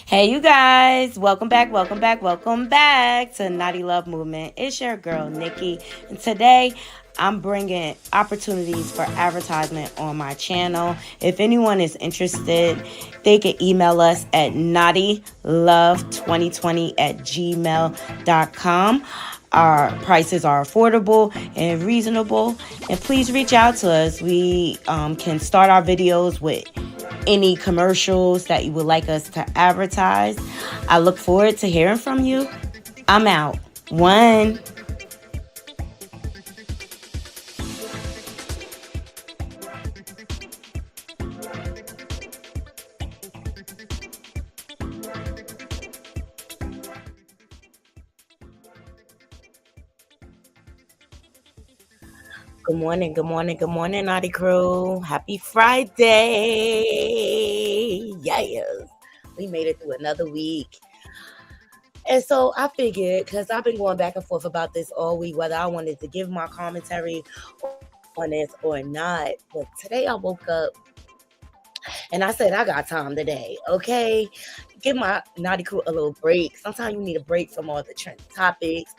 Hey, you guys, welcome back to Naughty Love Movement. It's your girl, Nikki, and today I'm bringing opportunities for advertisement on my channel. If anyone is interested, they can email us at naughtylove2020@gmail.com. Our prices are affordable and reasonable, and please reach out to us. We can start our videos with any commercials that you would like us to advertise. I look forward to hearing from you. I'm out. One. Good morning, Naughty Crew. Happy Friday. Yes. We made it through another week. And so I figured, because I've been going back and forth about this all week, whether I wanted to give my commentary on this or not. But today I woke up and I said, I got time today, okay? Give my Naughty Crew a little break. Sometimes you need a break from all the trending topics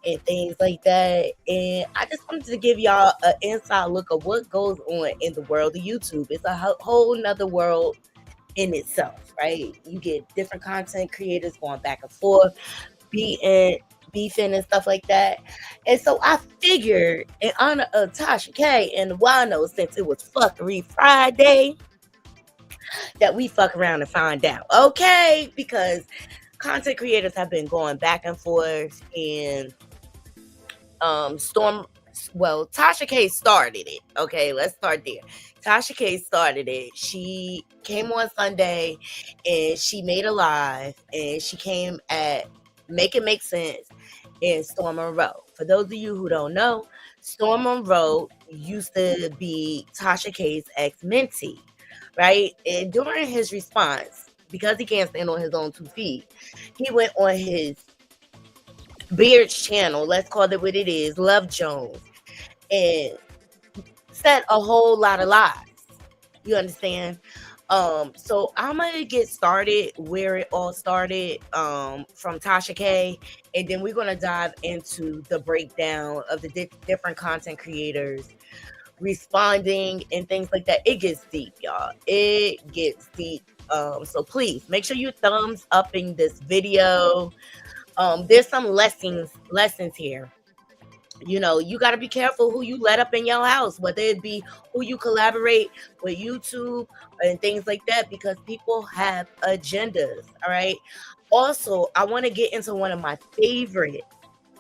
and things like that. And I just wanted to give y'all an inside look of what goes on in the world of YouTube. It's a whole nother world in itself, right? You get different content creators going back and forth, beefing and stuff like that. And so I figured, in honor of Tasha K and Wano, since it was Fuckery Friday, that we fuck around and find out, okay? Because content creators have been going back and forth, and Tasha K started it. Okay, let's start there. Tasha K started it. She came on Sunday and she made a live, and she came at Make It Make Sense in Storm Monroe. For those of you who don't know, Storm Monroe used to be Tasha K's ex-mentee, right? And during his response, because he can't stand on his own 2 feet, he went on his Beard's channel, let's call it what it is, Love Jones, and said a whole lot of lies. You understand? So I'm gonna get started where it all started, from Tasha K, and then we're gonna dive into the breakdown of the different content creators responding and things like that. It gets deep, y'all. It gets deep. So please make sure you thumbs up in this video. There's some lessons here. You know, you got to be careful who you let up in your house, whether it be who you collaborate with YouTube and things like that, because people have agendas. All right. Also, I want to get into one of my favorite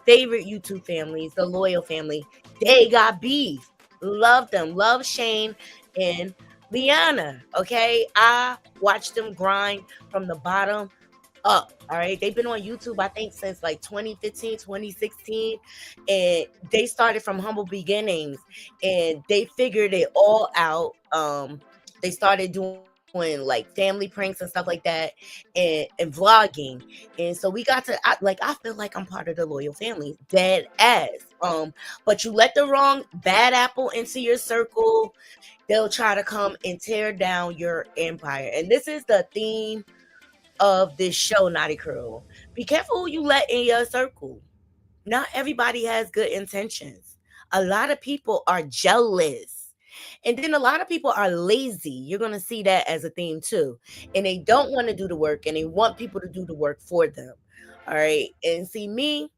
YouTube families, the Loyal family. They got beef. Love them. Love Shane and Liana. Okay. I watched them grind from the bottom up. All right. They've been on YouTube, I think, since like 2015, 2016. And they started from humble beginnings and they figured it all out. They started doing like family pranks and stuff like that, and vlogging. And so we got to I feel like I'm part of the Loyal family, dead ass. But you let the wrong bad apple into your circle, they'll try to come and tear down your empire. And this is the theme of this show, Naughty Crew. Be careful who you let in your circle. Not everybody has good intentions. A lot of people are jealous. And then a lot of people are lazy. You're going to see that as a theme too. And they don't want to do the work, and they want people to do the work for them. All right. And see, me,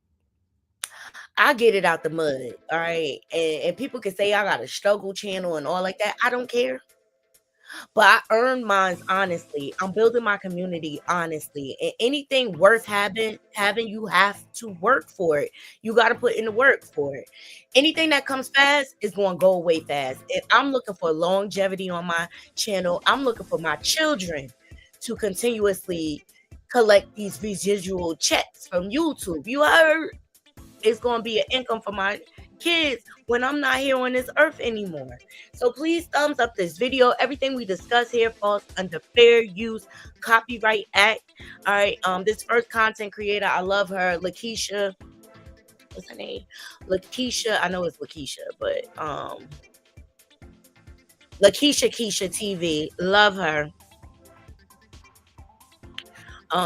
I get it out the mud. All right. And people can say I got a struggle channel and all like that. I don't care. But I earned mine honestly. I'm building my community honestly. And anything worth having, you have to work for it. You got to put in the work for it. Anything that comes fast is going to go away fast. And I'm looking for longevity on my channel. I'm looking for my children to continuously collect these residual checks from YouTube. You heard? It's going to be an income for my kids when I'm not here on this earth anymore. So please thumbs up this video. Everything we discuss here falls under Fair Use Copyright Act. All right. This first content creator, I love her, Lakeisha. What's her name? Lakeisha. I know it's Lakeisha, but Lakeisha TV. Love her.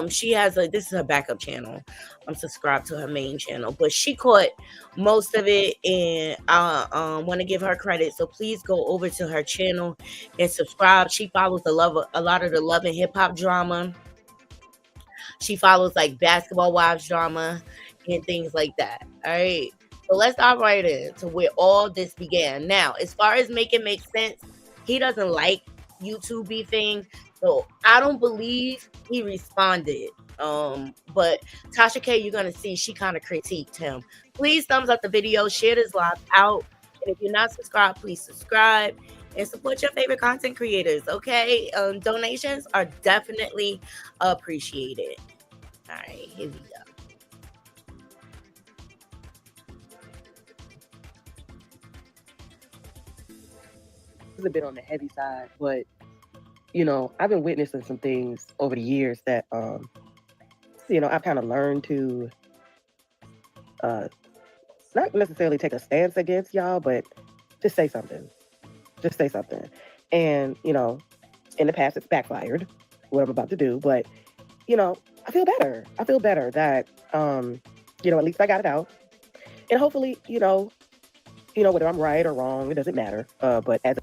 She has this is her backup channel. I'm subscribed to her main channel, but she caught most of it, and I want to give her credit. So please go over to her channel and subscribe. She follows a lot of the love and hip hop drama. She follows like Basketball Wives drama and things like that. All right. So let's dive right into where all this began. Now, as far as making make sense, he doesn't like YouTube beefing. So I don't believe he responded. But Tasha K, you're gonna see she kind of critiqued him. Please thumbs up the video, share this live out. And if you're not subscribed, please subscribe and support your favorite content creators. Okay. Donations are definitely appreciated. All right, here we go. It's a bit on the heavy side, but I've been witnessing some things over the years that I've kind of learned to not necessarily take a stance against y'all, but just say something. Just say something. And, in the past it's backfired, what I'm about to do, but I feel better. I feel better that at least I got it out. And hopefully, whether I'm right or wrong, it doesn't matter. But as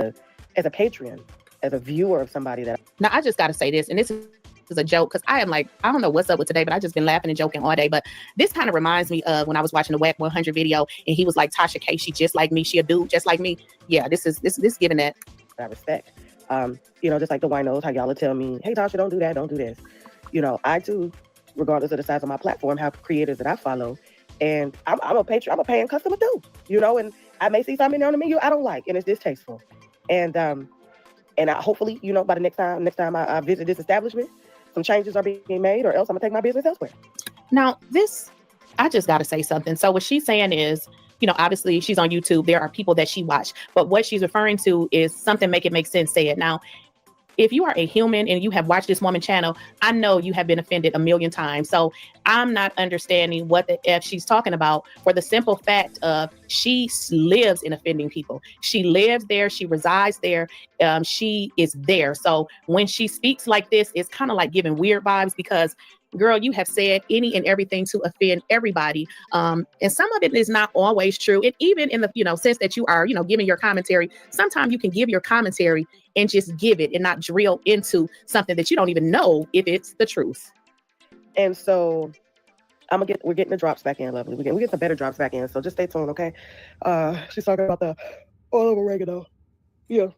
a patron, as a viewer of somebody that Now, I just got to say this, and this is a joke because I am like, I don't know what's up with today, but I just been laughing and joking all day. But this kind of reminds me of when I was watching the Whack 100 video, and he was like, Tasha K, she just like me, she a dude just like me. Yeah, this giving that. I respect. Just like the winos, how y'all will tell me, hey Tasha, don't do that, don't do this. I too, regardless of the size of my platform, have creators that I follow, and I'm a patron, I'm a paying customer too. And I may see something on the menu I don't like, and it's distasteful. And I hopefully, by the next time I visit this establishment, some changes are being made, or else I'm gonna take my business elsewhere. Now, I just got to say something. So what she's saying is, obviously she's on YouTube. There are people that she watched, but what she's referring to is something make it make sense. Say it. Now, if you are a human and you have watched this woman channel, I know you have been offended a million times. So I'm not understanding what the F she's talking about, for the simple fact of she lives in offending people. She lives there. She resides there. She is there. So when she speaks like this, it's kind of like giving weird vibes because, girl, you have said any and everything to offend everybody. And some of it is not always true. And even in the, sense that you are, giving your commentary, sometimes you can give your commentary and just give it and not drill into something that you don't even know if it's the truth. And so we're getting the drops back in, lovely. We get some better drops back in. So just stay tuned, okay? She's talking about the oil of oregano. Yeah.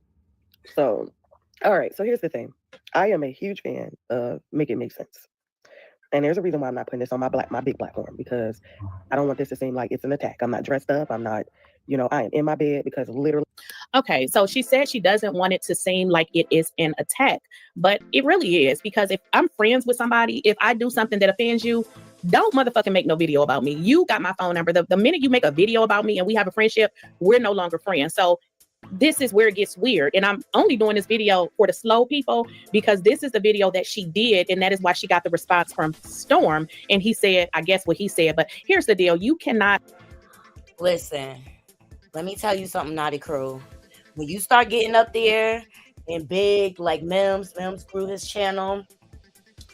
So, all right. So here's the thing. I am a huge fan of Make It Make Sense. And there's a reason why I'm not putting this on my big platform, because I don't want this to seem like it's an attack. I'm not dressed up. I'm not, I am in my bed because literally. Okay, so she said she doesn't want it to seem like it is an attack, but it really is, because if I'm friends with somebody, if I do something that offends you, don't motherfucking make no video about me. You got my phone number. The minute you make a video about me and we have a friendship, we're no longer friends. So this is where it gets weird. And I'm only doing this video for the slow people because this is the video that she did. And that is why she got the response from Storm. And he said, I guess what he said, but here's the deal. You cannot. Listen, let me tell you something, Naughty Crew. When you start getting up there and big, like Mims grew his channel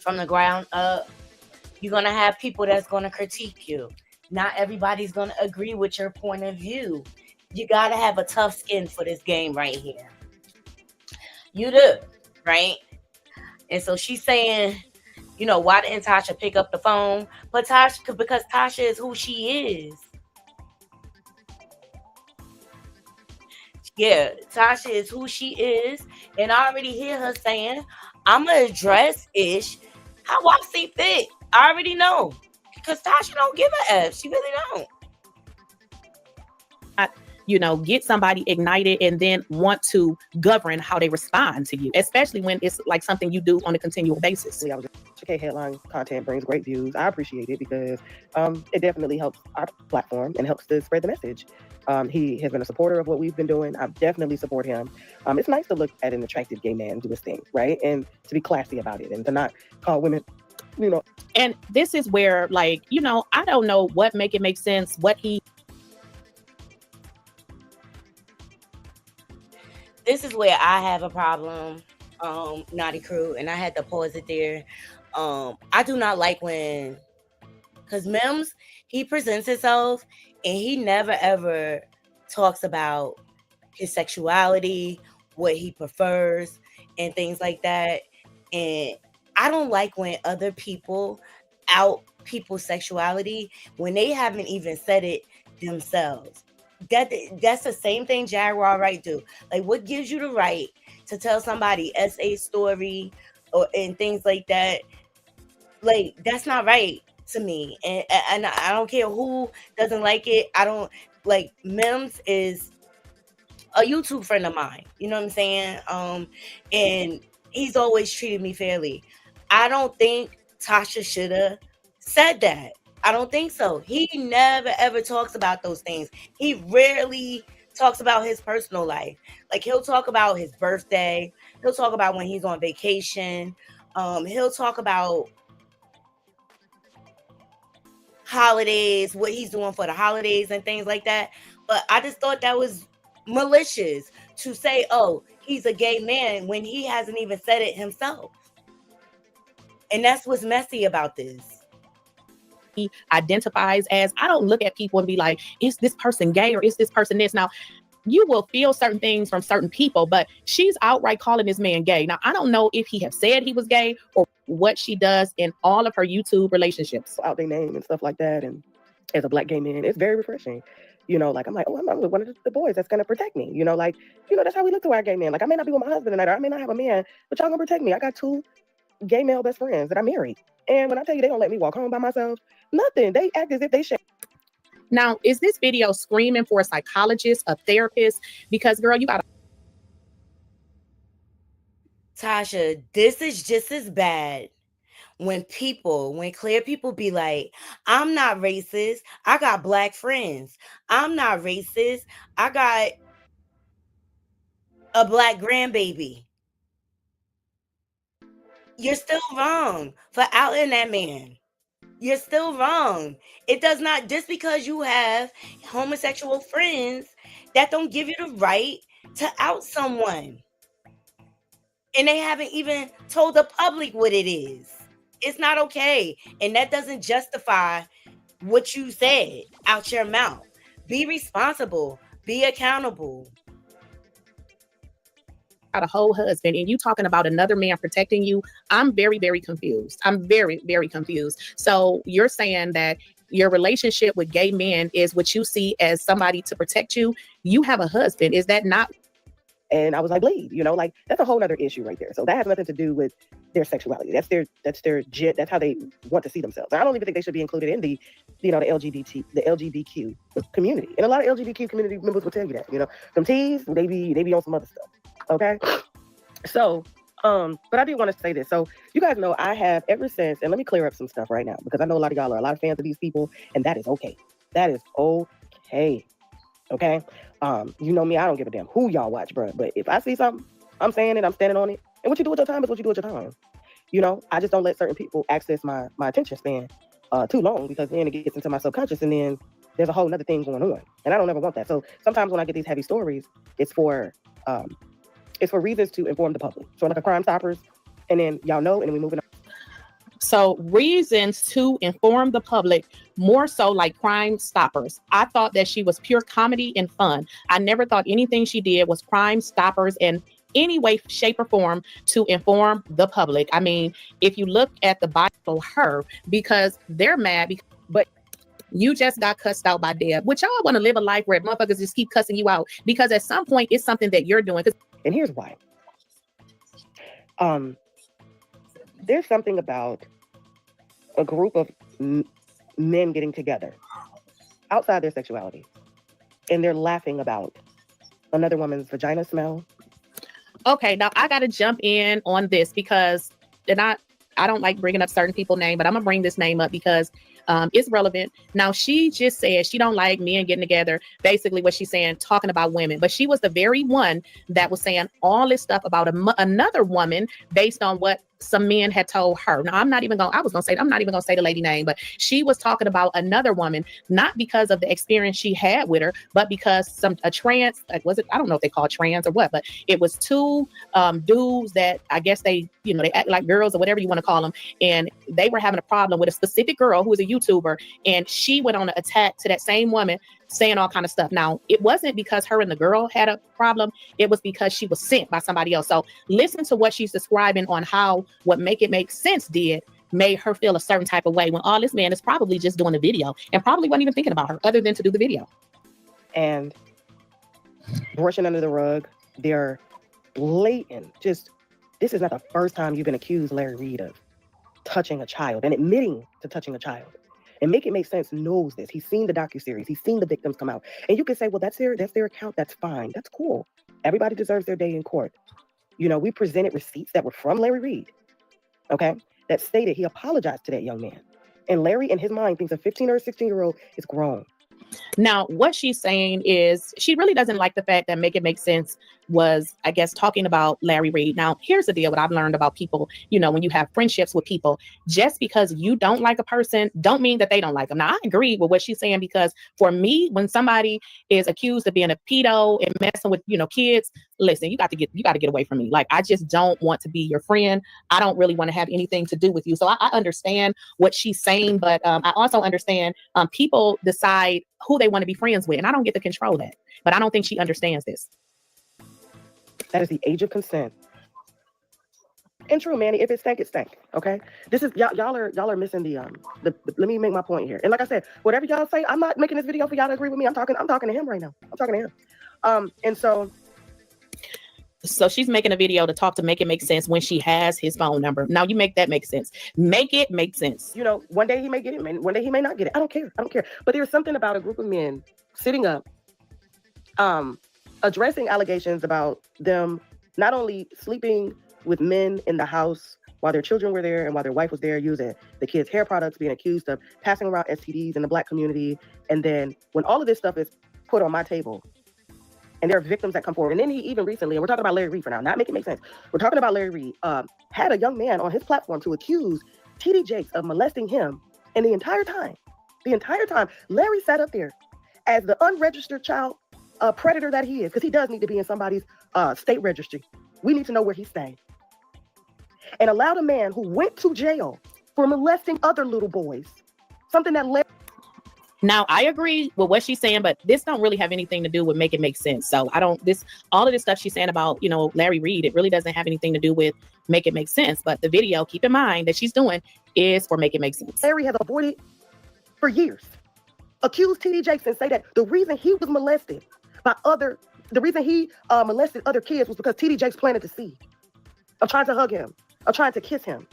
from the ground up, you're going to have people that's going to critique you. Not everybody's going to agree with your point of view. You got to have a tough skin for this game right here. You do, right? And so she's saying, why didn't Tasha pick up the phone? But because Tasha is who she is. Yeah, Tasha is who she is. And I already hear her saying, I'm going to address Ish how I see fit. I already know. Because Tasha don't give a F. She really don't. Get somebody ignited and then want to govern how they respond to you, especially when it's like something you do on a continual basis. Okay, headline content brings great views. I appreciate it because it definitely helps our platform and helps to spread the message. He has been a supporter of what we've been doing. I definitely support him. It's nice to look at an attractive gay man do his thing, right? And to be classy about it and to not call women, And this is where, I don't know what make it make sense, This is where I have a problem, Naughty Crew, and I had to pause it there. I do not like when, because Mims, he presents himself and he never ever talks about his sexuality, what he prefers, and things like that. And I don't like when other people out people's sexuality when they haven't even said it themselves. That's the same thing Jaguar right do. Like, what gives you the right to tell somebody SA story or and things like that? Like, that's not right to me. And I don't care who doesn't like it. I don't like Mims is a YouTube friend of mine. You know what I'm saying? And he's always treated me fairly. I don't think Tasha should have said that. I don't think so. He never ever talks about those things. He rarely talks about his personal life. Like, he'll talk about his birthday. He'll talk about when he's on vacation. He'll talk about holidays, what he's doing for the holidays and things like that. But I just thought that was malicious to say, oh, he's a gay man when he hasn't even said it himself. And that's what's messy about this. He identifies as. I don't look at people and be like, is this person gay or is this person this? Now, you will feel certain things from certain people, but she's outright calling this man gay. Now, I don't know if he have said he was gay or what she does in all of her YouTube relationships. Out their name and stuff like that. And as a Black gay man, it's very refreshing. You know, like, I'm like, oh, I'm with one of the boys that's going to protect me. You know, like, you know, that's how we look to our gay men. Like, I may not be with my husband tonight, or I may not have a man, but y'all going to protect me. I got 2 gay male best friends that I married. And when I tell you they don't let me walk home by myself, nothing. They act as if they share. Now, is this video screaming for a psychologist, a therapist? Because, girl, you got to. Tasha, this is just as bad when clear people be like, I'm not racist. I got Black friends. I'm not racist. I got a Black grandbaby. You're still wrong for outing that man. You're still wrong. It does not, just because you have homosexual friends, that don't give you the right to out someone. And they haven't even told the public what it is. It's not okay. And that doesn't justify what you said out your mouth. Be responsible. Be accountable. Got a whole husband and you talking about another man protecting you. I'm very, very confused. I'm very, very confused. So you're saying that your relationship with gay men is what you see as somebody to protect you. You have a husband. Is that not? And I was like, bleed, you know, like, that's a whole other issue right there. So that has nothing to do with their sexuality. That's how they want to see themselves. And I don't even think they should be included in the, you know, the LGBTQ community. And a lot of LGBTQ community members will tell you that, you know, some T's, they be on some other stuff. Okay. So, but I do want to say this. So you guys know I have ever since, and let me clear up some stuff right now, because I know a lot of y'all are a lot of fans of these people, and that is okay. That is okay. Okay. You know me, I don't give a damn who y'all watch, bro. But if I see something, I'm saying it, I'm standing on it. And what you do with your time is what you do with your time. You know, I just don't let certain people access my attention span too long, because then it gets into my subconscious, and then there's a whole nother thing going on. And I don't ever want that. So sometimes when I get these heavy stories, it's for reasons to inform the public. So like a Crime Stoppers, and then y'all know, and then we moving on. So reasons to inform the public, more so like Crime Stoppers. I thought that she was pure comedy and fun. I never thought anything she did was Crime Stoppers in any way, shape, or form to inform the public. I mean, if you look at the Bible, her, because they're mad, but you just got cussed out by Deb. Would y'all want to live a life where motherfuckers just keep cussing you out? Because at some point, it's something that you're doing. And here's why. There's something about a group of men getting together outside their sexuality, and they're laughing about another woman's vagina smell. Okay, now I got to jump in on this because, and I don't like bringing up certain people's name, but I'm gonna bring this name up because is relevant. Now, she just said she don't like men getting together. Basically what she's saying, talking about women, but she was the very one that was saying all this stuff about another woman based on what some men had told her. Now, I'm not even going to say the lady name, but she was talking about another woman, not because of the experience she had with her, but because a trans, like, was it, I don't know if they call it trans or what, but it was two dudes that I guess they act like girls or whatever you want to call them. And they were having a problem with a specific girl who was a YouTuber. And she went on an attack to that same woman, saying all kind of stuff. Now, it wasn't because her and the girl had a problem. It was because she was sent by somebody else. So listen to what she's describing on how what Make It Make Sense made her feel a certain type of way when all this man is probably just doing a video and probably wasn't even thinking about her other than to do the video. And brushing under the rug, they're blatant. This is not the first time you've been accused, Larry Reid, of touching a child and admitting to touching a child. And Make It Make Sense knows this. He's seen the docuseries. He's seen the victims come out. And you can say, well, that's their account. That's fine. That's cool. Everybody deserves their day in court. We presented receipts that were from Larry Reid, okay, that stated he apologized to that young man. And Larry, in his mind, thinks a 15 or a 16-year-old is grown. Now, what she's saying is she really doesn't like the fact that Make It Make Sense was, I guess, talking about Larry Reid. Now, here's the deal. What I've learned about people, when you have friendships with people, just because you don't like a person, don't mean that they don't like them. Now, I agree with what she's saying, because for me, when somebody is accused of being a pedo and messing with, kids, listen, you got to get away from me. Like, I just don't want to be your friend. I don't really want to have anything to do with you. So I understand what she's saying, but I also understand people decide who they want to be friends with, and I don't get to control that. But I don't think she understands this. That is the age of consent. And true, Manny, if it stank, it stank. Okay, this is y'all are missing the let me make my point here. And like I said, whatever y'all say, I'm not making this video for y'all to agree with me. I'm talking to him right now. I'm talking to him. And so she's making a video to talk to Make It Make Sense when she has his phone number. Now you make that make sense. Make it make sense. One day he may get it, one day he may not get it. I don't care. But there's something about a group of men sitting up, addressing allegations about them not only sleeping with men in the house while their children were there and while their wife was there, using the kids' hair products, being accused of passing around STDs in the Black community. And then when all of this stuff is put on my table, and there are victims that come forward. And then he even recently, and we're talking about Larry Reid for now, not Make It Make Sense. We're talking about Larry Reid, had a young man on his platform to accuse TD Jakes of molesting him. And the entire time, Larry sat up there as the unregistered child predator that he is, because he does need to be in somebody's state registry. We need to know where he's staying. And allowed a man who went to jail for molesting other little boys, something that Larry... Now, I agree with what she's saying, but this don't really have anything to do with Make It Make Sense. So all of this stuff she's saying about, Larry Reid, it really doesn't have anything to do with Make It Make Sense. But the video, keep in mind, that she's doing is for Make It Make Sense. Larry has avoided for years, accused TD Jakes and say that the reason he was molested the reason he molested other kids was because TD Jakes planted the seed of trying to hug him, of trying to kiss him.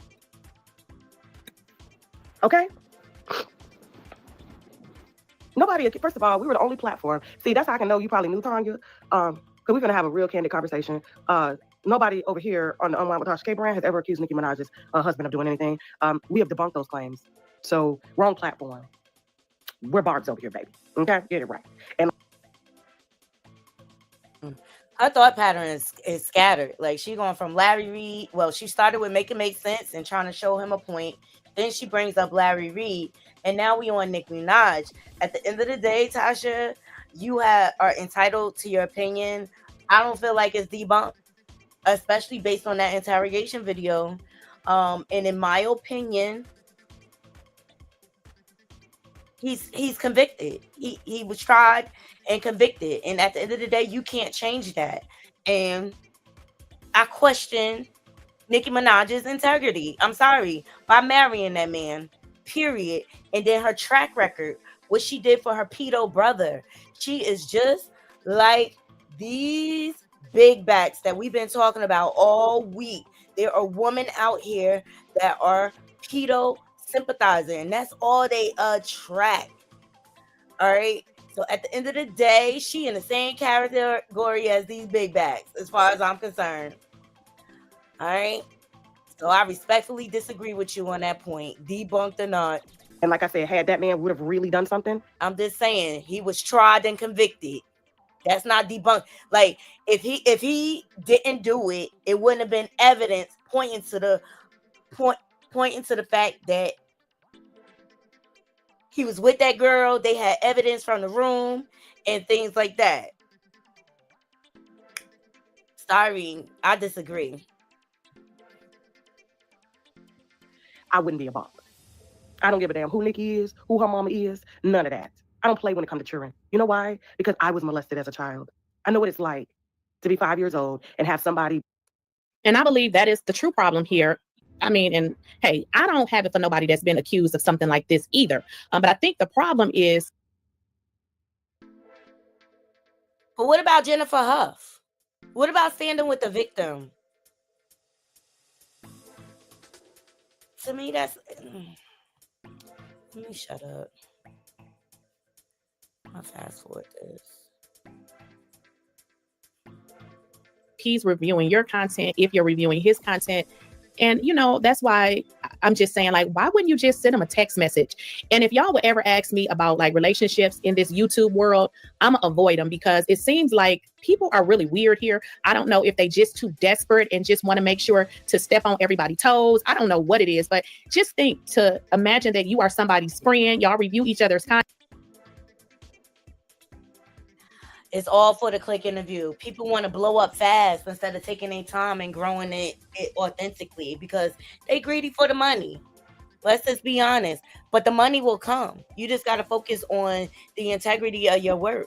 Okay? Nobody, first of all, we were the only platform. See, that's how I can know you probably knew Tanya, because we're going to have a real candid conversation. Nobody over here on the Unwind with Tasha K brand has ever accused Nicki Minaj's husband of doing anything. We have debunked those claims. So, wrong platform. We're Barbs over here, baby. Okay? Get it right. And her thought pattern is scattered. Like, she going from Larry Reid. Well, she started with Make It Make Sense and trying to show him a point. Then she brings up Larry Reid. And now we on Nicki Minaj. At the end of the day, Tasha, you are entitled to your opinion. I don't feel like it's debunked, especially based on that interrogation video. And in my opinion, he's convicted. He was tried and convicted. And at the end of the day, you can't change that. And I question Nicki Minaj's integrity. I'm sorry, by marrying that man, period. And then her track record, what she did for her pedo brother. She is just like these big backs that we've been talking about all week. There are women out here that are pedo sympathizing, and that's all they attract. All right. So at the end of the day, she in the same category as these big backs, as far as I'm concerned. All right. So I respectfully disagree with you on that point, debunked or not. And like I said, had that man would have really done something. I'm just saying he was tried and convicted. That's not debunked. Like if he didn't do it, it wouldn't have been evidence pointing to the fact that he was with that girl. They had evidence from the room and things like that. Sorry, I disagree. I wouldn't be a bump. I don't give a damn who Nikki is, who her mama is, none of that. I don't play when it comes to children. You know why? Because I was molested as a child. I know what it's like to be 5 years old and have somebody. And I believe that is the true problem here. I mean, and hey, I don't have it for nobody that's been accused of something like this either. But I think the problem is. But what about Jennifer Huff? What about standing with the victim? To me, that's... Let me shut up. I'll fast forward this. He's reviewing your content if you're reviewing his content. And, you know, that's why I'm just saying, like, why wouldn't you just send him a text message? And if y'all would ever ask me about like relationships in this YouTube world, I'm gonna avoid them because it seems like people are really weird here. I don't know if they just too desperate and just want to make sure to step on everybody's toes. I don't know what it is, but just think to imagine that you are somebody's friend. Y'all review each other's content. It's all for the click and the view. People want to blow up fast instead of taking their time and growing it authentically because they greedy for the money. Let's just be honest. But the money will come. You just got to focus on the integrity of your work.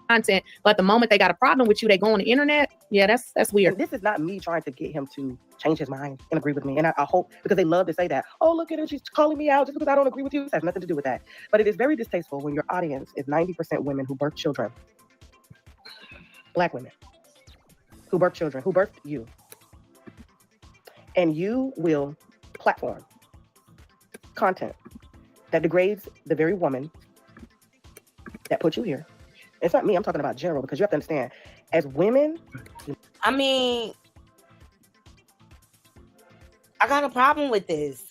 Content, but the moment they got a problem with you, they go on the internet. Yeah, that's weird. And this is not me trying to get him to change his mind and agree with me. And I hope, because they love to say that, oh, look at her, she's calling me out just because I don't agree with you. It has nothing to do with that. But it is very distasteful when your audience is 90% women who birth children. Black women who birth children, who birthed you. And you will platform content that degrades the very woman that put you here. It's not me, I'm talking about general, because you have to understand, as women... I mean, I got a problem with this.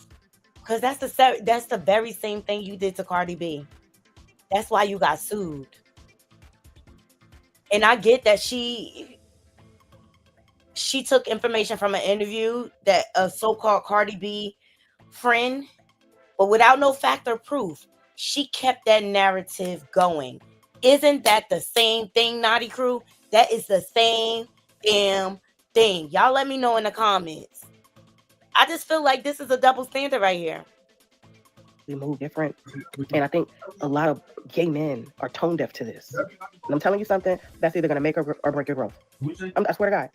Because that's the very same thing you did to Cardi B. That's why you got sued. And I get that she took information from an interview that a so-called Cardi B friend, but without no fact or proof, she kept that narrative going. Isn't that the same thing, Naughty Crew? That is the same damn thing. Y'all let me know in the comments. I just feel like this is a double standard right here. We move different. And I think a lot of gay men are tone deaf to this. And I'm telling you something, that's either going to make or break your growth. I swear to God.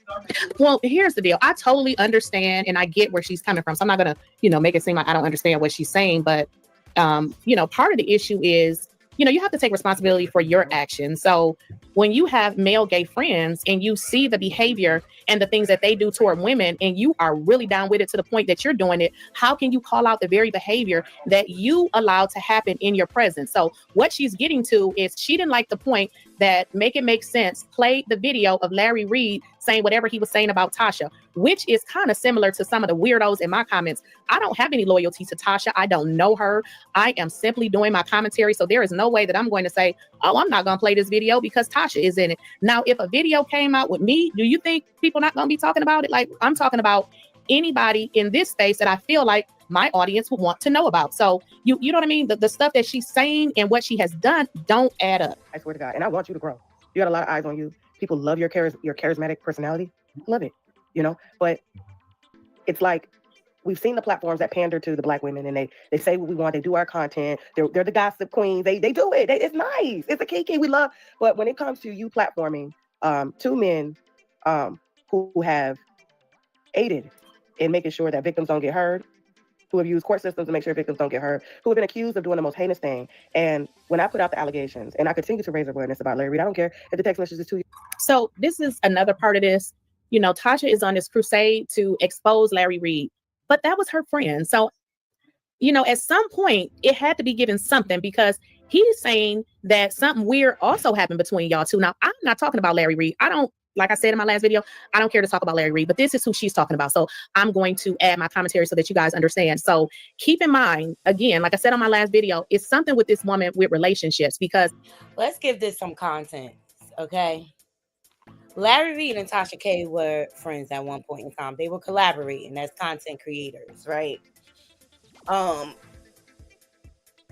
Well, here's the deal. I totally understand and I get where she's coming from. So I'm not going to, make it seem like I don't understand what she's saying. But, part of the issue is, you have to take responsibility for your actions. So when you have male gay friends and you see the behavior and the things that they do toward women and you are really down with it to the point that you're doing it, how can you call out the very behavior that you allowed to happen in your presence? So what she's getting to is she didn't like the point that Make It Make Sense played the video of Larry Reid saying whatever he was saying about Tasha, which is kind of similar to some of the weirdos in my comments. I don't have any loyalty to Tasha. I don't know her. I am simply doing my commentary. So there is no way that I'm going to say, oh, I'm not going to play this video because Tasha is in it. Now, if a video came out with me, do you think people not going to be talking about it? Like, I'm talking about anybody in this space that I feel like my audience would want to know about. So you know what I mean? The stuff that she's saying and what she has done don't add up. I swear to God. And I want you to grow. You got a lot of eyes on you. People love your charismatic personality. Love it, but it's like, we've seen the platforms that pander to the Black women and they say what we want. They do our content. They're the gossip queens. They do it. It's nice. It's a kiki. We love. But when it comes to you platforming two men who have aided in making sure that victims don't get heard, who have used court systems to make sure victims don't get hurt, who have been accused of doing the most heinous thing. And when I put out the allegations and I continue to raise awareness about Larry Reid, I don't care if the text message is to you. So this is another part of this. Tasha is on this crusade to expose Larry Reid, but that was her friend. So, at some point it had to be given something because he's saying that something weird also happened between y'all two. Now, I'm not talking about Larry Reid. I don't like I said in my last video, I don't care to talk about Larry Reid, but this is who she's talking about. So I'm going to add my commentary so that you guys understand. So keep in mind, again, like I said on my last video, it's something with this woman with relationships, because let's give this some content, okay? Larry Reid and Tasha K were friends at one point in time. They were collaborating as content creators, right?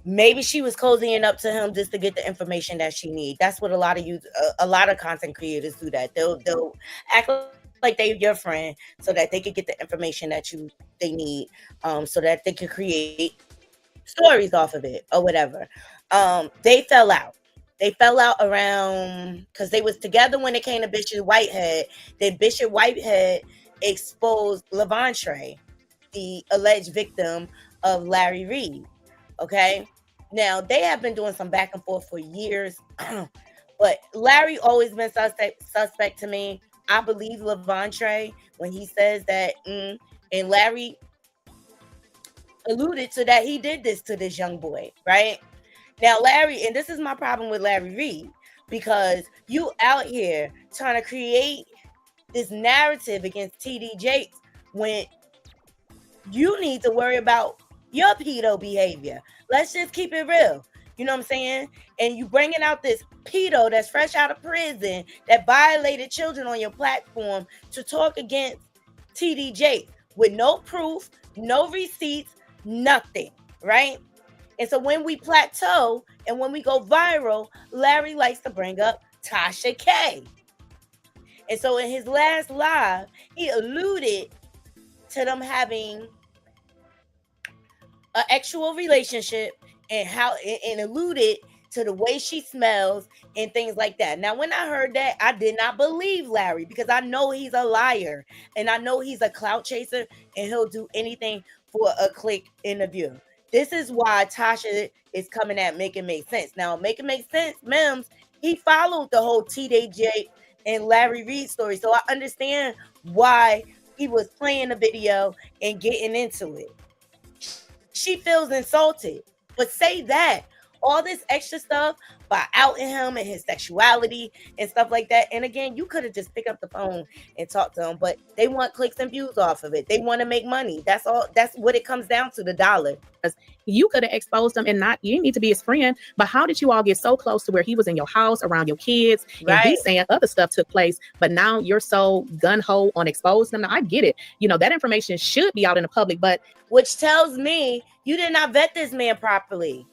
Maybe she was cozying up to him just to get the information that she needs. That's what a lot of content creators do. That they'll act like they're your friend so that they could get the information that they need, so that they could create stories off of it or whatever. They fell out. They fell out around because they was together when it came to Bishop Whitehead. Then Bishop Whitehead exposed Levante, the alleged victim of Larry Reid. Okay, now they have been doing some back and forth for years, but Larry always been suspect to me. I believe Levante when he says that, and Larry alluded to that he did this to this young boy, right? Now, Larry, and this is my problem with Larry Reid, because you out here trying to create this narrative against TD Jakes when you need to worry about your pedo behavior. Let's just keep it real. You know what I'm saying? And you bringing out this pedo that's fresh out of prison that violated children on your platform to talk against TD Jakes with no proof, no receipts, nothing, right? And so when we plateau and when we go viral, Larry likes to bring up Tasha K. And so in his last live, he alluded to them having an actual relationship and alluded to the way she smells and things like that. Now, when I heard that, I did not believe Larry because I know he's a liar and I know he's a clout chaser and he'll do anything for a click interview. This is why Tasha is coming at Make It Make Sense. Now, Make It Make Sense, Mims, he followed the whole TJ and Larry Reid story. So I understand why he was playing the video and getting into it. She feels insulted, but say that all this extra stuff by outing him and his sexuality and stuff like that. And again, you could have just picked up the phone and talked to him, but they want clicks and views off of it. They want to make money. That's all. That's what it comes down to, the dollar. You could have exposed him and not, you didn't need to be his friend, but how did you all get so close to where he was in your house around your kids? Right. And he's saying other stuff took place, but now you're so gun-ho on exposing them. Now, I get it. You know, that information should be out in the public, but which tells me you did not vet this man properly.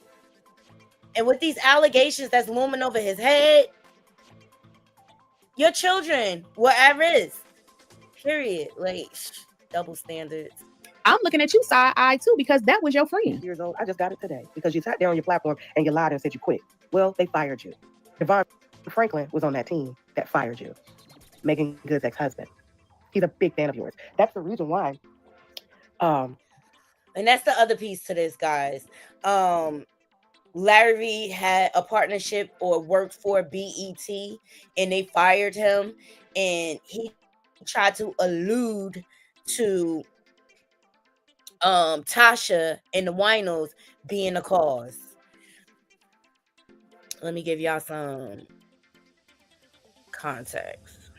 And with these allegations that's looming over his head, your children were at risk. Period. Like, double standards. I'm looking at you side-eye too, because that was your friend. Years old. I just got it today because you sat there on your platform and you lied and said you quit. Well, they fired you. Devon Franklin was on that team that fired you. Megan Good's ex-husband. He's a big fan of yours. That's the reason why. And that's the other piece to this, guys. Larry Reid had a partnership or worked for BET and they fired him, and he tried to allude to Tasha and the Winos being the cause. Let me give y'all some context.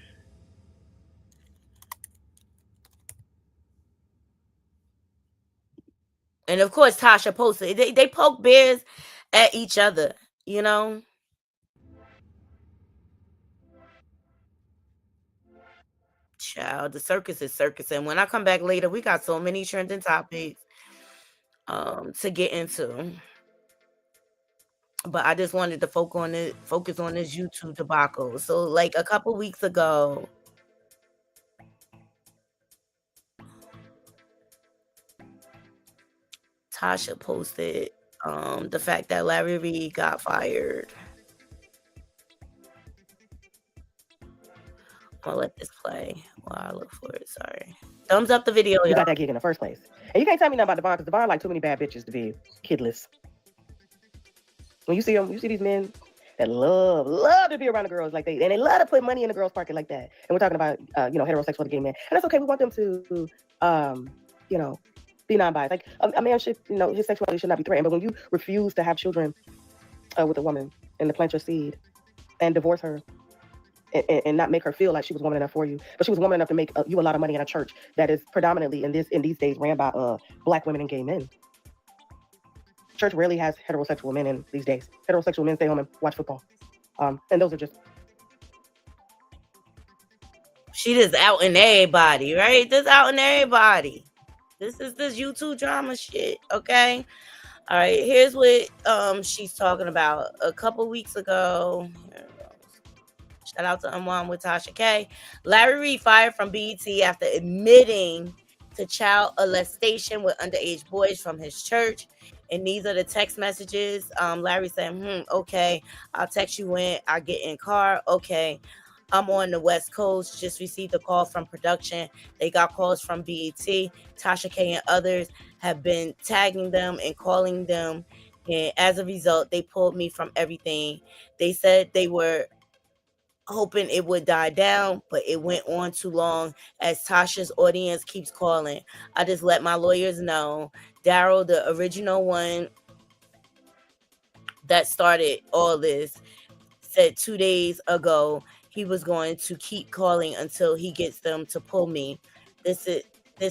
And of course, Tasha posted. They poke bears at each other, you know. Child, the circus is circus. And when I come back later, we got so many trending topics to get into. But I just wanted to focus on this YouTube debacle. So, like a couple weeks ago, Tasha posted the fact that Larry Reid got fired. I'll let this play while I look for it. Sorry. Thumbs up the video. You got that gig in the first place. And you can't tell me nothing about Devon, because Devon like too many bad bitches to be kidless. When you see them, you see these men that love to be around the girls like they love to put money in the girls' pocket like that. And we're talking about heterosexual gay men. And that's okay. We want them to be non-biased. Like a man should, his sexuality should not be threatened. But when you refuse to have children with a woman and to plant your seed and divorce her, and not make her feel like she was woman enough for you, but she was woman enough to make you a lot of money in a church that is predominantly in these days ran by Black women and gay men. Church rarely has heterosexual men in these days. Heterosexual men stay home and watch football, and those are just. She just out in everybody, right? Just out in everybody. This is this YouTube drama shit, okay? All right, here's what she's talking about. A couple weeks ago, shout out to Unwind with Tasha K. Larry Reid fired from BET after admitting to child molestation with underage boys from his church. And these are the text messages. Larry said, okay, I'll text you when I get in car. Okay, I'm on the West Coast. Just received a call from production. They got calls from BET. Tasha K and others have been tagging them and calling them. And as a result, they pulled me from everything. They said they were hoping it would die down, but it went on too long as Tasha's audience keeps calling. I just let my lawyers know. Daryl, the original one that started all this, said 2 days ago he was going to keep calling until he gets them to pull me. This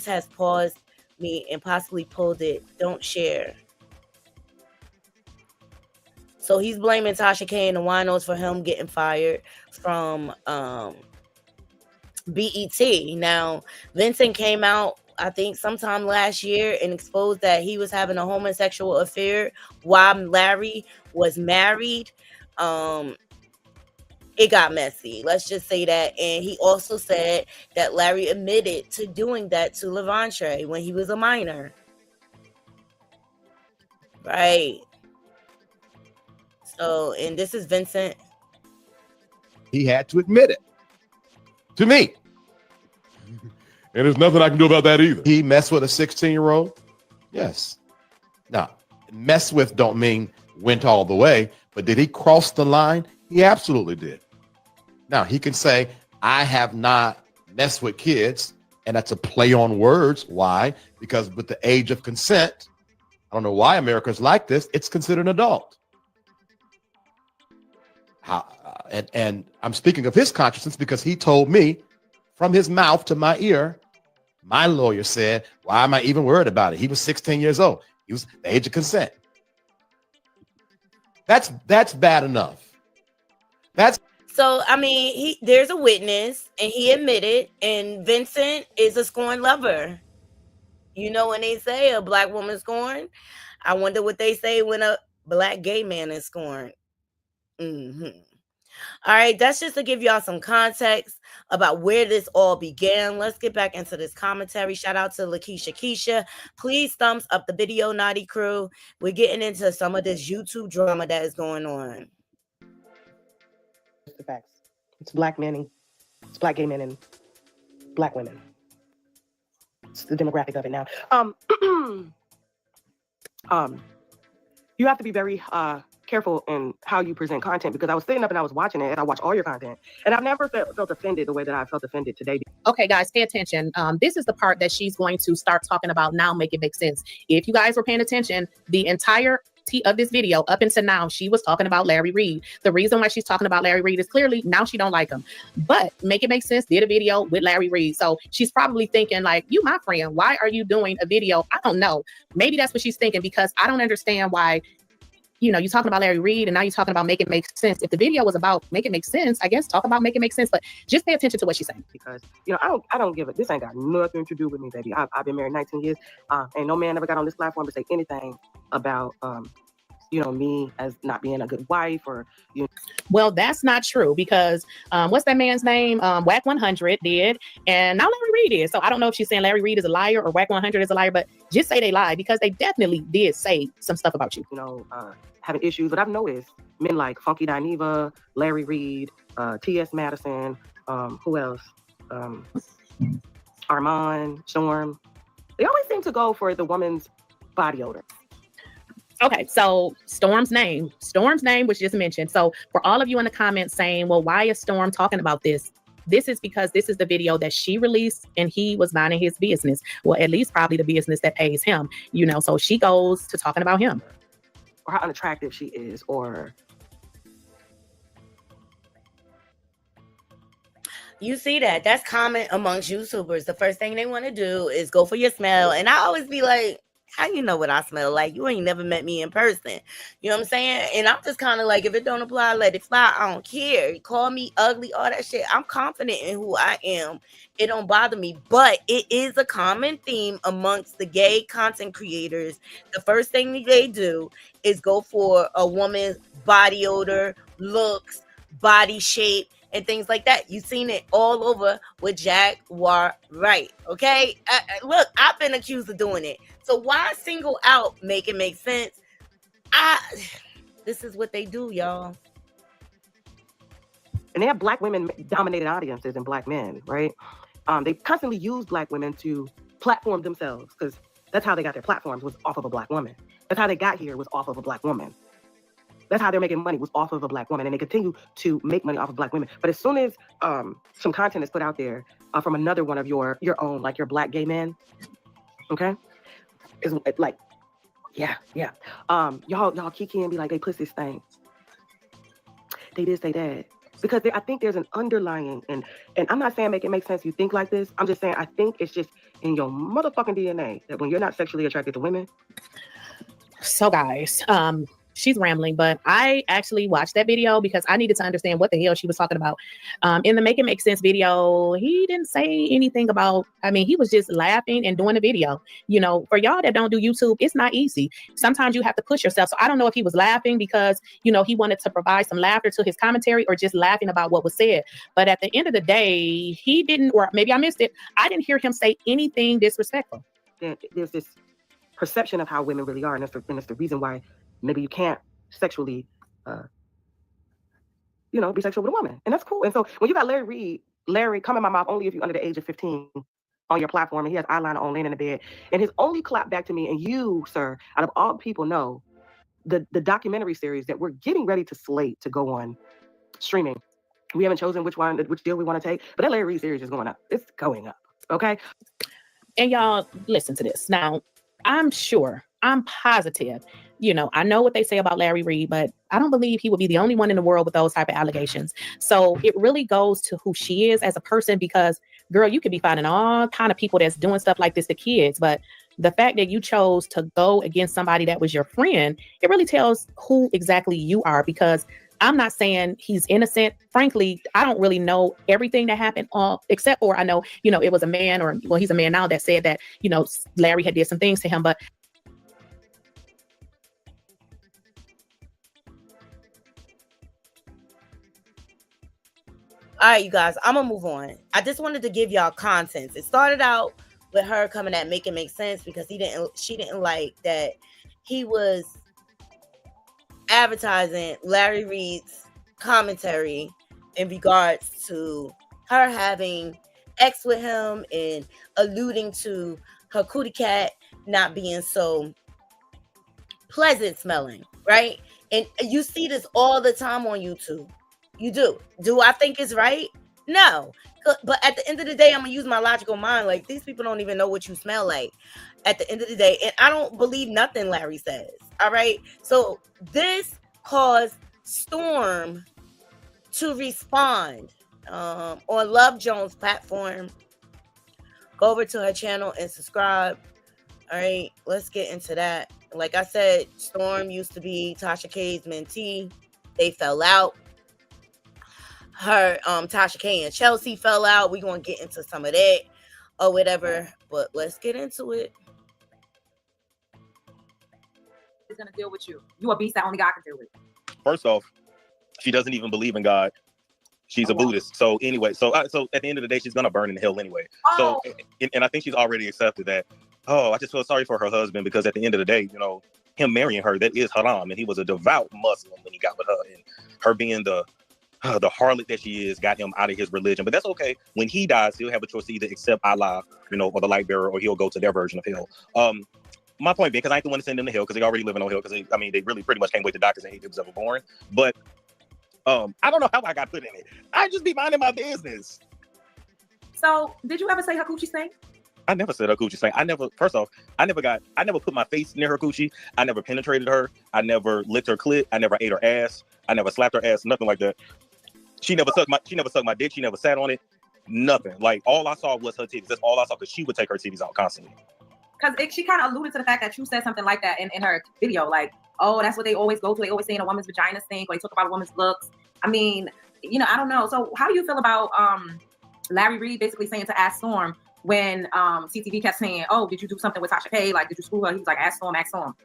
has paused me and possibly pulled it. Don't share. So he's blaming Tasha K and the Winos for him getting fired from BET. Now, Vincent came out, I think, sometime last year and exposed that he was having a homosexual affair while Larry was married. It got messy. Let's just say that. And he also said that Larry admitted to doing that to Levante when he was a minor. Right. So, and this is Vincent. He had to admit it to me. And there's nothing I can do about that either. He messed with a 16-year-old? Yes. Now, mess with don't mean went all the way, but did he cross the line? He absolutely did. Now, he can say, I have not messed with kids, and that's a play on words. Why? Because with the age of consent, I don't know why America's like this, it's considered an adult. And I'm speaking of his consciousness because he told me from his mouth to my ear, my lawyer said, why am I even worried about it? He was 16 years old. He was the age of consent. That's bad enough. So, I mean, there's a witness and he admitted, and Vincent is a scorned lover. You know, when they say a Black woman scorned, I wonder what they say when a Black gay man is scorned. All right, that's just to give y'all some context about where this all began. Let's get back into this commentary. Shout out to Lakeisha Keisha. Please thumbs up the video, Naughty Crew. We're getting into some of this YouTube drama that is going on. It's the facts. It's Black men, it's Black gay men and Black women. It's the demographic of it now. You have to be very careful in how you present content, because I was sitting up and I was watching it, and I watch all your content, and I've never felt offended the way that I felt offended today. Okay, guys, pay attention. This is the part that she's going to start talking about now. Make it make sense. If you guys were paying attention, the entire of this video up until now, she was talking about Larry Reid. The reason why she's talking about Larry Reid is clearly now she don't like him. But Make It Make Sense did a video with Larry Reid. So she's probably thinking like, you my friend, why are you doing a video? I don't know. Maybe that's what she's thinking, because I don't understand why, you know, you're talking about Larry Reid and now you're talking about Make It Make Sense. If the video was about Make It Make Sense, I guess talk about Make It Make Sense, but just pay attention to what she's saying. Because, you know, I don't give it. This ain't got nothing to do with me, baby. I've been married 19 years. And no man ever got on this platform to say anything about, you know, me as not being a good wife or, you know. Well, that's not true, because what's that man's name? Whack 100 did, and now Larry Reid is. So I don't know if she's saying Larry Reid is a liar or Whack 100 is a liar, but just say they lied, because they definitely did say some stuff about you. You know, having issues, but I've noticed men like Funky Dineva, Larry Reid, T.S. Madison, who else? Armand, Storm. They always seem to go for the woman's body odor. Okay, so Storm's name was just mentioned. So for all of you in the comments saying, well, why is Storm talking about this? This is because this is the video that she released and he was minding his business. Well, at least probably the business that pays him, you know, so she goes to talking about him. Or how unattractive she is, or You see that? That's common amongst YouTubers. The first thing they want to do is go for your smell. And I always be like, how you know what I smell like? You ain't never met me in person. You know what I'm saying? And I'm just kind of like, if it don't apply, let it fly. I don't care. You call me ugly, all that shit. I'm confident in who I am. It don't bother me. But it is a common theme amongst the gay content creators. The first thing they do is go for a woman's body odor, looks, body shape, and things like that. You've seen it all over with Jaguar Wright. Okay, look, I've been accused of doing it. So why single out make it make sense? This is what they do, y'all. And they have black women dominated audiences and black men, right? They constantly use black women to platform themselves because that's how they got their platforms, was off of a black woman. That's how they got here, was off of a black woman. That's how they're making money, was off of a black woman, and they continue to make money off of black women. But as soon as some content is put out there from another one of your own, like your black gay men, okay, it's like, yeah, y'all kiki and be like, they pussy stink. They did say that because I think there's an underlying, and I'm not saying make it make sense you think like this. I'm just saying I think it's just in your motherfucking DNA that when you're not sexually attracted to women. So guys, she's rambling, but I actually watched that video because I needed to understand what the hell she was talking about. In the Make It Make Sense video, he didn't say anything about, he was just laughing and doing the video. You know, for y'all that don't do YouTube, it's not easy. Sometimes you have to push yourself. So I don't know if he was laughing because, he wanted to provide some laughter to his commentary or just laughing about what was said. But at the end of the day, he didn't, or maybe I missed it. I didn't hear him say anything disrespectful. There's this perception of how women really are. And it's the reason why maybe you can't sexually, be sexual with a woman. And that's cool. And so when you got Larry, come in my mouth only if you're under the age of 15 on your platform, and he has eyeliner on laying in the bed. And his only clap back to me, and you, sir, out of all people know, the documentary series that we're getting ready to slate to go on streaming. We haven't chosen which deal we want to take, but that Larry Reid series is going up. It's going up. Okay. And y'all listen to this. Now, I'm positive, I know what they say about Larry Reid, but I don't believe he would be the only one in the world with those type of allegations. So it really goes to who she is as a person, because girl, you could be finding all kind of people that's doing stuff like this to kids. But the fact that you chose to go against somebody that was your friend, it really tells who exactly you are, because I'm not saying he's innocent. Frankly, I don't really know everything that happened, except for I know, it was a man, or well, he's a man now, that said that, Larry had did some things to him. But all right, you guys, I'm gonna move on. I just wanted to give y'all content. It started out with her coming at Make It Make Sense because she didn't like that he was advertising Larry Reid's commentary in regards to her having X with him and alluding to her cootie cat not being so pleasant smelling, right? And you see this all the time on YouTube. You do. Do I think it's right? No. But at the end of the day, I'm gonna use my logical mind. Like, these people don't even know what you smell like at the end of the day. And I don't believe nothing Larry says. All right. So this caused Storm to respond on Love Jones' platform. Go over to her channel and subscribe. All right, let's get into that. Like I said, Storm used to be Tasha K's mentee. They fell out. Her Tasha K and Chelsea fell out. We're gonna get into some of that or whatever, but let's get into it. Is gonna deal with you. You a beast that only God can deal with. First off, she doesn't even believe in God. She's a Buddhist. So anyway, so at the end of the day, she's gonna burn in hell anyway. So and I think she's already accepted that. Oh, I just feel sorry for her husband, because at the end of the day, him marrying her, that is haram, and he was a devout Muslim when he got with her, and her being the harlot that she is got him out of his religion. But that's okay. When he dies, he'll have a choice to either accept Allah, or the light bearer, or he'll go to their version of hell. My point being, because I ain't the one to send them to hell, because they already live in hell, because they really pretty much can't wait to die because they hate they was ever born. But I don't know how I got put in it. I just be minding my business. So did you ever say her coochie stank? I never said her coochie stank. I never put my face near her coochie. I never penetrated her. I never licked her clit. I never ate her ass. I never slapped her ass, nothing like that. She never sucked my dick. She never sat on it. Nothing. Like all I saw was her titties. That's all I saw because she would take her titties out constantly. Because she kind of alluded to the fact that you said something like that in her video, like, oh, that's what they always go to. They always say in a woman's vagina stink, or they talk about a woman's looks. I mean, I don't know. So how do you feel about Larry Reid basically saying to Ask Storm when CTV kept saying, oh, did you do something with Tasha K? Like, did you screw her? He was like, Ask Storm, Ask Storm.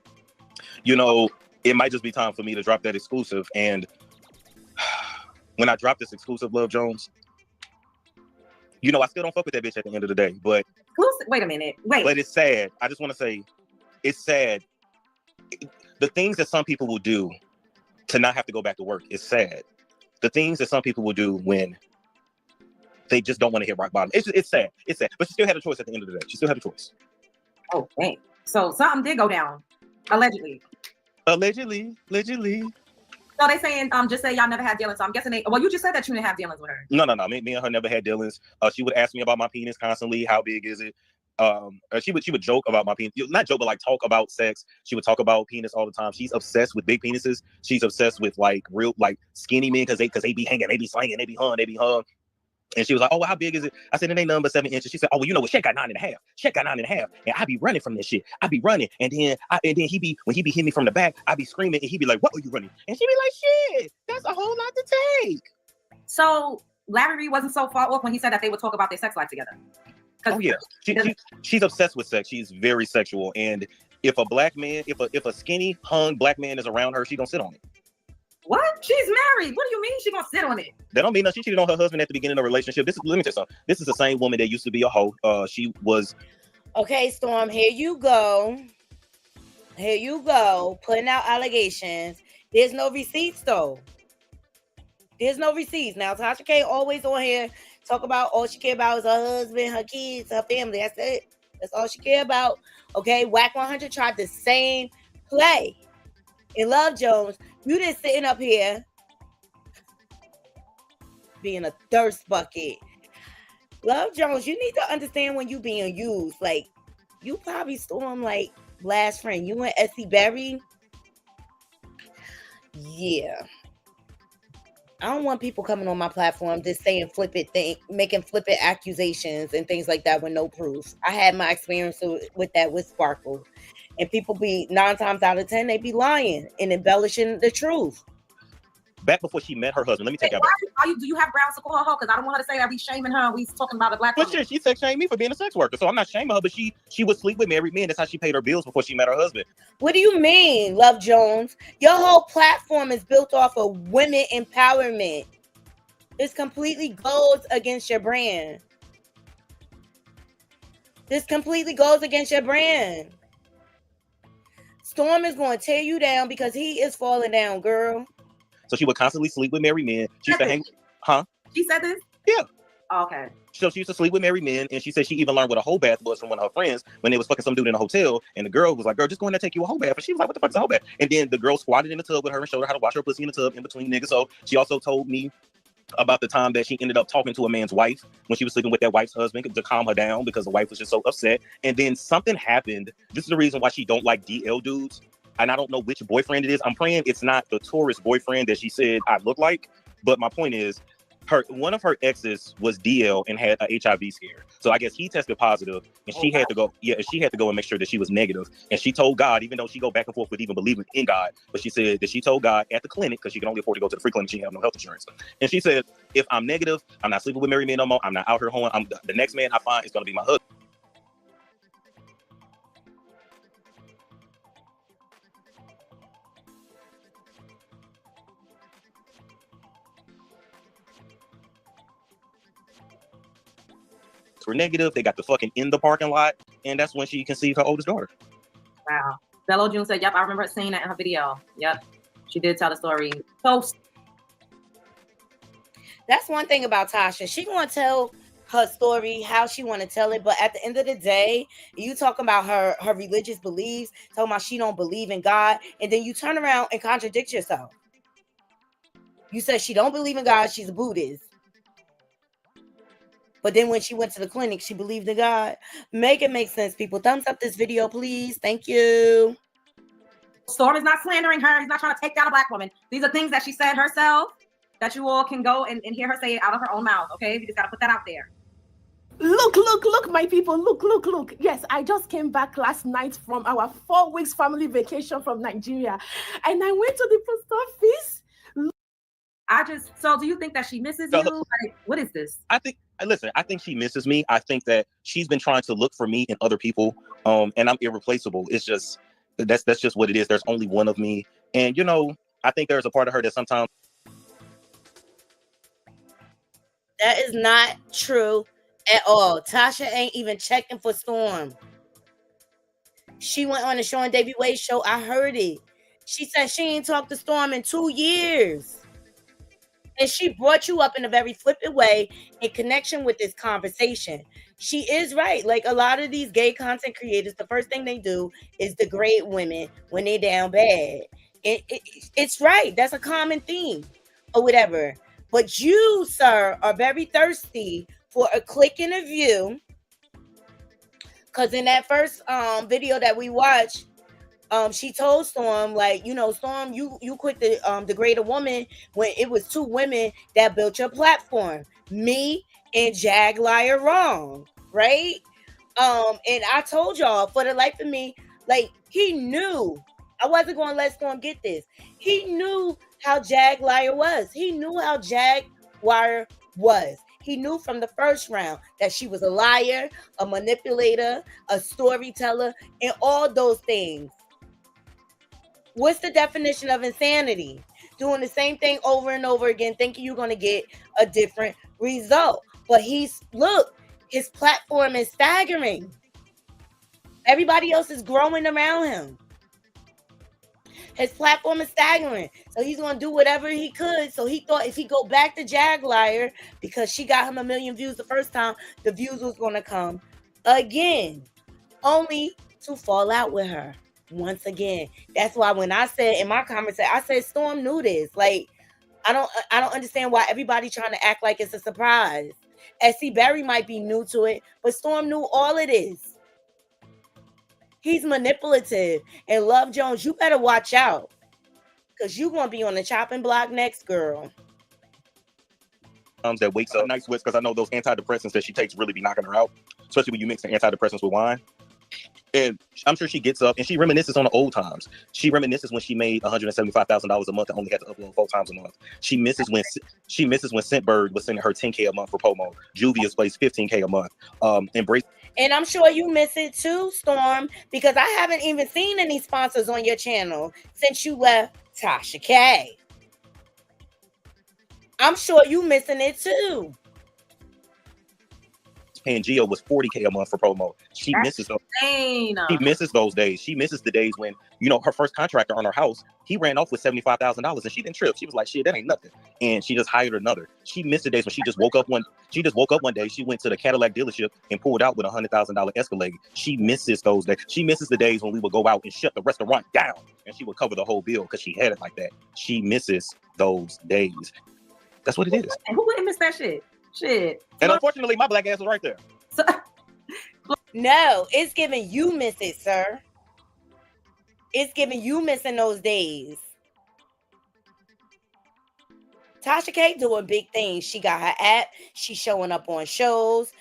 It might just be time for me to drop that exclusive. And when I drop this exclusive, Love Jones, I still don't fuck with that bitch at the end of the day. But wait a minute. Wait. But it's sad. I just want to say, it's sad. The things that some people will do to not have to go back to work is sad. The things that some people will do when they just don't want to hit rock bottom. It's sad. It's sad. But she still had a choice at the end of the day. She still had a choice. Oh, dang. So something did go down. Allegedly. So they saying, just say y'all never had dealings. So I'm guessing well, you just said that you didn't have dealings with her. No. Me and her never had dealings. She would ask me about my penis constantly. How big is it? She would joke about my penis. Not joke, but like talk about sex. She would talk about penis all the time. She's obsessed with big penises. She's obsessed with like real, like skinny men because they be hanging, they be slanging, they be hung. And she was like, oh, well, how big is it? I said, it ain't nothing but 7 inches. She said, oh, well, what? Shaq got 9.5. Shaq got 9.5. And I be running from this shit. I be running. And then when he be hitting me from the back, I be screaming and he be like, what are you running? And she be like, shit, that's a whole lot to take. So Larry Reid wasn't so far off when he said that they would talk about their sex life together. Oh, yeah. She's obsessed with sex. She's very sexual. And if a black man, if a skinny, hung black man is around her, she don't sit on it. What? She's married. What do you mean she gonna sit on it? That don't mean nothing. She cheated on her husband at the beginning of the relationship. Let me tell you something. This is the same woman that used to be a hoe. She was. Okay, Storm, here you go. Putting out allegations. There's no receipts, though. There's no receipts. Now, Tasha K always on here talk about all she care about is her husband, her kids, her family. That's it. That's all she care about. Okay, Whack 100 tried the same play. And Love Jones, you just sitting up here being a thirst bucket. Love Jones, you need to understand when you being used. Like, you probably Storm like last friend. You and Essie Berry. Yeah. I don't want people coming on my platform just saying making flippant accusations and things like that with no proof. I had my experience with that with Sparkle. And people be 9 times out of 10, they be lying and embellishing the truth. Back before she met her husband, let me take that back. Do you have grounds to call her hoe? Because I don't want her to say that we shaming her and we talking about a black woman. But she sex shamed me for being a sex worker. So I'm not shaming her, but she would sleep with married men. That's how she paid her bills before she met her husband. What do you mean, Love Jones? Your whole platform is built off of women empowerment. This completely goes against your brand. Storm is going to tear you down because he is falling down, girl. So she would constantly sleep with married men. She used to hang, huh? She said this? Yeah. Oh, okay. So she used to sleep with married men, and she said she even learned what a whole bath was from one of her friends when they was fucking some dude in a hotel, and the girl was like, girl, just go in there and take you a whole bath. And she was like, what the fuck is a whole bath? And then the girl squatted in the tub with her and showed her how to wash her pussy in the tub in between niggas. So she also told me about the time that she ended up talking to a man's wife when she was sleeping with that wife's husband to calm her down because the wife was just so upset. And then something happened. This is the reason why she don't like DL dudes. And I don't know which boyfriend it is. I'm praying it's not the tourist boyfriend that she said I look like. But my point is, one of her exes was DL and had a HIV scare. So I guess he tested positive, and she had to go. Yeah, she had to go and make sure that she was negative. And she told God, even though she go back and forth with even believing in God, but she said that she told God at the clinic, because she can only afford to go to the free clinic, she have no health insurance. And she said, if I'm negative, I'm not sleeping with married men no more. I'm not out here hoeing. The next man I find is going to be my husband. Were negative. They got the fucking in the parking lot, and that's when she conceived her oldest daughter. Wow. Bello June said, yep, I remember seeing that in her video. Yep. She did tell the story. So that's one thing about Tasha. She gonna tell her story how she want to tell it, but at the end of the day, you talking about her religious beliefs, talking about she don't believe in God, and then you turn around and contradict yourself. You said she don't believe in God, she's a Buddhist. But then when she went to the clinic, she believed in God. Make it make sense, people. Thumbs up this video, please. Thank you. Storm is not slandering her. He's not trying to take down a black woman. These are things that she said herself. that you all can go and hear her say it out of her own mouth. Okay, we just gotta put that out there. Look, my people. Look. Yes, I just came back last night from our 4 weeks family vacation from Nigeria. And I went to the post office. So do you think that she misses you? Like, what is this? I think she misses me. I think that she's been trying to look for me in other people. And I'm irreplaceable. It's just, that's just what it is. There's only one of me. And, you know, I think there's a part of her that sometimes. That is not true at all. Tasha ain't even checking for Storm. She went on the Sean Davy Wade show. I heard it. She said she ain't talked to Storm in 2 years. And she brought you up in a very flippant way in connection with this conversation. She is right. Like, a lot of these gay content creators, the first thing they do is degrade women when they're down bad. It's right. That's a common theme or whatever. But you, sir, are very thirsty for a click and a view. Because in that first video that we watched, she told Storm, like, you know, Storm, you quit to degrade a woman when it was 2 women that built your platform, me and Jag Liar Wrong, right? And I told y'all, for the life of me, like, he knew I wasn't going to let Storm get this. He knew how Jag Liar was. He knew how Jaguar was. He knew from the first round that she was a liar, a manipulator, a storyteller, and all those things. What's the definition of insanity? Doing the same thing over and over again, thinking you're going to get a different result. But look, his platform is staggering. Everybody else is growing around him. His platform is staggering. So he's going to do whatever he could. So he thought if he go back to Jag Liar, because she got him 1 million views the first time, the views was going to come again. Only to fall out with her once again. That's why when I said in my conversation, I said Storm knew this. Like, I don't understand why everybody trying to act like it's a surprise. S.C. Berry might be new to it, but Storm knew all of this. He's manipulative. And Love Jones, you better watch out. Because you're going to be on the chopping block next, girl. That wakes up night sweats, because I know those antidepressants that she takes really be knocking her out, especially when you mix the antidepressants with wine. And I'm sure she gets up and she reminisces on the old times. She reminisces when she made $175,000 a month and only had to upload 4 times a month. She misses when Scentbird was sending her $10K a month for promo. Juvia's place $15K a month. Embrace. And I'm sure you miss it too, Storm, because I haven't even seen any sponsors on your channel since you left Tasha K. I'm sure you missing it too. Pangea was $40K a month for promo. She misses those. She misses those days. She misses the days when, you know, her first contractor on her house, he ran off with $75,000 and she didn't trip. She was like, shit, that ain't nothing. And she just hired another. She missed the days when she just woke up one day, she went to the Cadillac dealership and pulled out with $100,000 Escalade. She misses those days. She misses the days when we would go out and shut the restaurant down and she would cover the whole bill because she had it like that. She misses those days. That's what it is. And who wouldn't miss that shit? Shit. And unfortunately, my black ass was right there. No, it's giving you miss it, sir. It's giving you missing those days. Tasha K doing big things. She got her app. She's showing up on shows.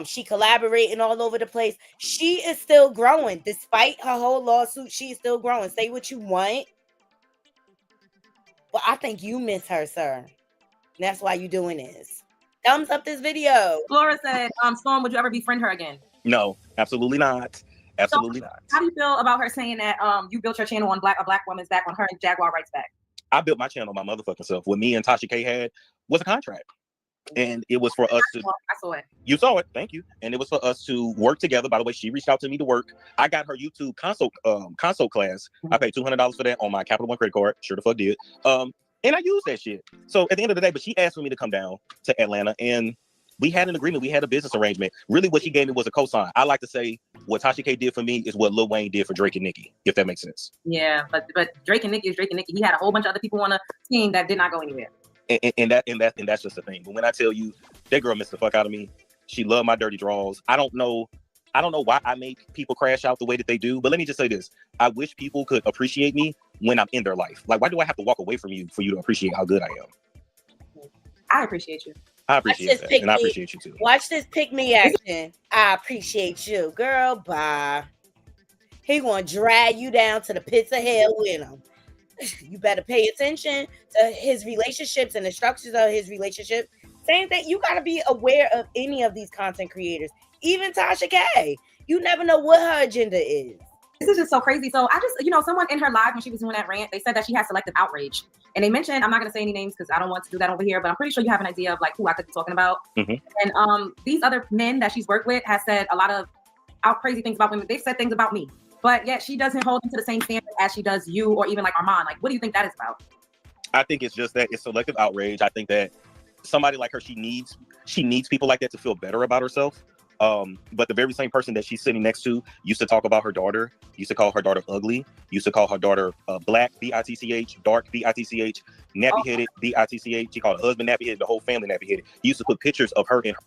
She collaborating all over the place. She is still growing. Despite her whole lawsuit, she's still growing. Say what you want. But I think you miss her, sir. And that's why you doing this. Thumbs up this video. Flora said, Storm, would you ever befriend her again? No, absolutely not. Absolutely not. How do you feel about her saying that you built your channel on a black woman's back, on her and Jaguar Wright's back? I built my channel my motherfucking self. What me and Tasha K had was a contract. And it was for us to... I saw it. You saw it. Thank you. And it was for us to work together. By the way, she reached out to me to work. I got her YouTube console class. Mm-hmm. I paid $200 for that on my Capital One credit card. Sure the fuck did. And I used that shit. So at the end of the day, but she asked for me to come down to Atlanta and we had an agreement. We had a business arrangement. Really what she gave me was a cosign. I like to say what Tasha K did for me is what Lil Wayne did for Drake and Nicki, if that makes sense. Yeah, but Drake and Nicki is Drake and Nicki. He had a whole bunch of other people on the team that did not go anywhere. And that's just the thing. But when I tell you that girl missed the fuck out of me, she loved my dirty draws. I don't know why I make people crash out the way that they do, but let me just say this. I wish people could appreciate me when I'm in their life. Like, why do I have to walk away from you for you to appreciate how good I am? I appreciate you. I appreciate that, and I appreciate you too. Watch this pick me action. I appreciate you, girl. Bye. He gonna drag you down to the pits of hell with him. You better pay attention to his relationships and the structures of his relationship. Same thing. You gotta be aware of any of these content creators, even Tasha K. You never know what her agenda is. This is just so crazy. So I just, someone in her live when she was doing that rant, they said that she has selective outrage. And they mentioned, I'm not going to say any names because I don't want to do that over here, but I'm pretty sure you have an idea of like who I could be talking about. Mm-hmm. And these other men that she's worked with has said a lot of crazy things about women. They've said things about me, but yet she doesn't hold them to the same standard as she does you or even like Armand. Like, what do you think that is about? I think it's just that it's selective outrage. I think that somebody like her, she needs people like that to feel better about herself. But the very same person that she's sitting next to used to talk about her daughter, used to call her daughter ugly, used to call her daughter black, B-I-T-C-H, dark, B-I-T-C-H, nappy-headed, B-I-T-C-H. She called her husband nappy-headed, the whole family nappy-headed. He used to put pictures of her in her.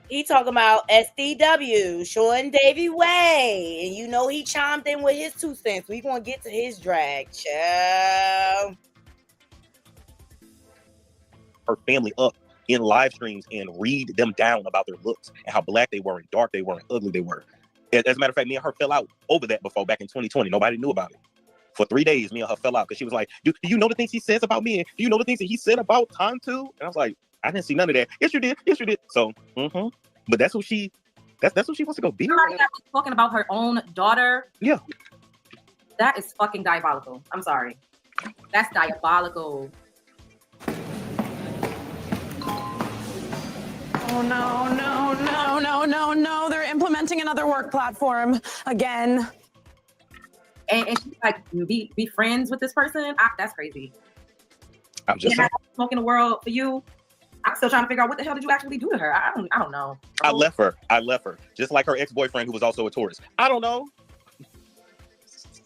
He talking about SDW, Sean Davy Way. And he chimed in with his 2 cents. We gonna get to his drag, child. Her family up in live streams and read them down about their looks and how black they were and dark they were and ugly they were. As a matter of fact, me and her fell out over that before back in 2020. Nobody knew about it. For 3 days, me and her fell out because she was like, do you know the things he says about me? Do you know the things that he said about Tantu? And I was like, I didn't see none of that. Yes, you did. Yes, you did. So, but that's what she wants to go be. Talking about her own daughter. Yeah. That is fucking diabolical. I'm sorry. That's diabolical. Oh, no. They're implementing another work platform again. And she's like, be friends with this person? That's crazy. I'm just smoking the world for you. I'm still trying to figure out what the hell did you actually do to her? I don't know. I left her. Just like her ex-boyfriend who was also a tourist. I don't know.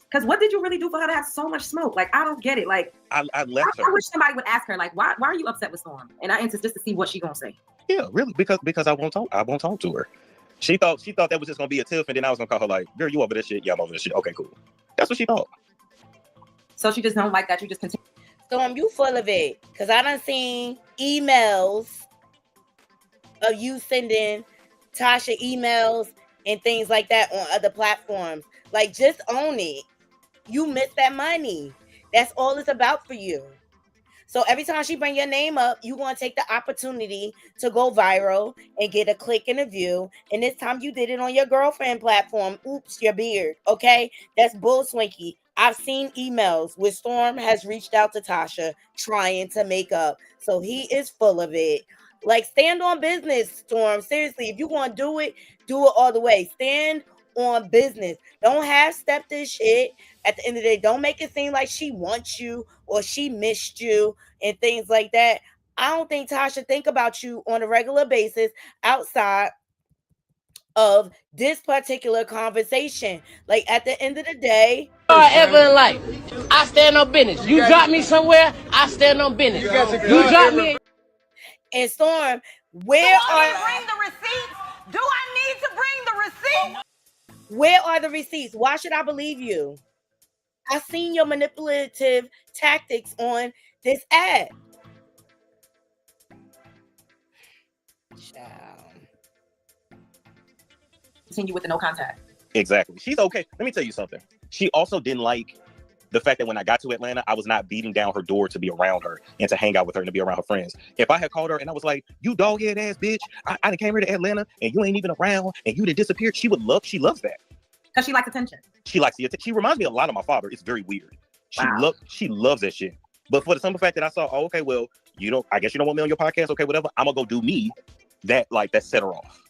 Because what did you really do for her to have so much smoke? Like, I don't get it. Like, I left her. I wish somebody would ask her, like, why are you upset with Storm? And I answered just to see what she's gonna say. Yeah, really, because I won't talk to her. She thought that was just gonna be a tiff, and then I was gonna call her like, girl, you over this shit? Yeah, I'm over this shit. Okay, cool. That's what she thought. So she just don't like that. You just continue. Storm, you full of it. Because I done seen emails of you sending Tasha emails and things like that on other platforms. Like, just own it. You missed that money. That's all it's about for you. So every time she bring your name up, you want to take the opportunity to go viral and get a click and a view. And this time you did it on your girlfriend platform. Oops, your beard. Okay, that's bull swinky. I've seen emails where Storm has reached out to Tasha trying to make up. So he is full of it. Like, stand on business, Storm. Seriously, if you want to do it all the way. Stand on business. Don't half-step this shit. At the end of the day, don't make it seem like she wants you or she missed you and things like that. I don't think Tasha think about you on a regular basis outside of this particular conversation. Like, at the end of the day, ever in life, I stand on business. You drop me somewhere, I stand on business. You drop me. And Storm, where are bring the receipts? Do I need to bring the receipts? Where are the receipts? Why should I believe you? I've seen your manipulative tactics on this ad. Continue with the no contact. Exactly. She's okay. Let me tell you something. She also didn't like the fact that when I got to Atlanta, I was not beating down her door to be around her and to hang out with her and to be around her friends. If I had called her and I was like, you dog-head ass bitch, I done came here to Atlanta and you ain't even around and you done disappeared, she loves that. Because she likes attention. She likes the attention. She reminds me a lot of my father. It's very weird. She loves that shit. But for the simple fact that I saw, oh, okay, well, I guess you don't want me on your podcast. Okay, whatever. I'm gonna go do me. That set her off.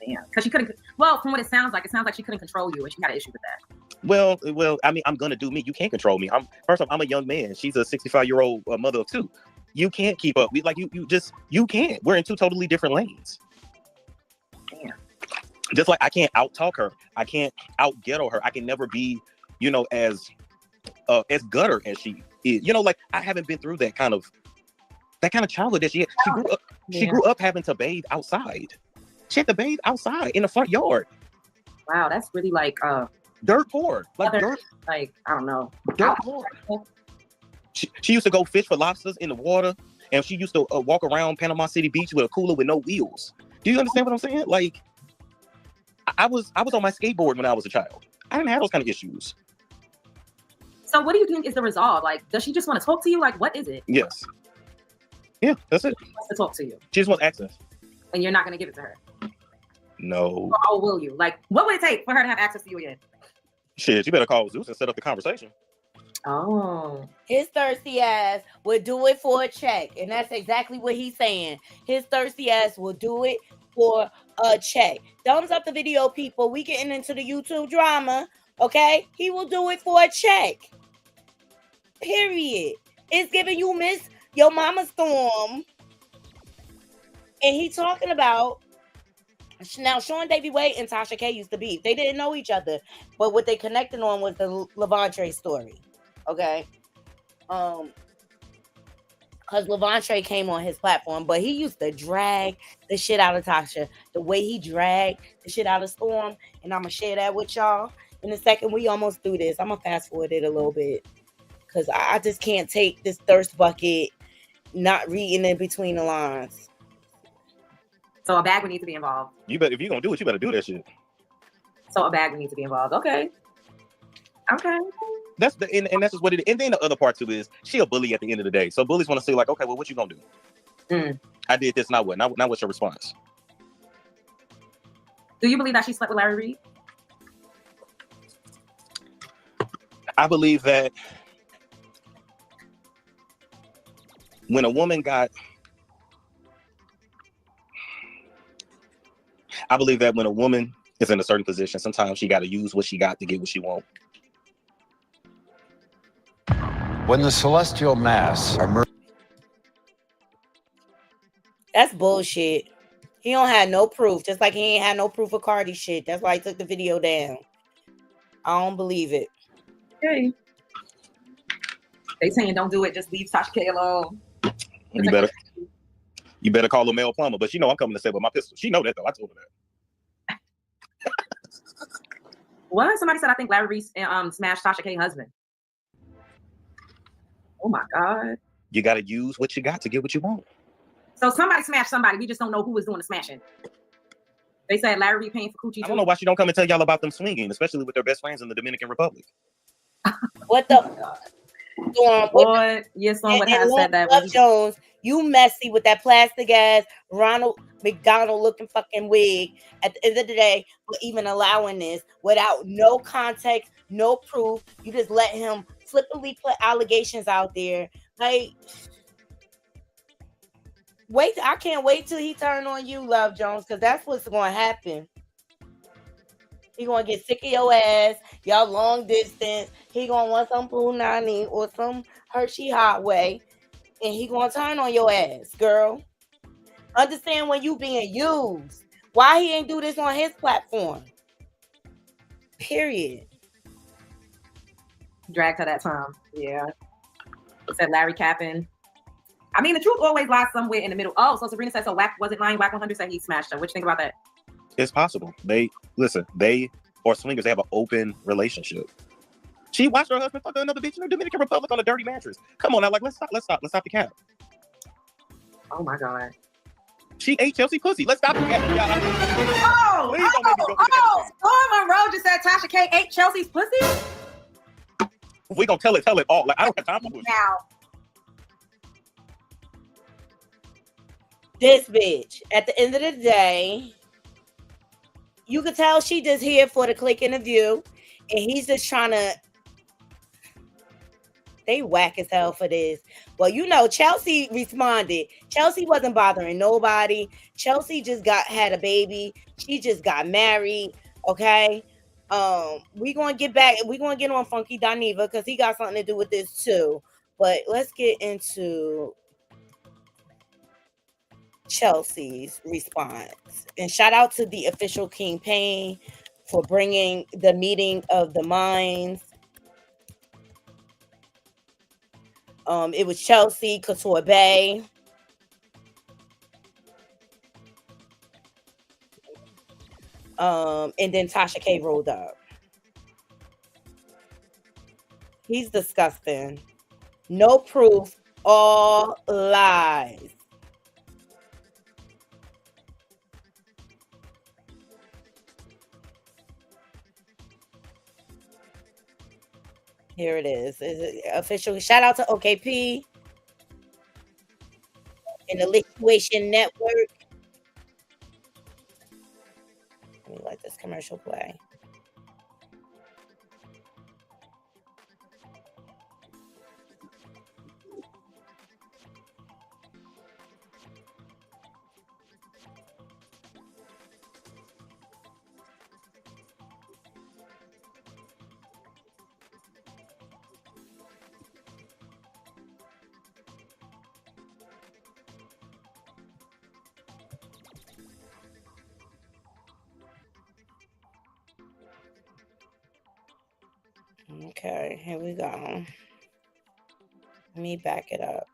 Yeah, because she couldn't. Well, from what it sounds like she couldn't control you, and she had an issue with that. Well, I mean, I'm gonna do me. You can't control me. First off, I'm a young man. She's a 65-year-old mother of 2. You can't keep up. You can't. We're in 2 totally different lanes. Damn. Just like I can't out-talk her. I can't out-ghetto her. I can never be, as gutter as she is. Like, I haven't been through that kind of childhood that she had. She grew up having to bathe outside. She had to bathe outside in the front yard. Wow, that's really like dirt poor. Dirt. Like, I don't know. Dirt poor. She used to go fish for lobsters in the water And she used to walk around Panama City Beach with a cooler with no wheels. Do you understand what I'm saying? Like, I was on my skateboard when I was a child. I didn't have those kind of issues. So what do you think is the resolve? Like, does she just want to talk to you? Like, what is it? Yes. Yeah, that's it. She wants to talk to you. She just wants access. And you're not going to give it to her? No. Or will you? Like, what would it take for her to have access to you again? Shit, you better call Zeus and set up the conversation. Oh. His thirsty ass would do it for a check. And that's exactly what he's saying. His thirsty ass will do it for a check. Thumbs up the video, people. We getting into the YouTube drama. Okay? He will do it for a check. Period. It's giving you Miss Your Mama Storm. And he talking about now Sean Davy Wade and Tasha K used to be. They didn't know each other. But what they connected on was the Levante story. Okay. Because Levante came on his platform, but he used to drag the shit out of Tasha. The way he dragged the shit out of Storm. And I'm going to share that with y'all. In a second, we almost do this. I'm going to fast forward it a little bit. Because I just can't take this thirst bucket not reading in between the lines. So a bag would need to be involved. You better, if you're going to do it, you better do that shit. So a bag would need to be involved. Okay. Okay. That's and that's just what it is. And then the other part too is she a bully at the end of the day. So bullies want to say like, okay, well, what you gonna do? I did this, now what? Now what's your response? Do you believe that she slept with Larry Reid? I believe that when a woman got, I believe that when a woman is in a certain position, sometimes she got to use what she got to get what she wants. When the celestial mass are That's bullshit. He don't have no proof. Just like he ain't had no proof of Cardi shit. That's why he took the video down. I don't believe it. Okay. They saying don't do it. Just leave Tasha K alone. You better call a male plumber. But she know I'm coming to say with my pistol. She know that though. I told her that. What? Somebody said I think Larry Reid smashed Tasha K's husband. Oh my God. You got to use what you got to get what you want. So somebody smashed somebody. We just don't know who was doing the smashing. They said Larry Reid paying for coochie. I don't know why she don't come and tell y'all about them swinging, especially with their best friends in the Dominican Republic. What the fuck? Boy, yes, on what has said that. Love Jones, you messy with that plastic ass Ronald McDonald looking fucking wig. At the end of the day, for even allowing this without no context, no proof, you just let him flippantly put allegations out there. Like, wait, I can't wait till he turn on you, Love Jones, because that's what's going to happen. He gonna get sick of your ass. Y'all long distance. He gonna want some Punani or some Hershey Hot Way, and he gonna turn on your ass, girl. Understand when you being used. Why he ain't do this on his platform? Period. Dragged her that time. Yeah. Said Larry capping. I mean, the truth always lies somewhere in the middle. Oh, so Sabrina said so. Wack wasn't lying. Wack 100 said he smashed her. What you think about that? It's possible. They or swingers, they have an open relationship. She watched her husband fuck another bitch in the Dominican Republic on a dirty mattress. Come on now, like let's stop the cap. Oh my God. She ate Chelsea pussy. Let's stop the cap. Monroe just said Tasha K ate Chelsea's pussy. We gonna tell it all. Like I don't have time for pussy. Now. This bitch, at the end of the day, you could tell she just here for the click and the view, and he's just trying to. They whack as hell for this. Well, you know, Chelsea responded. Chelsea wasn't bothering nobody. Chelsea just had a baby. She just got married. Okay. We gonna get back. We gonna get on Funky Dineva because he got something to do with this too. But let's get into Chelsea's response, and shout out to the official King Payne for bringing the meeting of the minds. It was Chelsea, Couture Bay, and then Tasha K rolled up. He's disgusting. No proof all lies. Here it is. Is it official? Shout out to OKP and the Liquidation Network. Let me let this commercial play. Okay, here we go. Let me back it up.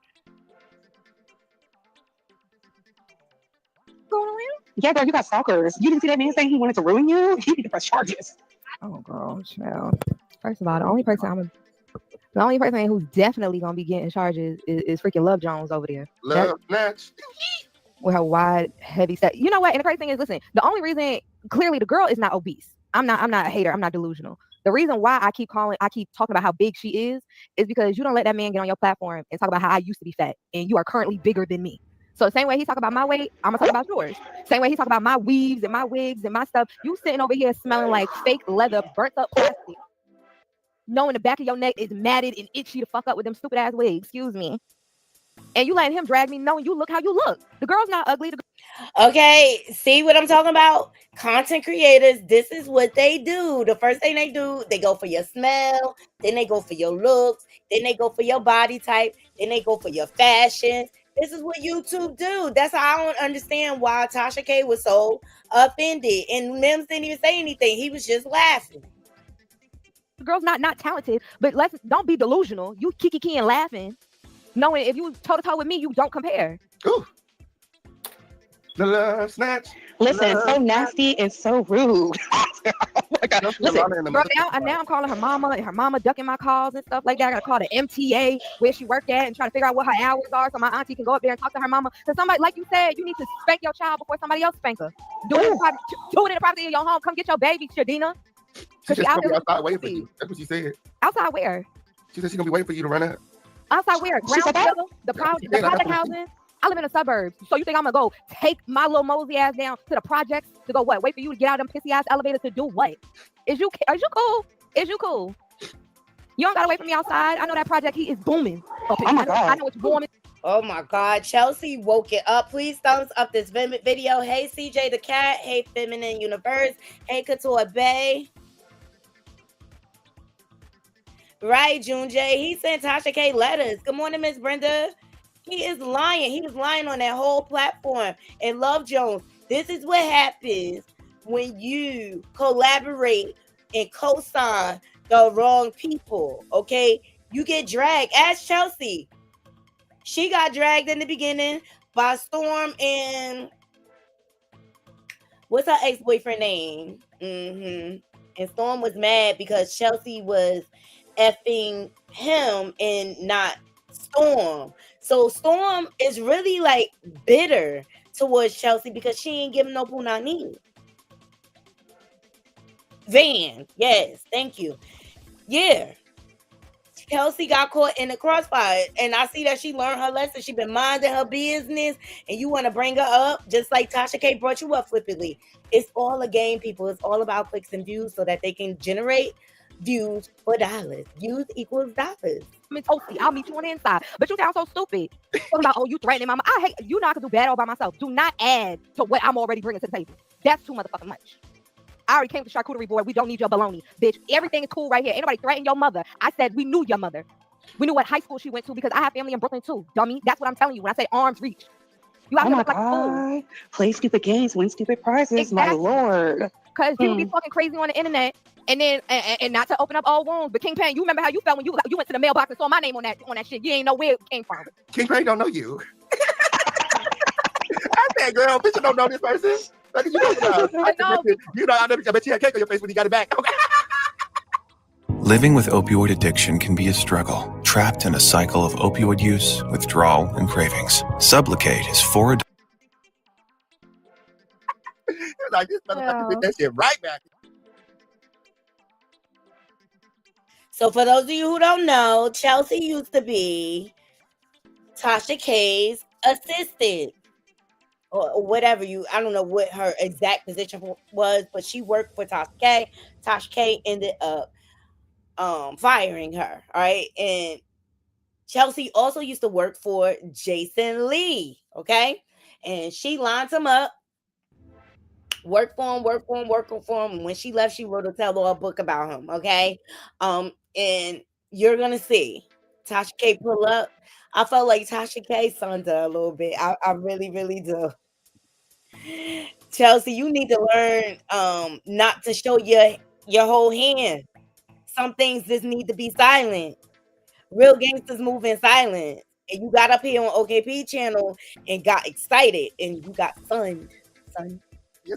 Going around? Yeah, girl, you got stalkers. You didn't see that man saying he wanted to ruin you? You need to press charges. Oh, girl, chill. First of all, the only person who's definitely gonna be getting charges is freaking Love Jones over there. Love Natch. With her wide, heavy set. You know what? And the crazy thing is, listen, the only reason, clearly the girl is not obese. I'm not a hater. I'm not delusional. The reason why I keep talking about how big she is because you don't let that man get on your platform and talk about how I used to be fat and you are currently bigger than me. So the same way he talk about my weight, I'm gonna talk about yours. Same way he talk about my weaves and my wigs and my stuff. You sitting over here smelling like fake leather, burnt up plastic. Knowing the back of your neck is matted and itchy to fuck up with them stupid ass wigs. Excuse me. And you letting him drag me knowing you look how you look. The girl's not ugly. Okay, see what I'm talking about? Content creators, this is what they do. The first thing they do, they go for your smell, then they go for your looks, then they go for your body type, then they go for your fashion. This is what YouTube do. That's how I don't understand why Tasha K was so offended. And Mims didn't even say anything. He was just laughing. The girl's not talented, but don't be delusional. You kiki and laughing, knowing if you toe to toe with me, you don't compare. Ooh. The love snatch. Listen, so nasty and so rude. Listen, girl, now I'm calling her mama and her mama ducking my calls and stuff like that. I gotta call the MTA where she worked at and try to figure out what her hours are so my auntie can go up there and talk to her mama. Because somebody, like you said, you need to spank your child before somebody else spank her. Do it in the privacy of your home. Come get your baby, Shadina. She just gonna be outside waiting for you. That's what she said. Outside where? She said she's gonna be waiting for you to run out. Outside where? Ground zero, the project housing. I live in the suburbs, so you think I'm gonna go take my little mosey ass down to the projects to go what? Wait for you to get out of them pissy ass elevators to do what? Are you cool? Is you cool? You don't gotta wait for me outside. I know that project heat is booming. Oh my God. I know it's booming. Oh my God, Chelsea woke it up. Please thumbs up this video. Hey CJ the Cat. Hey Feminine Universe. Hey Couture Bay. Right, June J. He sent Tasha K letters. Good morning, Miss Brenda. He is lying. He was lying on that whole platform. And Love Jones, this is what happens when you collaborate and co-sign the wrong people, okay? You get dragged. Ask Chelsea. She got dragged in the beginning by Storm and what's her ex-boyfriend name? And Storm was mad because Chelsea was effing him and not Storm. So Storm is really like bitter towards Chelsea because she ain't giving no punani. Van, yes, thank you. Yeah. Chelsea got caught in the crossfire, and I see that she learned her lesson. She been minding her business, and you want to bring her up just like Tasha K brought you up flippantly. It's all a game, people. It's all about clicks and views so that they can generate views for dollars. Views equals dollars. I'll meet you on the inside. But you sound so stupid. Talking about, oh, you threatening mama. I hate you know I can do bad all by myself. Do not add to what I'm already bringing to the table. That's too motherfucking much. I already came with the charcuterie board. We don't need your baloney, bitch. Everything is cool right here. Ain't nobody threatening your mother. I said we knew your mother. We knew what high school she went to because I have family in Brooklyn too, dummy. That's what I'm telling you when I say arms reach. You out here look like a fool. Play stupid games, win stupid prizes, exactly. My lord. Because people be talking crazy on the internet, and then and not to open up old wounds. But King Payne, you remember how you felt when you went to the mailbox and saw my name on that shit? You ain't know where it came from. King Payne don't know you. I said, girl, bitch, you don't know this person. Like, you know, I bet you had cake on your face when you got it back. Living with opioid addiction can be a struggle. trapped in a cycle of opioid use, withdrawal, and cravings. Sublocade is for Like this motherfucker did that shit right back. So for those of you who don't know, Chelsea used to be Tasha K's assistant. Or whatever I don't know what her exact position was, but she worked for Tasha K. Tasha K ended up firing her. All right. And Chelsea also used to work for Jason Lee. Okay. And she lined him up, worked for him. And when she left, she wrote a tell-all book about him. Okay. And you're gonna see Tasha K pull up. I felt like Tasha K sunned her a little bit. I really, really do. Chelsea, you need to learn not to show your whole hand. Some things just need to be silent. Real gangsters move in silence. And you got up here on OKP channel and got excited and you got sunned.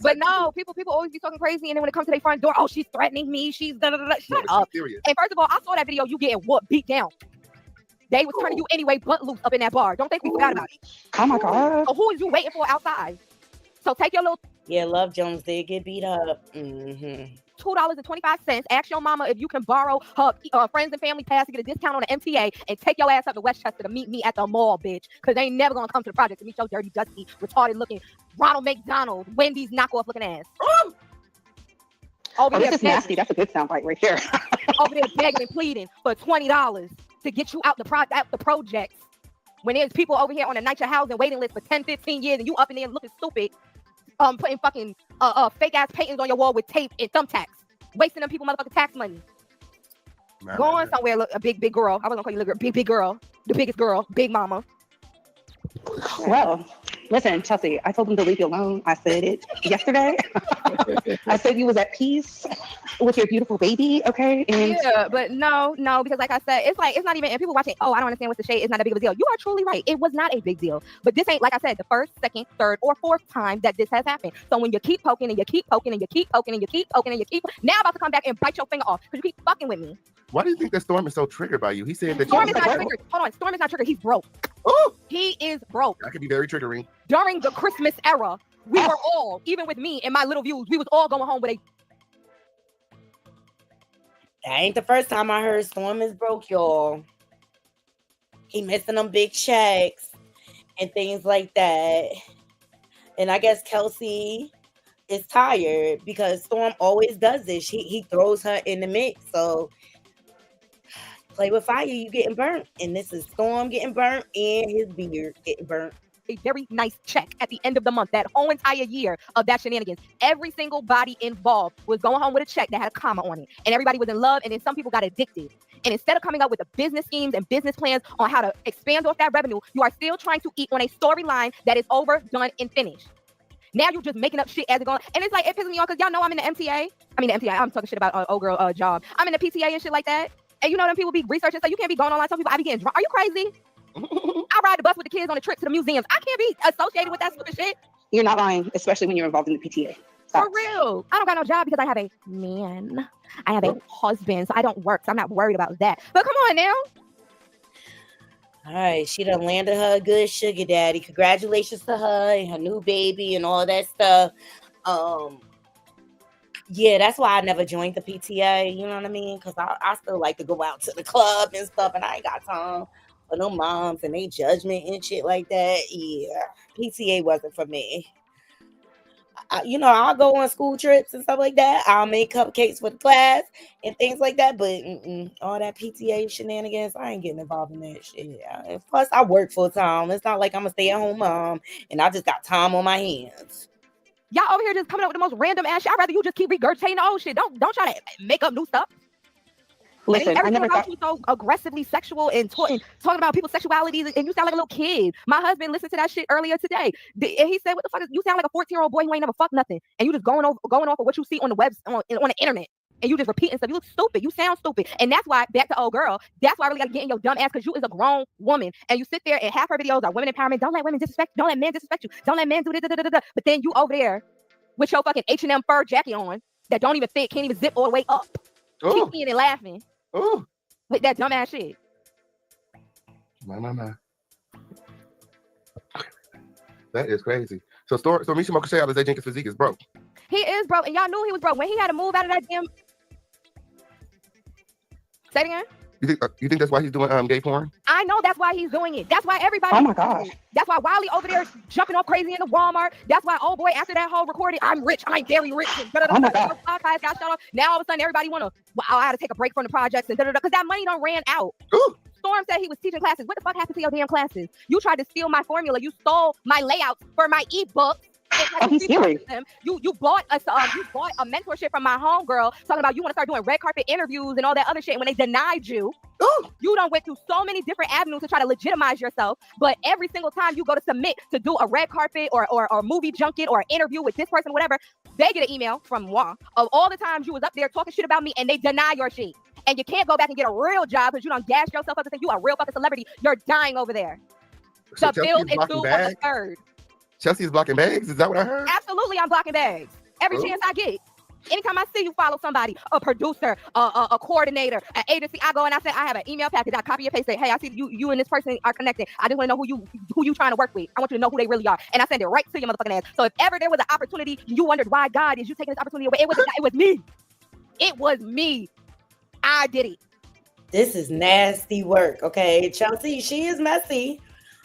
But no, people always be talking crazy, and then when it comes to their front door, oh, she's threatening me. She's da da da. Shut up. And first of all, I saw that video. You getting whooped, beat down. They was turning you anyway, butt loose up in that bar. Don't think we forgot about it. Oh my God. So who is you waiting for outside? So take your little Love Jones did get beat up. $2.25. Ask your mama if you can borrow her friends and family pass to get a discount on the MTA and take your ass up to Westchester to meet me at the mall, bitch. Because they ain't never gonna come to the project to meet your dirty, dusty, retarded looking Ronald McDonald, Wendy's knockoff looking ass. This is nasty. That's a good soundbite right here. Over there begging and pleading for $20 to get you out the projects. When there's people over here on the NYCHA housing waiting list for 10, 15 years and you up in there looking stupid, putting fucking fake ass paintings on your wall with tape and thumbtacks, wasting them people motherfucking tax money. Going somewhere, look, a big girl. I wasn't gonna call you little girl, big girl, the biggest girl, big mama. Well, listen, Chelsea, I told them to leave you alone. I said it yesterday. I said you was at peace with your beautiful baby, okay? And yeah, but no, because like I said, it's not even, and people watching, oh, I don't understand what's the shade. It's not a big of a deal. You are truly right. It was not a big deal. But this ain't, like I said, the first, second, third, or fourth time that this has happened. So when you keep poking and you keep poking and you keep poking and you keep poking and you keep, now I'm about to come back and bite your finger off because you keep fucking with me. Why do you think that Storm is so triggered by you? He said that Storm is not triggered. Hold on, Storm is not triggered. He's broke. Oh, he is broke. That could be very triggering. During the Christmas era, we were all, even with me and my little views, we was all going home with a. That ain't the first time I heard Storm is broke, y'all. He missing them big checks and things like that. And I guess Kelsey is tired because Storm always does this. He throws her in the mix. So play with fire, you getting burnt. And this is Storm getting burnt and his beard getting burnt. A very nice check at the end of the month. That whole entire year of that shenanigans, every single body involved was going home with a check that had a comma on it, and everybody was in love. And then some people got addicted. And instead of coming up with the business schemes and business plans on how to expand off that revenue, you are still trying to eat on a storyline that is over, done, and finished. Now you're just making up shit as it goes, and it's like it pisses me off because y'all know I'm in the MTA. I mean the MTA. I'm talking shit about old girl job. I'm in the PTA and shit like that. And you know them people be researching, so you can't be going online. Some people I be getting drunk. Are you crazy? I ride the bus with the kids on the trip to the museums. I can't be associated with that stupid shit. You're not lying, especially when you're involved in the PTA. For real. I don't got no job because I have a man. I have a husband, so I don't work, so I'm not worried about that. But come on now. All right, she done landed her a good sugar daddy. Congratulations to her and her new baby and all that stuff. Yeah, that's why I never joined the PTA. You know what I mean? Because I still like to go out to the club and stuff, and I ain't got time for no moms and they judgment and shit like that. Yeah, PTA wasn't for me. I'll go on school trips and stuff like that. I'll make cupcakes for the class and things like that. But all that PTA shenanigans, I ain't getting involved in that shit. Plus, I work full time. It's not like I'm a stay-at-home mom and I just got time on my hands. Y'all over here just coming up with the most random ass shit. I'd rather you just keep regurgitating the old shit. Don't try to make up new stuff. Listen, I never thought you so aggressively sexual and talking about people's sexualities, and you sound like a little kid. My husband listened to that shit earlier today, and he said, "What the fuck? You sound like a 14-year-old boy who ain't never fucked nothing, and you just going off of what you see on the web on the internet, and you just repeating stuff. You look stupid. You sound stupid, and that's why back to old girl. That's why I really got to get in your dumb ass because you is a grown woman, and you sit there and half her videos are women empowerment. Don't let women disrespect. Don't let men disrespect you. Don't let men do this. But then you over there with your fucking H&M fur jacket on that don't even fit, can't even zip all the way up. Keep seeing and laughing. Ooh. With that dumbass shit. My. That is crazy. So Misha Mokashay, Alizé Jenkins' physique is broke. He is broke, and y'all knew he was broke when he had to move out of that damn. Say it again. You think that's why he's doing gay porn? I know that's why he's doing it. That's why everybody. Oh my gosh. That's why Wiley over there jumping up crazy in the Walmart. That's why old boy after that whole recording, I'm rich, I'm very rich. Oh my God. Podcast got shut off. Now all of a sudden everybody wanna. Well, I had to take a break from the projects and because that money done ran out. Ooh. Storm said he was teaching classes. What the fuck happened to your damn classes? You tried to steal my formula. You stole my layouts for my ebook. Oh, he's serious. You bought a mentorship from my homegirl talking about you want to start doing red carpet interviews and all that other shit. When they denied you, you done went through so many different avenues to try to legitimize yourself. But every single time you go to submit to do a red carpet or movie junket or interview with this person, whatever, they get an email from moi of all the times you was up there talking shit about me and they deny your shit. And you can't go back and get a real job because you done gassed yourself up to think you a real fucking celebrity. You're dying over there. So the bill is due on the 3rd. Chelsea's blocking bags? Is that what I heard? Absolutely, I'm blocking bags. Every chance I get. Anytime I see you follow somebody, a producer, a coordinator, an agency, I go and I say, I have an email package. I copy and paste, say, hey, I see you and this person are connected. I just want to know who you trying to work with. I want you to know who they really are. And I send it right to your motherfucking ass. So if ever there was an opportunity, you wondered why God is you taking this opportunity away. It was me. It was me. I did it. This is nasty work, okay? Chelsea, she is messy.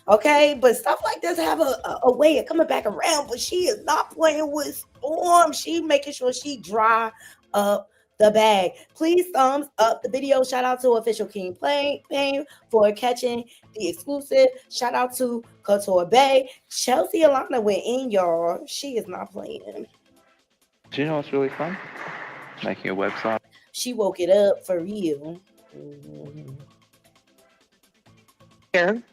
Okay, but stuff like this have a way of coming back around, but she is not playing with Storm. She making sure she dry up the bag. Please thumbs up the video. Shout out to Official King Payne for catching the exclusive. Shout out to Couture Bay. Chelsea Alana went in, y'all. She is not playing. Do you know what's really fun? Making a website. She woke it up for real. Mm-hmm.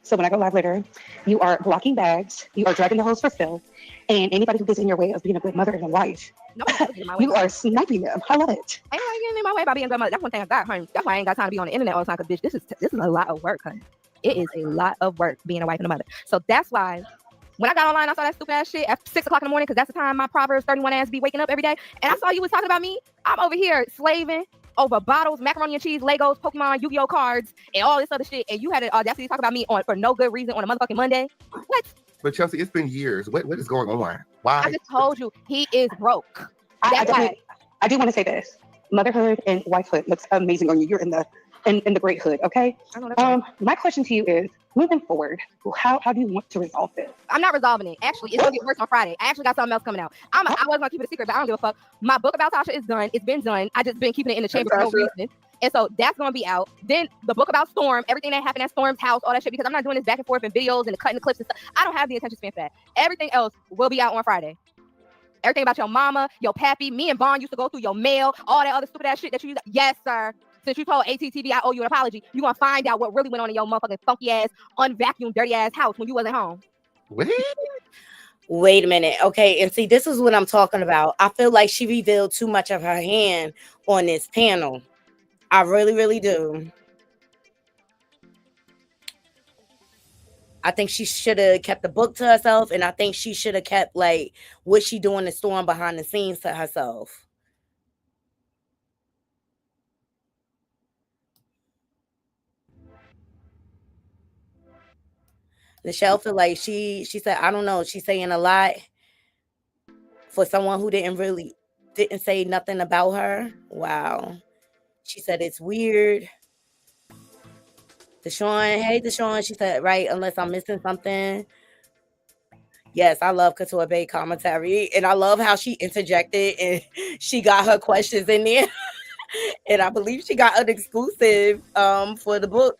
So when I go live later, you are blocking bags, you are dragging the hose for Phil, and anybody who gets in your way of being a good mother and a wife, you are sniping them. I love it. Ain't nobody getting in my way by being a good mother. That's one thing I got, honey. That's why I ain't got time to be on the internet all the time, because bitch, this is a lot of work, honey. It is a lot of work being a wife and a mother. So that's why when I got online, I saw that stupid ass shit at 6 o'clock in the morning, because that's the time my Proverbs 31 ass be waking up every day. And I saw you was talking about me. I'm over here slaving over bottles, macaroni and cheese, Legos, Pokemon, Yu-Gi-Oh cards, and all this other shit. And you had the audacity to talk about me for no good reason on a motherfucking Monday. What? But Chelsea, it's been years. What is going on? Why? I just told you, he is broke. I do want to say this. Motherhood and wifehood looks amazing on you. You're in the great hood, okay? I know that's my question to you is, moving forward, how do you want to resolve this? I'm not resolving it. Actually, it's gonna get worse on Friday. I actually got something else coming out. I was gonna keep it a secret, but I don't give a fuck. My book about Tasha is done. It's been done. I just been keeping it in the chamber for no reason. And so that's gonna be out. Then the book about Storm, everything that happened at Storm's house, all that shit, because I'm not doing this back and forth in videos and cutting the clips and stuff. I don't have the attention span for that. Everything else will be out on Friday. Everything about your mama, your pappy, me and Vaughn used to go through your mail, all that other stupid ass shit that you used. Yes, sir. Since you told ATTV I owe you an apology, you're going to find out what really went on in your motherfucking funky ass, unvacuumed, dirty ass house when you wasn't home. Wait a minute. Okay, and see, this is what I'm talking about. I feel like she revealed too much of her hand on this panel. I really, really do. I think she should have kept the book to herself, and I think she should have kept, like, what she doing the Storm behind the scenes to herself. Michelle feel like she said, I don't know, she's saying a lot for someone who didn't say nothing about her. Wow. She said it's weird. Deshaun, hey Deshaun, she said, right, unless I'm missing something. Yes, I love Couture Bay commentary, and I love how she interjected and she got her questions in there. And I believe she got an exclusive for the book.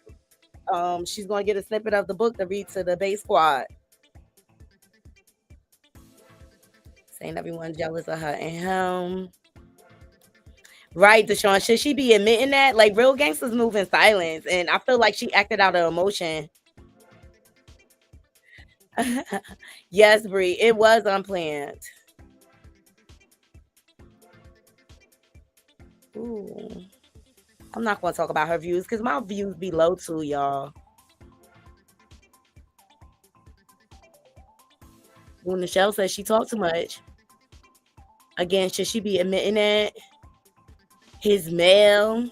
She's going to get a snippet of the book to read to the Bay Squad. Saying everyone's jealous of her and him. Right, Deshaun. Should she be admitting that? Like, real gangsters move in silence. And I feel like she acted out of emotion. Yes, Bree. It was unplanned. Ooh. I'm not going to talk about her views because my views be low too, y'all. When Michelle says she talked too much. Again, should she be admitting that? His mail.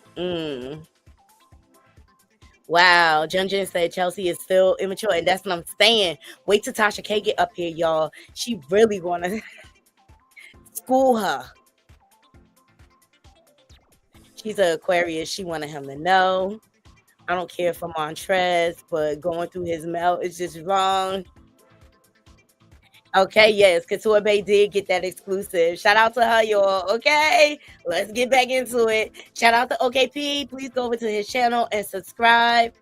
Wow, Junjun said Chelsea is still immature, and that's what I'm saying. Wait till Tasha K get up here, y'all. She really gonna school her. She's an Aquarius. She wanted him to know. I don't care for Montrez, but going through his mouth is just wrong. Okay, yes, Couture Bay did get that exclusive. Shout out to her, y'all. Okay, let's get back into it. Shout out to OKP. Please go over to his channel and subscribe.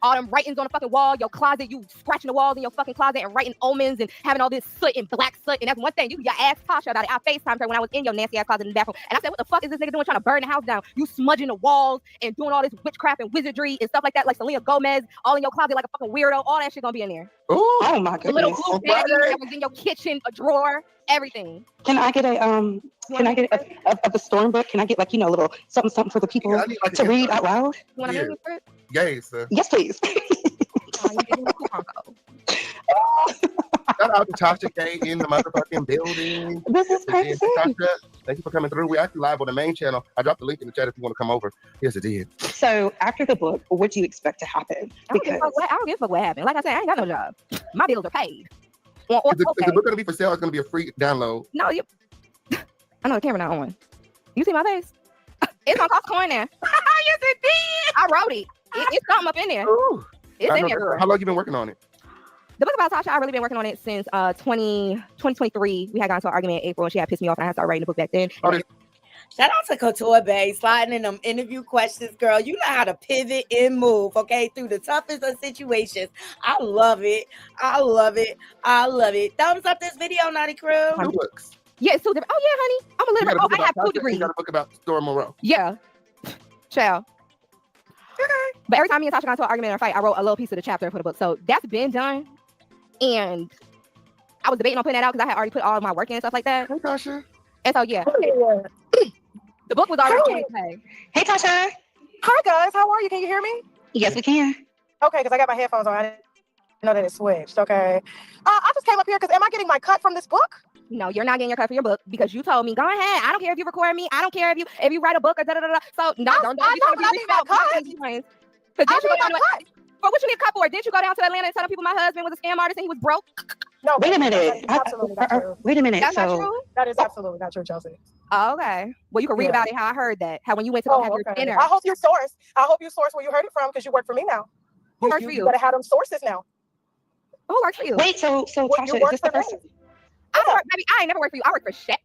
All them writings on the fucking wall, your closet, you scratching the walls in your fucking closet and writing omens and having all this soot and black soot. And that's one thing. You asked Tasha about it. I FaceTimed her when I was in your nasty ass closet in the bathroom. And I said, what the fuck is this nigga doing trying to burn the house down? You smudging the walls and doing all this witchcraft and wizardry and stuff like that, like Selena Gomez, all in your closet like a fucking weirdo. All that shit gonna be in there. Ooh, oh my The little goodness. glue baggie that was in your kitchen, a drawer, everything. Can I get a the storm book? Can I get, like, you know, a little something for the people to read out loud? You want to name it? Yes. Yes, please. Shout out to Tasha K in the motherfucking building. This is crazy. Tasha, thank you for coming through. We're actually live on the main channel. I dropped the link in the chat if you want to come over. Yes, it did. So after the book, what do you expect to happen? I don't give a fuck what happened. Like I said, I ain't got no job. My bills are paid. Is the book going to be for sale? It's going to be a free download. No, you. I know the camera not on. You see my face? It's on cost coin there. Yes, it did. I wrote it. It's something up in there. Ooh. It's in there, girl. How long you been working on it? The book about Tasha, I've really been working on it since 2023. We had gotten into an argument in April and she had pissed me off and I had started writing the book back then. Shout out to Couture Bay, sliding in them interview questions, girl. You know how to pivot and move, okay, through the toughest of situations. I love it. I love it. I love it. Thumbs up this video, Naughty Crew. 2 books. Yeah, 2 different. Oh, yeah, honey. I'm a little bit. Oh, I have 2 degrees. You got a book about Storm Monroe. Yeah. Ciao. Okay. But every time me and Tasha got into an argument or a fight, I wrote a little piece of the chapter for the book. So that's been done. And I was debating on putting that out because I had already put all of my work in and stuff like that. Hey, Tasha. And so, yeah. The book was already Hey. Hey, Tasha. Hi, guys. How are you? Can you hear me? Yes, we can. Okay, because I got my headphones on. I didn't know that it switched. Okay. I just came up here because am I getting my cut from this book? No, you're not getting your cut for your book because you told me, go ahead. I don't care if you record me. I don't care if you write a book or da-da-da-da. So, no, don't I know, but I need my cut. Because you go down for what you need a cut for? Didn't you go down to Atlanta and tell people my husband was a scam artist and he was broke? No, wait a minute. That's absolutely not true. Wait a minute. That's not true? That is absolutely not true, Chelsea. Oh, okay. Well, you can read about it, how I heard that. How when you went to go have your dinner. I hope you source. I hope you source where you heard it from because you work for me now. Who works for you? You gotta have them sources now. Who works for you? Wait, so Tasha, is this the first? Baby, I ain't never worked for you. I work for Shaq.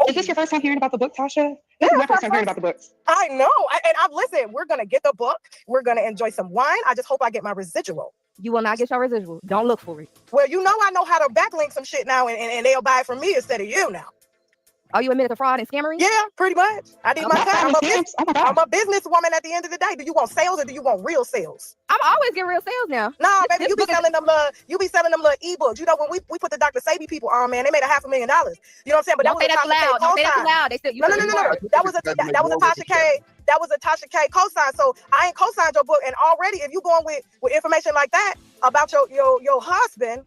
Is this your first time hearing about the book, Tasha? This is my first time hearing about the books. I know. Listen, we're going to get the book. We're going to enjoy some wine. I just hope I get my residual. You will not get your residual. Don't look for it. Well, you know I know how to backlink some shit now, and they'll buy it from me instead of you now. Oh, you admitted to fraud and scammery? Yeah, pretty much. I did my time. I'm a businesswoman at the end of the day. Do you want sales or do you want real sales? I'm always getting real sales now. Nah, baby, you be selling them little ebooks. You know, when we put the Dr. Sabi people on, man, they made $500,000. You know what I'm saying? But don't say that too loud. Don't say that too loud. They still no. That was a Tasha K. That was a Tasha K cosign. So I ain't co-signed your book. And already, if you going with information like that about your husband,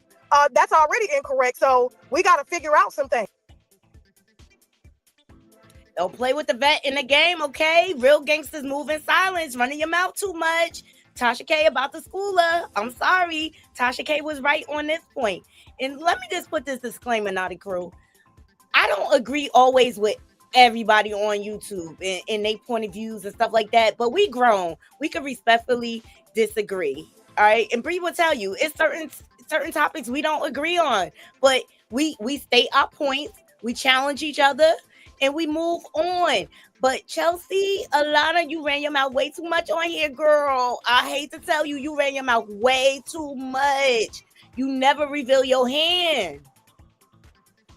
that's already incorrect. So we got to figure out some things. Don't play with the vet in the game, okay? Real gangsters move in silence, running your mouth too much. Tasha K about the schooler. I'm sorry. Tasha K was right on this point. And let me just put this disclaimer, Naughty Crew. I don't agree always with everybody on YouTube and their point of views and stuff like that, but we grown. We can respectfully disagree, all right? And Bree will tell you, it's certain topics we don't agree on, but we state our points, we challenge each other, and we move on. But Chelsea, a lot of you ran your mouth way too much on here, girl. I hate to tell you, you ran your mouth way too much. You never reveal your hand.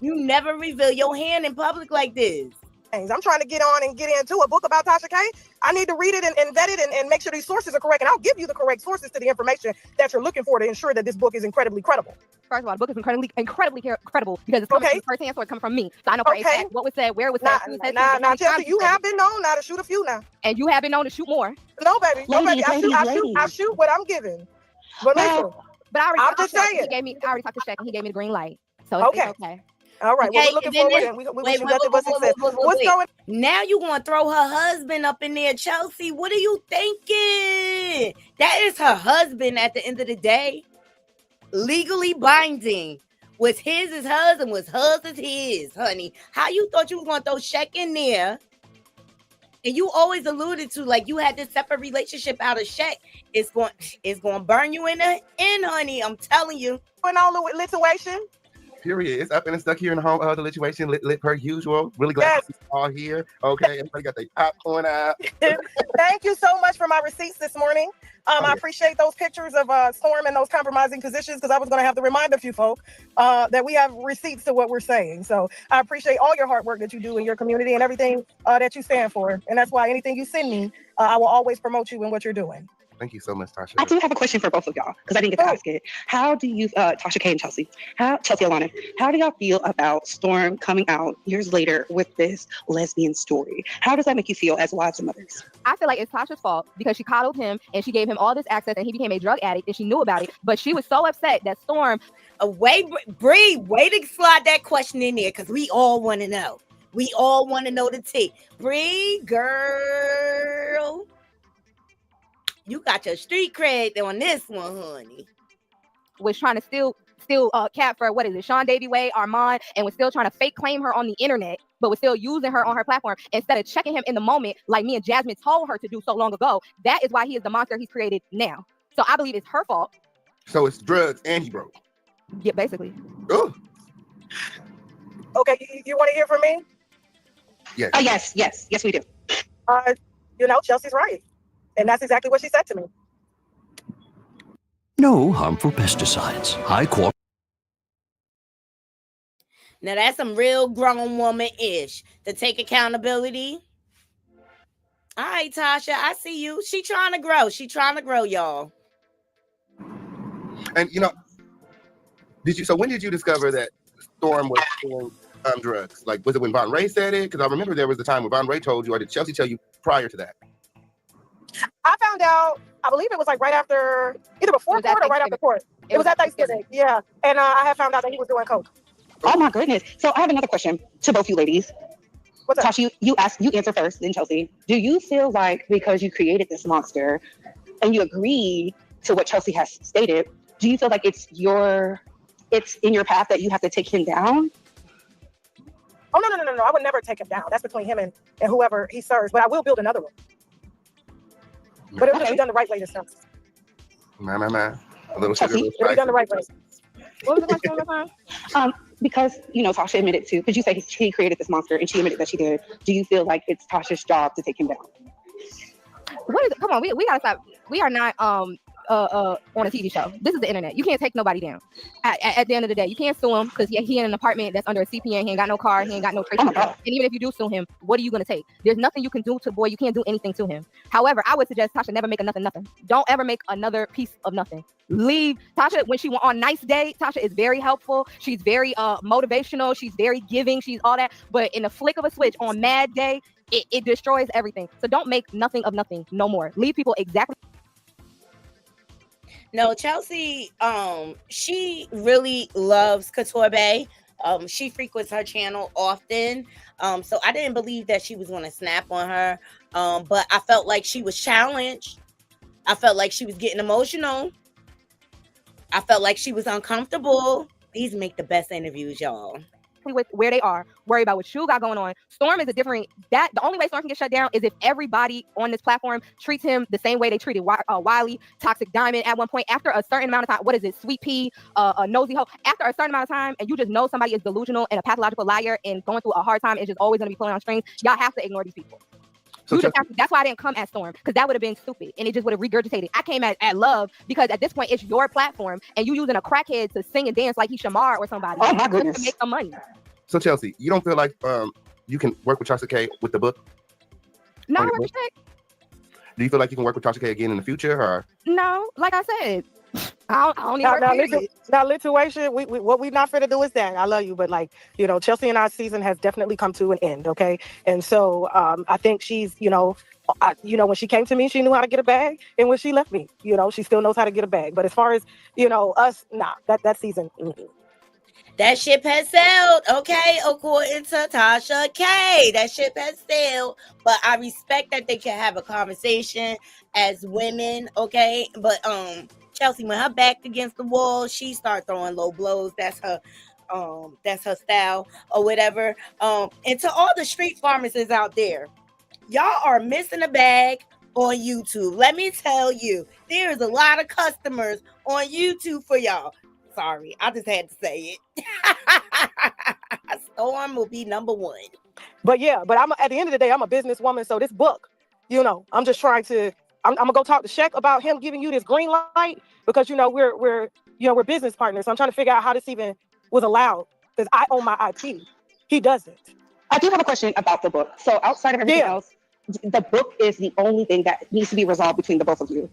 You never reveal your hand in public like this. I'm trying to get on and get into a book about Tasha K. I need to read it and vet it and make sure these sources are correct. And I'll give you the correct sources to the information that you're looking for to ensure that this book is incredibly credible. First of all, the book is incredibly credible because it's coming from the first hand, so it's coming from me. So I know for a fact what was said, where it was said. Now, Chelsea, you have been known now to shoot a few now. And you have been known to shoot more. No, baby. I shoot what I'm given. But listen, I'm just saying. I already talked to Shaq and he gave me the green light. So it's okay. All right. Well, Okay, we're looking and then forward, this, and we wait, wish you wait, nothing wait, but wait, success. wait, wait, What's wait. going? Now you gonna throw her husband up in there, Chelsea? What are you thinking? That is her husband at the end of the day. Legally binding. What's his is hers, and what's hers is his, honey. How you thought you was gonna throw Shaq in there? And you always alluded to like you had this separate relationship out of Shaq. It's going to burn you in the end, honey. I'm telling you. Going on with lituation? Period. It's up and stuck here in the home the lituation lit per usual. Really glad to see you all here. Okay, everybody got their popcorn out. Thank you so much for my receipts this morning. I appreciate those pictures of Storm in those compromising positions, because I was going to have to remind a few folk that we have receipts to what we're saying. So I appreciate all your hard work that you do in your community and everything that you stand for. And that's why anything you send me, I will always promote you in what you're doing. Thank you so much, Tasha. I do have a question for both of y'all, because I didn't get to ask it. How do you, Tasha K and Chelsea, Chelsea Alana, how do y'all feel about Storm coming out years later with this lesbian story? How does that make you feel as wives and mothers? I feel like it's Tasha's fault because she coddled him and she gave him all this access and he became a drug addict and she knew about it. But she was so upset that Storm. Bree, way to slide that question in there, because we all want to know. We all want to know the tea. Bree, girl. You got your street cred on this one, honey. Was trying to steal Cat for, what is it, Sean Davy Way, Armand, and was still trying to fake claim her on the internet, but was still using her on her platform instead of checking him in the moment like me and Jasmine told her to do so long ago. That is why he is the monster he's created now. So I believe it's her fault. So it's drugs and he broke. Yeah, basically. Oh. Okay, you want to hear from me? Yes. Oh, yes, we do. Chelsea's right. And that's exactly what she said to me. No harmful pesticides. High quality. Now that's some real grown woman-ish to take accountability. All right, Tasha, I see you. She trying to grow. Y'all. And when did you discover that Storm was doing drugs? Like, was it when Von Ray said it? Because I remember there was a time when Von Ray told you, or did Chelsea tell you prior to that? I found out, I believe it was like right after, either before court or right after court. It was at Thanksgiving, yeah. And I had found out that he was doing coke. Oh my goodness. So I have another question to both you ladies. What's up? Tasha, you answer first, then Chelsea. Do you feel like because you created this monster and you agree to what Chelsea has stated, do you feel like it's in your path that you have to take him down? Oh, no. I would never take him down. That's between him and whoever he serves. But I will build another one. But it will be done the right way this time. A little sugar, It'll be done the right way. What was the question? Because, Tasha admitted to, because you say she created this monster and she admitted that she did. Do you feel like it's Tasha's job to take him down? What is it? Come on, we gotta stop. We are not on a TV show. This is the internet. You can't take nobody down. At the end of the day, you can't sue him because he in an apartment that's under a CPN. He ain't got no car. He ain't got no trace. And even if you do sue him, what are you gonna take? There's nothing you can do to boy. You can't do anything to him. However, I would suggest Tasha never make a nothing. Don't ever make another piece of nothing. Leave Tasha when she went on nice day. Tasha is very helpful. She's very motivational. She's very giving. She's all that. But in the flick of a switch on mad day, it destroys everything. So don't make nothing of nothing no more. Leave people exactly. No, Chelsea, she really loves Couture Bay. She frequents her channel often. So I didn't believe that she was going to snap on her. But I felt like she was challenged. I felt like she was getting emotional. I felt like she was uncomfortable. These make the best interviews, y'all. With where they are, worry about what you got going on. Storm is the only way Storm can get shut down is if everybody on this platform treats him the same way they treated Wiley, Toxic Diamond at one point. After a certain amount of time, what is it, Sweet Pea, a Nosy Hoe, after a certain amount of time, and you just know somebody is delusional and a pathological liar and going through a hard time and just always going to be pulling on strings, y'all have to ignore these people. So that's why I didn't come at Storm, because that would have been stupid and it just would have regurgitated. I came at Love because at this point it's your platform and you using a crackhead to sing and dance like he's Shamar or somebody. Oh my goodness. To make some money. So Chelsea, you don't feel like you can work with Tasha K with the book? No, I do you feel like you can work with Tasha K again in the future, or? No, like I said, I don't even now, lituation, what we not fit to do is that. I love you, but Chelsea and our season has definitely come to an end, okay? And so I think she's, when she came to me, she knew how to get a bag, and when she left me, she still knows how to get a bag. But as far as, us, nah, that season. That ship has sailed, okay, according to Tasha K. That ship has sailed, but I respect that they can have a conversation as women, okay? But Chelsea, when her back against the wall, she start throwing low blows. That's her style or whatever. And to all the street pharmacists out there, y'all are missing a bag on YouTube. Let me tell you, there's a lot of customers on YouTube for y'all. Sorry, I just had to say it. Storm will be number one. But yeah, but I'm at the end of the day, I'm a businesswoman. So this book, I'm just trying to. I'm gonna go talk to Sheck about him giving you this green light because we're business partners. So I'm trying to figure out how this even was allowed because I own my IP. He doesn't. I do have a question about the book. So outside of everything else, the book is the only thing that needs to be resolved between the both of you.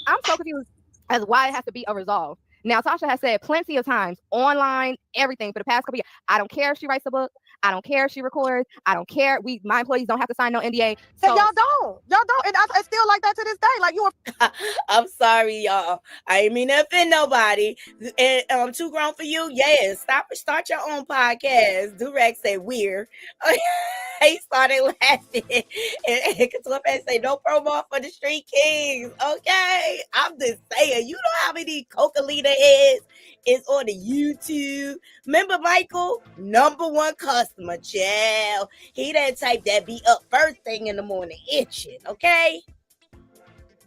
I'm so confused as why it has to be a resolve. Now, Tasha has said plenty of times, online, everything for the past couple years, I don't care if she writes a book. I don't care if she records. I don't care. My employees don't have to sign no NDA. So y'all don't. And I still like that to this day. Like you were. I'm sorry, y'all. I ain't mean to offend nobody. And Too Grown for You. Yeah, start your own podcast. Durek said weird. He started laughing. And Couture say no promo for the Street Kings. Okay. I'm just saying, you know how many Coca Leader is on the YouTube. Remember Michael? #1 customer, child. He that type that be up first thing in the morning itching, okay?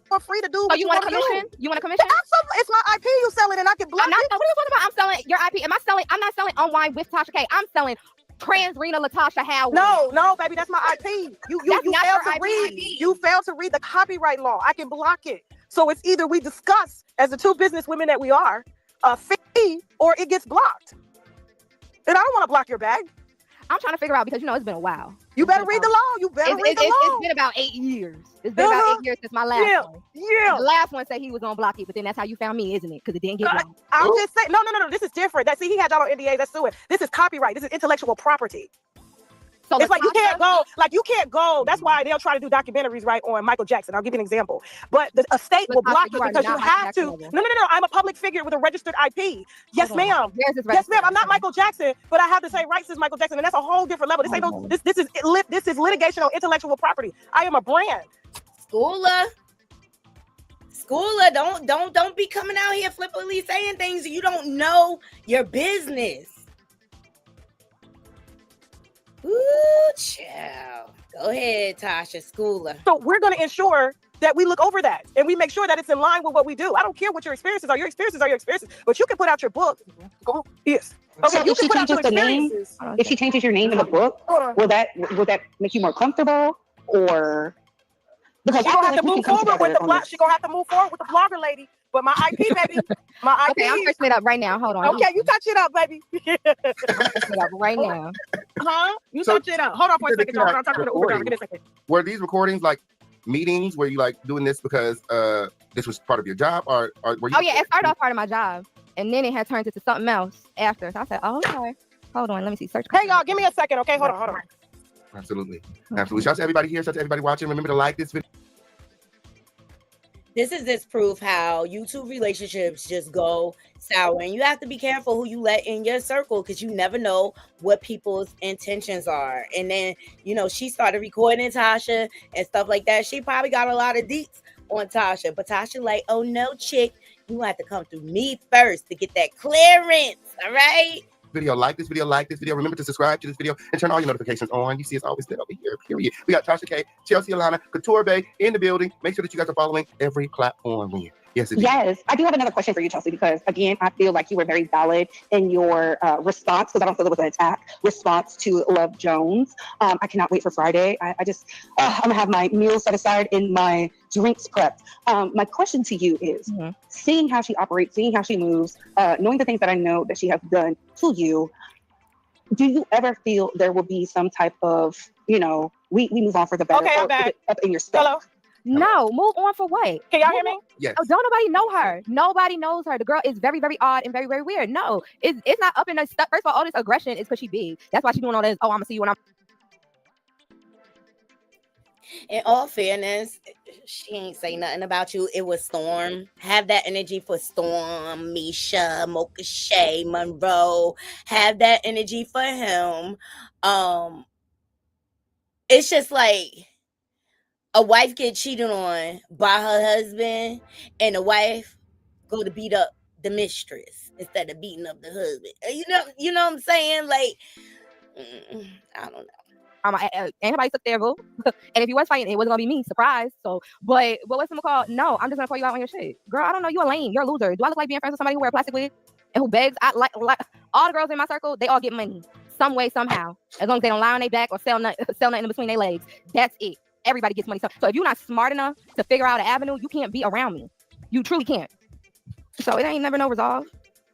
For free to do so what you want a commission? You want a commission? Absolutely. It's my IP you selling and I can block it. What are you talking about? I'm selling your IP. I'm not selling Unwind with Tasha K. I'm selling Trans Rena Latasha Howard. No, baby, that's my IP. You failed to read. You failed to read the copyright law. I can block it. So it's either we discuss as the two business women that we are a fee or it gets blocked. And I don't want to block your bag. I'm trying to figure out because it's been a while. You better read the law. You better read the law. It's been about 8 years. It's been about 8 years since my last one. Yeah. The last one said he was gonna block it, but then that's how you found me, isn't it? Because it didn't get blocked. I'm just saying. No. This is different. He had y'all on NDA. Let's do it. This is copyright. This is intellectual property. So it's like you can't go. That's why they'll try to do documentaries right on Michael Jackson. I'll give you an example. But the state will block it because you have to. No. I'm a public figure with a registered IP. Yes, ma'am. Yes, ma'am. I'm not Michael Jackson, but I have the same rights as Michael Jackson, and that's a whole different level. This is litigation on intellectual property. I am a brand. Schooler, don't be coming out here flippantly saying things you don't know your business. Ooh, child. Go ahead, Tasha, schooler. So we're going to ensure that we look over that and we make sure that it's in line with what we do. I don't care what your experiences are. Your experiences are your experiences. But you can put out your book. Go. Yes. Okay. So if she changes the name, if she changes your name in the book, will that make you more comfortable or? Because she's gonna have to move forward with the blog. She's gonna have to move forward with the blogger lady. But my IP, baby. My IP. Okay, I'm touching it up right now. Hold on. Okay, you touch it up, baby. Touching it up right now. Huh? You touch it up. Hold on for a second, y'all. I'm talking to the Uber driver. Give me a second. Were these recordings like meetings? Were you like doing this because this was part of your job, or were you? Oh yeah, it started off part of my job, and then it had turned into something else after. So I said, "Oh, okay. Hold on, let me see. Search." Hey y'all, give me a second, okay? Hold on. Absolutely. Shout out to everybody here. Shout out to everybody watching. Remember to like this video. This is this proof how YouTube relationships just go sour. And you have to be careful who you let in your circle because you never know what people's intentions are. And then, she started recording Tasha and stuff like that. She probably got a lot of deets on Tasha. But Tasha like, oh, no, chick, you have to come through me first to get that clearance. All right? Like this video. Remember to subscribe to this video and turn all your notifications on. You see it's always there over here, period. We got Tasha K, Chelsea Alana, Couture Bay in the building. Make sure that you guys are following every platform. Yes, I do have another question for you, Chelsea, because again, I feel like you were very valid in your response, because I don't feel it was an attack response to Love Jones. I cannot wait for Friday. I'm gonna have my meals set aside and my drinks prepped. My question to you is, seeing how she operates, seeing how she moves, knowing the things that I know that she has done to you, do you ever feel there will be some type of, we move on for the better? Okay, I'm back. Up in your stuff? Hello? No, move on for what? Can y'all hear me? Yes. Oh, don't nobody know her. Nobody knows her. The girl is very, very odd and very, very weird. No, it's not up in the stuff. First of all this aggression is because she big. That's why she's doing all this. Oh, I'm gonna see you when I'm. In all fairness, she ain't say nothing about you. It was Storm. Have that energy for Storm, Misha, Mocha Shay, Monroe. Have that energy for him. It's just like a wife get cheated on by her husband, and the wife go to beat up the mistress instead of beating up the husband. You know what I'm saying? Like, I don't know. Ain't nobody took their vote. And if you was fighting, it wasn't gonna be me. Surprise. So, but what was someone called? No, I'm just gonna call you out on your shit, girl. I don't know. You a lame. You're a loser. Do I look like being friends with somebody who wear a plastic wig and who begs? I like all the girls in my circle. They all get money some way, somehow. As long as they don't lie on their back or sell nothing in between their legs. That's it. Everybody gets money. So if you're not smart enough to figure out an avenue, you can't be around me. You truly can't. So it ain't never no resolve.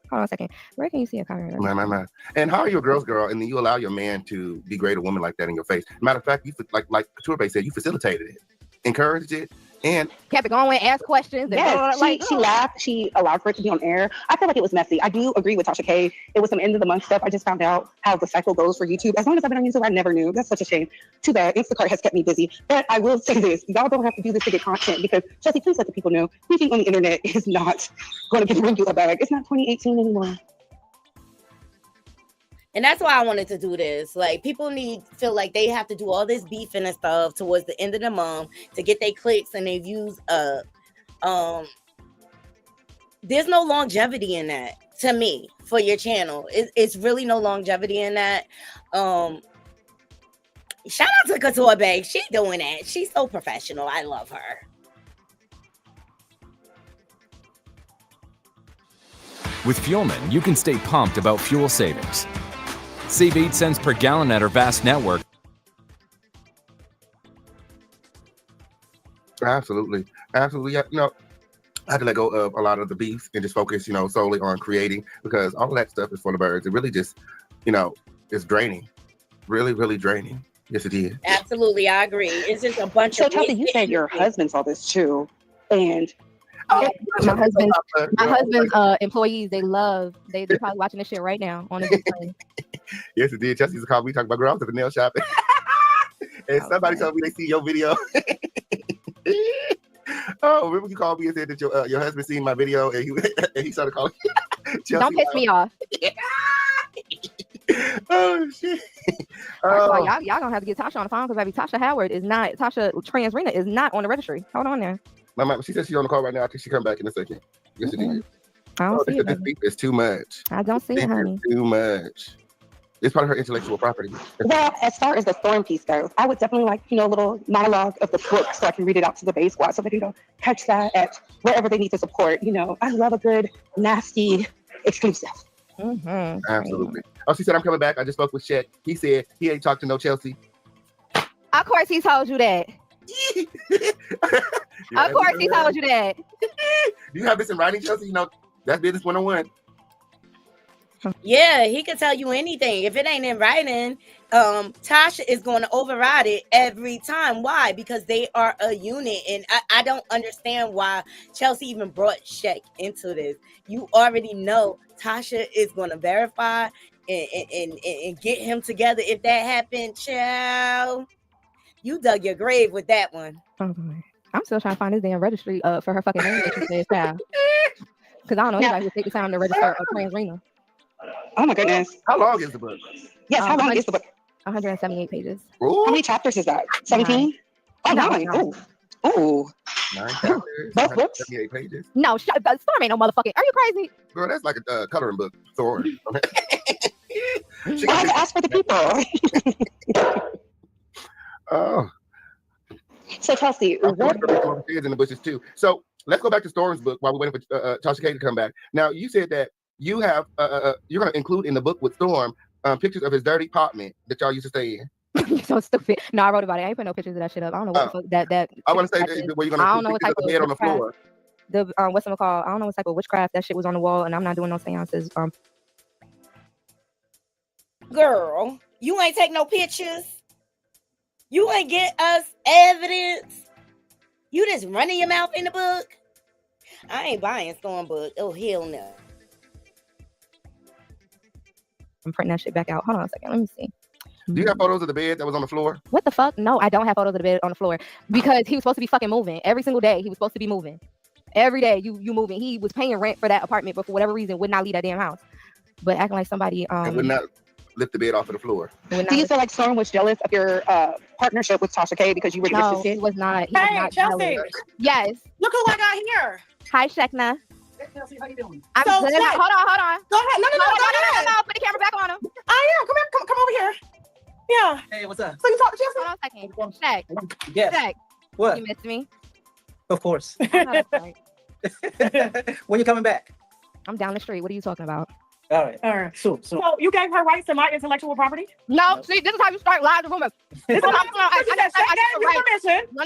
Hold on a second. Where can you see a comment? Man. And how are you a girl's girl, and then you allow your man to degrade a woman like that in your face? Matter of fact, you like Couture Bay said, you facilitated it, encouraged it, and kept it going, asked questions. Yes, she laughed. She allowed for it to be on air. I feel like it was messy. I do agree with Tasha K. It was some end of the month stuff. I just found out how the cycle goes for YouTube. As long as I've been on YouTube, I never knew. That's such a shame. Too bad. Instacart has kept me busy. But I will say this. Y'all don't have to do this to get content, because Chelsea, please let the people know anything on the internet is not going to bring you a bag. It's not 2018 anymore. And that's why I wanted to do this. Like, people feel like they have to do all this beefing and stuff towards the end of the month to get their clicks and their views up. There's no longevity in that, to me, for your channel. It's really no longevity in that. Shout out to Couture Bay. She doing that. She's so professional. I love her. With Fuelman, you can stay pumped about fuel savings. Save 8 cents per gallon at our vast network. Absolutely. Yeah, I had to let go of a lot of the beefs and just focus, solely on creating, because all of that stuff is for the birds. It really just, is draining. Really, really draining. Yes, it is. Absolutely, I agree. It's just a bunch of. So, Chelsea, you said your husband saw this too, and my husband's employees, they're probably watching this shit right now on the display. Yes, it did. Chelsea used to call me talking about, girl, I was at the nail shop. And somebody told me they see your video. Oh, remember you called me and said that your husband seen my video and he started calling. Don't piss me off. Oh shit! Y'all gonna have to get Tasha on the phone, because baby, Tasha Transrena is not on the registry. Hold on there. My mom, she says she's on the call right now. I think she come back in a second. Yes, it is. I don't see it. This beef is too much. I don't see it, honey. Too much. It's part of her intellectual property. Well, as far as the Storm piece goes, I would definitely like, a little monologue of the book so I can read it out to the Bay Squad so they can go catch that at wherever they need to support. I love a good, nasty exclusive. Mm-hmm. Absolutely. Oh, she said, I'm coming back. I just spoke with Chet. He said he ain't talked to no Chelsea. Of course he told you that. Of course he told you that. Do you have this in writing, Chelsea? That's business 101. Yeah, he can tell you anything. If it ain't in writing, Tasha is going to override it every time. Why? Because they are a unit. And I don't understand why Chelsea even brought Shaq into this. You already know Tasha is going to verify and get him together. If that happened, child, you dug your grave with that one. I'm still trying to find this damn registry for her fucking name that she said, child. Because I don't know anybody would take the time to register a Transrena. Oh my goodness. How long is the book? Yes, how long is the book? 178 pages. Ooh. How many chapters is that? 17? Oh, 9. Ooh. 9 chapters. Both books? 78 pages. No, Storm ain't no motherfucking. Are you crazy? Girl, that's like a coloring book. Thor. I had to ask for the people. Oh. So, Chelsea, what? In the bushes too. So let's go back to Storm's book while we're waiting for Tasha K to come back. Now, you said that you have you're going to include in the book with Storm pictures of his dirty apartment that y'all used to stay in. You're so stupid. No, I wrote about it. I ain't put no pictures of that shit up. I don't know what the fuck that. I want to say where you're going to put pictures of the bed on the floor. What's it called? I don't know what type of witchcraft that shit was on the wall, and I'm not doing no seances. Girl, you ain't take no pictures. You ain't get us evidence. You just running your mouth in the book. I ain't buying Storm book. Oh, hell no. I'm printing that shit back out. Hold on a second. Let me see. Do you have photos of the bed that was on the floor? What the fuck? No, I don't have photos of the bed on the floor because he was supposed to be fucking moving every single day. He was supposed to be moving every day. You moving. He was paying rent for that apartment, but for whatever reason, would not leave that damn house. But acting like somebody And would not lift the bed off of the floor. Do you feel like Storm was jealous of your partnership with Tasha K because you were the No, assistant? he was not. He Hey, was not Chelsea. jealous. Yes. Look who I got here. Hi, Shekna. Chelsea, how you doing? I'm So, good. Shaq, Hold on. Go ahead. No, go ahead. No. Put the camera back on him. I am. Come over here. Yeah. Hey, what's up? So you talk to Chelsea? Hold on a second. Shaq. Yes. Shaq. What? You missed me? Of course. I know that's right. When you coming back? I'm down the street. What are you talking about? All right. Soon. So you gave her rights to my intellectual property? No. See, this is how you start live the rumors. This is how you gave you permission. No.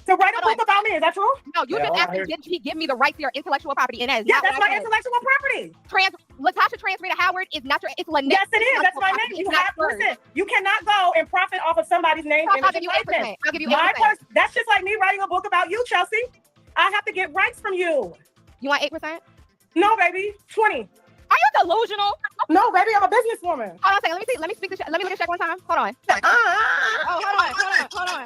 To write a book about me. Is that true? No, you just asked me, did he give me the right to your intellectual property? And that is Yeah, not that's what I my said. intellectual property. Latasha transferring to Howard is not your. It's Lynette. Yes, it is. That's my name. You have listen. You cannot go and profit off of somebody's name. I'll give you 8%. I'll give you 8%. That's just like me writing a book about you, Chelsea. I have to get rights from you. You want 8%? No, baby. 20. Are you delusional? No, baby. I'm a businesswoman. Hold on a second. Let me see. Let me speak to. Let me look at Shaq one time. Hold on. Oh, hold on.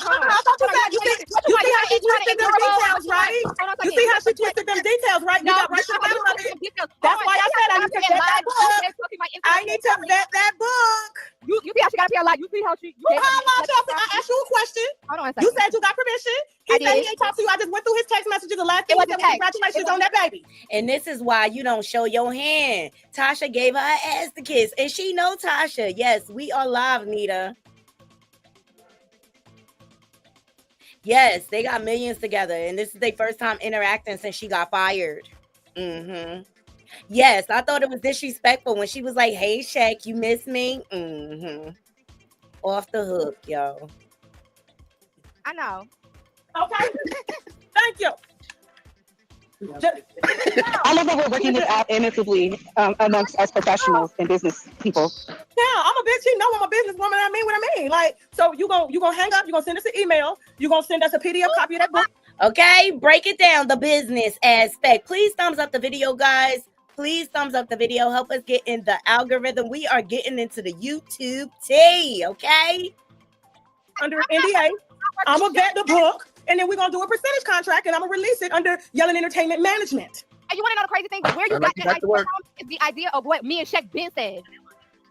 I thought you said you see how she twisted them details, right? You see how she twisted them details, right? You got right to the bottom of it. That's why I said I need to vet that book. I need to vet that book. You see how she got up here a lot. You see how she. Hold on, Chelsea. I asked you a question. Hold on a second. You said you got permission. He said he ain't talked to you. I just went through his text messages. The last thing he said was congratulations on that baby. And this is why you don't show your hand. Tasha gave her ass to kiss, and she know Tasha. Yes, we are live, Nita. Yes, they got millions together, and this is their first time interacting since she got fired. Yes, I thought it was disrespectful when she was like, "Hey, Shaq, you miss me?" Off the hook, yo. I know. Okay. Thank you. I love that we're working this out amicably amongst us professionals and business people. Yeah, I'm a bitch. You know I'm a businesswoman. I mean what I mean. Like, so you gonna hang up. You gonna send us an email. You gonna send us a PDF copy of that book. Okay, break it down. The business aspect. Please thumbs up the video, guys. Please thumbs up the video. Help us get in the algorithm. We are getting into the YouTube tea. Okay. Under NDA, I'm gonna vet the book. And then we're gonna do a percentage contract, and I'm gonna release it under Yelling Entertainment Management. And you want to know the crazy thing? Where you got that idea from is the idea of what me and Shaq Ben said.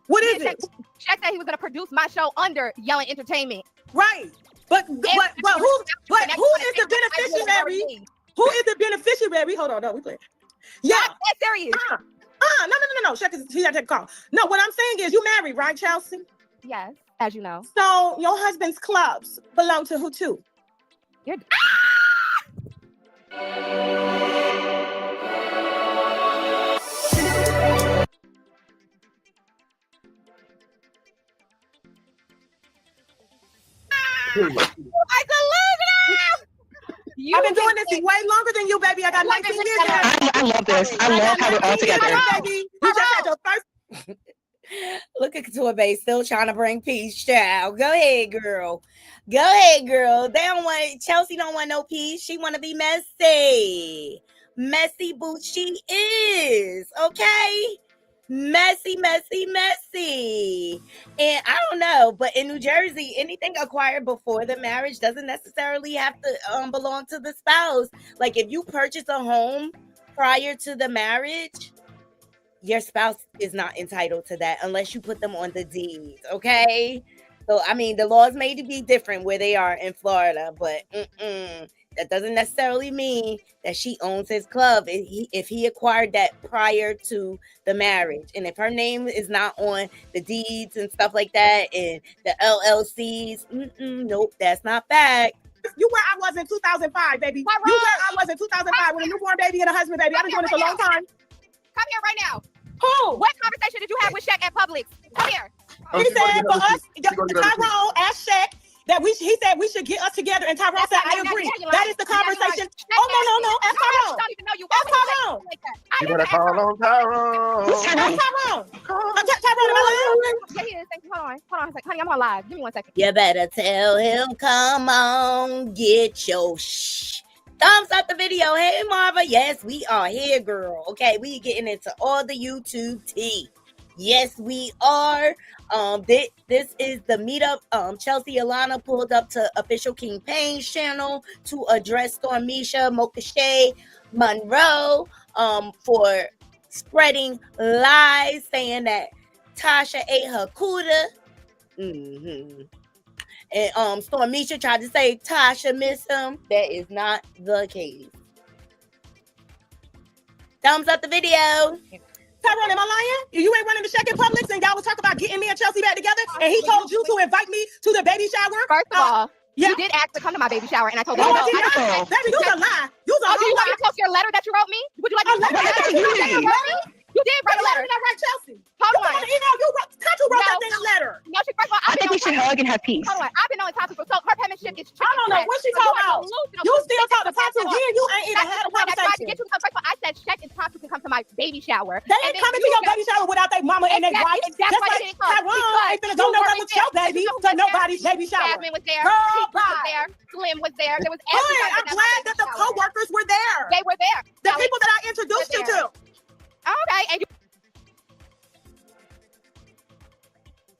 What is it? Shaq said he was gonna produce my show under Yelling Entertainment. Right. But who is the beneficiary? Who is the beneficiary? Hold on, no, we play. Yeah, that's serious. No. Shaq is he had to take a call. No, what I'm saying is you married, right, Chelsea? Yes, as you know. So your husband's clubs belong to who too? You're I've been doing this way longer than you, baby. I got 19 years. I love this. I love how we're all together. Baby. You just had your first. Look at Torbay still trying to bring peace, child. Go ahead, girl. Go ahead, girl. They don't want Chelsea. Don't want no peace. She want to be messy. Messy boots. She is okay. Messy. And I don't know, but in New Jersey, anything acquired before the marriage doesn't necessarily have to belong to the spouse. Like if you purchase a home prior to the marriage, your spouse is not entitled to that unless you put them on the deed, okay? So, I mean, the laws may be different where they are in Florida, but that doesn't necessarily mean that she owns his club if he acquired that prior to the marriage. And if her name is not on the deeds and stuff like that and the LLCs, nope, that's not fact. You where I was in 2005, baby. You where I was in 2005 with a newborn baby and a husband, baby. I've been doing this a long time. Come here right now. Who? What conversation did you have with Shaq at Publix? Come here. He said for us, Tyrone asked Shaq that he said we should get us together, and Tyrone said, I agree. That is the conversation. Oh, no. Ask Tyrone. I don't even know you. Ask Tyrone. You better call on Tyrone. Tyrone. Tyrone, am I live? Yeah, he is. Thank you. Hold on a second. Honey, I'm on live. Give me 1 second. You better tell him, come on, get your thumbs up the video. Hey, Marva. Yes, we are here, girl. Okay, we getting into all the YouTube tea. Yes, we are. This is the meetup. Chelsea Alana pulled up to official King Payne's channel to address Stormisha Mokashay Monroe for spreading lies, saying that Tasha ate her cooter. And Stormisha tried to say Tasha missed him. That is not the case. Thumbs up the video. Tyrone, am I lying? You ain't running the check in Publix and y'all was talking about getting me and Chelsea back together, and he told you to invite me to the baby shower? First of all, yeah. you did ask to come to my baby shower, and I told you No, no. I did not. Baby, you was a lie. You was a do you want me to post your letter that you wrote me? Would you like me to post your letter? You did write a letter. Did I write Chelsea? Hold on. Email you wrote. Tatu wrote that damn letter. No, she first of all, I think we should hug and have peace. Hold on, I've been knowing Tatu for so her penmanship is. I don't know what she talking about. You still talking to Tatu? You ain't even had a conversation. Get you to come. First of all, I said check if Tatu can come to my baby shower. They ain't coming to your baby shower without their mama and their wife. That's why like they didn't come. Tyrone ain't finna go nowhere with your baby to nobody's baby shower. Jasmine was there. Girl, was there. Slim was there. There was everybody. I'm glad that the co-workers were there. They were there. The people that I introduced you to. Okay, and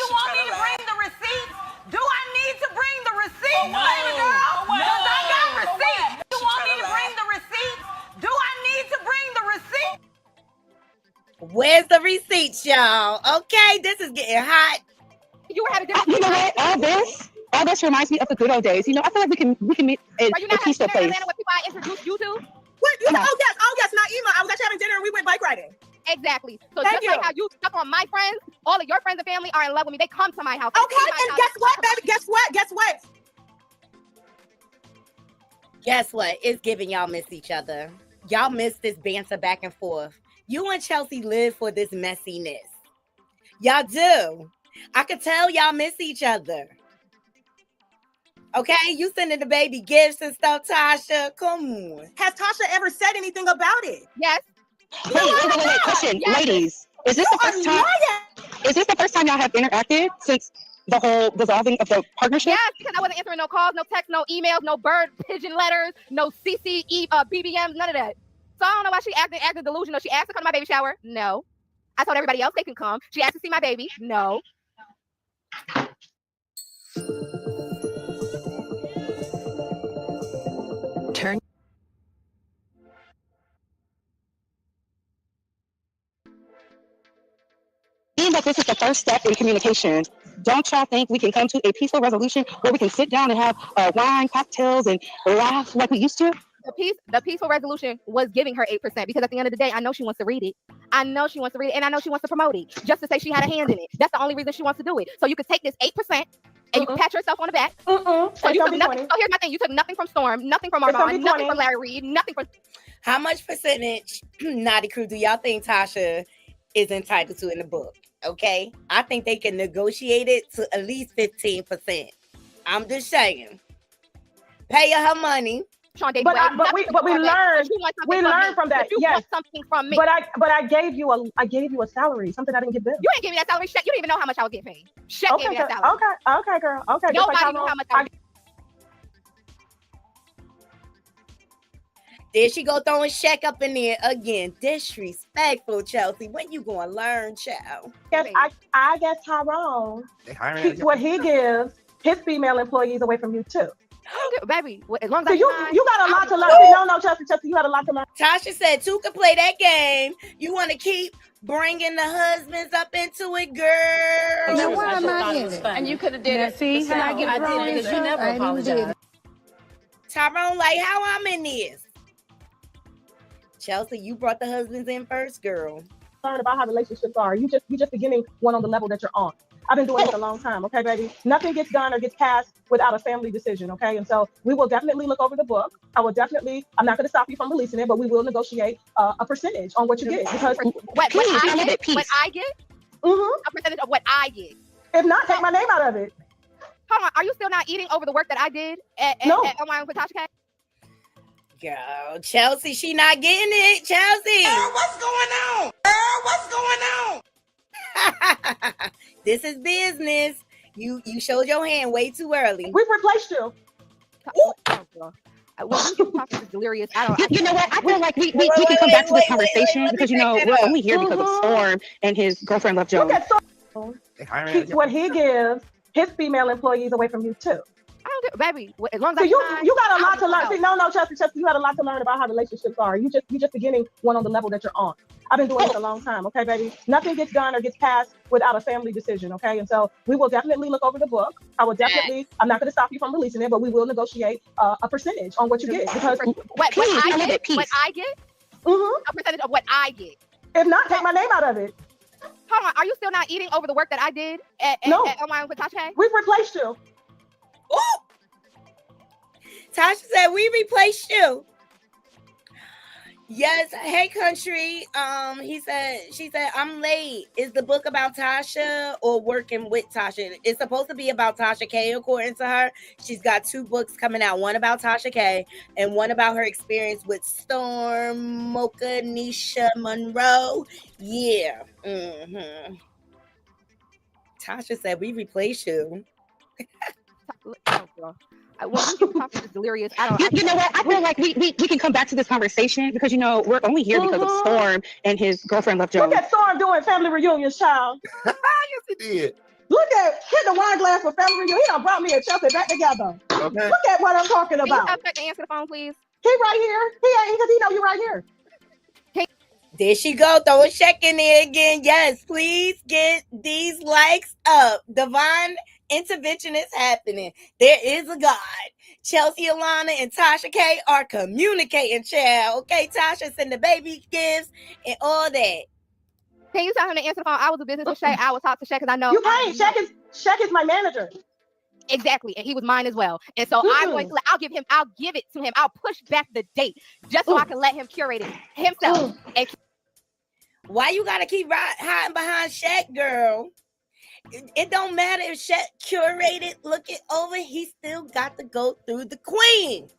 You want me to bring the receipts? Do I need to bring the receipts, baby girl? Because I got receipts. You want me to bring the receipts? Do I need to bring the receipts? Where's the receipts, y'all? Okay, this is getting hot. You had a different. You know what? All this reminds me of the good old days. You know, I feel like we can meet a peaceful place. What people I introduced you to? What? Oh yes, Naima. I was actually having dinner and we went bike riding. Exactly. So Thank just you. like how you stuck on my friends, all of your friends and family are in love with me. They come to my house. Okay, and guess what, baby? Guess what? Guess what? It's giving y'all miss each other. Y'all miss this banter back and forth. You and Chelsea live for this messiness. Y'all do. I could tell y'all miss each other. Okay, you sending the baby gifts and stuff, Tasha. Come on. Has Tasha ever said anything about it? Yes. Wait. Question, ladies. Is this the first time? Is this the first time y'all have interacted since the whole dissolving of the partnership? Yes, because I wasn't answering no calls, no texts, no emails, no bird pigeon letters, no CC, BBMs, none of that. So I don't know why she acted delusional. She asked to come to my baby shower. No. I told everybody else they can come. She asked to see my baby. No. Turn. Being that this is the first step in communication, don't y'all think we can come to a peaceful resolution where we can sit down and have wine, cocktails, and laugh like we used to? The peaceful resolution was giving her 8% because at the end of the day, I know she wants to read it. I know she wants to read it, and I know she wants to promote it just to say she had a hand in it. That's the only reason she wants to do it. So you could take this 8% and you can pat yourself on the back. So you took nothing. So here's my thing: you took nothing from Storm, nothing from Armand, nothing from Larry Reid, nothing from. How much percentage, Naughty Crew, do y'all think Tasha is entitled to in the book? Okay, I think they can negotiate it to at least 15%. I'm just saying, pay her money. But we learned from that. You want something from me. But I gave you a salary, something I didn't give them. You didn't give me that salary. Shaq, you didn't even know how much I was getting paid. Shaq gave me that salary. Okay, girl. Okay. Nobody knew how much I was. There she go throwing Shaq up in there again. Disrespectful, Chelsea. When you gonna learn, child? Yes, I guess Tyrone keeps what he gives his female employees away from you too. Baby, as long as you got a lot to learn. No, Chelsea, you got a lot to learn. Tasha said two can play that game. You want to keep bringing the husbands up into it, girl. Now why am I in it? And you could have did it. See how I get wrong because you never apologized. Tyrone, like how I'm in this. Chelsea, you brought the husbands in first, girl. Learn about how relationships are. You just beginning one on the level that you're on. I've been doing this a long time, okay, baby? Nothing gets done or gets passed without a family decision, okay? And so we will definitely look over the book. I'm not going to stop you from releasing it, but we will negotiate a percentage on what you get. Because what I get? A percentage of what I get. If not, take my name out of it. Hold on, are you still not eating over the work that I did at NY with Tasha K? Girl, Chelsea, she not getting it. Chelsea. Girl, what's going on? This is business. You showed your hand way too early. We replaced you. When you talking is delirious, I don't. You know what? I feel like we can come back to this conversation because you know we're only here because of Storm and his girlfriend Love Jones. Look at Storm. Keeps what he gives his female employees away from you too. I don't care, baby. As long as So I you got a lot to learn. See, no, Chelsea, you got a lot to learn about how relationships are. You just beginning one on the level that you're on. I've been doing this a long time, okay, baby? Nothing gets done or gets passed without a family decision, okay? And so we will definitely look over the book. I will definitely, I'm not going to stop you from releasing it, but we will negotiate a percentage on what you get. Because what I get? A percentage of what I get. If not, take my name out of it. Hold on, are you still not eating over the work that I did at Online with Tasha? We've replaced you. Ooh. Tasha said we replaced you. Yes, hey country. She said, I'm late. Is the book about Tasha or working with Tasha? It's supposed to be about Tasha K, according to her. She's got 2 books coming out, one about Tasha K and one about her experience with Storm, Mocha, Nisha, Monroe. Yeah. Tasha said we replace you. When you talking is delirious, I don't. You know what? I feel like we can come back to this conversation because you know we're only here because of Storm and his girlfriend Love Jones. Look at Storm doing family reunions, child. Yes, he did. Look at hit the wine glass for family reunion. He done brought me and Chelsea back together. Okay. Look at what I'm talking about. Can you check to answer the phone, please? He right here. He ain't because he know you right here. There she go. Throw a check in there again. Yes, please get these likes up. Divine intervention is happening. There is a God. Chelsea, Alana, and Tasha K are communicating, child. Okay, Tasha, send the baby gifts and all that. Can you tell him to answer the phone? I was a business with Shay. I will talk to Shay because I know you can't. Shaq is my manager. Exactly, and he was mine as well. And so I'll give it to him. I'll push back the date just so I can let him curate it himself. And why you gotta keep hiding behind Shaq, girl? It don't matter if Shaq curated, look it over, he still got to go through the queen.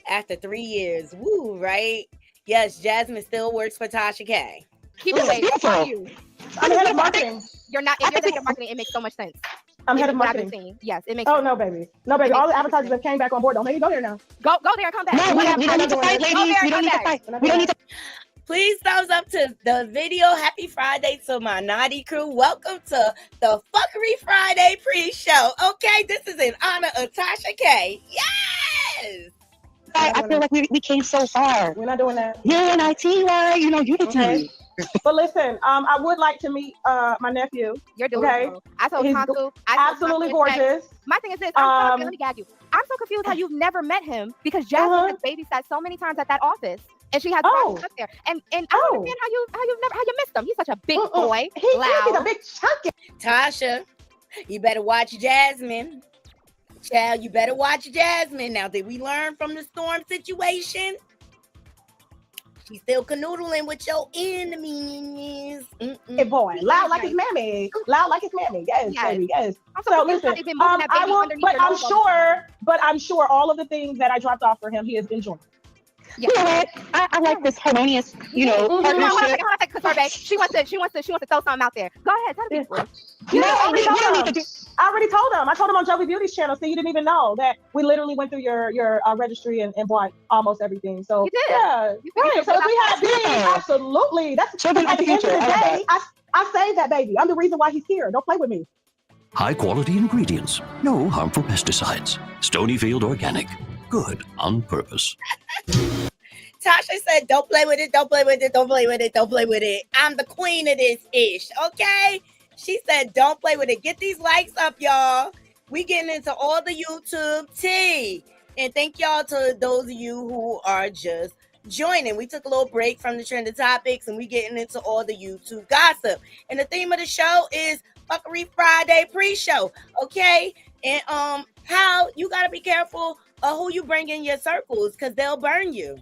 After 3 years, woo, right? Yes, Jasmine still works for Tasha K. Keep it away. You. I'm head of marketing. You're not. If you're the head of marketing, it makes so much sense. I'm head of marketing. Yes, it makes. Oh sense. no, baby. No, baby. All the advertisers that came back on board. Don't make me go there now. Go there and come back. No, we don't need to fight, ladies. We don't need to fight. We don't need to. Please thumbs up to the video. Happy Friday to my naughty crew. Welcome to the Fuckery Friday pre-show. Okay, this is in honor of Tasha K. Yes. I feel like we came so far. We're not doing that. UNITY, you know, unity. Okay. But listen, I would like to meet my nephew. You're delusional. Okay? I told Tonsu. Absolutely gorgeous. My thing is this. Let me gag you. I'm so confused how you've never met him because Jasmine has babysat so many times at that office. And she has stuff there. And I don't understand how you missed him. He's such a big boy. He's loud. a big chunky. Tasha, you better watch Jasmine. Child, you better watch Jasmine. Now, did we learn from the Storm situation? She's still canoodling with your enemies. Hey boy, loud like his mammy. Loud like his mammy. Yes, baby. Yes. So listen, I will, but I'm sure all of the things that I dropped off for him, he has enjoyed. Yeah. You know what? I like this harmonious, partnership. She wants to throw something out there. Go ahead, tell the people. I already told him. I told him on Joey Beauty's channel, so you didn't even know that we literally went through your registry and bought almost everything. So you did. Yeah, right. So if we had been, absolutely. That's at the end of the day. I saved that baby. I'm the reason why he's here. Don't play with me. High quality ingredients, no harmful pesticides. Stonyfield Organic, good on purpose. Tasha said, don't play with it, don't play with it, don't play with it, don't play with it. I'm the queen of this ish, okay? She said, don't play with it. Get these likes up, y'all. We getting into all the YouTube tea. And thank y'all to those of you who are just joining. We took a little break from the trending topics and we getting into all the YouTube gossip. And the theme of the show is Fuckery Friday pre-show, okay? And how you got to be careful of who you bring in your circles because they'll burn you.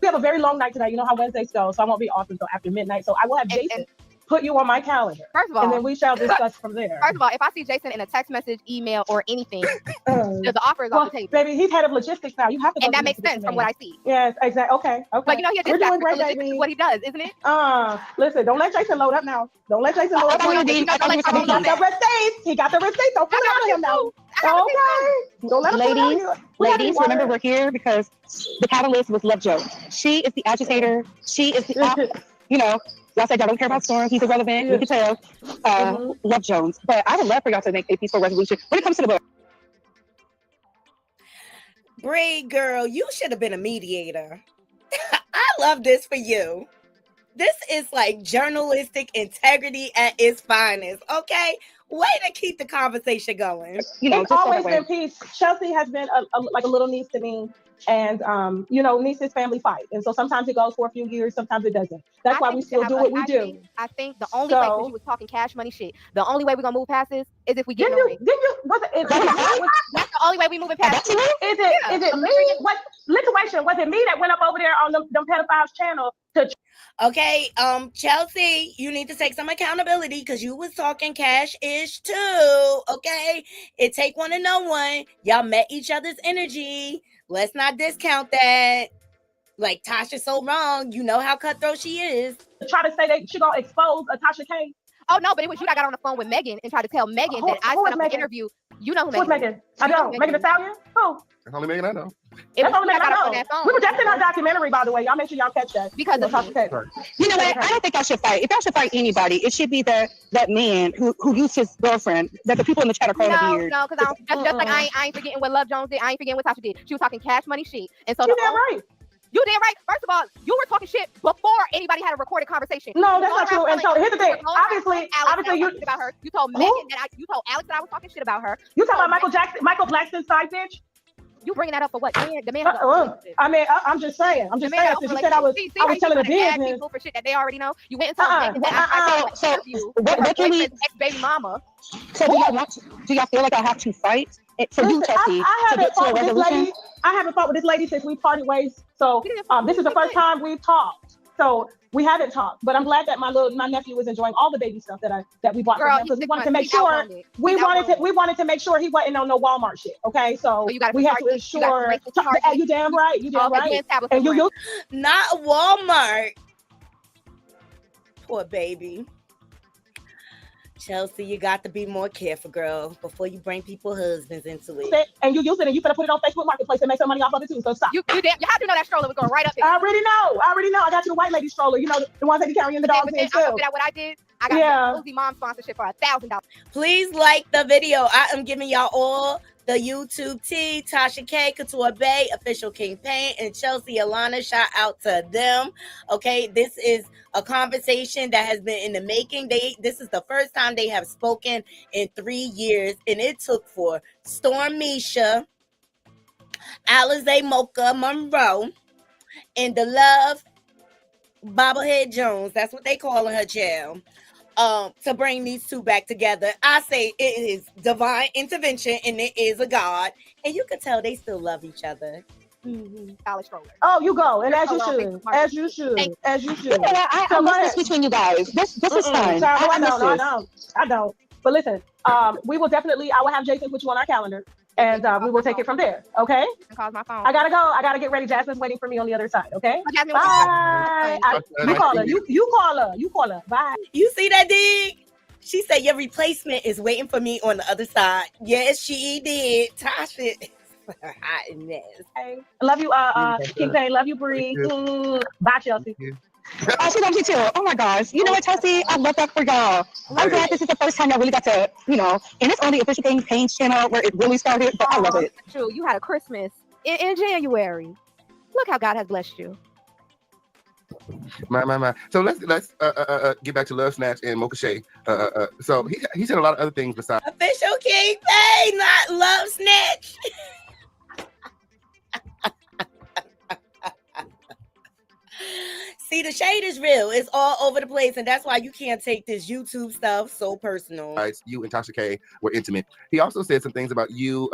We have a very long night tonight. You know how Wednesdays go, so I won't be off until after midnight. So I will have Jason put you on my calendar. First of all, and then we shall discuss from there. First of all, if I see Jason in a text message, email, or anything, the offer is off the table. Baby, he's head of logistics now. You have to. And that makes sense from what I see. Yes, exactly. Okay. But you know, you're doing great, baby. Is what he does, isn't it? Listen, don't let Jason load up now. Don't let Jason load up. He got the receipts. Don't put it on him now. I Okay. Don't let them put it on Ladies, you. We gotta be ladies, remember wired. we're here because the catalyst was Love Jones. She is the agitator. She is the, you know, y'all said y'all don't care about Storm. He's irrelevant. We can tell. Love Jones. But I would love for y'all to make a peaceful resolution when it comes to the book. Bree, girl, you should have been a mediator. I love this for you. This is like journalistic integrity at its finest, okay? Way to keep the conversation going. It's always been peace. Chelsea has been like a little niece to me. And, nieces family fight. And so sometimes it goes for a few years, sometimes it doesn't. That's why we still do what we do. I think the only way, because you was talking cash money shit, the only way we're going to move past this is if we get That's the only way we moving past it. Is it me? What situation? Was it me that went up over there on them pedophiles channel to... Okay, Chelsea, you need to take some accountability because you was talking cash-ish too, okay? It take one to know one. Y'all met each other's energy. Let's not discount that. Like, Tasha's so wrong. You know how cutthroat she is. Try to say that she gonna expose Tasha K. Oh, no, but it was you that got on the phone with Megan and tried to tell Megan that I set up an interview. You know who Who's Megan? I don't. Megan Thee Stallion? Who? That's only Megan I know. That's only Megan I know. We were just in our documentary, by the way. Y'all make sure y'all catch that. Because of Tasha K. You know what? I don't think y'all should fight. If y'all should fight anybody, it should be that man who used his girlfriend that the people in the chat are calling weird. No, because just like I ain't forgetting what Love Jones did. I ain't forgetting what Tasha did. She was talking cash money shit. And so you damn right. You did right. First of all, you were talking shit before anybody had a recorded conversation. No, that's not true. And so here's the thing. Obviously, you about her. You told Megan that you told Alex that I was talking shit about her. You talking about Michael Blackson's side bitch? You bringing that up for what? The man. I mean, I'm just saying. I'm just saying. Since you said I was telling the business people for shit that they already know. You went and told Megan that So what can we? Ex-baby mama. So do y'all feel like I have to fight for you, Chelsea, to get to a resolution? I haven't fought with this lady since we parted ways. So this is the first time we've talked. So we haven't talked, but I'm glad that my nephew was enjoying all the baby stuff that we bought for him because we wanted to make sure we wanted to make sure he wasn't on no Walmart shit. Okay, so we have to ensure. You damn right. You damn right. And you not Walmart. Poor baby. Chelsea, you got to be more careful, girl, before you bring people's husbands into it. And you use it and you finna put it on Facebook Marketplace and make some money off of it too. So stop. How do you know that stroller was going right up there? I already know. I got you the white lady stroller. You know, the ones that be carrying the dogs in too. What I did? I got Uzi Mom sponsorship for $1,000. Please like the video. I am giving y'all all the YouTube tea, Tasha K, Couture Bay, Official King Paint, and Chelsea Alana. Shout out to them. Okay, this is a conversation that has been in the making. This is the first time they have spoken in 3 years, and it took for Storm Misha, Alizé Mocha Monroe, and the Love Bobblehead Jones. That's what they calling her, child. To bring these two back together. I say it is divine intervention and it is a God. And you can tell they still love each other. Oh, you go. And as you should. You know what? I love this between you guys. This is fun. I don't. But listen, I will have Jason put you on our calendar. And we will take it from there. Okay? Call my phone. I gotta go. I gotta get ready. Jasmine's waiting for me on the other side. Okay? Jasmine, bye. You call her. You call her. Bye. You see that, Dig? She said your replacement is waiting for me on the other side. Yes, she did. Tasha is hot in this. Hey, I love you, King Payne. Love you, Bree. Bye, Chelsea. She loves you too. Oh my gosh. You know what, Chelsea? I love that for y'all. I'm glad this is the first time I really got to, and it's on the Official King Pain's channel where it really started, but I love it. True. You had a Christmas in January. Look how God has blessed you. My. So let's get back to Love Snatch and Mocha Shea. So he said a lot of other things besides Official King Payne, not Love Snatch. See, the shade is real. It's all over the place, and that's why you can't take this YouTube stuff so personal. You and Tasha K were intimate. He also said some things about you.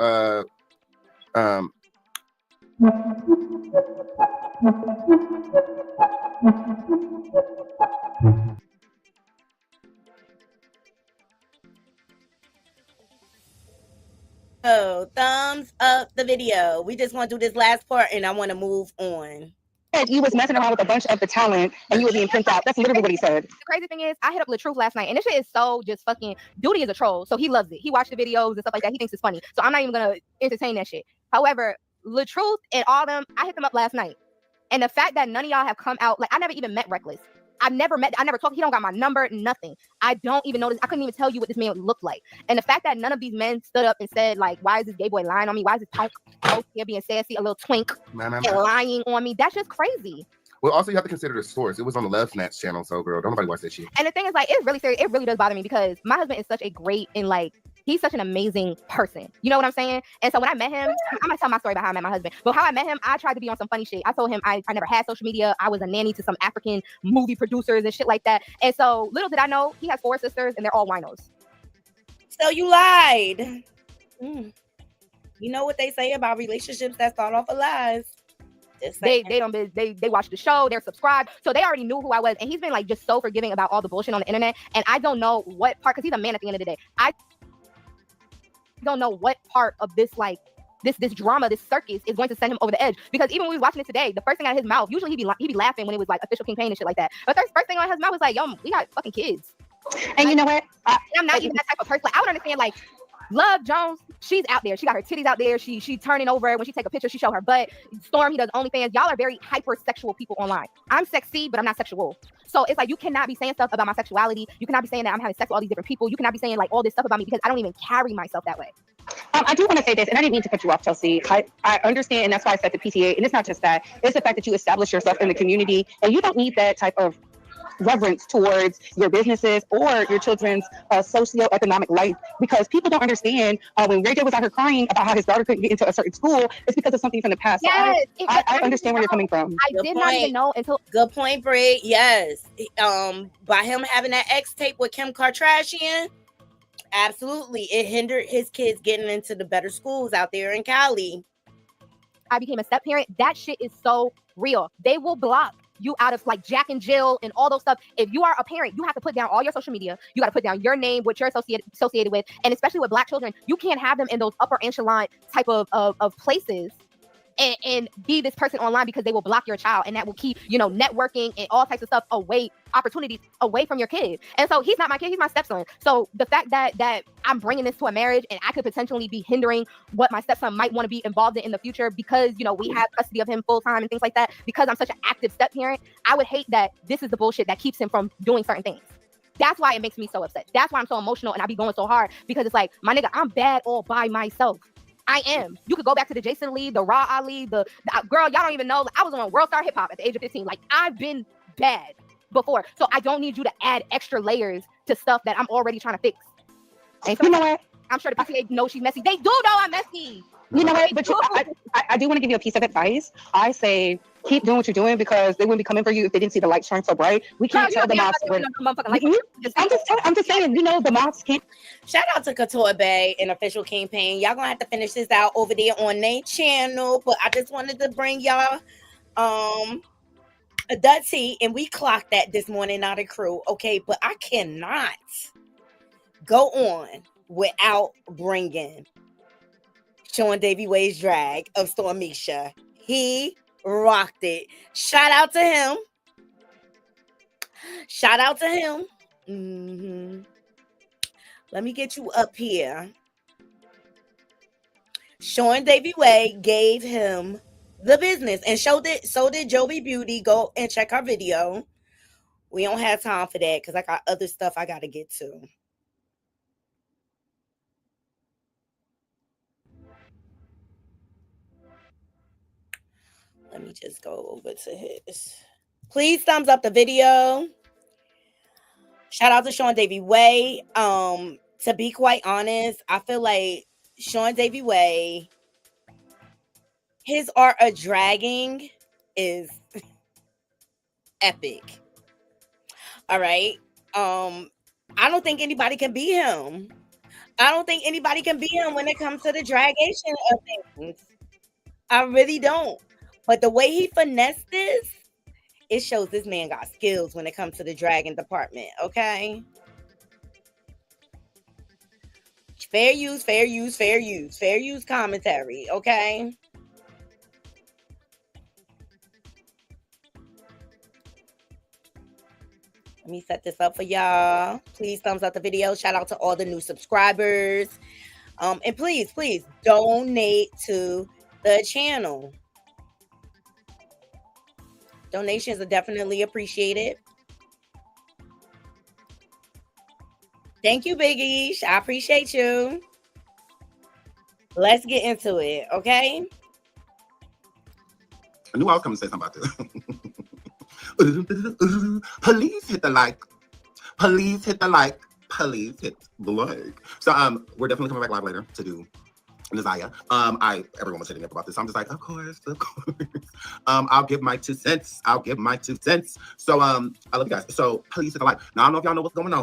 Oh, thumbs up the video. We just want to do this last part, and I want to move on. You was messing around with a bunch of the talent and you were being pimped out. That's literally what he said. The crazy thing is, I hit up LaTruth last night, and this shit is so just fucking. Duty is a troll, so he loves it. He watched the videos and stuff like that. He thinks it's funny, so I'm not even gonna entertain that shit. However, LaTruth and all them, I hit them up last night, and the fact that none of y'all have come out, like I never even met Reckless. I never talked. He don't got my number, nothing. I don't even know this. I couldn't even tell you what this man looked like. And the fact that none of these men stood up and said, like, why is this gay boy lying on me? Why is this punk out here being sassy, a little twink, and lying on me? That's just crazy. Well, also you have to consider the source. It was on the Love Snatch channel, so girl, don't nobody watch that shit. And the thing is, like, it's really serious. It really does bother me because my husband is such a great and like he's such an amazing person. You know what I'm saying? And so when I met him, I'm gonna tell my story about how I met my husband. But how I met him, I tried to be on some funny shit. I told him I never had social media. I was a nanny to some African movie producers and shit like that. And so little did I know, he has 4 sisters and they're all winos. So you lied. You know what they say about relationships that start off as lies. They watch the show, they're subscribed, so they already knew who I was. And he's been like just so forgiving about all the bullshit on the internet. And I don't know what part, because he's a man at the end of the day. I don't know what part of this like this drama, this circus is going to send him over the edge. Because even when we was watching it today, the first thing out of his mouth, usually he'd be laughing when it was like official campaign and shit like that. But the first thing out of his mouth was like, yo, we got fucking kids. And you know what? I'm not even that type of person. Like, I would understand like Love Jones, she's out there. She got her titties out there. She turning over. When she take a picture, she show her butt. Storm, he does OnlyFans. Y'all are very hypersexual people online. I'm sexy, but I'm not sexual. So it's like you cannot be saying stuff about my sexuality. You cannot be saying that I'm having sex with all these different people. You cannot be saying like all this stuff about me because I don't even carry myself that way. I do want to say this, and I didn't mean to cut you off, Chelsea. I understand, and that's why I said the PTA. And it's not just that. It's the fact that you establish yourself in the community, and you don't need that type of reverence towards your businesses or your children's socioeconomic life, because people don't understand when Ray J was out here crying about how his daughter couldn't get into a certain school, it's because of something from the past. Yes, so I understand where you're coming from. I did not even know until good point, Brie. Yes. By him having that X tape with Kim Kardashian, absolutely, it hindered his kids getting into the better schools out there in Cali. I became a step parent. That shit is so real. They will block you out of like Jack and Jill and all those stuff. If you are a parent, you have to put down all your social media. You got to put down your name, what you're associated with. And especially with Black children, you can't have them in those upper echelon type of places and be this person online, because they will block your child, and that will keep, networking and all types of stuff opportunities away from your kid. And so he's not my kid, he's my stepson. So the fact that I'm bringing this to a marriage and I could potentially be hindering what my stepson might want to be involved in the future, because, we have custody of him full time and things like that, because I'm such an active step parent, I would hate that this is the bullshit that keeps him from doing certain things. That's why it makes me so upset. That's why I'm so emotional and I be going so hard, because it's like, my nigga, I'm bad all by myself. I am. You could go back to the Jason Lee, the Raw Ali, the girl, y'all don't even know. I was on World Star Hip Hop at the age of 15. Like, I've been bad before. So I don't need you to add extra layers to stuff that I'm already trying to fix. And so, you know what? I'm sure the PTA knows she's messy. They do know I'm messy. You know what? But I do want to give you a piece of advice. I say keep doing what you're doing, because they wouldn't be coming for you if they didn't see the light shine so bright. We can't tell the mobs. I'm just saying, the mobs can't. Shout out to Couture Bay and Official Campaign. Y'all gonna have to finish this out over there on their channel, but I just wanted to bring y'all a Dutty, and we clocked that this morning, not a crew. Okay, but I cannot go on without bringing Sean Davy Way's drag of Stormisha. He rocked it. Shout out to him. Shout out to him. Let me get you up here. Sean Davy Way gave him the business, and so did Joby Beauty. Go and check our video. We don't have time for that because I got other stuff I got to get to. Let me just go over to his. Please thumbs up the video. Shout out to Sean Davy Way. To be quite honest, I feel like Sean Davy Way, his art of dragging is epic. All right. I don't think anybody can beat him. I don't think anybody can beat him when it comes to the dragation of things. I really don't. But the way he finessed this, it shows this man got skills when it comes to the dragon department, okay? Fair use commentary, okay? Let me set this up for y'all. Please thumbs up the video. Shout out to all the new subscribers. And please donate to the channel. Donations are definitely appreciated. Thank you, Big Ish. I appreciate you. Let's get into it, okay? I knew I was coming to say something about this. Please hit the like. Please hit the like. Please hit the like. So we're definitely coming back live later to do Nizaya. Everyone was hitting up about this. So I'm just like, of course. I'll give my 2 cents. So I love you guys. So please hit the like. Now I don't know if y'all know what's going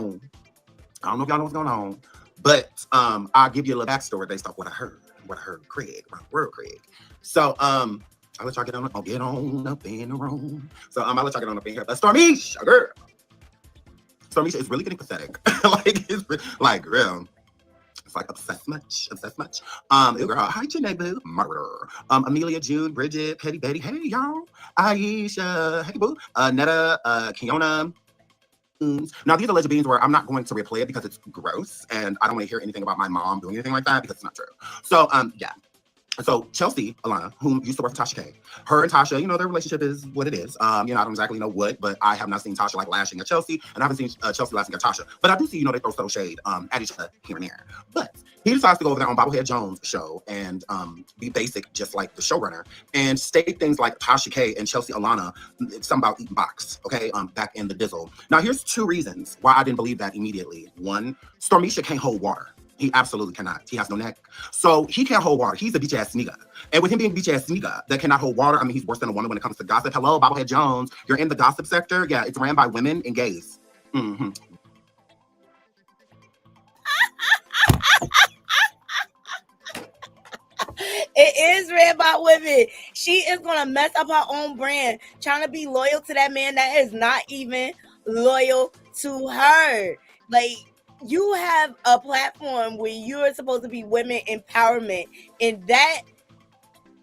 on. But I'll give you a little backstory based off what I heard Craig, my word Craig. So I'll let y'all get on up in the room. So I'll let y'all get on up in here. But Stormisha, girl. Stormisha is really getting pathetic. like real. It's like obsessed much. Girl, hi Janae Boo, murder. Amelia, June, Bridget, Petty Betty, hey y'all. Aisha, hey boo. Netta, Kiona. Now these are alleged beings where I'm not going to replay it because it's gross and I don't want to hear anything about my mom doing anything like that because it's not true. So yeah. So Chelsea Alana, whom used to work for Tasha K, her and Tasha, their relationship is what it is. I don't exactly know what, but I have not seen Tasha like lashing at Chelsea, and I haven't seen Chelsea lashing at Tasha. But I do see, they throw subtle shade at each other here and there. But he decides to go over there on Bobblehead Jones' show and be basic, just like the showrunner, and state things like Tasha K and Chelsea Alana, something about eating box, okay, back in the dizzle. Now here's 2 reasons why I didn't believe that immediately. 1, Stormisha can't hold water. He absolutely cannot. He has no neck. So he can't hold water. He's a bitch-ass nigga. And with him being a bitch-ass nigga that cannot hold water, he's worse than a woman when it comes to gossip. Hello, Bobblehead Jones. You're in the gossip sector? Yeah, it's ran by women and gays. Mm-hmm. It is ran by women. She is going to mess up her own brand, trying to be loyal to that man that is not even loyal to her. Like, you have a platform where you're supposed to be women empowerment, and that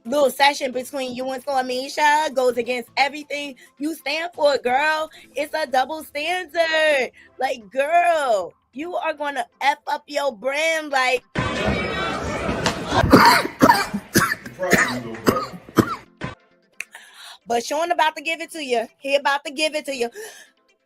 little session between you and Stormisha goes against everything you stand for, girl. It's a double standard. Like, girl, you are going to F up your brand, like... But Sean about to give it to you. He about to give it to you.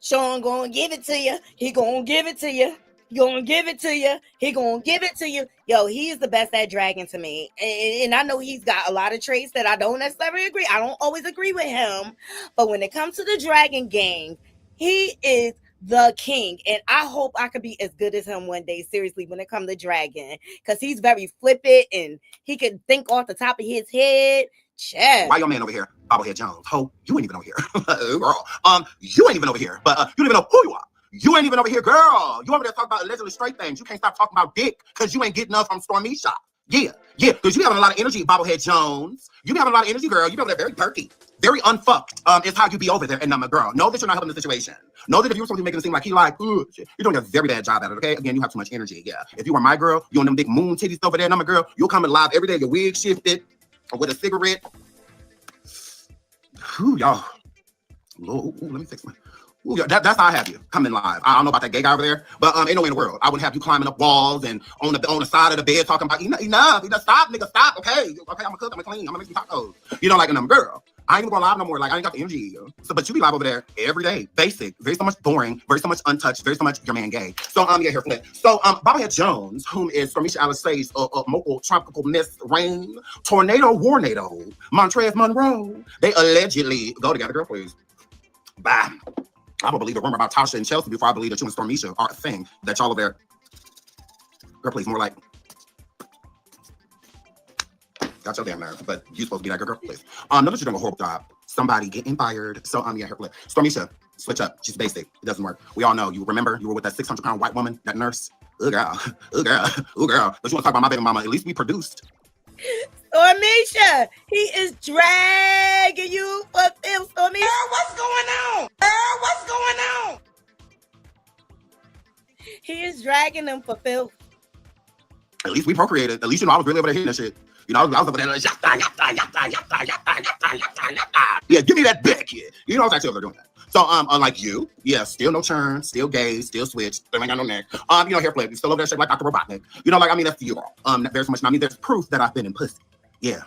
Sean gonna give it to you. He gonna give it to you. Gonna give it to you. He gonna give it to you. Yo, he's the best at dragging to me. And I know he's got a lot of traits that I don't necessarily agree. I don't always agree with him. But when it comes to the dragon game, he is the king. And I hope I could be as good as him one day, seriously, when it comes to dragon. Because he's very flippant and he can think off the top of his head. Chad. Why your man over here, Bobblehead Jones? Ho, you ain't even over here. Girl, you ain't even over here. But you don't even know who you are. You ain't even over here, girl. You over there talking about allegedly straight things. You can't stop talking about dick because you ain't getting enough from Stormisha. Yeah, because you having a lot of energy, Bobblehead Jones. You be having a lot of energy, girl. You be over there very perky, very unfucked. Is how you be over there. And girl, know that you're not helping the situation. Know that if you were supposed to be making it seem like he like, you're doing a very bad job at it, okay? Again, you have too much energy, yeah. If you were my girl, you on them big moon titties over there, girl, you'll come in live every day, your wig shifted, with a cigarette. Ooh, y'all. Ooh, let me fix my... Ooh, that's how I have you coming live. I don't know about that gay guy over there, but ain't no way in the world. I wouldn't have you climbing up walls and on the side of the bed talking about enough. Stop, nigga, stop. Okay, I'm gonna cook, I'm gonna clean, I'm gonna make some tacos. Like a girl. I ain't even going live no more. Like I ain't got the energy. So, but you be live over there every day, basic, very so much boring, very so much untouched, very so much your man gay. So yeah, here flip. So Bobblehead Jones, whom is Stormisha Alice's local tropical Miss Rain, Tornado Warnado, Monroe. They allegedly go together. Girl, please. Bye. I don't believe the rumor about Tasha and Chelsea before I believe that you and Stormisha are a thing. That y'all over there. Girl, please, more like. Got your damn nerve, but you supposed to be that girl, please. Know that you're doing a horrible job. Somebody getting fired. So yeah, here, flip. Stormisha, switch up. She's basic. It doesn't work. We all know. You remember you were with that 600-pound white woman, that nurse. Ooh, girl. Ooh, girl. Ooh, girl. But you want to talk about my baby mama? At least we produced. Stormisha, he is dragging you for filth, Stormisha. Girl, what's going on? Girl, what's going on? He is dragging them for filth. At least we procreated. At least, I was really over there hitting that shit. I was over there like, yeah, give me that back here. I was actually over there doing that. So, unlike you, yeah, still no churn, still gay, still switched, still ain't got no neck. Hair flip, still over there shaped like Dr. Robotnik. That's you all. Very much. There's proof that I've been in pussy. Yeah.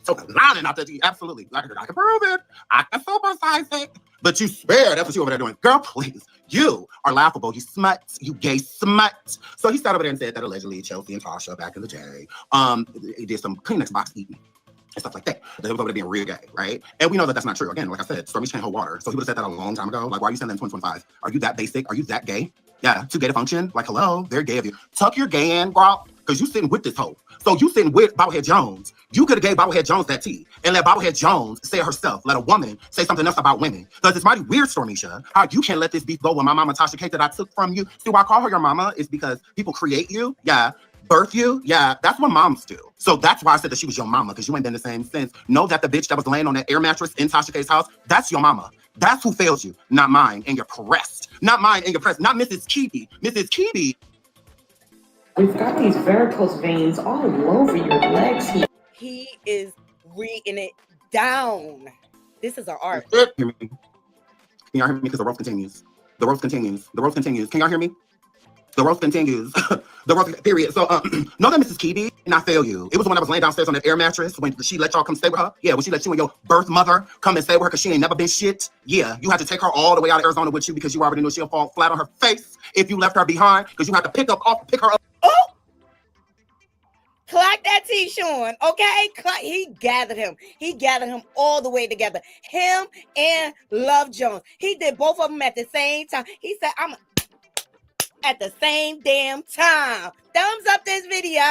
So lying out there, absolutely. I can prove it. I can supersize it. But you swear that's what you over there doing. Girl, please. You are laughable. You smut. You gay smut. So he sat over there and said that allegedly Chelsea and Tasha back in the day, he did some Kleenex box eating and stuff like that. They was over there being real gay, right? And we know that that's not true. Again, like I said, Stormy can't hold water. So he would have said that a long time ago. Like, why are you saying that in 2025? Are you that basic? Are you that gay? Yeah, too gay to function? Like, hello, very gay of you. Tuck your gay in, girl, because you sitting with this hoe. So you sitting with Bobblehead Jones. You could have gave Bobblehead Jones that tea and let Bobblehead Jones say it herself. Let a woman say something else about women. Because it's mighty weird, Stormisha, how you can't let this beef go with my mama, Tasha K, that I took from you. See, why I call her your mama is because people create you. Yeah. Birth you. Yeah. That's what moms do. So that's why I said that she was your mama, because you ain't been the same since. Know that the bitch that was laying on that air mattress in Tasha K's house, that's your mama. That's who fails you, not mine, and you're pressed. Not mine, and you're pressed. Not Mrs. Keeby. Mrs. Keeby. We've got these varicose veins all over your legs. He is reading it down. This is an art. Can y'all hear me? Because the roast continues. The roast continues. The roast continues. Can y'all hear me? The roast continues. The roast, period. So, know that Mrs. Keeby did not fail you. It was when I was laying downstairs on that air mattress when she let y'all come stay with her. Yeah, when she let you and your birth mother come and stay with her because she ain't never been shit. Yeah, you had to take her all the way out of Arizona with you because you already knew she'll fall flat on her face if you left her behind, because you had to pick her up. Oh! Clock that T, Sean. Okay? He gathered him. He gathered him all the way together. Him and Love Jones. He did both of them at the same time. He said, I'm at the same damn time. Thumbs up this video.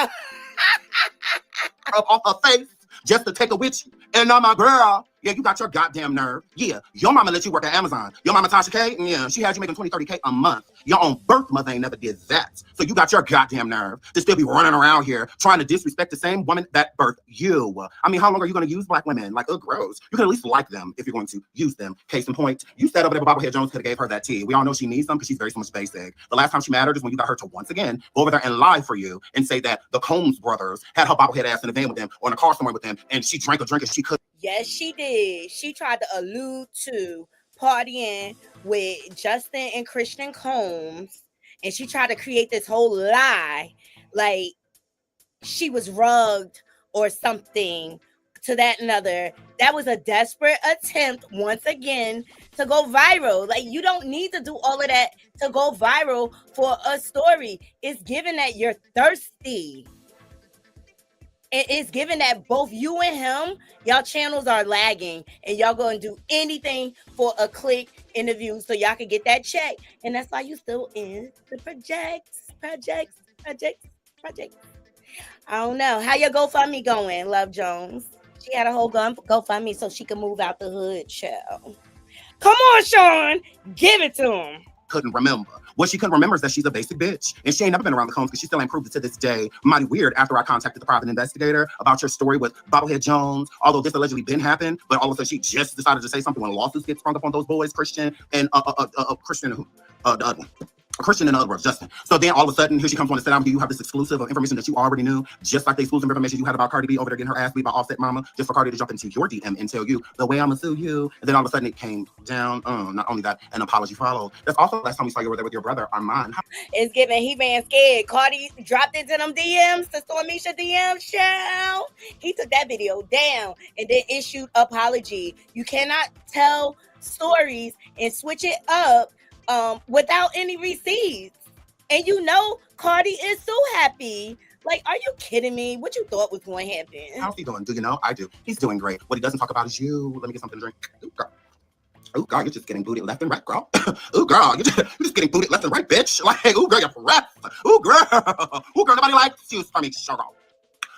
Up off her face just to take her with you. And now my girl, yeah, you got your goddamn nerve. Yeah, your mama let you work at Amazon. Your mama Tasha K, yeah, she had you making 20, 30K a month. Your own birth mother ain't never did that. So you got your goddamn nerve to still be running around here trying to disrespect the same woman that birthed you. I mean, how long are you going to use black women? Like, gross. You can at least like them if you're going to use them. Case in point, you sat over there, but Bobblehead Jones could have gave her that tea. We all know she needs some because she's very so much basic. The last time she mattered is when you got her to once again go over there and lie for you and say that the Combs brothers had her bobblehead ass in the van with them or in a car somewhere with them, and she drank a drink and she could. Yes, she did. She tried to allude to partying with Justin and Christian Combs, and she tried to create this whole lie like she was rugged or something to that and other. That was a desperate attempt once again to go viral. Like, you don't need to do all of that to go viral for a story. It's given that you're thirsty. It's given that both you and him, y'all channels are lagging, and y'all gonna do anything for a click in the views so y'all can get that check. And that's why you still in the projects. I don't know. How your GoFundMe going, Love Jones? She had a whole GoFundMe so she could move out the hood, child. Come on, Sean. Give it to him. Couldn't remember. What she couldn't remember is that she's a basic bitch. And she ain't never been around the Combs because she still ain't proved it to this day. Mighty weird after I contacted the private investigator about your story with Bobblehead Jones, although this allegedly been happened, but all of a sudden she just decided to say something when lawsuits get sprung up on those boys, Christian and Christian and the other words, Justin. So then all of a sudden, here she comes on to sit down with you. You have this exclusive of information that you already knew, just like the exclusive information you had about Cardi B over there getting her ass beat by Offset Mama, just for Cardi to jump into your DM and tell you the way I'm gonna sue you. And then all of a sudden it came down. Not only that, an apology followed. That's also the last time we saw you were there with your brother, Armand. It's giving he ran scared. Cardi dropped into them DMs, to Stormisha DMs, child. He took that video down and then issued apology. You cannot tell stories and switch it up without any receipts. And you know Cardi is so happy. Like, are you kidding me? What you thought was going to happen? How's he doing? Do you know? I do. He's doing great. What he doesn't talk about is you. Let me get something to drink. Ooh, girl. Ooh, girl, you're just getting booted left and right, girl. Ooh, girl, you're just getting booted left and right, bitch. Like, ooh, girl, you're pressed. Ooh, girl. Ooh, girl, nobody likes you, Stormy Sugar.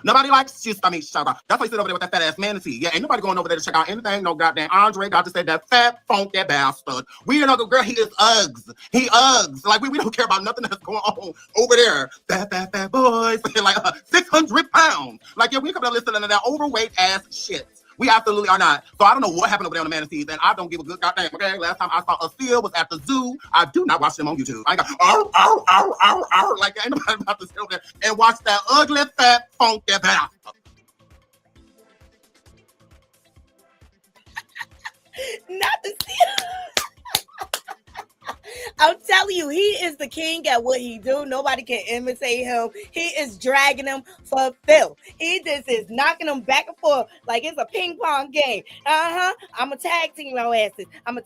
Nobody likes you, Stormy Sugar. That's why you sit over there with that fat ass manatee. Yeah, ain't nobody going over there to check out anything. No goddamn Andre got to say that fat funky bastard. We know the girl, he is Uggs. He Uggs. Like, we don't care about nothing that's going on over there. Fat boys. Like 600 pounds. Like, yeah, we come to listen to that overweight ass shit. We absolutely are not. So I don't know what happened over there on the Manatees, and I don't give a good goddamn. Okay, last time I saw a seal was at the zoo. I do not watch them on YouTube. I ain't got like ain't nobody about to sit over there and watch that ugly fat funky bastard. Not the seal. I'm telling you, he is the king at what he do. Nobody can imitate him. He is dragging them for Phil. He just is knocking them back and forth like it's a ping pong game. I'm a tag team y'all asses. I'm gonna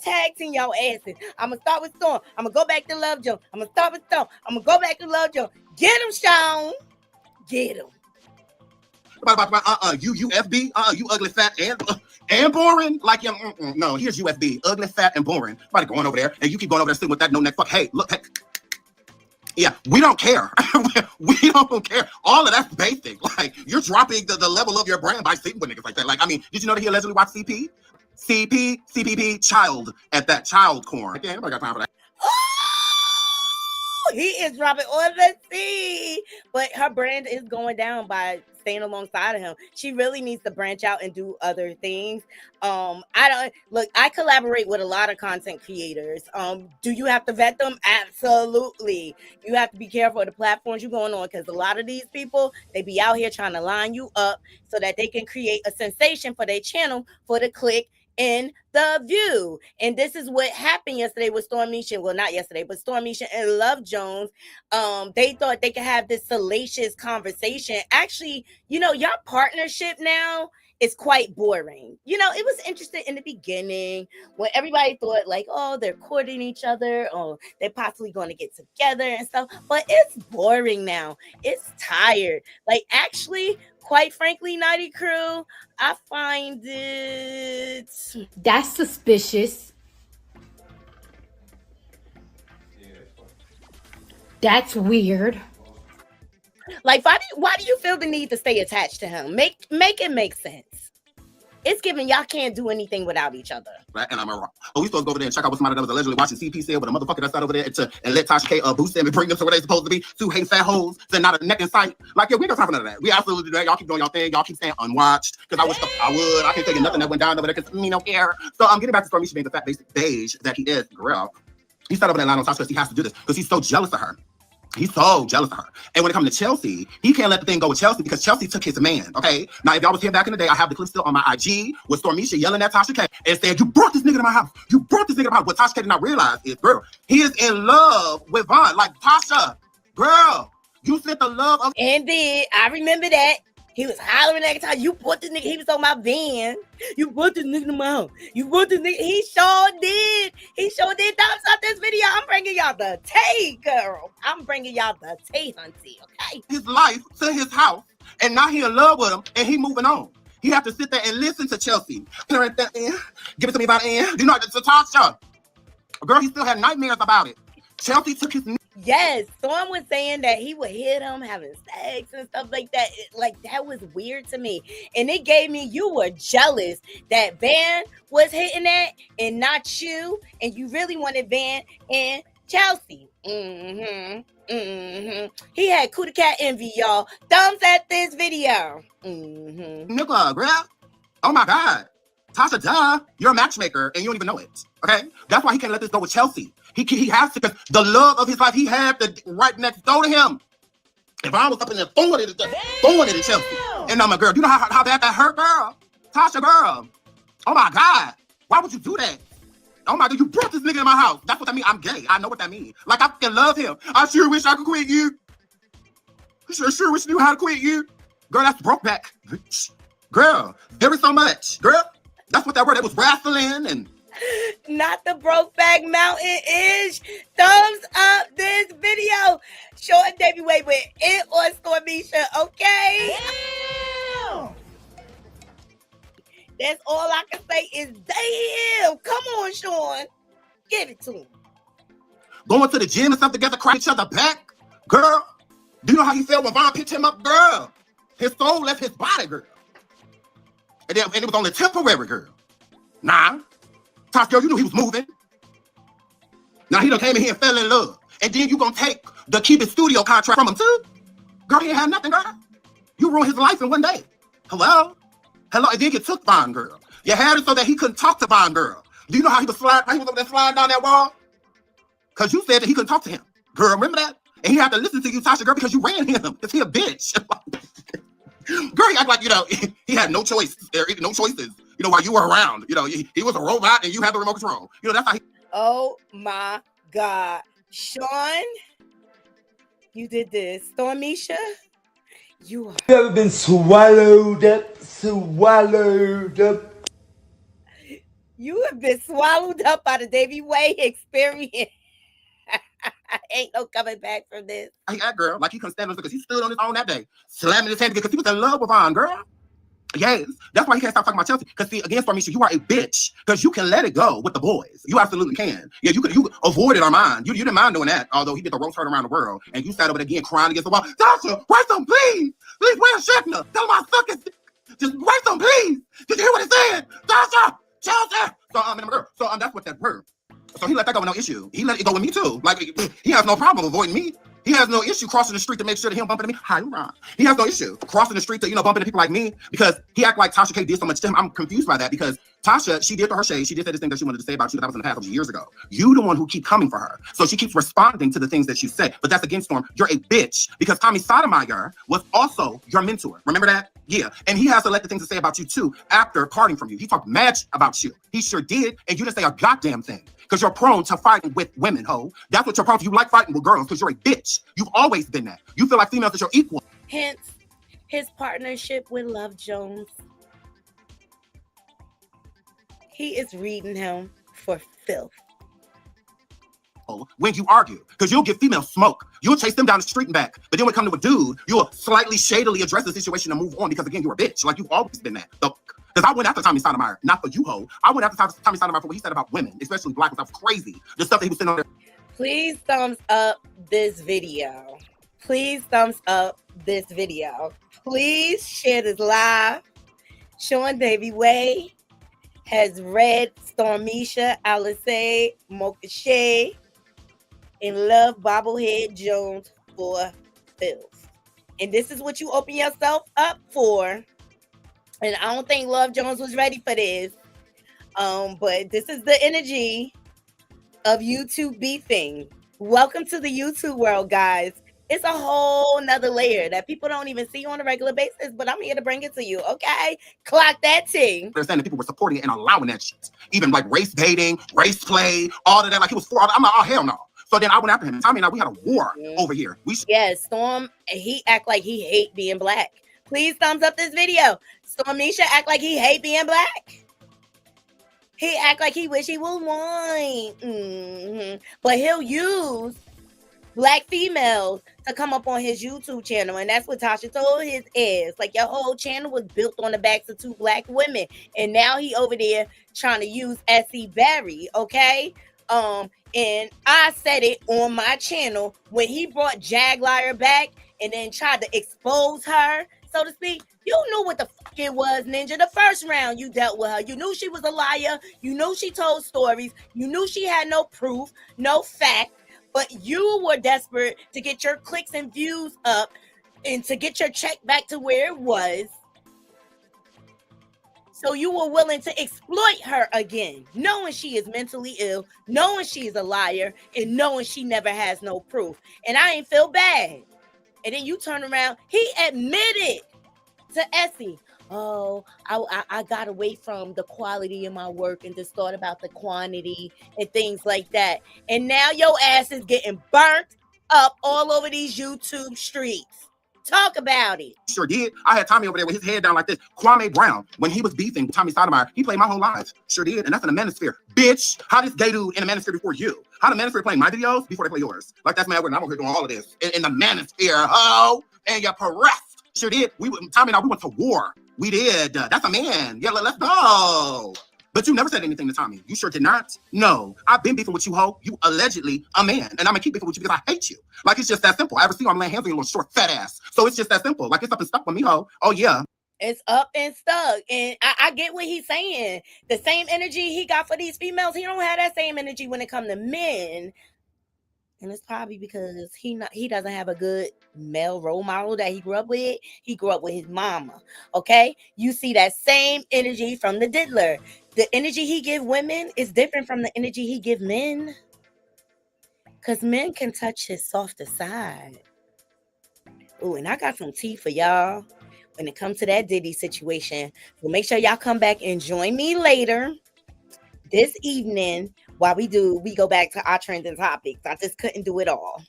start with Storm. I'm gonna go back to Love Jones. I'm gonna start with Storm. I'm gonna go back to Love Jones. Get him, Sean. Get him. You UFB, you ugly fat and boring. Like no, here's UFB, ugly fat and boring. Somebody going over there, and you keep going over there sitting with that no neck fuck. Hey, look, hey. Yeah, we don't care. We don't care. All of that's basic. Like you're dropping the level of your brand by sleeping with niggas like that. Like I mean, did you know that he allegedly watched CPP, child at that child corn? Yeah, nobody got time for that. He is dropping all the tea, but her brand is going down by staying alongside of him. She really needs to branch out and do other things. I collaborate with a lot of content creators. Do you have to vet them? Absolutely. You have to be careful of the platforms you're going on, because a lot of these people, they be out here trying to line you up so that they can create a sensation for their channel for the click in the view. And this is what happened yesterday with Stormisha. Well, not yesterday, but Stormisha and Love Jones. They thought they could have this salacious conversation. Actually, your partnership now is quite boring. It was interesting in the beginning when everybody thought like, oh, they're courting each other, or they're possibly going to get together and stuff. But it's boring now. It's tired. Like, actually, quite frankly, Nighty Crew, I find it... That's suspicious. That's weird. Like, why do you feel the need to stay attached to him? Make it make sense. It's given y'all can't do anything without each other. Right, and I'm wrong. Oh, we supposed to go over there and check out what somebody that was allegedly watching CP said with a motherfucker that's out over there and let Tasha K boost them and bring them to where they supposed to be. Two hate fat hoes, so not a neck in sight. Like, yeah, we don't talk about none of that. We absolutely do that. Y'all keep doing y'all thing. Y'all keep saying unwatched. Because I wish I would. I can't tell you nothing that went down over there because me don't care. So I'm getting back to Stormisha being the fat basic beige that he is, girl. He sat over that line on Tasha because he has to do this because he's so jealous of her. He's so jealous of her. And when it comes to Chelsea, he can't let the thing go with Chelsea because Chelsea took his man, okay? Now, if y'all was here back in the day, I have the clip still on my IG with Stormisha yelling at Tasha K and saying, you brought this nigga to my house. You brought this nigga to my house. What Tasha K did not realize is, girl, he is in love with Vaughn. Like, Tasha, girl, you sent the love of... And then, I remember that. He was hollering every time. You put this nigga, he was on my van. You put this nigga in my house. You put this nigga, he sure did. He sure did. Thumbs up this video. I'm bringing y'all the tea, girl. I'm bringing y'all the tea, hunty, okay? His life to his house, and now he in love with him, and he moving on. He have to sit there and listen to Chelsea. Give it to me about Ann. You know, to Tasha. Girl, he still had nightmares about it. Chelsea took his... Yes, Storm was saying that he would hit him having sex and stuff like that. That was weird to me. And it gave me, you were jealous that Van was hitting that and not you. And you really wanted Van and Chelsea. He had Kuda Cat envy, y'all. Thumbs at this video. Nigga, girl. Oh my God. Tasha, duh. You're a matchmaker and you don't even know it. Okay? That's why he can't let this go with Chelsea. He has to, because the love of his life, he had the right next door to him. If I was up in there throwing it at Chelsea. And I'm a girl. You know how bad that hurt, girl? Tasha, girl. Oh my God. Why would you do that? Oh my God, you brought this nigga in my house. That's what that means. I'm gay. I know what that means. Like, I fucking love him. I sure wish I could quit you. I sure wish I knew how to quit you. Girl, that's broke back. Girl, there is so much. Girl, that's what that word, it was wrestling and... Not the Brokeback Mountain ish. Thumbs up this video. Short and Davey Way with it or Stormisha, okay? Damn. That's all I can say is damn. Come on, Sean. Give it to him. Going to the gym and stuff together, crack each other back. Girl, do you know how he felt when Vaughn picked him up? Girl, his soul left his body, girl. And it was only temporary, girl. Nah. Tasha, girl, you knew he was moving. Now he done came in here and fell in love. And then you gonna take the Keep It Studio contract from him too? Girl, he ain't had nothing, girl. You ruined his life in one day. Hello? Hello, and then you took Von Girl. You had it so that he couldn't talk to Von Girl. Do you know how he was over there sliding down that wall? Because you said that he couldn't talk to him. Girl, remember that? And he had to listen to you, Tasha, girl, because you ran him. Because he a bitch. Girl, he act like, he had no choice. No choices. While you were around. He was a robot and you had the remote control. That's how he... Oh my God. Sean, you did this. Stormisha, you ever been swallowed up? Swallowed up. You have been swallowed up by the Davey Way experience. Ain't no coming back from this. He act, girl, like he couldn't stand on because he stood on his own that day, slamming his hand because he was in love with Von, girl. Yes, that's why he can't stop talking about Chelsea. Because see, again, Stormisha, you are a bitch. Because you can let it go with the boys. You absolutely can. Yeah, you avoided Armand. You didn't mind doing that, although he did the roast her around the world. And you sat over there again crying against the wall. Tasha, write some, please. Please, where's Shekna? Tell him I suck his. Just write some, please. Did you hear what he said? Tasha, Chelsea. So that's what that word. So he let that go with no issue. He let it go with me too. Like he has no problem avoiding me. He has no issue crossing the street to make sure that he don't bump into me. Hi, Ron. He has no issue crossing the street to, bump into people like me because he act like Tasha K did so much to him. I'm confused by that because Tasha, she did to her shade. She did say this thing that she wanted to say about you that was in the past, which was years ago. You the one who keep coming for her. So she keeps responding to the things that you say. But that's against Storm. You're a bitch because Tommy Sotomayor was also your mentor. Remember that? Yeah. And he has to let the things to say about you too after parting from you. He talked mad about you. He sure did. And you didn't say a goddamn thing. Because you're prone to fighting with women, ho. That's what you're prone to. You like fighting with girls because you're a bitch. You've always been that. You feel like females is your equal. Hence, his partnership with Love Jones. He is reading him for filth. When you argue, because you'll give females smoke. You'll chase them down the street and back. But then when it comes to a dude, you'll slightly shadily address the situation and move on because, again, you're a bitch. Like, you've always been that. Because I went after Tommy Sotomayor, not for you, ho. I went after Tommy Sotomayor for what he said about women, especially black women. That was crazy. The stuff that he was saying on there. Please thumbs up this video. Please thumbs up this video. Please share this live. Sean Davey Way has read Stormisha, Alice, Mocha Shea, and Love Bobblehead Jones for filth. And this is what you open yourself up for. And I don't think Love Jones was ready for this. But this is the energy of YouTube beefing. Welcome to the YouTube world, guys. It's a whole nother layer that people don't even see on a regular basis, but I'm here to bring it to you, okay? Clock that thing. They're saying that people were supporting it and allowing that shit. Even like race baiting, race play, all of that. Like, he was for I'm like, oh, hell no. So then I went after him. Tommy and I, we had a war over here. Yes, Storm, he act like he hate being black. Please thumbs up this video. Stormisha act like he hate being black. He act like he wish he was white. But he'll use black females to come up on his YouTube channel. And that's what Tasha told his ass. Like, your whole channel was built on the backs of two black women. And now he over there trying to use S.E. Berry, okay? And I said it on my channel when he brought Jaglier back and then tried to expose her, so to speak. You knew what the fuck it was, Ninja. The first round you dealt with her. You knew she was a liar. You knew she told stories. You knew she had no proof, no fact. But you were desperate to get your clicks and views up and to get your check back to where it was. So you were willing to exploit her again, knowing she is mentally ill, knowing she is a liar, and knowing she never has no proof. And I ain't feel bad. And then you turn around, he admitted to Essie, oh, I got away from the quality of my work and just thought about the quantity and things like that. And now your ass is getting burnt up all over these YouTube streets. Talk about it. Sure did. I had Tommy over there with his head down like this. Kwame Brown, when he was beefing with Tommy Sotomayor, he played my whole life. Sure did. And that's in the manosphere. Bitch, how this gay dude in the manosphere before you? How the manosphere playing my videos before they play yours? Like, that's mad weird. I'm over here doing all of this. In the manosphere, ho! And you're pressed. Sure did. Tommy and I, we went to war. We did. That's a man. Yeah, let's go. But you never said anything to Tommy. You sure did not. No, I've been beefing with you, ho. You allegedly a man. And I'm gonna keep beefing with you because I hate you. Like, it's just that simple. I ever see you, I'm laying hands on your little short fat ass. So it's just that simple. Like, it's up and stuck with me, ho. Oh, yeah. It's up and stuck. And I get what he's saying. The same energy he got for these females, he don't have that same energy when it comes to men. And it's probably because he doesn't have a good male role model that he grew up with. He grew up with his mama. Okay? You see that same energy from the diddler. The energy he give women is different from the energy he give men. Because men can touch his softer side. Oh, and I got some tea for y'all when it comes to that Diddy situation. So make sure y'all come back and join me later this evening while we go back to our trending topics. I just couldn't do it all.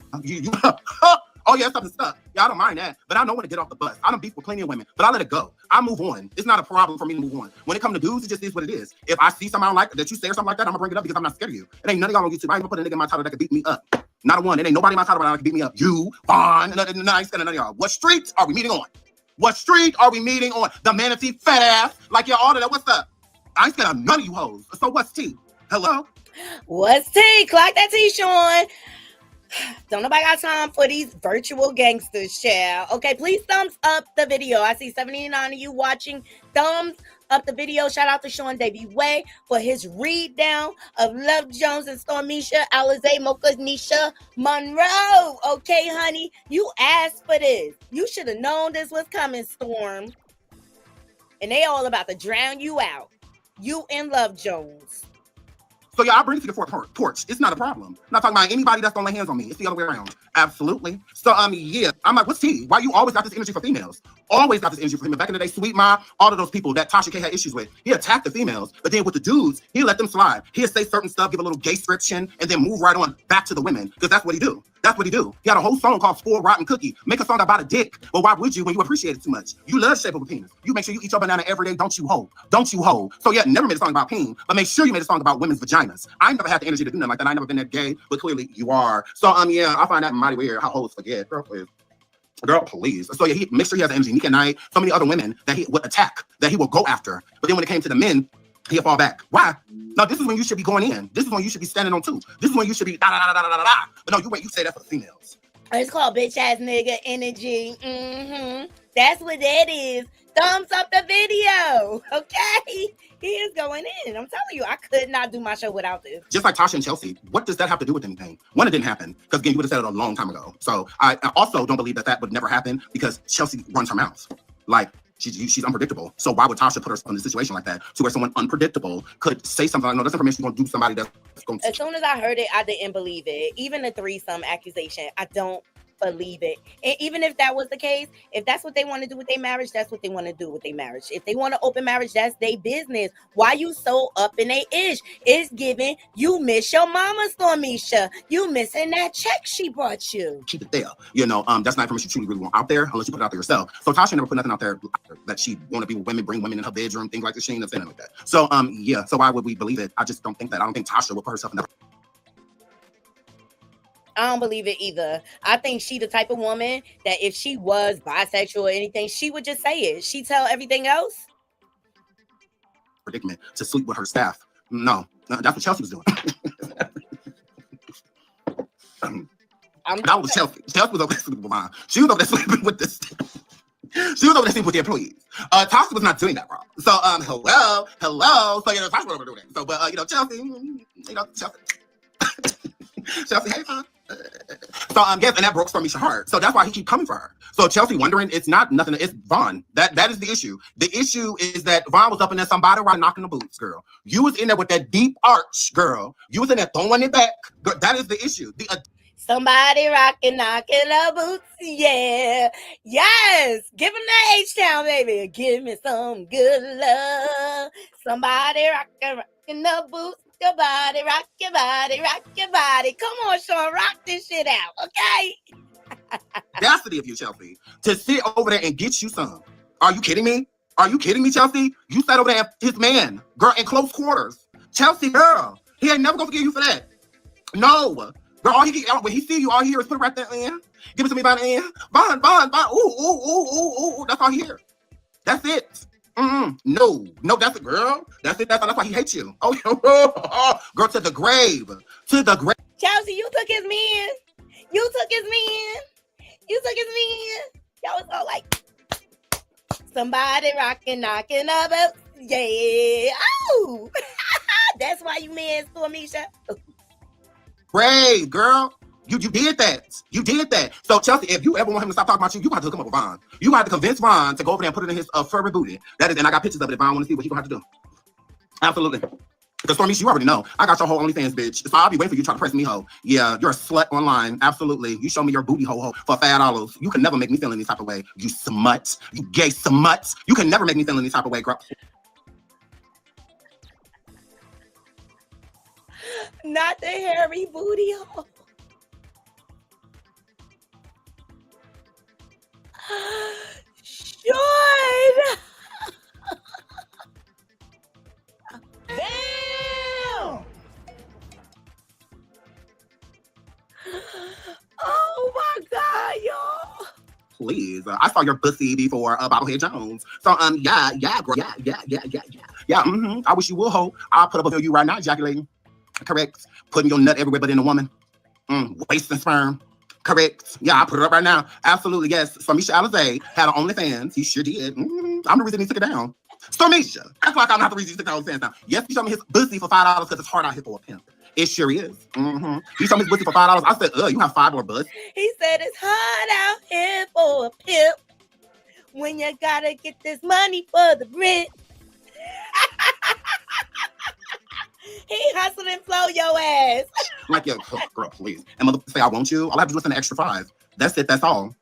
Oh yeah, stuff is stuff. Yeah, I don't mind that, but I know when to get off the bus. I don't beef with plenty of women, but I let it go. I move on. It's not a problem for me to move on. When it comes to dudes, it just is what it is. If I see something I don't like that you say or something like that, I'm gonna bring it up because I'm not scared of you. It ain't none of y'all on YouTube. I ain't gonna put a nigga in my title that can beat me up. Not a one. It ain't nobody in my title that can beat me up. You, Vaughn, no, I ain't scared of none of y'all. What streets are we meeting on? What street are we meeting on? The manatee fat ass, like your order. What's up? I ain't scared of none of you hoes. So what's tea? Hello? What's tea? Clock that tea, Sean. Don't nobody got time for these virtual gangsters, child. Okay, please thumbs up the video. I see 79 of you watching. Thumbs up the video. Shout out to Sean Davy Way for his read down of Love Jones and Stormisha, Alizé, Mocha, Nisha, Monroe. Okay, honey, you asked for this. You should have known this was coming, Storm. And they all about to drown you out. You and Love Jones. So yeah, I'll bring it to the front porch. It's not a problem. I'm not talking about anybody that's gonna lay hands on me. It's the other way around. Absolutely. So yeah, I'm like, what's tea? Why you always got this energy for females? Always got this energy for females. Back in the day, Sweet Ma, all of those people that Tasha K had issues with, he attacked the females, but then with the dudes, he let them slide. He'd say certain stuff, give a little gay description, and then move right on back to the women, because that's what he do. That's what he do. He had a whole song called Spoiled Rotten Cookie. Make a song about a dick. Well, why would you when you appreciate it too much? You love shape of a penis. You make sure you eat your banana every day, don't you hoe? Don't you hoe? So yeah, never made a song about peen, but make sure you made a song about women's vaginas. I never had the energy to do nothing like that. I never been that gay, but clearly you are. So yeah, I find that mighty weird how hoes forget. Girl, please. So yeah, he make sure he has the energy. Nika Knight, so many other women that he would attack, that he would go after. But then when it came to the men, he'll fall back. Why? No, this is when you should be going in. This is when you should be standing on two. This is when you should be da da da da da da da. But no, you say that for the females. It's called bitch ass nigga energy. That's what that is. Thumbs up the video. Okay? He is going in. I'm telling you, I could not do my show without this. Just like Tasha and Chelsea, what does that have to do with anything? One, it didn't happen, because again, you would have said it a long time ago. So I also don't believe that would never happen, because Chelsea runs her mouth. Like, she's unpredictable. So why would Tasha put herself in a situation like that, to where someone unpredictable could say something like, no, this information you're going to do to somebody that's going to... As soon as I heard it, I didn't believe it. Even the threesome accusation, I don't believe it. And even if that was the case, if that's what they want to do with their marriage, that's what they want to do with their marriage. If they want to open marriage, that's their business. Why you so up in they ish? It's giving you miss your mama, Stormisha. You missing that check she brought you. Keep it there. You know, that's not information you truly really want out there, unless you put it out there yourself. So Tasha never put nothing out there that she want to be with women, bring women in her bedroom, things like that. She ain't saying like that. So yeah, so why would we believe it? I just don't think that. I don't think Tasha would put herself in that. I don't believe it either. I think she the type of woman that if she was bisexual or anything, she would just say it. She tell everything else. Predicament to sleep with her staff. No, that's what Chelsea was doing. That was Chelsea. Chelsea was over there sleeping with mine. She was over there sleeping with this. She was over there sleeping with the employees. Tasha was not doing that wrong. So hello. So Tasha was over doing that. So but Chelsea, Chelsea, hey, huh? So yes, and that broke Stormisha's heart. So that's why he keep coming for her. So Chelsea wondering, it's not nothing. It's Vaughn. That is the issue. The issue is that Vaughn was up in there, somebody right knocking the boots, girl. You was in there with that deep arch, girl. You was in there throwing it back. Girl, that is the issue. Somebody rocking, knocking the boots, yeah. Yes, give him that H-Town, baby. Give me some good love. Somebody rocking the boots. Your body, rock your body, rock your body. Come on, Sean, rock this shit out, okay? Audacity of you, Chelsea, to sit over there and get you some. Are you kidding me? Are you kidding me, Chelsea? You sat over there, his man, girl, in close quarters. Chelsea, girl, he ain't never gonna forgive you for that. No, girl, when he see you, all he hear is put it right there in. Give it to me by the end. Bond. Ooh. That's all he hear. That's it. No, that's a girl. That's it. That's why he hates you. Oh, girl, to the grave. Chelsea, you took his man. Y'all was all like, somebody rocking, knocking up, yeah. Oh, that's why you man, Stormisha. Grave, girl. You did that. You did that. So Chelsea, if you ever want him to stop talking about you, you got to come up with Von. You got to convince Von to go over there and put it in his furry booty. That is, and I got pictures of it if Von want to see what he gonna have to do. Absolutely. Because Stormy, you already know. I got your whole OnlyFans, bitch. So I'll be waiting for you to try to press me, hoe. Yeah, you're a slut online. Absolutely. You show me your booty, ho, for $5. You can never make me feel any type of way. You smut. You gay smut. You can never make me feel any type of way, girl. Not the hairy booty hole. Sean. Damn! Oh my God, y'all. Please. I saw your pussy before Bobblehead Jones. So, yeah, girl. Yeah, I wish you would, ho. I'll put up a video of you right now, ejaculating. Correct. Putting your nut everywhere but in a woman. Wasting sperm. Correct. Yeah, I'll put it up right now. Absolutely, yes. Stormisha Alizé had an OnlyFans. He sure did. I'm the reason he took it down. Stormisha. That's like I don't have to reason he took the OnlyFans down. Yes, he showed me his pussy for $5 because it's hard out here for a pimp. It sure is. He showed me his pussy for $5. I said, you have $5 pussy. He said it's hard out here for a pimp when you gotta get this money for the rent. He hustled and flow your ass. Like, yo, girl, please. And motherfucker say I want you. I'll have to listen to extra 5. That's it. That's all.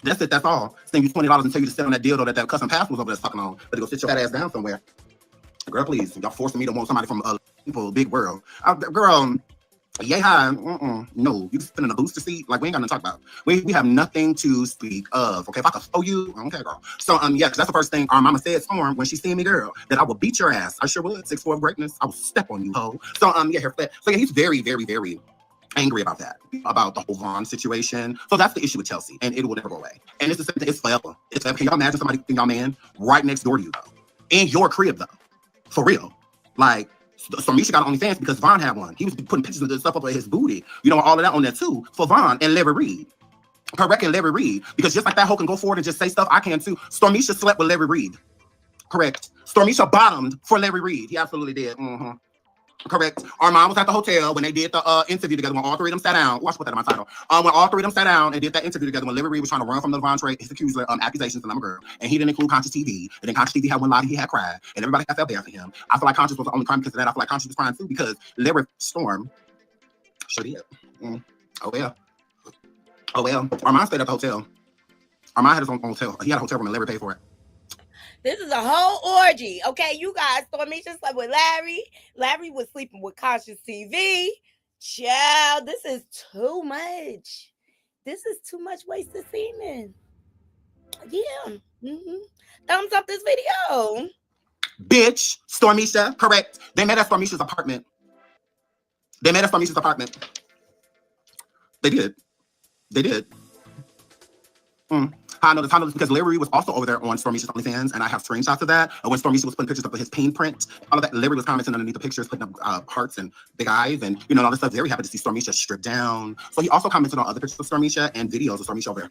That's it. That's all. Send you $20 and tell you to sit on that dildo that cousin Pass was over there sucking on. But to go sit your fat ass down somewhere. Girl, please. Y'all forcing me to want somebody from big world. Girl, yay hi. No, you sitting in a booster seat. Like, we ain't got nothing to talk about. We have nothing to speak of. Okay, if I could throw you, okay, girl. So yeah, that's the first thing our mama said, Storm, when she seen me, girl, that I would beat your ass. I sure would. 6'4" of greatness. I will step on you, ho. So yeah, so yeah, he's very, very, very angry about that, about the whole Von situation. So that's the issue with Chelsea, and it will never go away. And it's the same thing. It's forever. It's forever. Can y'all imagine somebody being y'all man right next door to you, though, in your crib, though, for real? Like, so Misha got OnlyFans because Von had one. He was putting pictures of this stuff up of his booty, all of that on there too, for Von and Larry Reid. Correct, and Larry Reid, because just like that hoe can go forward and just say stuff, I can too. Stormisha slept with Larry Reid. Correct. Stormisha bottomed for Larry Reid. He absolutely did. Correct. Our mom was at the hotel when they did the interview together, when all three of them sat down. Watch, put that in my title. When all three of them sat down and did that interview together, when Larry Reid was trying to run from the Von his accuser accusations, and I'm a girl, and he didn't include Conscious TV, and then Conscious TV had one lie, he had cried, and everybody felt bad for him. I feel like Conscious was the only crime because of that. I feel like Conscious was crying too because Larry Storm sure did. Oh well. Our mom stayed at the hotel. Our mom had his own hotel. He had a hotel room and Larry paid for it. This is a whole orgy. Okay, you guys. Stormisha slept with Larry. Larry was sleeping with Conscious TV. Child, this is too much. This is too much wasted semen. Yeah. Thumbs up this video. Bitch, Stormisha, correct. They met at Stormisha's apartment. They did. I know this because Larry was also over there on Stormisha's OnlyFans, and I have screenshots of that. When Stormisha was putting pictures up of his pain print, all of that, Larry was commenting underneath the pictures, putting up hearts and big eyes, and all this stuff. Very happy to see Stormisha stripped down. So he also commented on other pictures of Stormisha and videos of Stormisha over there.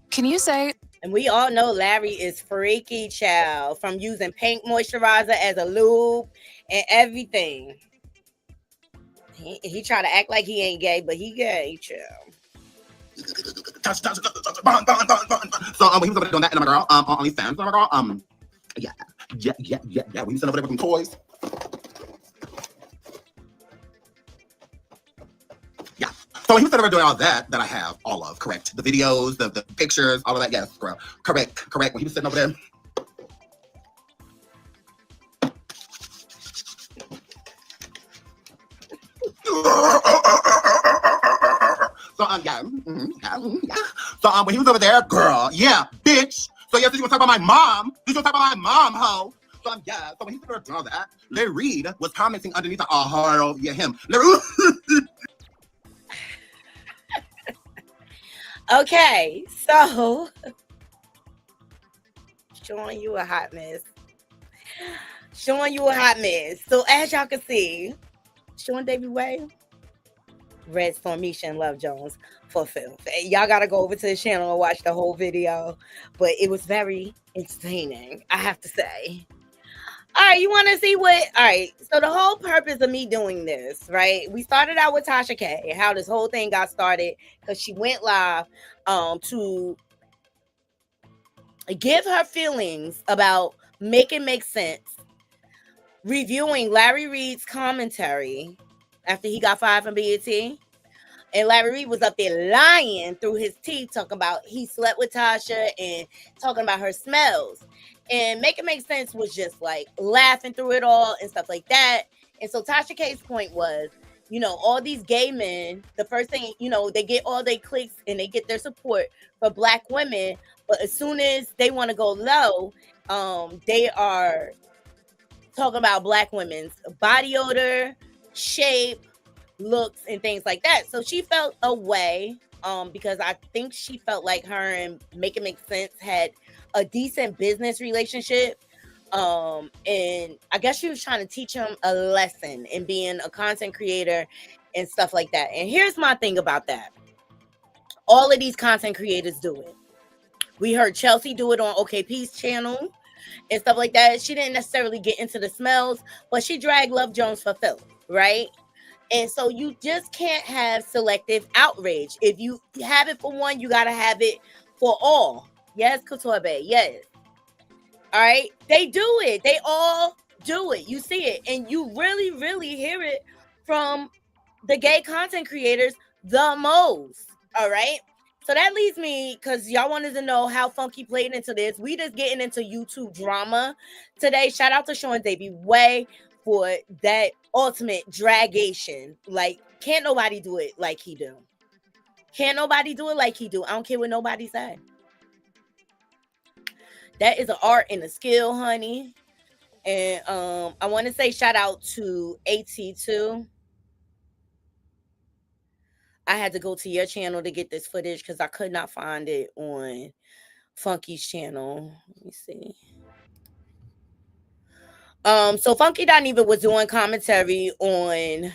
Can you say? And we all know Larry is freaky, child, from using pink moisturizer as a lube and everything. He tried to act like he ain't gay, but he gay, child. Bond. So when he was over there doing that, and my girl, on OnlyFans, my girl, yeah. We was over there with some toys. Yeah. So when he was over there doing all that I have all of, correct. The videos, the pictures, all of that, yes, girl. Correct. When he was sitting over there. So yeah. So when he was over there, girl, yeah, bitch. So yes, you want to talk about my mom? You want to talk about my mom, ho? So yeah. So when he was over there doing all that, Larry Reid was commenting underneath the yeah, him. Okay, so showing you a hot mess. So as y'all can see, Sean David Way, Red Stormisha and Love Jones for film. Y'all gotta go over to the channel and watch the whole video, but it was very entertaining, I have to say. All right, you want to see what? All right, so the whole purpose of me doing this, right? We started out with Tasha K, how this whole thing got started because she went live to give her feelings about Make It Make Sense, reviewing Larry Reid's commentary after he got fired from BET. And Larry Reid was up there lying through his teeth, talking about he slept with Tasha and talking about her smells. And Make It Make Sense was just like laughing through it all and stuff like that. And so Tasha K's point was, you know, all these gay men, the first thing, you know, they get all their clicks and they get their support for Black women. But as soon as they want to go low, they are talking about Black women's body odor, shape, looks, and things like that. So she felt a way because I think she felt like her and Make It Make Sense had a decent business relationship. And I guess she was trying to teach him a lesson in being a content creator and stuff like that. And here's my thing about that. All of these content creators do it. We heard Chelsea do it on OKP's channel and stuff like that. She didn't necessarily get into the smells, but she dragged Love Jones for Phil, right? And so you just can't have selective outrage. If you have it for one, you got to have it for all. Yes, Couture Bay, yes. All right, they do it. They all do it. You see it, and you really, really hear it from the gay content creators the most. All right, so that leads me, because y'all wanted to know how Funky played into this. We just getting into YouTube drama today. Shout out to Sean Davey Way for that ultimate dragation. Like, can't nobody do it like he do. Can't nobody do it like he do. I don't care what nobody say. That is an art and a skill, honey. And I want to say shout out to AT2. I had to go to your channel to get this footage because I could not find it on Funky's channel. Let me see. So Funky Dineva was doing commentary on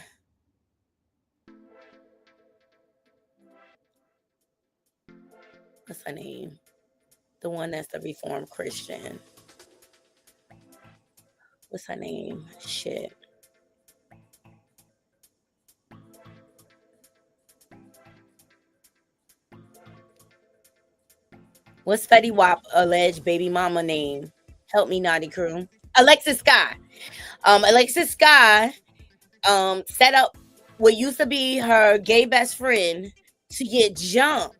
what's her name? The one that's the Reformed Christian. What's her name? Shit. What's Fetty Wap alleged baby mama name? Help me, Naughty Crew. Alexis Sky. Alexis Sky set up what used to be her gay best friend to get jumped.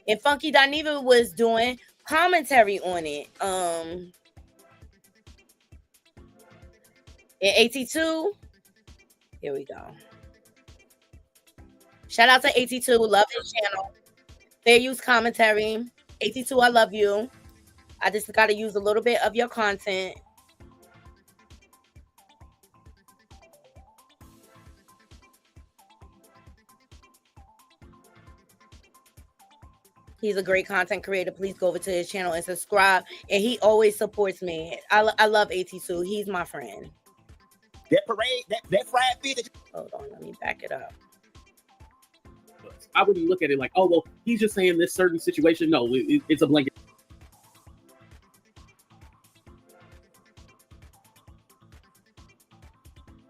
And Funky Dineva was doing commentary on it. In 82. Here we go. Shout out to 82. Love his channel. Fair use commentary. 82, I love you. I just got to use a little bit of your content. He's a great content creator. Please go over to his channel and subscribe. And he always supports me. I love 82. He's my friend. That parade, that fried fish. Hold on, let me back it up. I wouldn't look at it like, oh, well, he's just saying this certain situation. No, it's a blanket.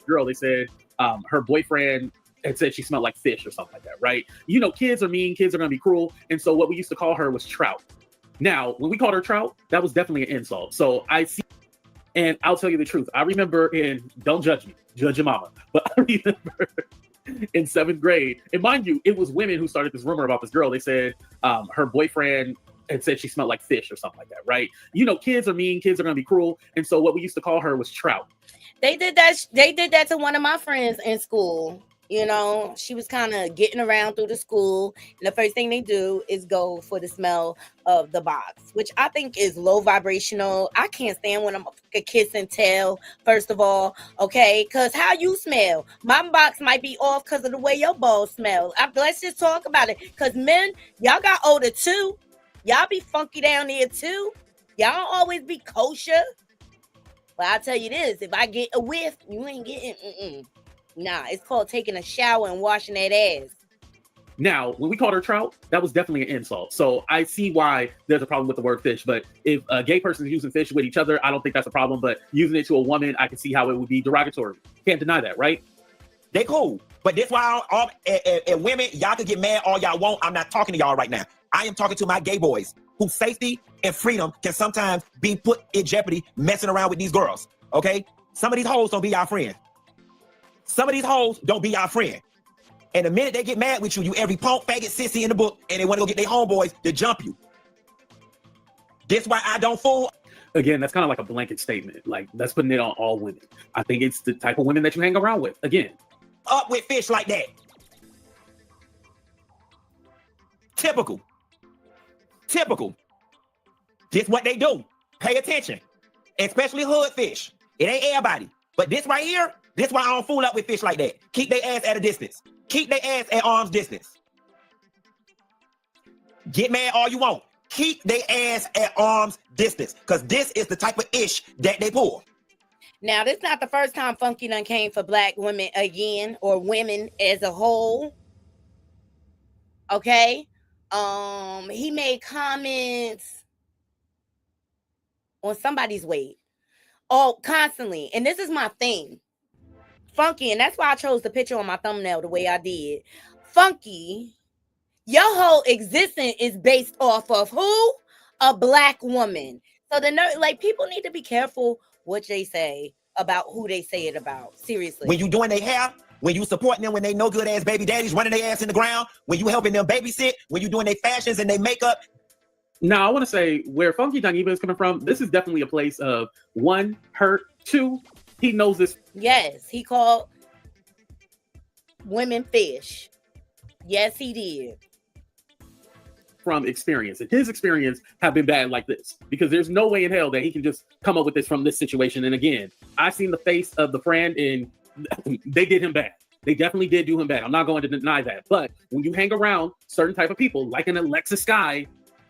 Girl, they said her boyfriend had said she smelled like fish or something like that, right? You know, kids are mean, kids are going to be cruel. And so what we used to call her was Trout. Now, when we called her Trout, that was definitely an insult. So I see, and I'll tell you the truth. I remember don't judge me, judge your mama. But I remember in 7th grade, and mind you, it was women who started this rumor about this girl. They said her boyfriend had said she smelled like fish or something like that, right? You know, kids are mean, kids are going to be cruel. And so what we used to call her was Trout. They did that to one of my friends in school. You know, she was kind of getting around through the school, and the first thing they do is go for the smell of the box, which I think is low vibrational. I can't stand when I'm a kiss and tell, first of all, okay? Because how you smell, my box might be off because of the way your balls smell. Let's just talk about it, because men, y'all got older too. Y'all be funky down here too. Y'all don't always be kosher. But I'll tell you this, if I get a whiff, you ain't getting, Nah, it's called taking a shower and washing that ass. Now, when we called her trout, that was definitely an insult. So I see why there's a problem with the word fish. But if a gay person is using fish with each other, I don't think that's a problem. But using it to a woman, I can see how it would be derogatory. Can't deny that, right? They cool. But this why all and women, y'all can get mad all y'all want. I'm not talking to y'all right now. I am talking to my gay boys whose safety and freedom can sometimes be put in jeopardy messing around with these girls. Okay? Some of these hoes don't be y'all friend. Some of these hoes don't be y'all friend. And the minute they get mad with you, you every punk, faggot, sissy in the book, and they want to go get their homeboys to jump you. That's why I don't fool. Again, that's kind of like a blanket statement. Like, that's putting it on all women. I think it's the type of women that you hang around with. Again. Up with fish like that. Typical. Typical. This what they do. Pay attention. Especially hood fish. It ain't everybody. But this right here, this why I don't fool up with fish like that. Keep their ass at a distance. Keep their ass at arm's distance. Get mad all you want. Keep their ass at arm's distance. Because this is the type of ish that they pull. Now, this is not the first time Funky done came for black women again, or women as a whole. Okay? He made comments on somebody's weight. Oh, constantly. And this is my thing. Funky, and that's why I chose the picture on my thumbnail the way I did. Funky, your whole existence is based off of who? A black woman. So people need to be careful what they say about who they say it about. Seriously. When you doing their hair, when you supporting them, when they no good ass baby daddies running their ass in the ground, when you helping them babysit, when you doing their fashions and their makeup. Now, I want to say where Funky Dineva is coming from, this is definitely a place of one, hurt, two, he knows this. Yes, he called women fish. Yes, he did. From experience, and his experience have been bad like this, because there's no way in hell that he can just come up with this from this situation. And again, I've seen the face of the friend, and they did him bad. They definitely did do him bad. I'm not going to deny that. But when you hang around certain type of people, like an Alexis Sky,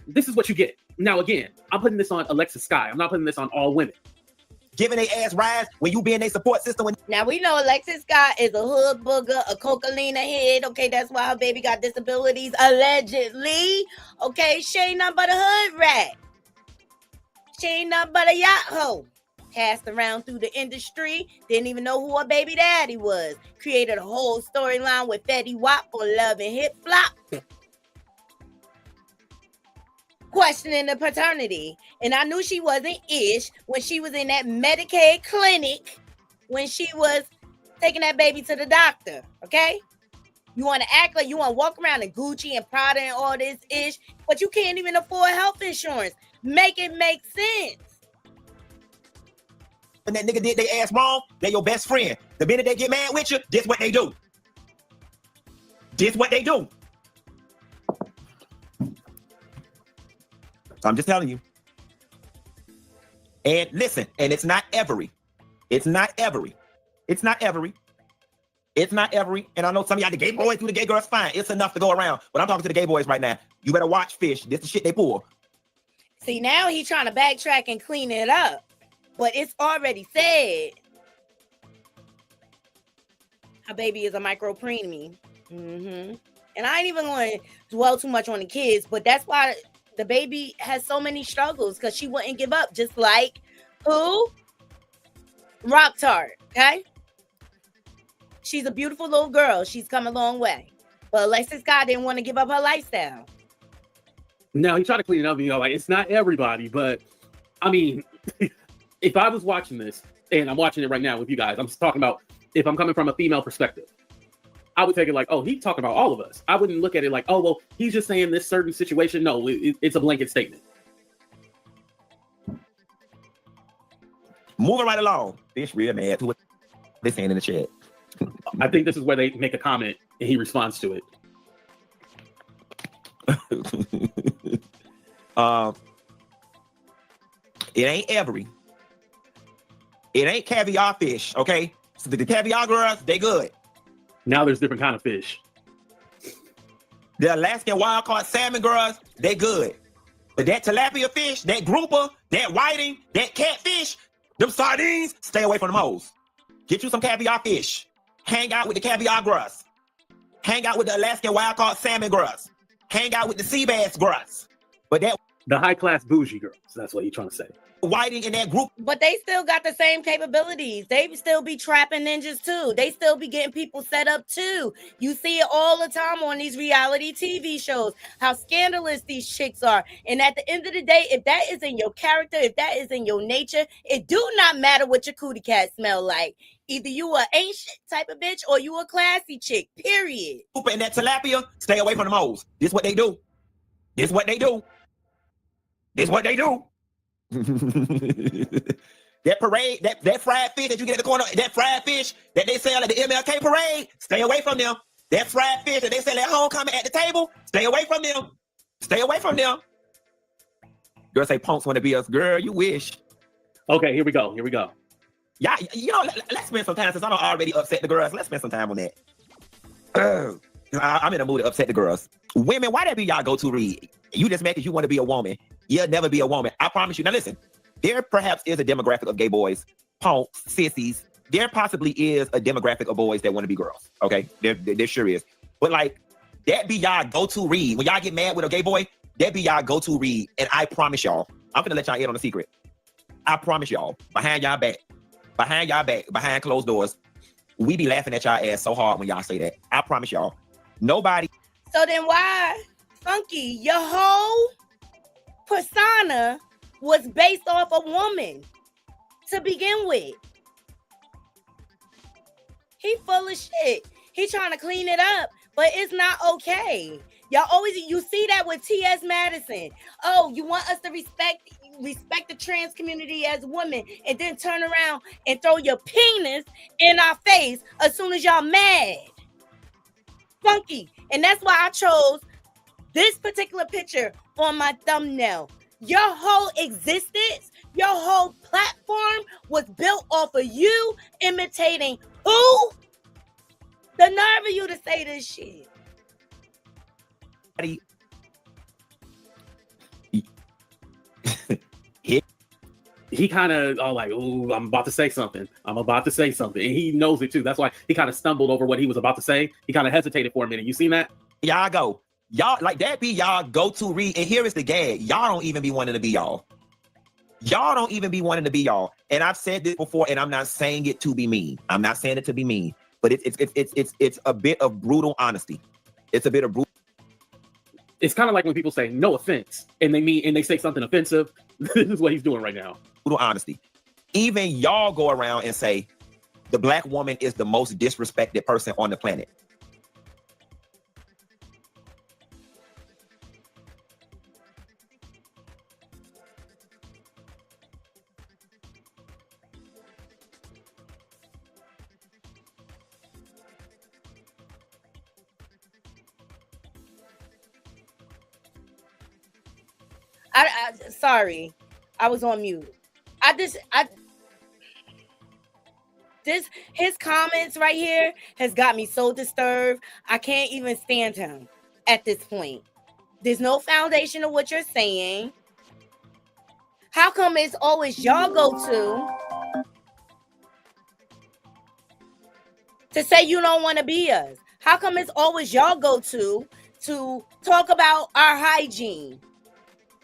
this is what you get. Now, again, I'm putting this on Alexis Sky. I'm not putting this on all women. Giving their ass rise when you be in their support system. Now, we know Alexis Scott is a hood booger, a cocaine head. Okay, that's why her baby got disabilities, allegedly. Okay, she ain't nothing but a hood rat. She ain't nothing but a yacht hoe. Passed around through the industry, didn't even know who her baby daddy was. Created a whole storyline with Fetty Wap for Love and Hip Flop. Questioning the paternity. And I knew she wasn't ish when she was in that Medicaid clinic when she was taking that baby to the doctor. Okay? You want to act like you want to walk around in Gucci and Prada and all this ish, but you can't even afford health insurance. Make it make sense. When that nigga did their ass wrong, they're your best friend. The minute they get mad with you, this what they do. This what they do. So I'm just telling you. And listen, and it's not every. It's not every. It's not every. It's not every. And I know some of y'all, the gay boys do the gay girls, fine. It's enough to go around. But I'm talking to the gay boys right now. You better watch fish. This is the shit they pull. See, now he's trying to backtrack and clean it up. But it's already said. Her baby is a micro preemie. And I ain't even going to dwell too much on the kids, but that's why the baby has so many struggles, because she wouldn't give up, just like who? Rock Tart, okay? She's a beautiful little girl. She's come a long way. But Alexis Scott didn't want to give up her lifestyle. Now, he tried to clean it up, like, it's not everybody, but, I mean, if I was watching this, and I'm watching it right now with you guys, I'm just talking about if I'm coming from a female perspective, I would take it like, oh, he's talking about all of us. I wouldn't look at it like, oh, well, he's just saying this certain situation. No, it's a blanket statement. Moving right along. Fish real mad to what they saying in the chat. I think this is where they make a comment and he responds to it. It ain't every. It ain't caviar fish, okay? So the caviar girls, they good. Now there's different kind of fish. The Alaskan wild caught salmon girls, they good. But that tilapia fish, that grouper, that whiting, that catfish, them sardines, stay away from them hoes. Get you some caviar fish. Hang out with the caviar girls. Hang out with the Alaskan wild-caught salmon girls. Hang out with the sea bass girls. But that The high-class bougie girls. That's what you're trying to say. whiting in that group. But they still got the same capabilities. They still be trapping ninjas too. They still be getting people set up too. You see it all the time on these reality TV shows, how scandalous these chicks are. And at the end of the day, if that is in your character, if that is in your nature, it do not matter what your cootie cat smell like. Either you a ain't shit type of bitch or you a classy chick, period. And that tilapia, stay away from the moles. This what they do. This what they do. This what they do. That parade, that fried fish that you get at the corner, that fried fish that they sell at the MLK parade, stay away from them. That fried fish that they sell at homecoming at the table, stay away from them. Stay away from them. Girls say punks want to be us. Girl, you wish. Okay, here we go. Here we go. Yeah, you know, let's spend some time since I don't already upset the girls. Let's spend some time on that. I'm in a mood to upset the girls. Women, why that be y'all go-to read? You just mad because you want to be a woman. You'll never be a woman. I promise you. Now listen, there perhaps is a demographic of gay boys, punks, sissies. There possibly is a demographic of boys that want to be girls. Okay, there sure is. But like, that be y'all go-to read. When y'all get mad with a gay boy, that be y'all go-to read. And I promise y'all, I'm gonna let y'all in on a secret. I promise y'all, behind closed doors, we be laughing at y'all ass so hard when y'all say that. I promise y'all. Nobody. So then why, Funky, your whole persona was based off a woman to begin with? He full of shit. He trying to clean it up, but it's not okay. Y'all always, you see that with T.S. Madison. Oh, you want us to respect the trans community as women and then turn around and throw your penis in our face as soon as y'all mad. Funky. And that's why I chose this particular picture on my thumbnail. Your whole existence, your whole platform was built off of you imitating who? The nerve of you to say this shit. He kind of like, ooh, I'm about to say something. I'm about to say something. And he knows it too. That's why he kind of stumbled over what he was about to say. He kind of hesitated for a minute. You seen that? Y'all go. Y'all, like that be y'all go-to read. And here is the gag. Y'all don't even be wanting to be y'all. Y'all don't even be wanting to be y'all. And I've said this before, and I'm not saying it to be mean. I'm not saying it to be mean. But it's a bit of brutal honesty. It's a bit of brutal. It's kind of like when people say no offense and they say something offensive. This is what he's doing right now. Brutal honesty. Even y'all go around and say the black woman is the most disrespected person on the planet. Sorry, I was on mute. His comments right here has got me so disturbed. I can't even stand him at this point. There's no foundation of what you're saying. How come it's always y'all go to say you don't want to be us? How come it's always y'all go to talk about our hygiene?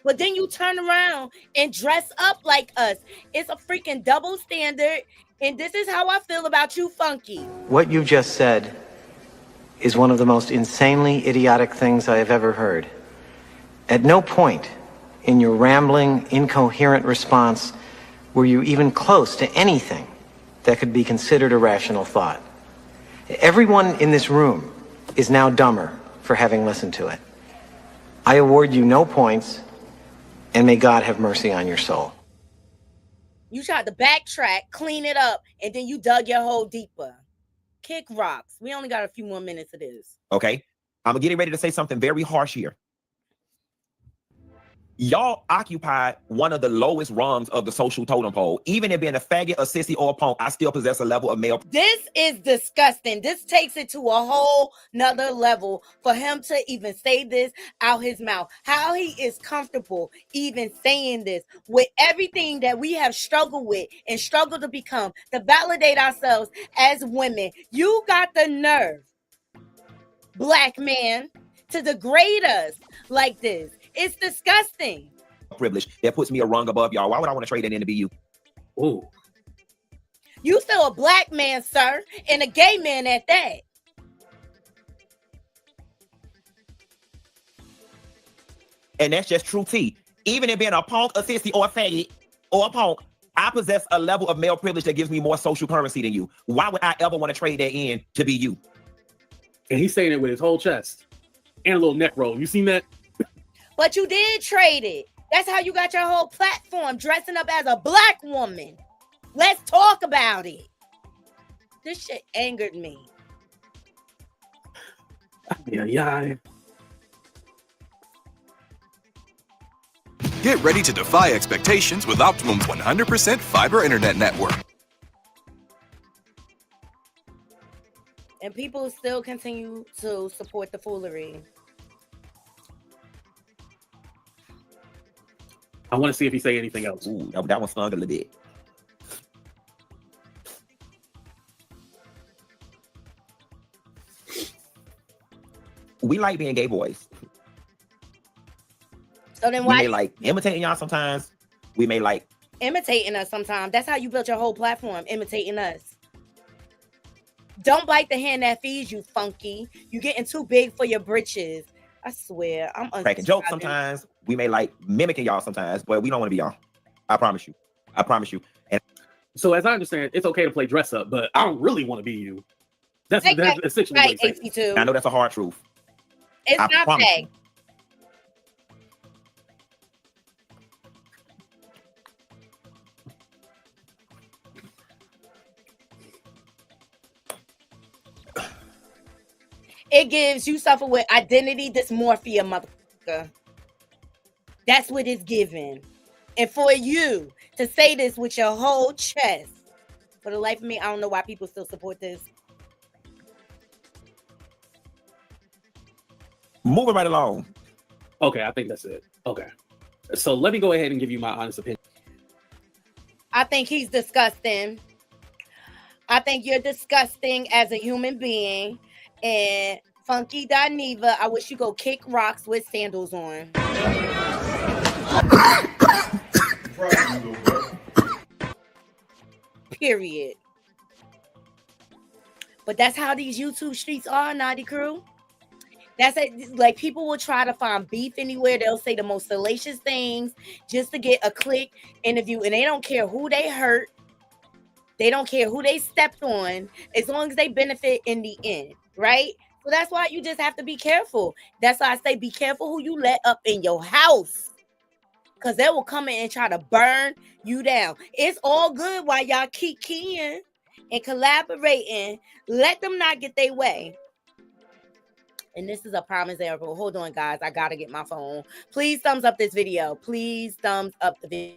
But then you turn around and dress up like us. It's a freaking double standard. And this is how I feel about you, Funky. What you just said is one of the most insanely idiotic things I have ever heard. At no point in your rambling, incoherent response were you even close to anything that could be considered a rational thought. Everyone in this room is now dumber for having listened to it. I award you no points, and may God have mercy on your soul. You tried to backtrack, clean it up, and then you dug your hole deeper. Kick rocks. We only got a few more minutes of this. Okay? I'm getting ready to say something very harsh here. Y'all occupy one of the lowest rungs of the social totem pole. Even if being a faggot, a sissy, or a punk, I still possess a level of male. This is disgusting. This takes it to a whole nother level for him to even say this out his mouth. How he is comfortable even saying this with everything that we have struggled with and struggled to become, to validate ourselves as women. You got the nerve black man, to degrade us like this. It's disgusting. Privilege that puts me a rung above y'all. Why would I want to trade that in to be you? Ooh. You still a black man, sir, and a gay man at that. And that's just true tea. Even in being a punk, a sissy, or a faggot, or a punk, I possess a level of male privilege that gives me more social currency than you. Why would I ever want to trade that in to be you? And he's saying it with his whole chest and a little neck roll. You seen that? But you did trade it. That's how you got your whole platform, dressing up as a black woman. Let's talk about it. This shit angered me. Yeah. Get ready to defy expectations with Optimum's 100% fiber internet network. And people still continue to support the foolery. I want to see if he say anything else. Ooh, that one stung a little bit. We like being gay boys. So then We why may like imitating y'all sometimes. We may like imitating us sometimes? That's how you built your whole platform, imitating us. Don't bite the hand that feeds you, funky. You getting too big for your britches. I swear, I'm cracking jokes sometimes. We may like mimicking y'all sometimes, but we don't want to be y'all. I promise you. I promise you. And so as I understand, it's okay to play dress up, but I don't really want to be you. That's essentially right, what he's saying. I know that's a hard truth. It's not fake. It gives you suffer with identity dysmorphia, motherfucker. That's what it's giving. And for you to say this with your whole chest, for the life of me, I don't know why people still support this. Moving right along. Okay, I think that's it. Okay. So let me go ahead and give you my honest opinion. I think he's disgusting. I think you're disgusting as a human being. And Funky Dineva, I wish you go kick rocks with sandals on. Period. But that's how these YouTube streets are, Naughty Crew. That's it. Like, people will try to find beef anywhere. They'll say the most salacious things just to get a click interview, and they don't care who they hurt. They don't care who they stepped on, as long as they benefit in the end, right? So that's why you just have to be careful. That's why I say be careful who you let up in your house, because they will come in and try to burn you down. It's all good while y'all keep keying and collaborating. Let them not get their way. And this is a prime example. Hold on, guys. I gotta get my phone. Please thumbs up this video. Please thumbs up the video.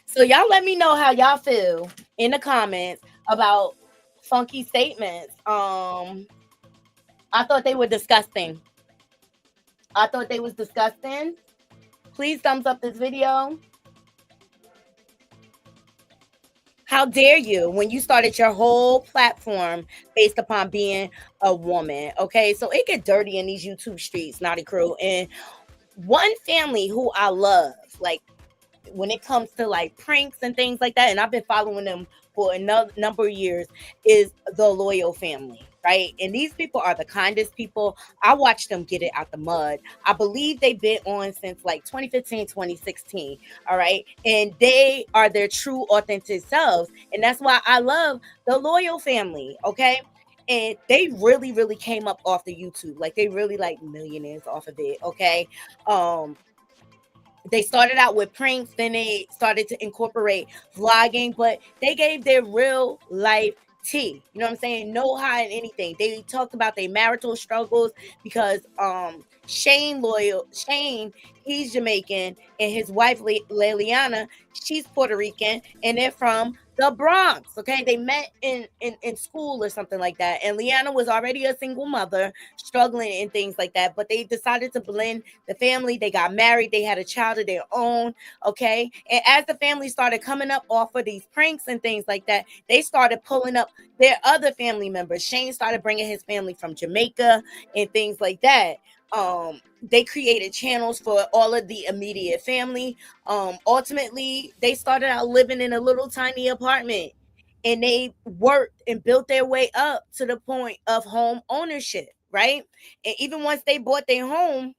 So y'all let me know how y'all feel in the comments about funky statements. I thought they were disgusting. I thought they was disgusting. Please thumbs up this video. How dare you when you started your whole platform based upon being a woman? Okay, so it get dirty in these YouTube streets, Naughty Crew. And one family who I love, like when it comes to like pranks and things like that, and I've been following them for a number of years, is the Loyal family, right? And these people are the kindest people. I watched them get it out the mud. I believe they've been on since like 2015, 2016. All right. And they are their true, authentic selves. And that's why I love the Loyal family. Okay. And they really, really came up off the YouTube. Like they really like millionaires off of it. Okay. They started out with pranks, then they started to incorporate vlogging, but they gave their real life tea. You know what I'm saying? No hiding anything. They talked about their marital struggles because Shane, he's Jamaican, and his wife Liliana, she's Puerto Rican, and they're from the Bronx. Okay, they met in school or something like that, and Liana was already a single mother struggling and things like that, but they decided to blend the family. They got married, they had a child of their own. Okay, and as the family started coming up off of these pranks and things like that, they started pulling up their other family members. Shane started bringing his family from Jamaica and things like that. They created channels for all of the immediate family. Ultimately, they started out living in a little tiny apartment, and they worked and built their way up to the point of home ownership, right? And even once they bought their home,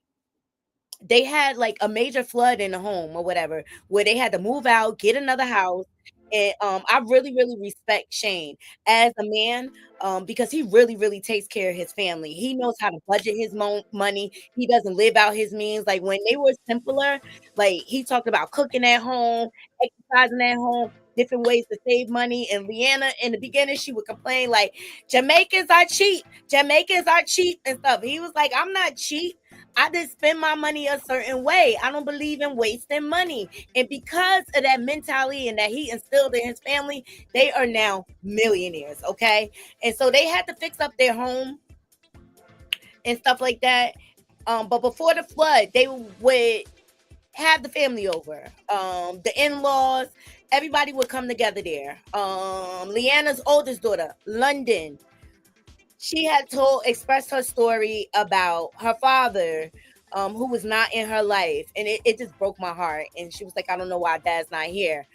they had like a major flood in the home or whatever, where they had to move out, get another house. And I really, really respect Shane as a man, because he really, really takes care of his family. He knows how to budget his money. He doesn't live out his means. Like when they were simpler, like he talked about cooking at home, exercising at home, different ways to save money. And Leanna, in the beginning, she would complain like, Jamaicans are cheap. Jamaicans are cheap and stuff. He was like, I'm not cheap. I just spend my money a certain way. I don't believe in wasting money. And because of that mentality and that he instilled in his family, they are now millionaires. Okay. And so they had to fix up their home and stuff like that. But before the flood, they would have the family over. The in-laws, everybody would come together there. Leanna's oldest daughter, London, she had expressed her story about her father, who was not in her life, and it just broke my heart. And she was like, I don't know why dad's not here.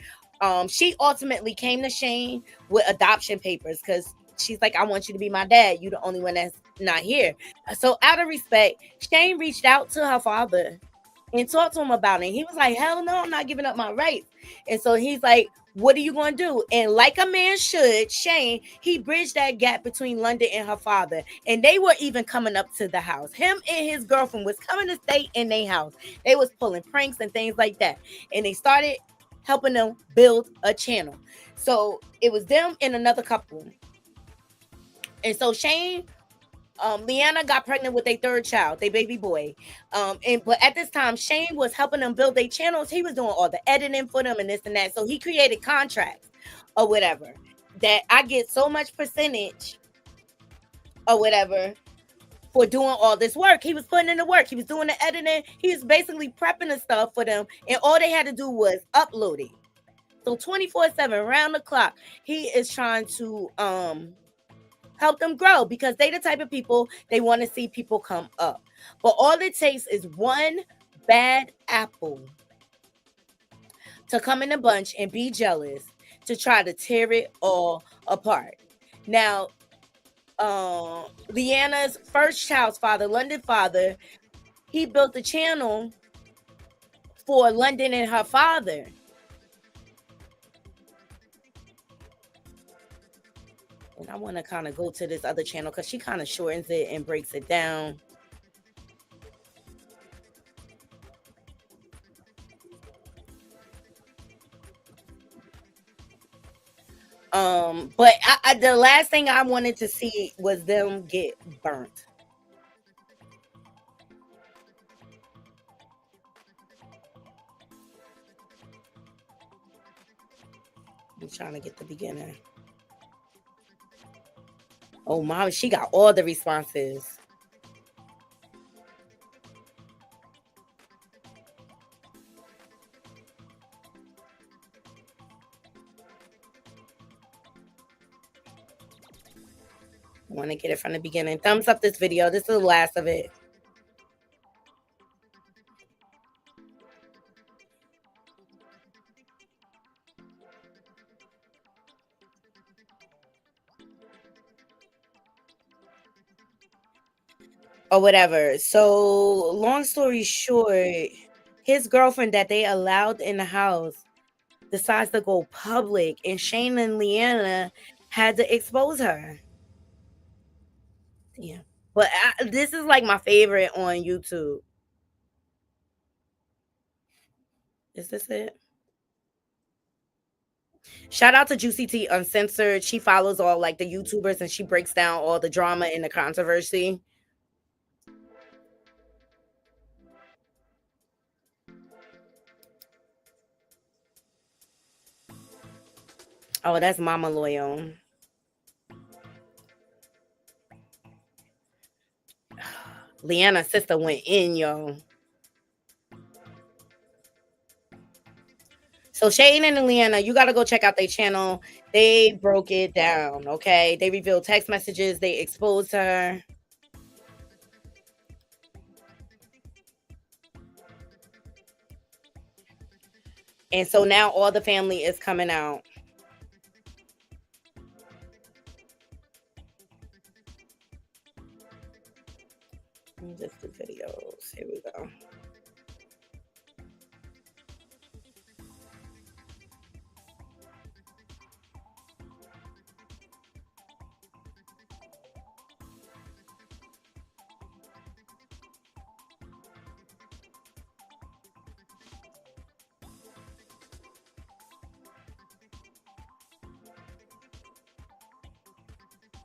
She ultimately came to Shane with adoption papers because she's like, I want you to be my dad. You're the only one that's not here. So out of respect, Shane reached out to her father and talked to him about it. And he was like, hell no, I'm not giving up my rights. And so he's like, what are you going to do? And like a man should, Shane, he bridged that gap between London and her father. And they were even coming up to the house. Him and his girlfriend was coming to stay in their house. They was pulling pranks and things like that. And they started helping them build a channel. So it was them and another couple. And so Shane, Leanna got pregnant with their third child, their baby boy. But at this time, Shane was helping them build their channels. He was doing all the editing for them and this and that. So he created contracts or whatever that I get so much percentage or whatever for doing all this work. He was putting in the work. He was doing the editing. He was basically prepping the stuff for them. And all they had to do was upload it. So 24/7, round the clock, he is trying to help them grow because they the type of people they want to see people come up. But all it takes is one bad apple to come in a bunch and be jealous to try to tear it all apart. Now, Leanna's first child's father, London father, he built a channel for London and her father. And I want to kind of go to this other channel because she kind of shortens it and breaks it down. But the last thing I wanted to see was them get burnt. I'm trying to get the beginning. Oh, mom, she got all the responses. I want to get it from the beginning. Thumbs up this video. This is the last of it. Or whatever. So, long story short, his girlfriend that they allowed in the house decides to go public, and Shane and Leanna had to expose her. Yeah. But this is like my favorite on YouTube. Is this it? Shout out to Juicy T Uncensored. She follows all like the YouTubers and she breaks down all the drama and the controversy. Oh, that's Mama Loyal. Leanna's sister went in, yo. So Shane and Leanna, you got to go check out their channel. They broke it down, okay? They revealed text messages. They exposed her. And so now all the family is coming out. Just the videos. Here we go.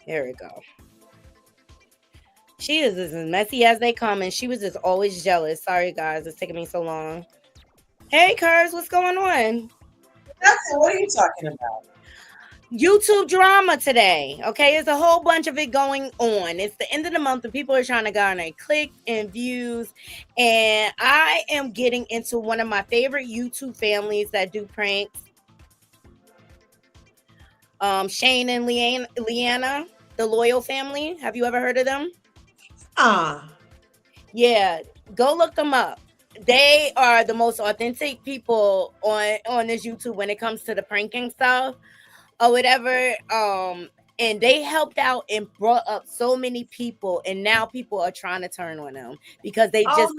Here we go. She is as messy as they come, and she was just always jealous. Sorry, guys. It's taking me so long. Hey, Curves, what's going on? Nothing. What are you talking about? YouTube drama today. Okay, there's a whole bunch of it going on. It's the end of the month, and people are trying to garner clicks and views. And I am getting into one of my favorite YouTube families that do pranks. Shane and Leanna, the Loyal family. Have you ever heard of them? Yeah, go look them up. They are the most authentic people on this YouTube when it comes to the pranking stuff or whatever. And they helped out and brought up so many people, and now people are trying to turn on them because they just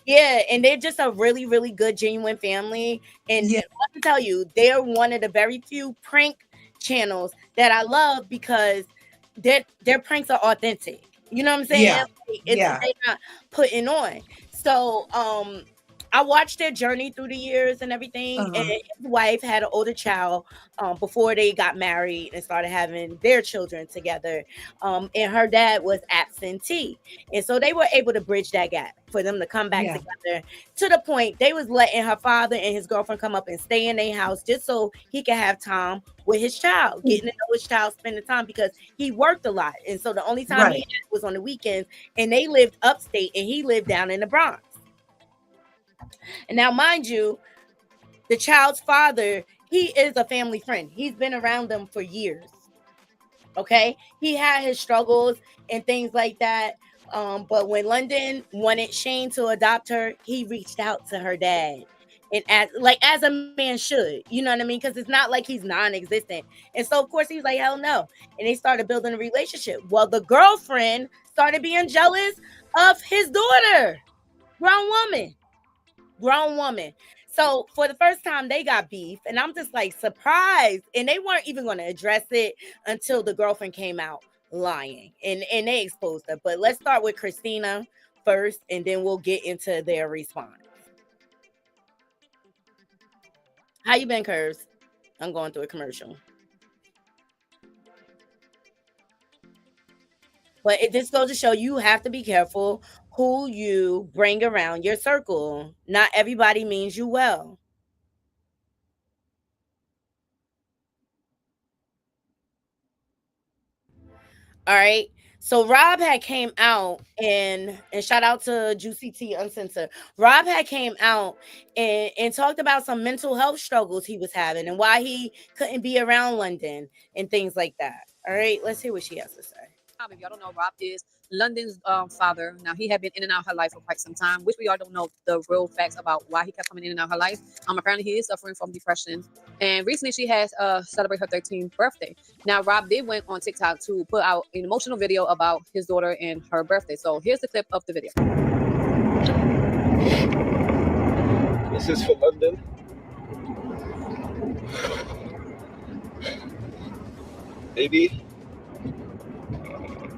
yeah, and they're just a really, really good, genuine family. And let me tell you, they're one of the very few prank channels that I love because their pranks are authentic. You know what I'm saying? They're not putting on. So I watched their journey through the years and everything. And his wife had an older child before they got married and started having their children together. And her dad was absentee. And so they were able to bridge that gap for them to come back together to the point they was letting her father and his girlfriend come up and stay in their house just so he could have time with his child, getting to know his child, spending time because he worked a lot. And so the only time he had was on the weekends, and they lived upstate and he lived down in the Bronx. And now, mind you, the child's father, he is a family friend. He's been around them for years. Okay. He had his struggles and things like that. But when London wanted Shane to adopt her, he reached out to her dad. And as a man should, you know what I mean? Because it's not like he's non-existent. And so, of course, he was like, hell no. And they started building a relationship. Well, the girlfriend started being jealous of his daughter. Grown woman. So for the first time, they got beef, and I'm just like surprised. And they weren't even going to address it until the girlfriend came out lying, and they exposed her. But let's start with Christina first, and then we'll get into their response. How you been, Curves? I'm going through a commercial. But it just goes to show you have to be careful who you bring around your circle. Not everybody means you well. All right. So Rob had came out and shout out to Juicy T Uncensored. Rob had came out and talked about some mental health struggles he was having and why he couldn't be around London and things like that. All right, let's hear what she has to say. If y'all don't know, Rob is London's father. Now, he had been in and out of her life for quite some time, which we all don't know the real facts about why he kept coming in and out of her life. Apparently, he is suffering from depression. And recently, she has celebrated her 13th birthday. Now, Rob did went on TikTok to put out an emotional video about his daughter and her birthday. So here's the clip of the video. This is for London. Baby,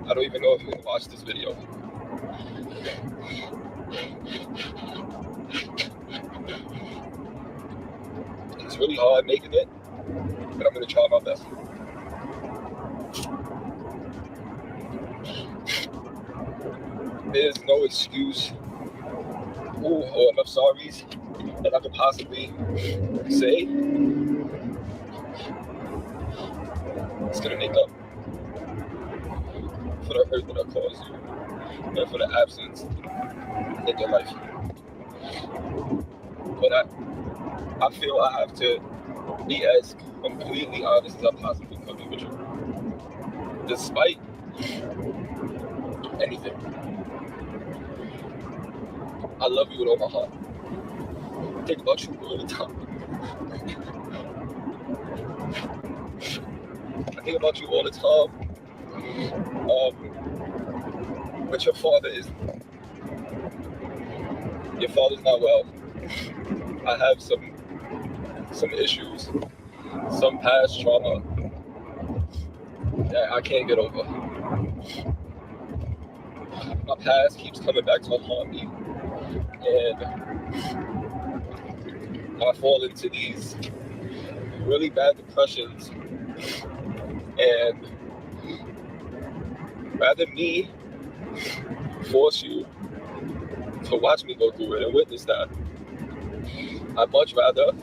I don't even know if you're gonna watch this video. It's really hard making it, but I'm gonna try my best. There's no excuse or enough sorries that I could possibly say. It's gonna make up for the hurt that I caused you and for the absence in your life. But I feel I have to be as completely honest as I possibly can be with you. Despite anything, I love you with all my heart. I think about you all the time. I think about you all the time. But your father's not well. I have some issues, some past trauma that I can't get over. My past keeps coming back to haunt me, and I fall into these really bad depressions. And rather me force you to watch me go through it and witness that, I'd much rather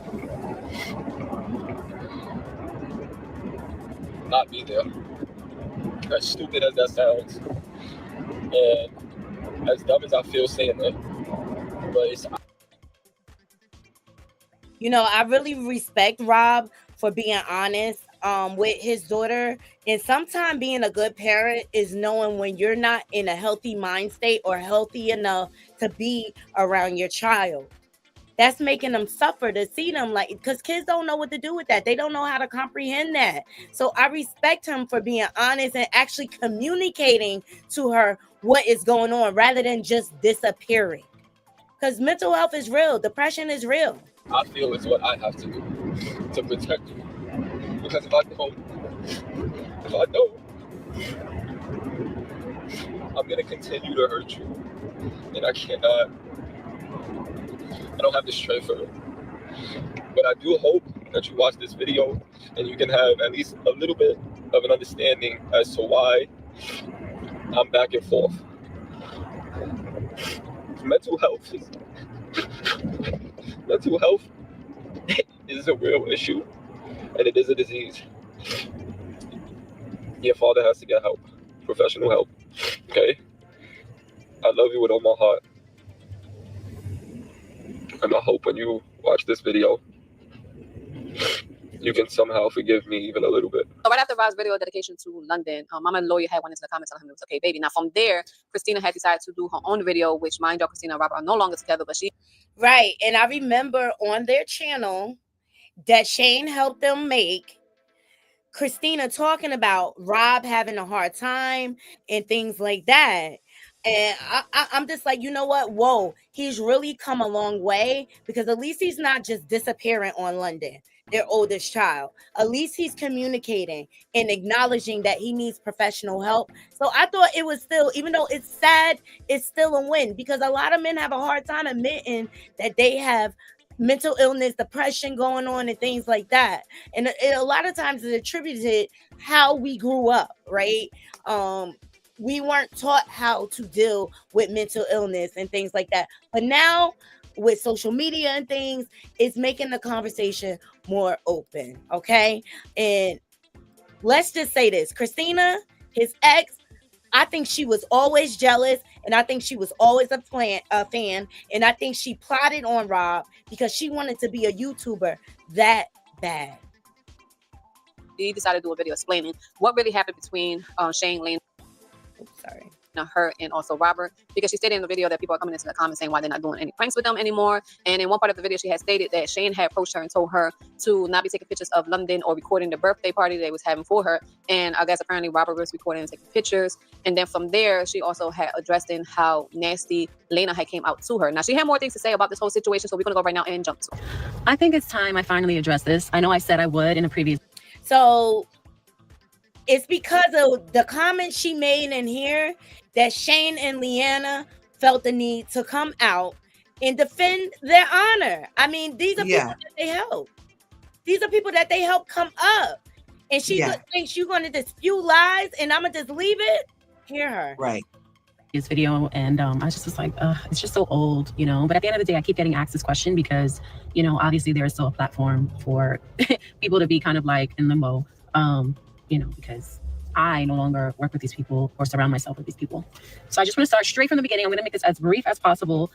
not be there. As stupid as that sounds, and as dumb as I feel saying it, but it's... You know, I really respect Rob for being honest with his daughter. And sometimes being a good parent is knowing when you're not in a healthy mind state or healthy enough to be around your child. That's making them suffer to see them, like, because kids don't know what to do with that. They don't know how to comprehend that. So I respect him for being honest and actually communicating to her what is going on rather than just disappearing. Because mental health is real. Depression is real. I feel it's what I have to do to protect you. Because if I don't, I'm going to continue to hurt you. And I don't have the strength for it. But I do hope that you watch this video and you can have at least a little bit of an understanding as to why I'm back and forth. Mental health is a real issue, and it is a disease. Your father has to get help, professional help, okay? I love you with all my heart. And I hope when you watch this video, you can somehow forgive me even a little bit. So right after Rob's video dedication to London, Mama Lawyer had one into the comments telling him it was okay, baby. Now from there, Christina had decided to do her own video, which mind you, Christina and Rob are no longer together, but she... Right, and I remember on their channel that Shane helped them make, Christina talking about Rob having a hard time and things like that. And I'm just like, you know what? Whoa, he's really come a long way, because at least he's not just disappearing on London, their oldest child. At least he's communicating and acknowledging that he needs professional help. So I thought it was still, even though it's sad, it's still a win, because a lot of men have a hard time admitting that they have mental illness, depression going on and things like that. And a lot of times it's attributed how we grew up, right? We weren't taught how to deal with mental illness and things like that. But now with social media and things, it's making the conversation more open, okay? And let's just say this, Christina, his ex, I think she was always jealous, and I think she was always a fan, and I think she plotted on Rob because she wanted to be a YouTuber that bad. He decided to do a video explaining what really happened between Shane, Lane, her, and also Robert, because she stated in the video that people are coming into the comments saying why they're not doing any pranks with them anymore. And in one part of the video, she had stated that Shane had approached her and told her to not be taking pictures of London or recording the birthday party they was having for her. And I guess apparently Robert was recording and taking pictures. And then from there, she also had addressed in how nasty Lena had came out to her. Now, she had more things to say about this whole situation, so we're going to go right now and jump to it. I think it's time I finally address this. I know I said I would in a previous. So it's because of the comments she made in here that Shane and Leanna felt the need to come out and defend their honor. I mean, these are people that they help. These are people that they help come up. And she thinks you're going to dispute lies and I'm going to just leave it? Hear her. Right. His video, and I just was like, it's just so old, you know. But at the end of the day, I keep getting asked this question because, you know, obviously there is still a platform for people to be kind of like in limbo, you know, because I no longer work with these people or surround myself with these people. So I just want to start straight from the beginning. I'm going to make this as brief as possible.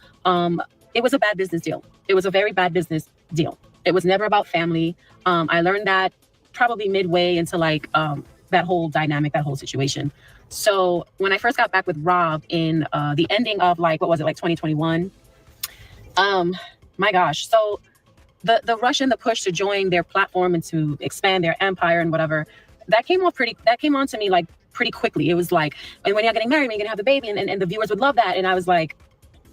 It was a bad business deal. It was a very bad business deal. It was never about family. I learned that probably midway into like that whole dynamic, that whole situation. So when I first got back with Rob in the ending of like, what was it, like 2021? My gosh. So the rush and the push to join their platform and to expand their empire and whatever, that came on to me like pretty quickly. It was like, and when you're getting married, when you're gonna have the baby, and the viewers would love that. And I was like,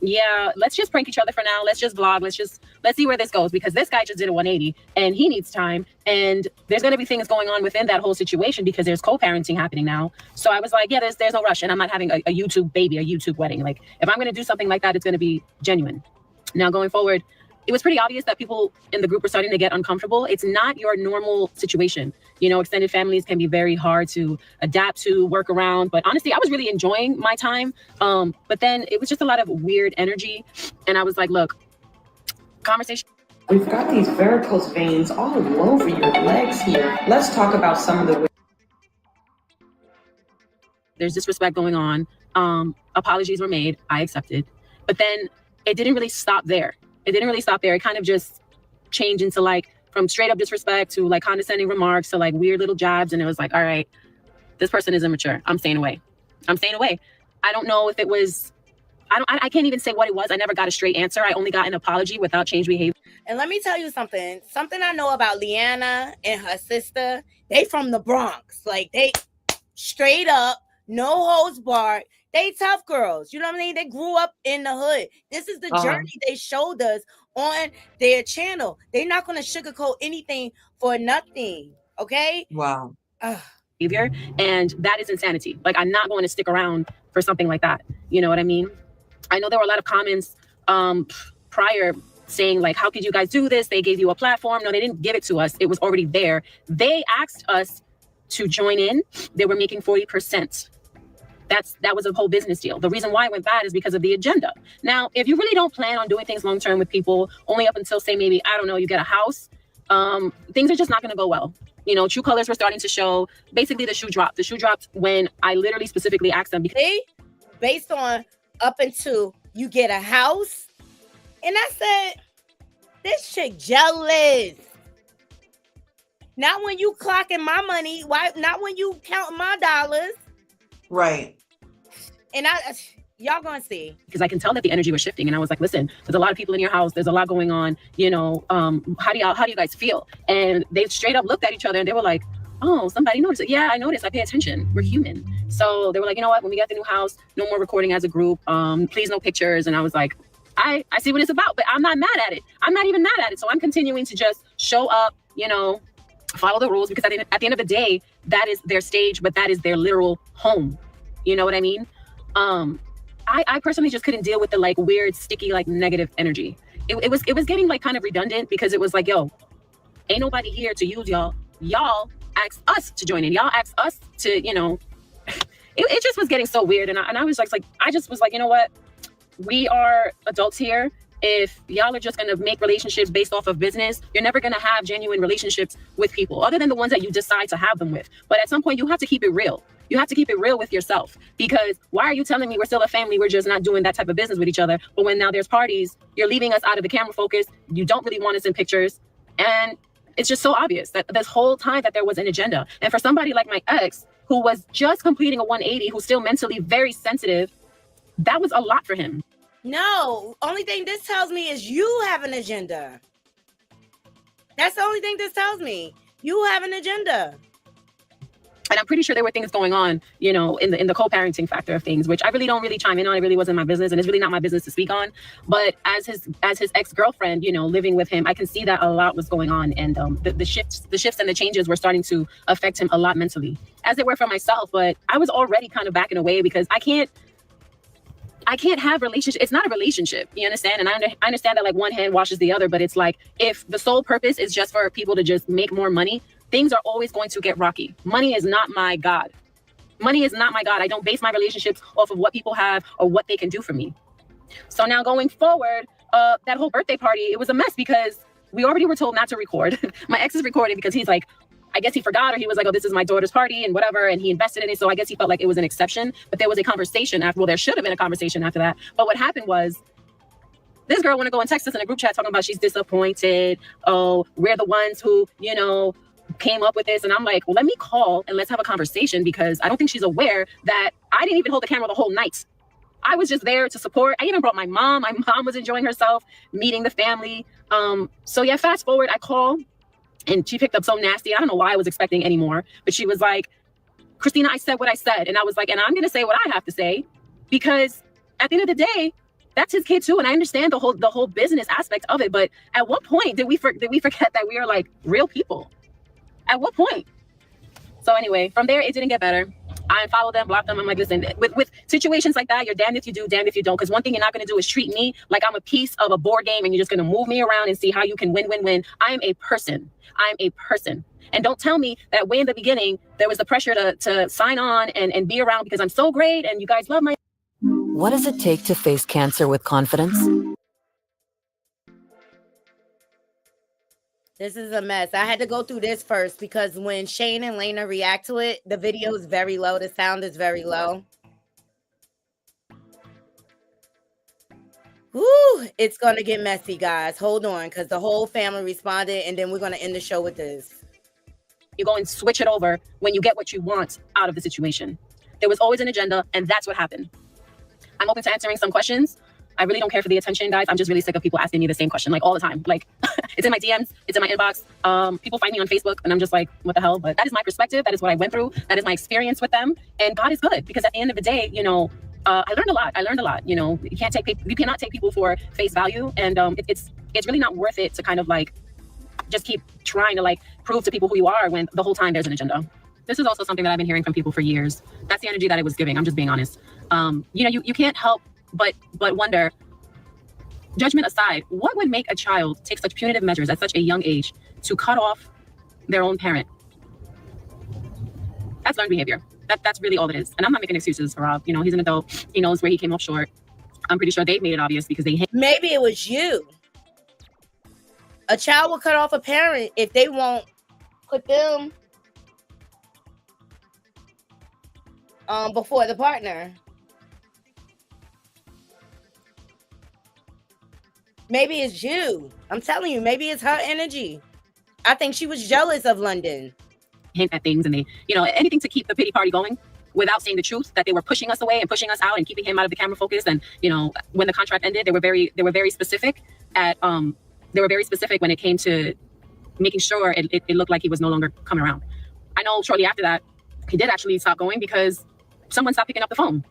yeah, let's just prank each other for now. Let's just vlog. Let's see where this goes, because this guy just did a 180 and he needs time. And there's going to be things going on within that whole situation because there's co-parenting happening now. So I was like, yeah, there's no rush. And I'm not having a YouTube baby, a YouTube wedding. Like if I'm going to do something like that, it's going to be genuine. Now going forward, it was pretty obvious that people in the group were starting to get uncomfortable. It's not your normal situation. You know, extended families can be very hard to adapt to, work around. But honestly, I was really enjoying my time. But then it was just a lot of weird energy. And I was like, look, conversation. We've got these varicose veins all over your legs here. Let's talk about some of the. There's disrespect going on. Apologies were made. I accepted. But then it didn't really stop there. It kind of just changed into like from straight up disrespect to like condescending remarks to like weird little jabs. And it was like, all right, this person is immature. I'm staying away. I don't know if it was, I can't even say what it was. I never got a straight answer. I only got an apology without changed behavior. And let me tell you something I know about Leanna and her sister. They from the Bronx. Like they straight up, no holds barred. They tough girls. You know what I mean? They grew up in the hood. This is the journey they showed us on their channel. They're not going to sugarcoat anything for nothing. Okay? Wow. Behavior, and that is insanity. Like, I'm not going to stick around for something like that. You know what I mean? I know there were a lot of comments prior saying, like, how could you guys do this? They gave you a platform. No, they didn't give it to us. It was already there. They asked us to join in. They were making 40%. That was a whole business deal. The reason why it went bad is because of the agenda. Now, if you really don't plan on doing things long-term with people, only up until, say, maybe, I don't know, you get a house, things are just not going to go well. You know, true colors were starting to show. Basically, the shoe dropped. The shoe dropped when I literally specifically asked them. Based on up until you get a house. And I said, this chick jealous. Not when you clocking my money. Why? Not when you counting my dollars. Right. And y'all gonna see. Because I can tell that the energy was shifting. And I was like, listen, there's a lot of people in your house. There's a lot going on. You know, how do you guys feel? And they straight up looked at each other and they were like, oh, somebody noticed it. Yeah, I noticed. I pay attention. We're human. So they were like, you know what? When we get the new house, no more recording as a group. Please no pictures. And I was like, I see what it's about, but I'm not mad at it. I'm not even mad at it. So I'm continuing to just show up, you know, follow the rules, because at the end of the day, that is their stage, but that is their literal home. You know what I mean? I personally just couldn't deal with the like weird, sticky, like negative energy. It was getting like kind of redundant, because it was like, yo, ain't nobody here to use y'all. Y'all asked us to join in. Y'all asked us to, you know, it just was getting so weird. And I was like, I just was like, you know what? We are adults here. if y'all are just going to make relationships based off of business, you're never going to have genuine relationships with people other than the ones that you decide to have them with. But at some point, you have to keep it real. You have to keep it real with yourself, because why are you telling me we're still a family? We're just not doing that type of business with each other. But when now there's parties, you're leaving us out of the camera focus. You don't really want us in pictures. And it's just so obvious that this whole time that there was an agenda. And for somebody like my ex, who was just completing a 180, who's still mentally very sensitive, that was a lot for him. No, only thing this tells me is you have an agenda. That's the only thing this tells me. You have an agenda. And I'm pretty sure there were things going on, you know, in the co-parenting factor of things, which I really don't really chime in on. It really wasn't my business, and it's really not my business to speak on. But as his ex-girlfriend, you know, living with him, I can see that a lot was going on, and the shifts and the changes were starting to affect him a lot mentally, as they were for myself. But I was already kind of backing away, because I can't have relationship. It's not a relationship. You understand? And I understand that like one hand washes the other, but it's like, if the sole purpose is just for people to just make more money, things are always going to get rocky. Money is not my God. Money is not my God. I don't base my relationships off of what people have or what they can do for me. So now going forward, that whole birthday party, it was a mess, because we already were told not to record. My ex is recording because he's like, I guess he forgot, or he was like, oh, this is my daughter's party and whatever. And he invested in it. So I guess he felt like it was an exception. But there was a conversation after. Well, there should have been a conversation after that. But what happened was, this girl want to go and text us in a group chat talking about she's disappointed. Oh, we're the ones who, you know, came up with this. And I'm like, well, let me call and let's have a conversation, because I don't think she's aware that I didn't even hold the camera the whole night. I was just there to support. I even brought my mom. My mom was enjoying herself, meeting the family. So yeah, fast forward, I call. And she picked up so nasty. I don't know why I was expecting any more. But she was like, Christina, I said what I said. And I was like, and I'm going to say what I have to say. Because at the end of the day, that's his kid too. And I understand the whole business aspect of it. But at what point did we forget that we are like real people? At what point? So anyway, from there, it didn't get better. I unfollowed them, blocked them. I'm like, listen, with situations like that, you're damned if you do, damned if you don't. Because one thing you're not going to do is treat me like I'm a piece of a board game and you're just going to move me around and see how you can win. I am a person. I'm a person. And don't tell me that way in the beginning, there was the pressure to sign on and be around because I'm so great and you guys love my... What does it take to face cancer with confidence? This is a mess. I had to go through this first, because when Shane and Lena react to it, the video is very low. The sound is very low. Woo, it's going to get messy, guys. Hold on, because the whole family responded, and then we're going to end the show with this. You go and switch it over when you get what you want out of the situation. There was always an agenda, and that's what happened. I'm open to answering some questions. I really don't care for the attention, guys. I'm just really sick of people asking me the same question, like all the time. Like, it's in my DMs, it's in my inbox. People find me on Facebook, and I'm just like, what the hell? But that is my perspective. That is what I went through. That is my experience with them. And God is good, because at the end of the day, you know, I learned a lot. You know, you cannot take people for face value, and it's really not worth it to kind of like just keep trying to like prove to people who you are when the whole time there's an agenda. This is also something that I've been hearing from people for years. That's the energy that it was giving. I'm just being honest. You know, you can't help but wonder, judgment aside, what would make a child take such punitive measures at such a young age to cut off their own parent? That's learned behavior. That's really all it is. And I'm not making excuses for Rob. You know, he's an adult. He knows where he came up short. I'm pretty sure they've made it obvious because they... Maybe it was you. A child will cut off a parent if they won't put them before the partner. Maybe it's you. I'm telling you, maybe it's her energy. I think she was jealous of London. Hint at things, and they, you know, anything to keep the pity party going without saying the truth, that they were pushing us away and pushing us out and keeping him out of the camera focus. And, you know, when the contract ended, they were very specific when it came to making sure it looked like he was no longer coming around. I know shortly after that, he did actually stop going because someone stopped picking up the phone.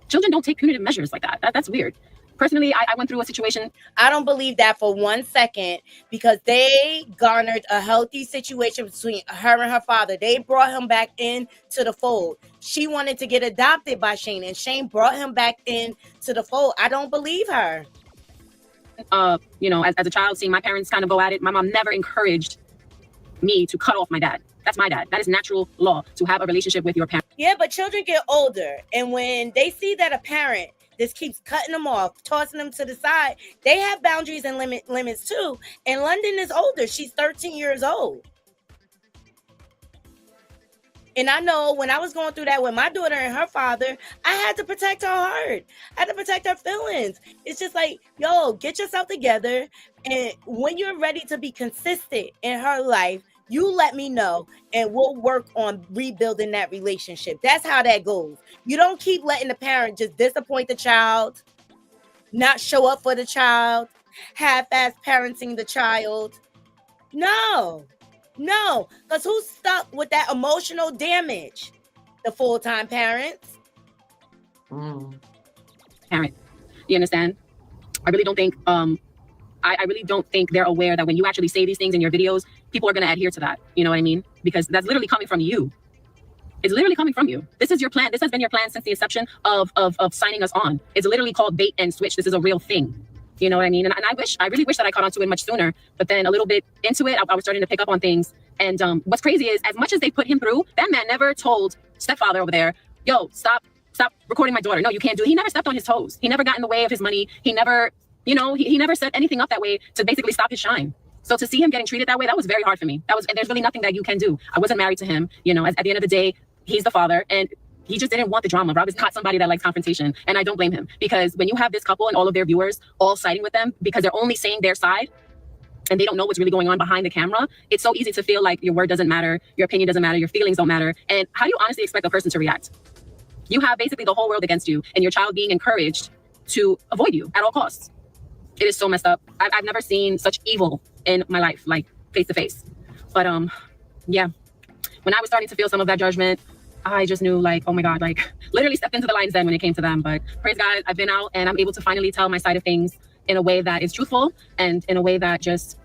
Children don't take punitive measures like that. That's weird. Personally, I went through a situation. I don't believe that for 1 second, because they garnered a healthy situation between her and her father. They brought him back into the fold. She wanted to get adopted by Shane, and Shane brought him back into the fold. I don't believe her. You know, as a child, seeing my parents kind of go at it, my mom never encouraged me to cut off my dad. That's my dad. That is natural law, to have a relationship with your parent. Yeah, but children get older, and when they see that a parent just keeps cutting them off, tossing them to the side. They have boundaries and limits too. And London is older. She's 13 years old. And I know when I was going through that with my daughter and her father, I had to protect her heart. I had to protect her feelings. It's just like, yo, get yourself together. And when you're ready to be consistent in her life, you let me know and we'll work on rebuilding that relationship. That's how that goes. You don't keep letting the parent just disappoint the child, not show up for the child, half-ass parenting the child. No, because who's stuck with that emotional damage? The full-time parents. Parent. You understand? I really don't think I really don't think they're aware that when you actually say these things in your videos, people are going to adhere to that. You know what I mean? Because that's literally coming from you. It's literally coming from you. This is your plan. This has been your plan since the inception of signing us on. It's literally called bait and switch. This is a real thing. You know what I mean? And I really wish that I caught on to it much sooner. But then a little bit into it, I was starting to pick up on things. And what's crazy is, as much as they put him through, that man never told stepfather over there, yo, stop recording my daughter. No, you can't do it. He never stepped on his toes. He never got in the way of his money. He never, he never set anything up that way to basically stop his shine. So to see him getting treated that way, that was very hard for me. And there's really nothing that you can do. I wasn't married to him. You know, at the end of the day, he's the father, and he just didn't want the drama. Rob is not somebody that likes confrontation, and I don't blame him, because when you have this couple and all of their viewers all siding with them because they're only saying their side and they don't know what's really going on behind the camera, it's so easy to feel like your word doesn't matter, your opinion doesn't matter, your feelings don't matter. And how do you honestly expect a person to react? You have basically the whole world against you, and your child being encouraged to avoid you at all costs. It is so messed up. I've never seen such evil in my life, like face to face. But yeah, when I was starting to feel some of that judgment, I just knew, like, oh my God, like literally stepped into the lion's den when it came to them. But praise God, I've been out and I'm able to finally tell my side of things in a way that is truthful and in a way that just,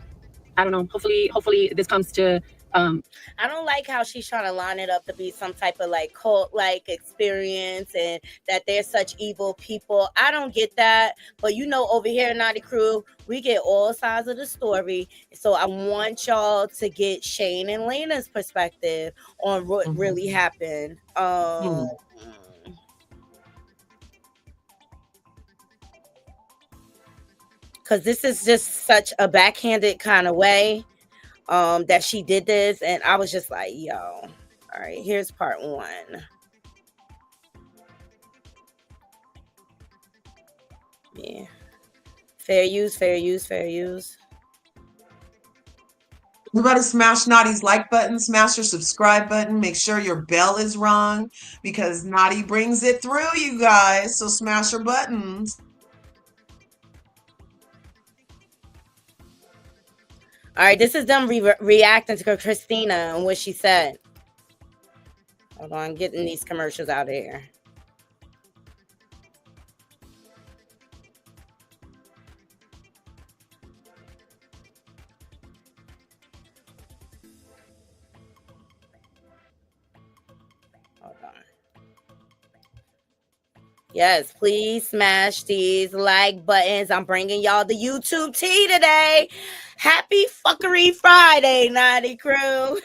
I don't know, hopefully this comes to I don't like how she's trying to line it up to be some type of like cult like experience and that they're such evil people. I don't get that. But you know, over here in Naughty Crew, we get all sides of the story. So I want y'all to get Shane and Lena's perspective on what really happened. Because this is just such a backhanded kind of way that she did this, and I was just like, yo, all right, here's part one. Yeah, fair use. Everybody smash Naughty's like button, smash your subscribe button, make sure your bell is rung because Naughty brings it through, you guys. So smash your buttons. All right, this is them reacting to Christina and what she said. Hold on, getting these commercials out of here. Hold on. Yes, please smash these like buttons. I'm bringing y'all the YouTube tea today. Happy fuckery Friday, Naughty Crew.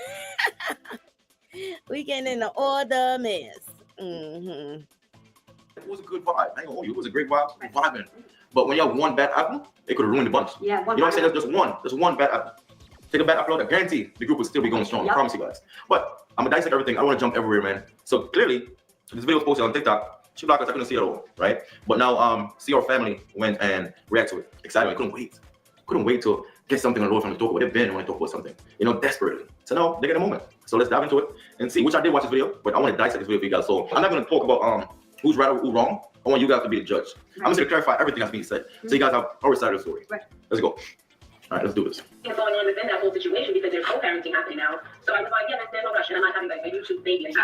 We getting into all the mess. It was a good vibe. I ain't gonna hold you. It was a great vibe. Vibing. But when you have one bad apple, it could have ruined the bunch. Yeah, you know what I'm saying? There's just one bad apple. Take a bad apple out, I guarantee the group will still be going strong. I promise you guys. But I'm gonna dissect everything. I don't want to jump everywhere, man. So clearly, this video was posted on TikTok. She blocked us. I couldn't see it all, right? But now, see our family went and react to it. Excited. Couldn't wait to get something on the road from the talk about. They've been when I talk about something, you know, desperately. So now they get a moment. So let's dive into it and see. Which I did watch this video, but I want to dissect this video for you guys. So I'm not going to talk about who's right or who's wrong. I want you guys to be the judge. I'm just going to clarify everything that's being said, so you guys have our side of the story. Let's go. All right, let's do this. Going on within that whole situation because there's co-parenting happening now. So I was like, yeah, there's no rush, and I'm not having like a YouTube baby.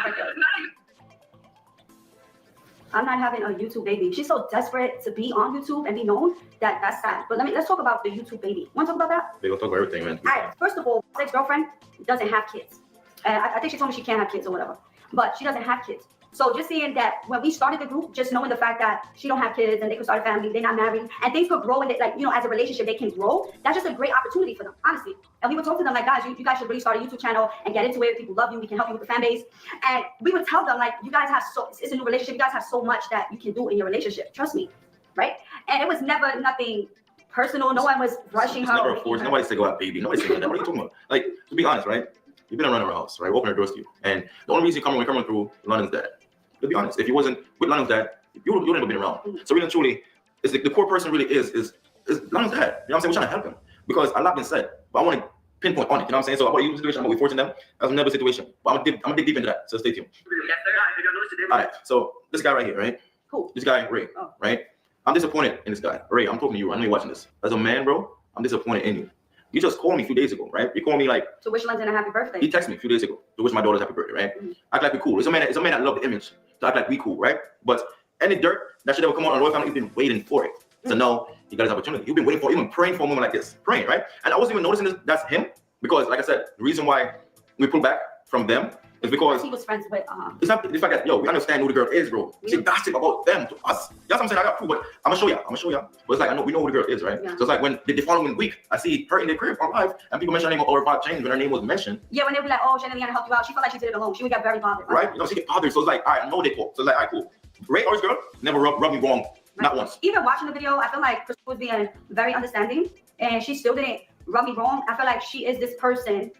I'm not having a YouTube baby. She's so desperate to be on YouTube and be known that's sad. But let's talk about the YouTube baby. Want to talk about that? We're gonna talk about everything, man. All right. First of all, my ex-girlfriend doesn't have kids. I think she told me she can't have kids or whatever. But she doesn't have kids. So just seeing that when we started the group, just knowing the fact that she don't have kids and they could start a family, they're not married, and things could grow, and like, you know, as a relationship, they can grow. That's just a great opportunity for them, honestly. And we would talk to them like, guys, you guys should really start a YouTube channel and get into it. People love you. We can help you with the fan base. And we would tell them like, you guys have it's a new relationship. You guys have so much that you can do in your relationship. Trust me, right? And it was never nothing personal. No one was rushing her. Never forced. Nobody said go out, baby. Nobody said that. What are you talking about? Like, to be honest, right? You've been around our house, right? We open our doors to you, and the only reason you're coming through London's dad. To be honest, if you wasn't with London's dad, you would never been around. So really and truly, it's the core person really is London's dad. You know what I'm saying? We're trying to help him because a lot been said, but I want to pinpoint on it. You know what I'm saying? So about your situation, about we forcing them, that's another situation. But I'm gonna dig deep into that. So stay tuned. All right. So this guy right here, right? Cool. This guy Ray, right? I'm disappointed in this guy. Ray, I'm talking to you. I know you're watching this. As a man, bro, I'm disappointed in you. You just called me a few days ago, right? You called me like to wish London a happy birthday. He texted me a few days ago to wish my daughter's happy birthday, right? Act like we cool. It's a man that love the image. To act like we cool, right? But any dirt that should ever come out on Royal Family, you've been waiting for it. To know he got his opportunity. You've been waiting for it. You've been praying for a moment like this. Praying, right? And I wasn't even noticing this, that's him. Because like I said, the reason why we pulled back from them is because he was friends with it's not the fact that we understand who the girl is, bro. She gossip about them to us. That's what I'm saying. I got proof, but I'm gonna show y'all. But it's like we know who the girl is, right? Yeah. So it's like when the following week I see her in the crib on live and people mention her name over 5 chains when her name was mentioned. Yeah, when they were like, oh, Shannon Leanna helped you out, she felt like she did it alone. She would get very bothered. Right? You know, she get bothered. So it's like, all right, I know they call. So it's like, all right, cool. Ray or his girl never rubbed me wrong, not once. Even watching the video, I feel like Crystal was being very understanding and she still didn't rub me wrong. I feel like she is this person.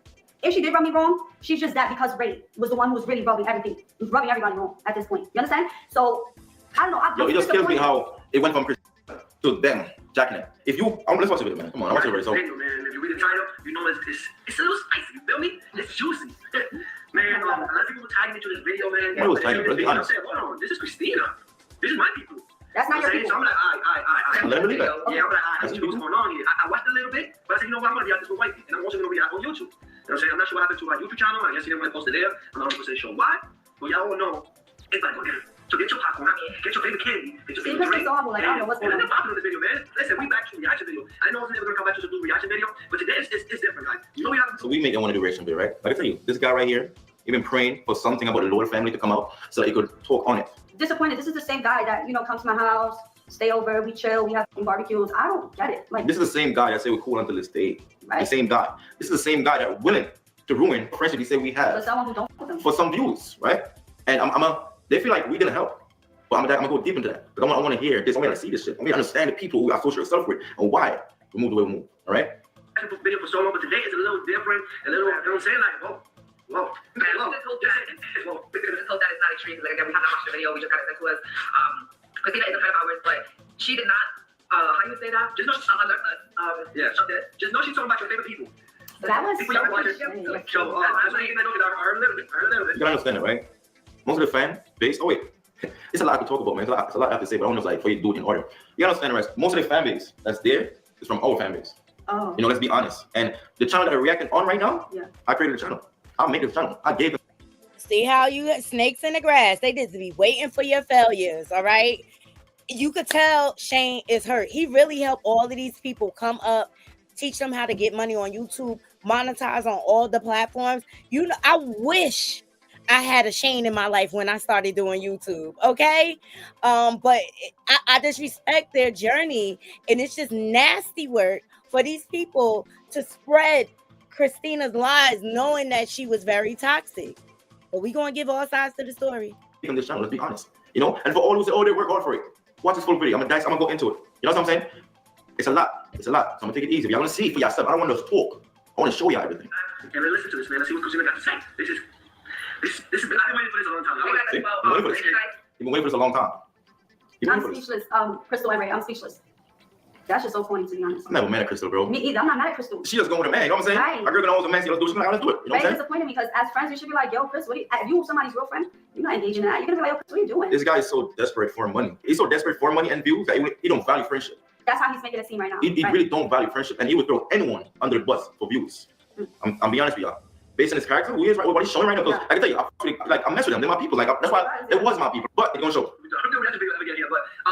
If she did rub me wrong, she's just that because Ray was the one who was really rubbing everything. He was rubbing everybody wrong at this point. You understand? So, I don't know. It just kills me how it went from Chris to them, jacking it. If you, let's watch the video, man. Come on, I watch the video. So, man, if you read the title, you know it's a little spicy. You feel me? It's juicy. Man, a lot of people were tagging me to this video, man. What was tagging? Let's be honest. I said, hold on, this is Christina. This is my people. That's not your people. So I'm like, I let me leave it. Yeah, I'm like, I see what's going on here. I watched a little bit, but I said, you know what, I'm gonna be out this with white people, and I'm also gonna be out on YouTube. You know what I'm saying? I'm not sure what happened to our YouTube channel. I guess he didn't want to post it there. I'm not 100% sure why. But y'all all know it's like, okay, so get your popcorn, get your favorite candy, get your favorite drink. Like, I don't know what's going on. They're popping on this video, man. Listen, we back to a reaction video. I know I was never gonna come back to a reaction video, but today it's different, guys. You know we have. So we make it one of the reaction video, right? Like I tell you, this guy right here, he been praying for something about the Lord family to come out so that he could talk on it. Disappointed. This is the same guy that, you know, comes to my house, stay over, we chill, we have barbecues. I don't get it. Like, this is the same guy that say we're cool until this day. Right. The same guy. This is the same guy that willing to ruin friendship he said we have. For someone who don't with them. For some views, right? And they feel like we didn't help. But I'm gonna go deep into that. Because I want to hear this. I want to see this shit. I want to understand the people who associate yourself with and why we move the way we move. All right? Video for so long, but today it's a little different, a little, you know what I'm saying? Like, whoa. Just hope that it's not extreme. Like, again, we haven't watched the video. We just got it sent to us. Christina is a friend of ours, but she did not. How do you say that? Just know just know she's talking about your favorite people. That was so I'm saying that a little bit. You gotta understand it, right? Most of the fan base. Oh wait, it's a lot to talk about, man. It's a lot I have to say, but I want to like for you to do it in order. You gotta understand, right? Most of the fan base that's there is from our fan base. Oh. You know, let's be honest. And the channel that we're reacting on right now, I created the channel. I made this channel. I gave it. See how you got snakes in the grass. They just be waiting for your failures, all right? You could tell Shane is hurt. He really helped all of these people come up, teach them how to get money on YouTube, monetize on all the platforms. You know, I wish I had a Shane in my life when I started doing YouTube, okay? But I just respect their journey, and it's just nasty work for these people to spread Christina's lies, knowing that she was very toxic. But we're going to give all sides to the story. On this channel, let's be honest. You know, and for all who say, oh, they work hard for it. Watch this full video. I'm gonna go into it. You know what I'm saying? It's a lot. It's a lot. So I'm gonna take it easy. Y'all wanna see it for yourself. I don't want to talk. I want to show you everything. And then listen to this, man. Let's see what Christina got to say. This is. I've been waiting for this a long time. You've been waiting for this. You've been waiting for this a long time. I'm speechless. Crystal and Ray, I'm speechless. That's just so funny, to be honest. I'm never mad at Crystal, bro. Me either. I'm not mad at Crystal. She just going with a man. You know what I'm saying? Right. My girl can always a man. She let's do it. She's like, let's do it. You know what I'm saying? Disappointed me because as friends, we should be like, yo, Chris, what are you, if you somebody's real friend, you're not engaging in that. You're gonna be like, yo, Chris, what are you doing? This guy is so desperate for money. He's so desperate for money and views that he don't value friendship. That's how he's making it seem right now. He really don't value friendship, and he would throw anyone under the bus for views. I'm being honest with y'all. Based on his character, who he is, right, what he's showing right now, because I can tell you, I mess with them. They're my people. Like that's why it was my people. But it's gonna show.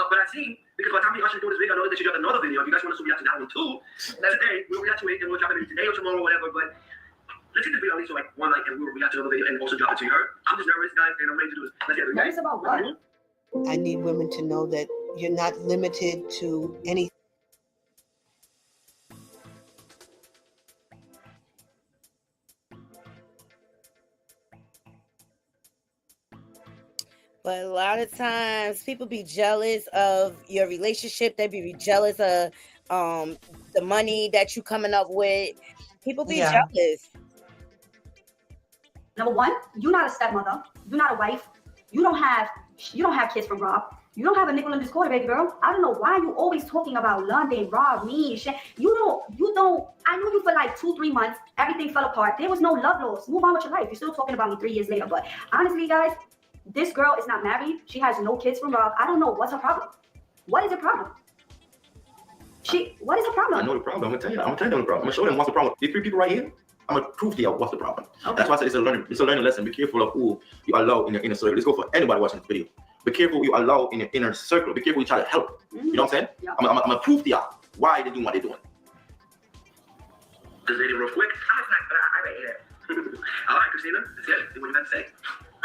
But I seen because by the time we actually do this video, I know that you got another video. If you guys want us to react to that one too, today we'll react to it and we'll drop it today or tomorrow or whatever. But let's get this video at least to like 1 like, and we'll react to the video and also drop it to her. I'm just nervous, guys, and I'm ready to do this. Let's get it. Nervous about what? I need women to know that you're not limited to anything. But a lot of times people be jealous of your relationship. They be jealous of the money that you coming up with. People be jealous. Number one, you're not a stepmother. You're not a wife. You don't have kids from Rob. You don't have a nickel in this quarter, baby girl. I don't know why you always talking about London, Rob, me, shit. You don't. I knew you for like 2-3 months. Everything fell apart. There was no love lost. Move on with your life. You're still talking about me 3 years later. But honestly, guys, this girl is not married. She has no kids from Rob. I don't know what's her problem. What is her problem? What is her problem? I know the problem. I'm gonna tell you the problem. I'm gonna show them what's the problem. These 3 people right here, I'm gonna prove to you what's the problem. Okay. That's why I said it's a learning lesson. Be careful of who you allow in your inner circle. Let's go for anybody watching this video. Be careful who you allow in your inner circle. Be careful you try to help. You know what I'm saying? Yeah. I'm gonna prove to y'all why they're doing what they're doing. This lady real quick. I read it. All right, Christina, that's it. What do you have to say?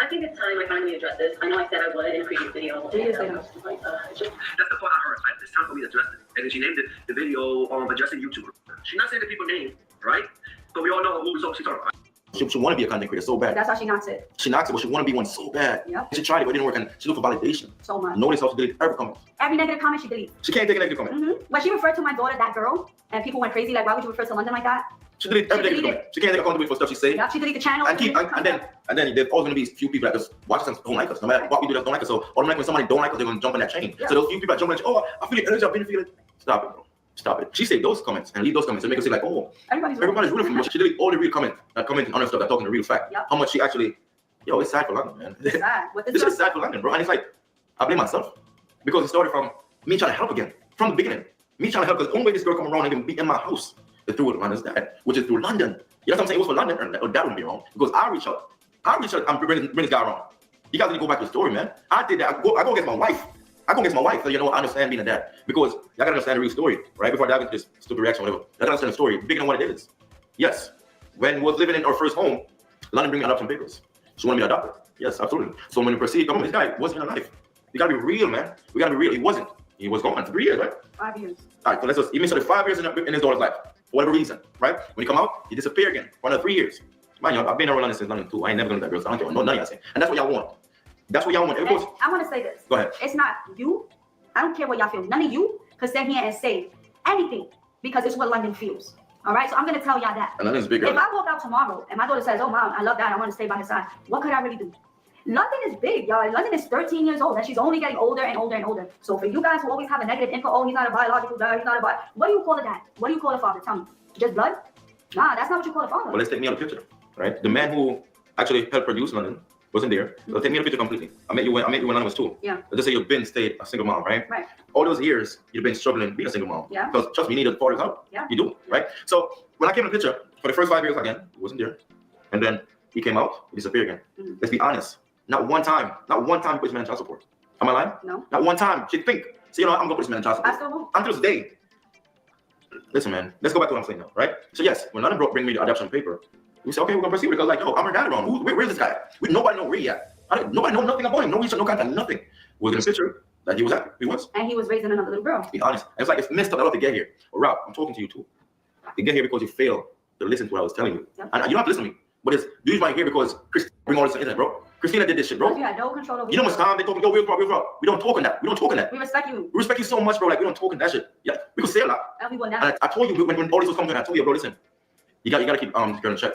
I think it's time I finally address this. I know I said I would in a previous video. That's the part I heard. It's time for me to address it. And then she named it the video addressing YouTuber. She's not saying the people name, right? But we all know who she's talking about. She want to be a content creator so bad. That's how she knocks it. She knocks it, but she want to be one so bad. Yep. She tried it, but it didn't work, and she looked for validation. So much. Notice how she deleted every comment. Every negative comment she deleted. She can't take a negative comment. When she referred to my daughter, that girl, and people went crazy, like, why would you refer to London like that? She deleted every negative comment. She can't take accountability for stuff she said. Yeah, she deleted the channel. And then there's always going to be a few people that just watch us and don't like us. No matter what we do, that don't like us. So automatically when somebody don't like us, they're going to jump in that chain. Yeah. So those few people that jump in that chain, oh, I feel the energy, I've been feeling. Stop it, bro. Stop it. She said those comments and leave those comments and make us say like, oh, everybody's rooting for me. She deleted all the real comments that commenting on her stuff that talking the real fact. Yep. How much she actually, it's sad for London, man. It's sad. This is sad for London, bro. And it's like, I blame myself because it started from me trying to help again from the beginning. Me trying to help because the only way this girl come around and even be in my house is through London's dad, which is through London. You know what I'm saying? It was for London, and that wouldn't be wrong because I reach out and bring this guy around. You guys need to go back to the story, man. I did that. I go against my wife. So you know, I understand being a dad because y'all gotta understand the real story, right? Before I dive into this stupid reaction, whatever. Y'all gotta understand the story, bigger than what it is. Yes, when we was living in our first home, London bring me adoption papers. She wanted me adopted. Yes, absolutely. So when you proceed, come on, this guy wasn't in her life. You gotta be real, man. We gotta be real. He wasn't. He was gone 3 years, right? 5 years. All right, so let's just even so 5 years in his daughter's life, for whatever reason, right? When he come out, he disappear again for another 3 years. Man, I've been around London since London too. I ain't never gonna let that girl. So I don't care what none of y'all say. And that's what y'all want. That's what y'all want. I want to say this. Go ahead. It's not you. I don't care what y'all feel. None of you could sit here and say anything because it's what London feels. All right, so I'm gonna tell y'all that. And London's bigger. If I walk out tomorrow and my daughter says, "Oh, mom, I love that. I want to stay by his side," what could I really do? London is big, y'all. London is 13 years old, and she's only getting older and older and older. So for you guys who always have a negative input, oh, he's not a biological dad, he's not a what do you call a dad? What do you call a father? Tell me. Just blood? Nah, that's not what you call a father. Well, let's take me out of the picture, right? The man who actually helped produce London wasn't there. So take me out of the picture completely. I met you when London was 2. Yeah. Let's just say you've been stayed a single mom, right? Right. All those years you've been struggling being a single mom. Yeah. Because trust me, you need a father's help. Yeah. You do, right? So when I came in the picture for the first 5 years again, he wasn't there, and then he came out, he disappeared again. Mm-hmm. Let's be honest. Not one time he put this man in child support. Am I lying? No. Not one time. She'd think, so you know, I'm gonna put this man in child support. I still won't. Until this day. Listen, man, let's go back to what I'm saying now, right? So yes, when London bring me the adoption paper, we said, okay, we're gonna proceed because like, yo, I'm her dad around. Where's this guy? Nobody know where he at. Nobody know nothing about him. No research, no contact, nothing. We're gonna picture that he was at. He was. And he was raising another little girl. Be honest. And it's like it's messed up a lot to get here. But Rob, I'm talking to you too. You get here because you failed to listen to what I was telling you. Yep. And you don't have to listen to me. But it's you might hear because Christina bring all this internet, bro. Christina did this shit, bro. You had no control over. You know how much time they told me, yo, Rob. We don't talk on that. We don't talk on that. We respect you. We respect you so much, bro. Like we don't talk on that shit. Yeah, we could say a lot. And we will never. And I told you when all this was coming, I told you, bro, listen. You gotta keep the girl in check.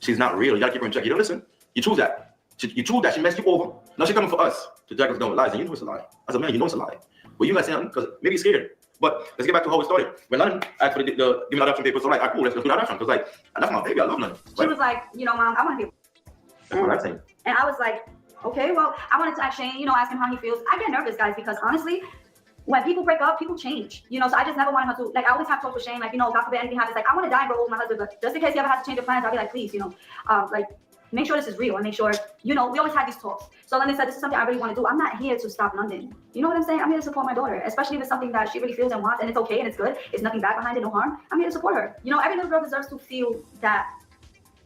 She's not real. You gotta keep her in check. You don't listen. You choose that. You choose that. She messed you over. Now she's coming for us to drag us down with lies, and you know it's a lie. As a man, you know it's a lie. But you guys say nothing because maybe you're scared. But let's get back to how it started. When London asked for the give me adoption papers, so like, cool, let's do the adoption. Because like, that's my baby. I love London. She was like, you know, mom, I want to be. That's what I'm saying. And I was like, okay, well, I wanted to ask Shane, you know, ask him how he feels. I get nervous, guys, because honestly, when people break up, people change. You know, so I just never wanted her to, like, I always have talk with Shane, like, you know, God forbid anything happens. Like, I want to die and grow old with my husband, but just in case he ever has to change the plans, I'll be like, please, you know, like, make sure this is real and make sure, you know, we always have these talks. So London said, this is something I really want to do. I'm not here to stop London. You know what I'm saying? I'm here to support my daughter, especially if it's something that she really feels and wants, and it's okay and it's good. It's nothing bad behind it, no harm. I'm here to support her. You know, every little girl deserves to feel that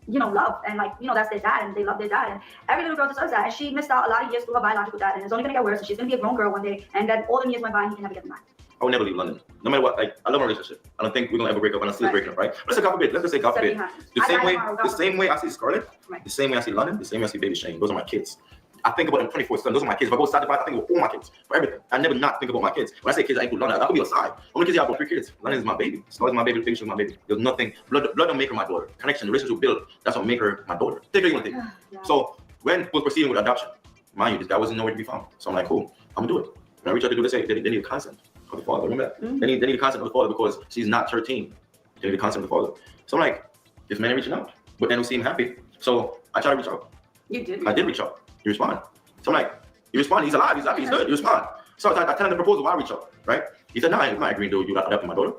love, and like, that's their dad, and they love their dad, and every little girl deserves that. And she missed out a lot of years through her biological dad, and it's only gonna get worse. And she's gonna be a grown girl one day, and then all the years went by, and he can never get them back. I will never leave London, no matter what. Like, I love my relationship. I don't think we're gonna ever break up, and I'm still breaking up, right? Let's say God forbid. Let's just say God forbid. The same way I see Scarlett, the same way I see London, the same way I see Baby Shane. Those are my kids. I think about them 24/7. Those are my kids. If I go side to side, I think about all my kids for everything. I never not think about my kids. When I say kids, I include London. I could be aside. How many kids you have? 3 kids. London is my baby. Scarlett is my baby. Baby Shane is my baby. There's nothing. Blood don't make her my daughter. Connection, the relationship build. That's what make her my daughter. Take her, you want to take. So when we was proceeding with adoption, mind you, this guy wasn't nowhere to be found. So I'm like, cool, I'm gonna do it. When I reach out to do this, they need a consent of the father. Remember that? They need a consent of the father because she's not 13. They need a consent of the father. So I'm like, this man reaching out, but then we seem happy. So I try to reach out. You did. I did reach out. You respond. So I'm like, you respond. He's alive. He's happy. He's good. You respond. So I tell him the proposal. Why I reach out, right? He said, no, I'm not agreeing to you adopting my daughter.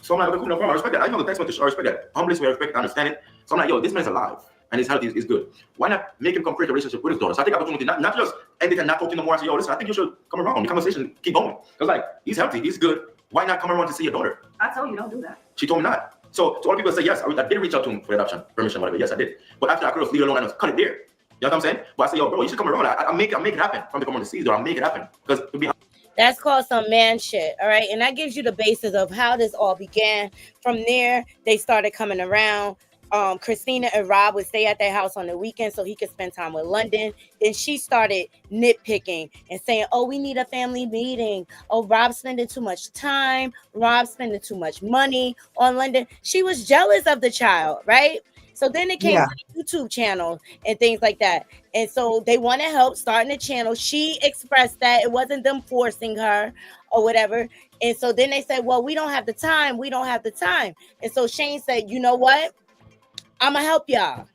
So I'm like, okay, cool, no problem. I respect that. I know the text message. I respect that. Humbly, I respect it. I understand it. So I'm like, yo, this man's alive and his health is good. Why not make him come create a relationship with his daughter? So I take opportunity, not just anything and not talk to him no more. I say, yo, listen, I think you should come around. The conversation keep going. Because like, he's healthy. He's good. Why not come around to see your daughter? I told you, don't do that. She told me not. So all people say, yes, I did reach out to him for adoption, permission, whatever. Yes, I did. But after I could have leave it alone and cut it there. You know what I'm saying? But I say, yo, bro, you should come around. I make it happen. From the come on to see or I make it happen. Because it'll be. That's called some man shit, all right? And that gives you the basis of how this all began. From there, they started coming around. Christina and Rob would stay at their house on the weekend so he could spend time with London. Then she started nitpicking and saying, oh, we need a family meeting. Oh, Rob's spending too much time. Rob's spending too much money on London. She was jealous of the child, right? So then it came to the YouTube channel and things like that. And so they wanted help starting a channel. She expressed that it wasn't them forcing her or whatever. And so then they said, well, we don't have the time. We don't have the time. And so Shane said, you know what? I'm going to help y'all.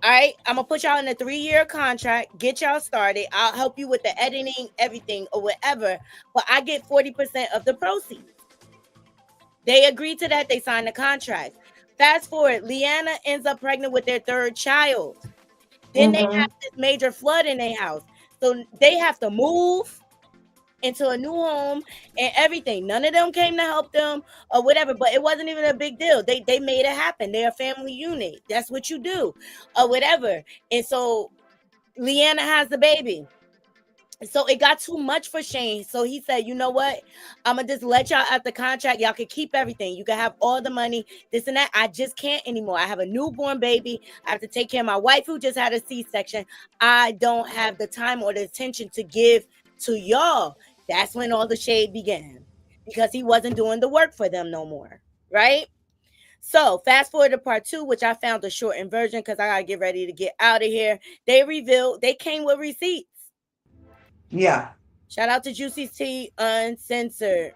All right. I'm going to put y'all in a 3-year contract, get y'all started. I'll help you with the editing, everything or whatever. But I get 40% of the proceeds. They agreed to that. They signed the contract. Fast forward, Leanna ends up pregnant with their 3rd child. Then they have this major flood in their house. So they have to move into a new home and everything. None of them came to help them or whatever, but it wasn't even a big deal. They made it happen. They're a family unit. That's what you do or whatever. And so Leanna has the baby. So it got too much for Shane. So he said, you know what? I'm going to just let y'all out the contract. Y'all can keep everything. You can have all the money, this and that. I just can't anymore. I have a newborn baby. I have to take care of my wife who just had a C-section. I don't have the time or the attention to give to y'all. That's when all the shade began because he wasn't doing the work for them no more. Right? So fast forward to part 2, which I found a shortened version because I got to get ready to get out of here. They revealed they came with receipts. Yeah. Shout out to Juicy T Uncensored.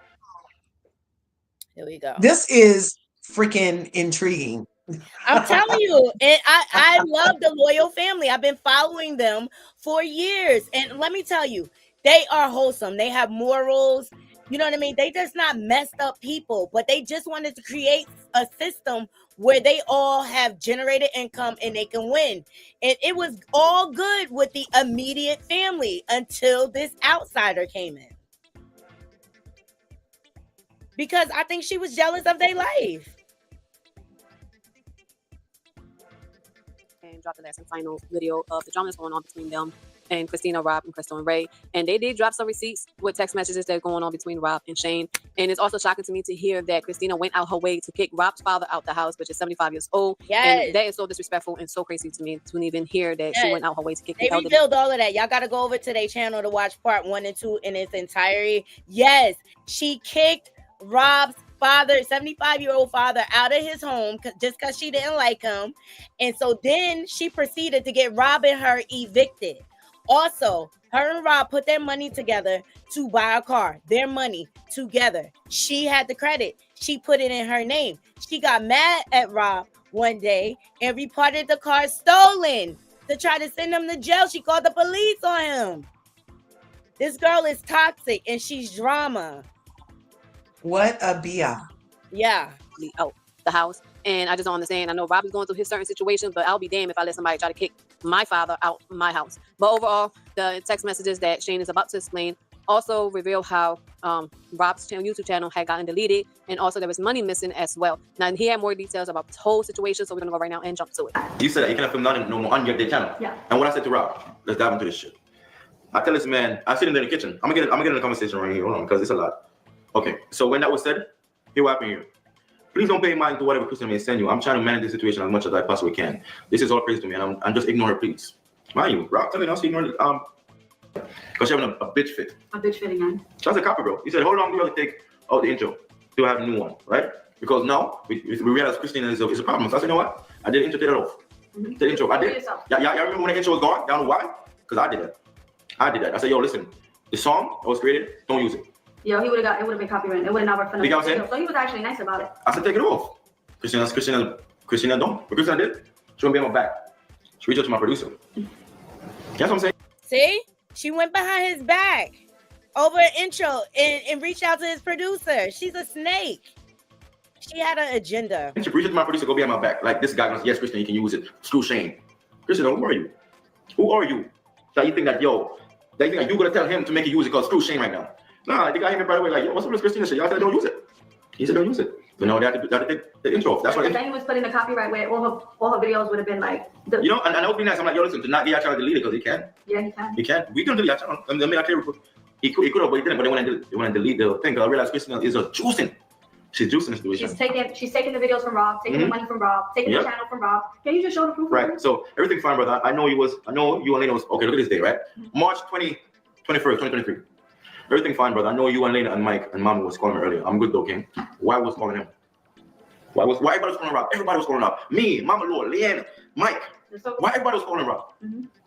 Here we go. This is freaking intriguing. I'm telling you, and I love the Loyal family. I've been following them for years. And let me tell you, they are wholesome. They have morals. You know what I mean? They just not messed up people, but they just wanted to create a system where they all have generated income and they can win. And it was all good with the immediate family until this outsider came in. Because I think she was jealous of their life. And dropped the last and final video of the drama that's going on between them and Christina, Rob, and Crystal and Ray. And they did drop some receipts with text messages that are going on between Rob and Shane. And it's also shocking to me to hear that Christina went out her way to kick Rob's father out the house, which is 75 years old. Yes. And that is so disrespectful and so crazy to me to even hear that she went out her way to kick They the elderly. revealed all of that. Y'all got to go over to their channel to watch part 1 and 2 in its entirety. Yes, she kicked Rob's father, 75-year-old father, out of his home just because she didn't like him. And so then she proceeded to get Rob and her evicted. Also, her and Rob put their money together to buy a car, their money together. She had the credit. She put it in her name. She got mad at Rob one day and reported the car stolen to try to send him to jail. She called the police on him. This girl is toxic and she's drama. What a bia. Yeah. Out the house. And I just don't understand. I know Rob is going through his certain situation, but I'll be damned if I let somebody try to kick my father out my house. But overall, the text messages that Shane is about to explain also revealed how Rob's YouTube channel had gotten deleted, and also there was money missing as well. Now he had more details about this whole situation, so we're gonna go right now and jump to it. You said that you cannot film nothing no more on your channel. Yeah. And what I said to Rob, let's dive into this shit. I tell this man, I sit in the kitchen. I'm gonna get in the conversation right here. Hold on, because it's a lot. Okay, so when that was said, here what happened here. Please don't pay mind to whatever Christian may send you. I'm trying to manage the situation as much as I possibly can. This is all praise to me, and I'm just ignoring her, please. Mind you, Rob telling us he ignored it. Because you're having a bitch fit. A bitch fit again. That's a copy, bro. He said, how long do you have to take out the intro to have a new one, right? Because now we realize Christina is a problem. So I said, you know what? I did the intro, take it off. The intro, I did. Yeah, remember when the intro was gone? Y'all know why? Because I did that. I said, yo, listen, the song that was created, don't use it. Yo, it would have been copyrighted. It would have not worked for You know what I'm saying? So he was actually nice about it. I said, take it off. Christina don't. But Christina did. She won't be on my back. She reached out to my producer. That's what I'm saying. See? She went behind his back over an intro and reached out to his producer. She's a snake. She had an agenda. She reached out to my producer, go behind my back. Like, this guy goes, yes, Christina, you can use it. Screw Shane. Christina, who are you? Who are you? That you think that, yo, that you think that you're going to tell him to make you use it because screw Shane right now. Nah, the guy hit me right away like, yo, what's up with Christina shit? Y'all said don't use it. He said don't use it. So now they have to take the intro off. That's what. Then he was putting the copyright where all her videos would have been like. You know, and that would be nice. I'm like, yo, listen, to not get your channel deleted because he can. Yeah, he can. He can. We can delete your channel. I mean, I can't. He could have, but he didn't. But they want to delete the thing. Because I realized Christina is a juicing. She's juicing the situation. She's taking the videos from Rob, taking the money from Rob, taking the channel from Rob. Can you just show the proof? Right. So everything fine, brother. I know you and Lena was okay. Look at this day, right? March 21st, 2023. Everything fine, brother. I know you and Lena and Mike and Mama was calling me earlier. I'm good though, King. Why was calling him? Why everybody was calling Rob? Everybody was calling Rob. Me, Mama Lord, Leanne, Mike. Why everybody was calling Rob?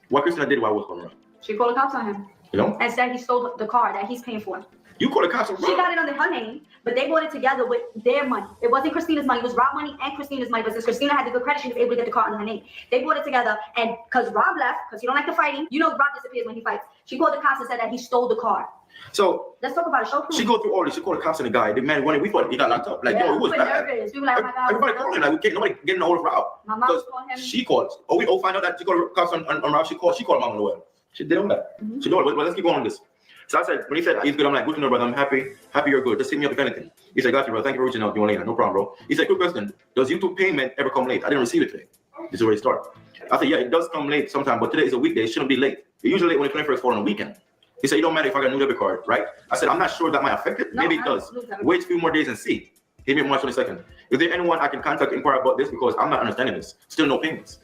What Christina did while I was calling Rob? She called the cops on him. You know? And said he stole the car that he's paying for. You called the cops on Rob? She got it under her name, but they bought it together with their money. It wasn't Christina's money. It was Rob's money and Christina's money. But since Christina had the good credit, she was able to get the car under her name. They bought it together, and because Rob left, because he don't like the fighting, you know Rob disappears when he fights. She called the cops and said that he stole the car. So let's talk about it. Show proof. She go through all this. She called the cops on the guy. The man, when we thought he got locked up. Like, yo, it was bad. Nervous. We were like, oh my God. Everybody calling. Like, we can't, nobody getting a hold of Rob. My mom was calling him. She called. We find out that she called the cops on Rob. She called Mama Noel. She did all that. She did all that. But let's keep going on this. So I said, when he said he's good, I'm like, good to know, brother. I'm happy you're good. Just hit me up if anything. He said, got you, bro. Thank you for reaching out. You want later. No problem, bro. He said, quick question. Does YouTube payment ever come late? I didn't receive it today. This is where it started. I said, yeah, it does come late sometime, but today is a weekday. It shouldn't be late. It's usually late when the 21st falls on a weekend. He said, it don't matter if I got a new debit card, right? I said, I'm not sure that might affect it. Maybe it does. Wait a few more days and see. Hit me up March 22nd. Is there anyone I can contact to inquire about this? Because I'm not understanding this. Still no payments.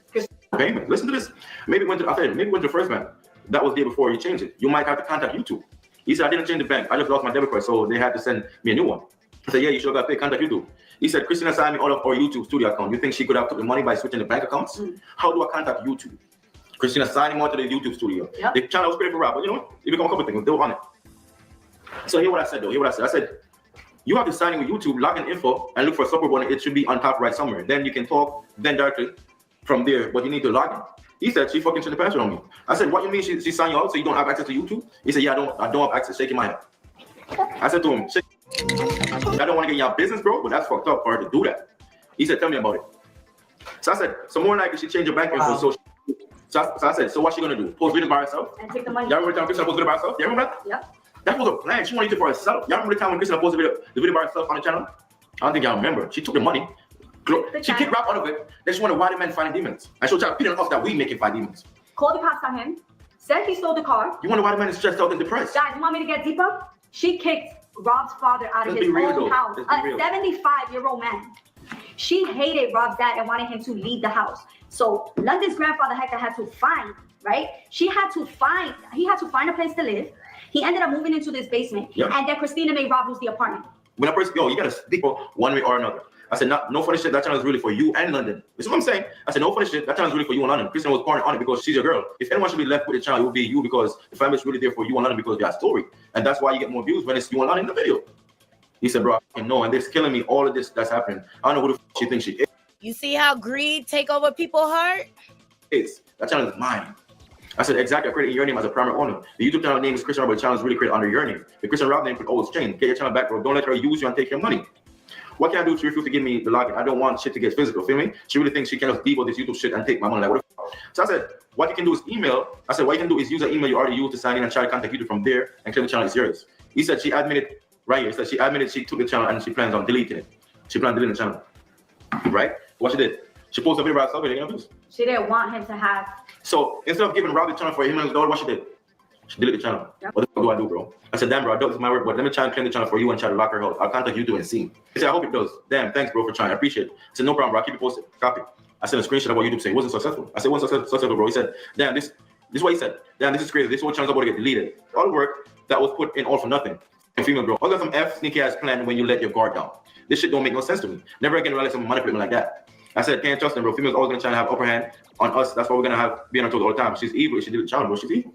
Payment. Listen to this. Maybe went to the first man. That was the day before you changed it. You might have to contact YouTube. He said, I didn't change the bank. I just lost my debit card, so they had to send me a new one. I said, yeah, you should have got paid. Contact YouTube. He said, Christina signed me out of our YouTube studio account. You think she could have took the money by switching the bank accounts? How do I contact YouTube? Christina signed him out to the YouTube studio. Yep. The channel was created for Rob, but you know what? It became a couple things. They were on it. So hear what I said, though. I said, you have to sign in with YouTube, log in info, and look for a support button. It should be on top right somewhere. Then you can talk, then directly from there, but you need to log in. He said, she fucking changed the password on me. I said, what you mean she signed you out so you don't have access to YouTube? He said, yeah, I don't have access. Shaking my head. I said to him, I don't want to get in your business, bro, but that's fucked up for her to do that. He said, tell me about it. So I said, so more likely she changed her bank info. So I said, so what's she gonna do? Post video by herself? And take the money. Y'all remember the time Christina posted video by herself? You remember that? Yep. That was a plan. She wanted it for herself. Y'all remember the time when Christina posted the video by herself on the channel? I don't think y'all remember. She took the money. She kicked Rob out of it. Then she wanted why the man finding demons. And she'll try to pin on us that we make him find demons. Called the cops on him. Said he stole the car. You wonder why the man is stressed out and depressed? Guys, you want me to get deeper? She kicked Rob's father out of his own house. A 75-year-old man. She hated Rob's dad and wanted him to leave the house. So London's grandfather Hector had to find, right? He had to find a place to live. He ended up moving into this basement. Yep. And then Christina made Rob lose the apartment. When I first go, you gotta speak for one way or another. I said, no funny shit, that channel is really for you and London. This is what I'm saying. I said, no funny shit, that channel is really for you and London. Christina was pouring on it because she's your girl. If anyone should be left with the channel, it would be you because the family is really there for you and London because of your story. And that's why you get more views when it's you and London in the video. He said, bro, I know, and this killing me, all of this that's happening. I don't know who the she thinks she is. You see how greed take over people's heart? That channel is mine. I said, exactly, I created your name as a primary owner. The YouTube channel name is Christian Rob, but the channel is really created under your name. The Christian Rob name could always change. Get your channel back, bro. Don't let her use you and take your money. What can I do if she refuses to give me the login? I don't want shit to get physical, feel me? She really thinks she can just debo this YouTube shit and take my money. Like, what the fuck? So I said, what you can do is email. I said, what you can do is use an email you already used to sign in and try to contact YouTube from there and claim the channel is yours. He said she admitted, right here, he said she admitted she took the channel and she plans on deleting it. She plans on deleting the channel, right? What she did, she posted a video about herself and taking abuse. She didn't want him to have. So instead of giving Rob the channel for $8 million, what she did? She deleted the channel. Yep. What the fuck do I do, bro? I said, damn, bro, I know this is my work, but let me try and claim the channel for you and try to lock her out. I'll contact you and see. He said, I hope it does. Damn, thanks, bro, for trying. I appreciate it. I said, no problem, bro. I'll keep you posted. Copy. I sent a screenshot of what YouTube said. It wasn't successful. I said, it wasn't successful, bro. He said, damn, this is what he said. Damn, this is crazy. This whole channel's about to get deleted. All the work that was put in all for nothing. And female, bro. I got some sneaky ass plan when you let your guard down. This shit don't make no sense to me. Never again will I let someone manipulate me like that. I said, can't trust them, bro. Females always gonna try to have upper hand on us. That's why we're gonna have be on our toes all the time. She's evil. She did the channel, bro. She's evil.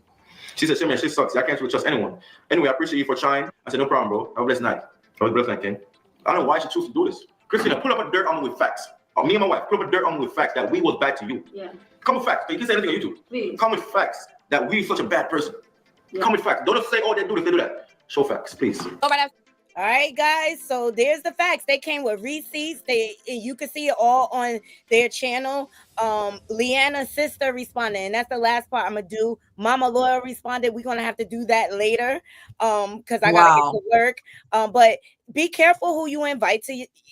She said, man, she sucks. I can't really trust anyone. Anyway, I appreciate you for trying. I said, no problem, bro. Have a blessed night. Have a blessed night, Ken. I don't know why she chose to do this. Christina, pull up a dirt on me with facts. Me and my wife, pull up a dirt on me with facts that we was bad to you. Yeah. Come with facts. You can say anything on YouTube. Please. Come with facts that we such a bad person. Yeah. Come with facts. Don't just say, oh, they do this, they do that. Show facts, please. All right, guys. So there's the facts. They came with receipts. You can see it all on their channel. Leanna's sister responded, and that's the last part I'm gonna do. Mama Laura responded. We're gonna have to do that later, because I gotta get to work. But be careful who you invite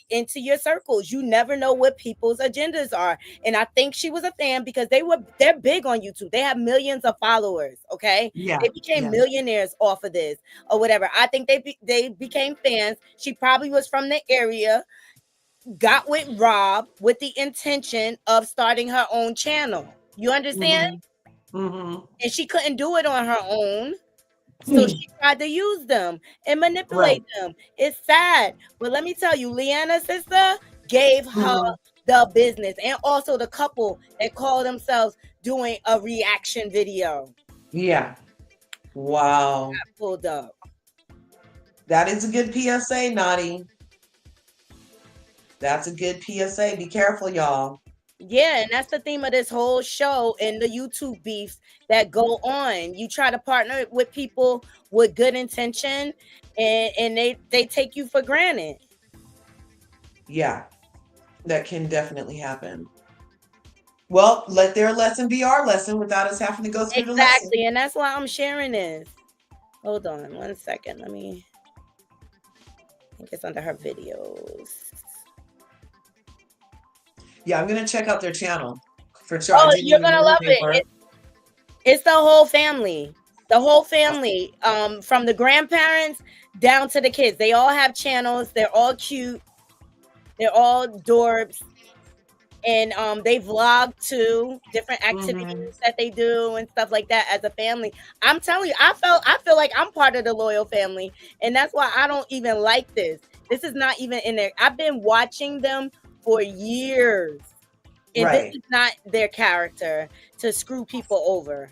into your circles. You never know what people's agendas are. And I think she was a fan because they're big on YouTube. They have millions of followers. Okay, yeah, they became millionaires off of this or whatever. I think they became fans. She probably was from the area. Got with Rob with the intention of starting her own channel. You understand? Mm-hmm. And she couldn't do it on her own. So she tried to use them and manipulate them. It's sad. But let me tell you, Leanna's sister gave her the business. And also the couple that call themselves doing a reaction video. Yeah. Wow. Got pulled up. That is a good PSA, Naughty. That's a good PSA. Be careful, y'all. Yeah, and that's the theme of this whole show and the YouTube beefs that go on. You try to partner with people with good intention, and they take you for granted. Yeah, that can definitely happen. Well, let their lesson be our lesson without us having to go through the lesson. Exactly, and that's why I'm sharing this. Hold on 1 second. I think it's under her videos. Yeah, I'm gonna check out their channel for sure. Oh, you're gonna love it. It's the whole family. The whole family, from the grandparents down to the kids. They all have channels. They're all cute. They're all dorbs. And they vlog too, different activities that they do and stuff like that as a family. I'm telling you, I feel like I'm part of the loyal family, and that's why I don't even like this. This is not even in there. I've been watching them for years, and this is not their character to screw people over.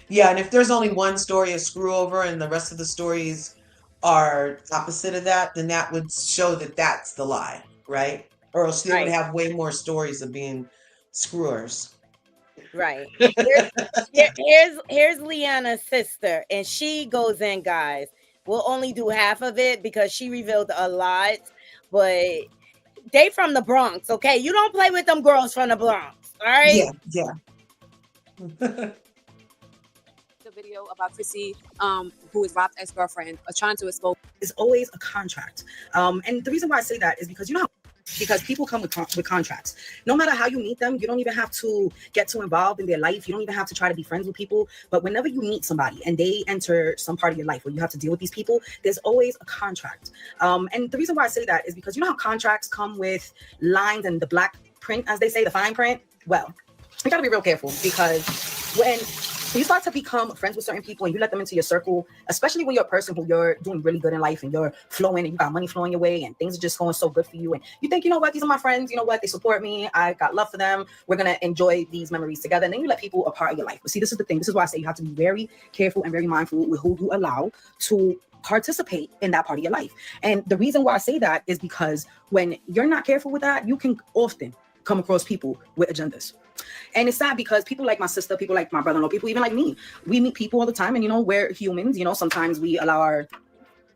Yeah, and if there's only one story of screw over and the rest of the stories are opposite of that, then that would show that that's the lie, right? Or else they would have way more stories of being screwers. Right. Here's Leanna's sister, and she goes in, guys. We'll only do half of it because she revealed a lot, but they from the Bronx, okay? You don't play with them girls from the Bronx, all right? Yeah. The video about Chrissy, who is Rob's ex-girlfriend, trying to expose. It's always a contract. And the reason why I say that is because you know how because people come with contracts. No matter how you meet them, you don't even have to get too involved in their life. You don't even have to try to be friends with people. But whenever you meet somebody and they enter some part of your life where you have to deal with these people, there's always a contract. And the reason why I say that is because you know how contracts come with lines and the black print, as they say, the fine print? Well, you got to be real careful because when you start to become friends with certain people and you let them into your circle, especially when you're a person who you're doing really good in life and you're flowing and you got money flowing your way and things are just going so good for you. And you think, you know what, these are my friends. You know what? They support me. I got love for them. We're going to enjoy these memories together. And then you let people a part of your life. But see, this is the thing. This is why I say you have to be very careful and very mindful with who you allow to participate in that part of your life. And the reason why I say that is because when you're not careful with that, you can often come across people with agendas. And it's sad because people like my sister, people like my brother-in-law, people even like me, we meet people all the time, and you know, we're humans, you know, sometimes we allow our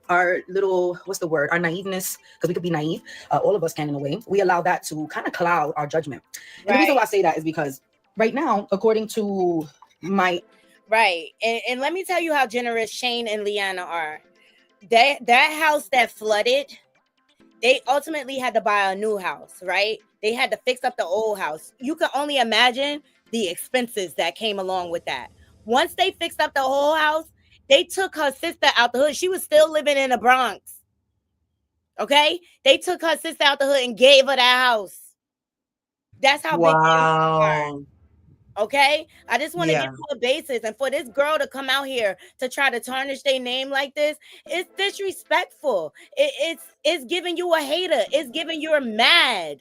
our little, what's the word, our naiveness, because we could be naive, all of us can in a way, we allow that to kind of cloud our judgment. And the reason why I say that is because right now, according to my and let me tell you how generous Shane and Leanna are. That house that flooded, they ultimately had to buy a new house, right? They had to fix up the old house. You can only imagine the expenses that came along with that. Once they fixed up the whole house, they took her sister out the hood. She was still living in the Bronx. Okay? They took her sister out the hood and gave her that house. That's how big they are. Okay? I just want to give you a basis. And for this girl to come out here to try to tarnish their name like this, it's disrespectful. It's giving you a hater. It's giving you're mad.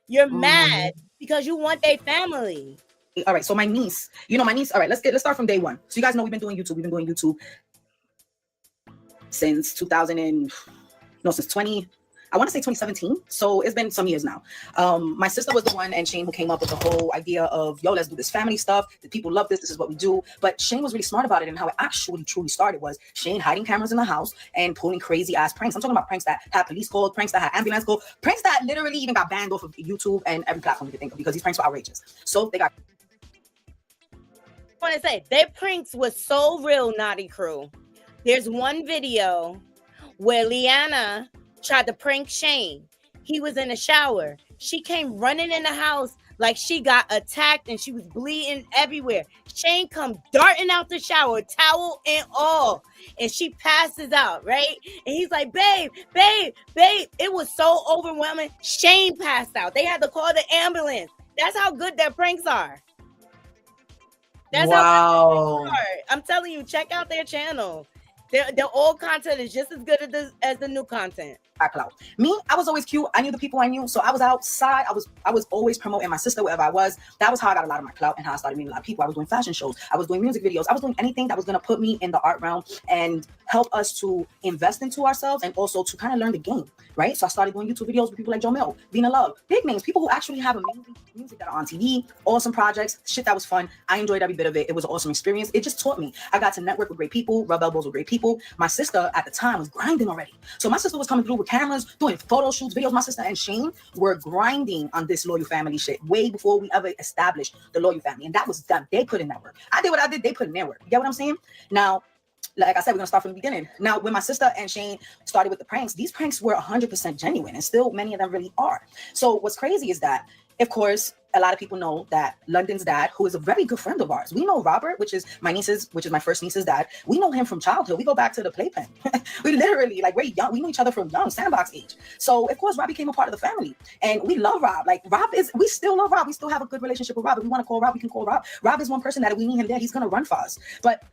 You're mad because you want their family. All right, so my niece, all right, let's start from day one. So you guys know we've been doing YouTube since 2017. So it's been some years now. My sister was the one, and Shane, who came up with the whole idea of, yo, let's do this family stuff. The people love this. This is what we do. But Shane was really smart about it, and how it actually truly started was Shane hiding cameras in the house and pulling crazy ass pranks. I'm talking about pranks that had police called, pranks that had ambulance called, pranks that literally even got banned off of YouTube and every platform you can think of, because these pranks were outrageous. So they got. I want to say their pranks was so real, Naughty Crew. There's one video where Leanna tried to prank Shane. He was in the shower. She came running in the house like she got attacked and she was bleeding everywhere. Shane come darting out the shower, towel and all, and she passes out, right? And he's like, babe. It was so overwhelming. Shane passed out. They had to call the ambulance. That's how good their pranks are. That's how I'm telling you, check out their channel. Their old content is just as good as the new content. Me, I was always cute. I knew the people I knew, so I was outside. I was always promoting my sister wherever I was. That was how I got a lot of my clout and how I started meeting a lot of people. I was doing fashion shows. I was doing music videos. I was doing anything that was going to put me in the art realm and help us to invest into ourselves and also to kind of learn the game, right? So I started doing YouTube videos with people like Joe Mill, Vina Love, big names, people who actually have amazing music that are on TV, awesome projects, shit that was fun. I enjoyed every bit of it. It was an awesome experience. It just taught me. I got to network with great people, rub elbows with great people. My sister at the time was grinding already. So my sister was coming through with cameras, doing photo shoots, videos. My sister and Shane were grinding on this Loyal Family shit way before we ever established the Loyal Family. And that was done. They put in that work. I did what I did. They put in their work. You get what I'm saying? Now, like I said, we're going to start from the beginning. Now, when my sister and Shane started with the pranks, these pranks were 100% genuine, and still many of them really are. So what's crazy is that, of course, a lot of people know that London's dad, who is a very good friend of ours, we know Robert, which is my first niece's dad. We know him from childhood. We go back to the playpen. We literally, like, we're young. We know each other from young, sandbox age. So, of course, Rob became a part of the family. And we love Rob. Like, we still love Rob. We still have a good relationship with Rob. If we want to call Rob, we can call Rob. Rob is one person that if we need him there, he's going to run for us. But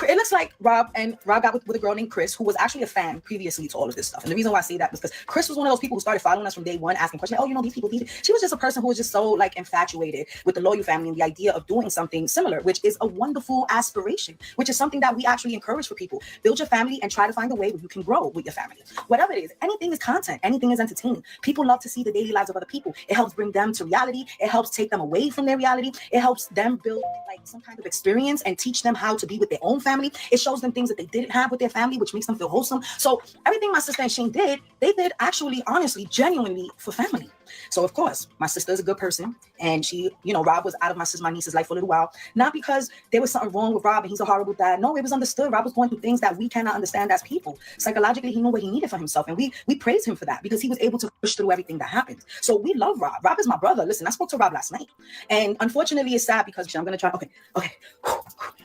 it looks like Rob got with a girl named Chris, who was actually a fan previously to all of this stuff. And the reason why I say that was because Chris was one of those people who started following us from day one, asking questions. Oh, these people. She was just a person who was just so like infatuated with the Loyal Family and the idea of doing something similar, which is a wonderful aspiration, which is something that we actually encourage for people. Build your family and try to find a way where you can grow with your family. Whatever it is, anything is content. Anything is entertaining. People love to see the daily lives of other people. It helps bring them to reality. It helps take them away from their reality. It helps them build like some kind of experience and teach them how to be with their own family. It shows them things that they didn't have with their family, which makes them feel wholesome. So everything my sister and Shane did, they did actually, honestly, genuinely for family. So of course, my sister is a good person, and she, Rob was out of my niece's life for a little while, not because there was something wrong with Rob and he's a horrible dad. No, it was understood. Rob was going through things that we cannot understand as people. Psychologically, he knew what he needed for himself, and we praise him for that because he was able to push through everything that happened. So we love Rob. Rob is my brother. Listen, I spoke to Rob last night, and unfortunately, it's sad because I'm gonna try. Okay.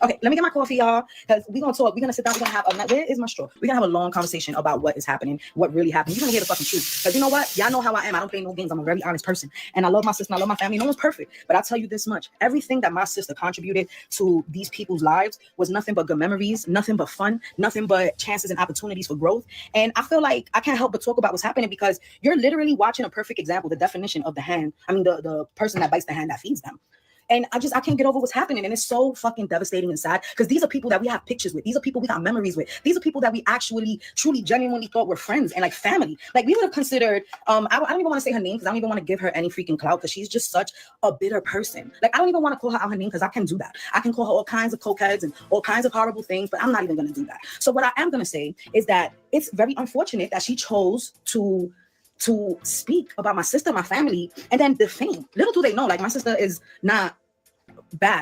Let me get my coffee, y'all, because we're gonna talk. We're gonna sit down. We're gonna have where is my straw? We're gonna have a long conversation about what is happening, what really happened. You're gonna hear the fucking truth, because you know what? Y'all know how I am. I don't play no games. I'm a very honest person, and I love my sister. I love my family. No one's perfect, but I'll tell you this much: everything that my sister contributed to these people's lives was nothing but good memories, nothing but fun, nothing but chances and opportunities for growth. And I feel like I can't help but talk about what's happening because you're literally watching a perfect example, the definition of the hand. I mean, the person that bites the hand that feeds them. And I can't get over what's happening. And it's so fucking devastating and sad because these are people that we have pictures with. These are people we got memories with. These are people that we actually, truly, genuinely thought were friends and like family. Like we would have considered, I don't even want to say her name because I don't even want to give her any freaking clout because she's just such a bitter person. Like I don't even want to call her out her name because I can do that. I can call her all kinds of cokeheads and all kinds of horrible things, but I'm not even going to do that. So what I am going to say is that it's very unfortunate that she chose to speak about my sister, my family, and then defame. Little do they know, like my sister is not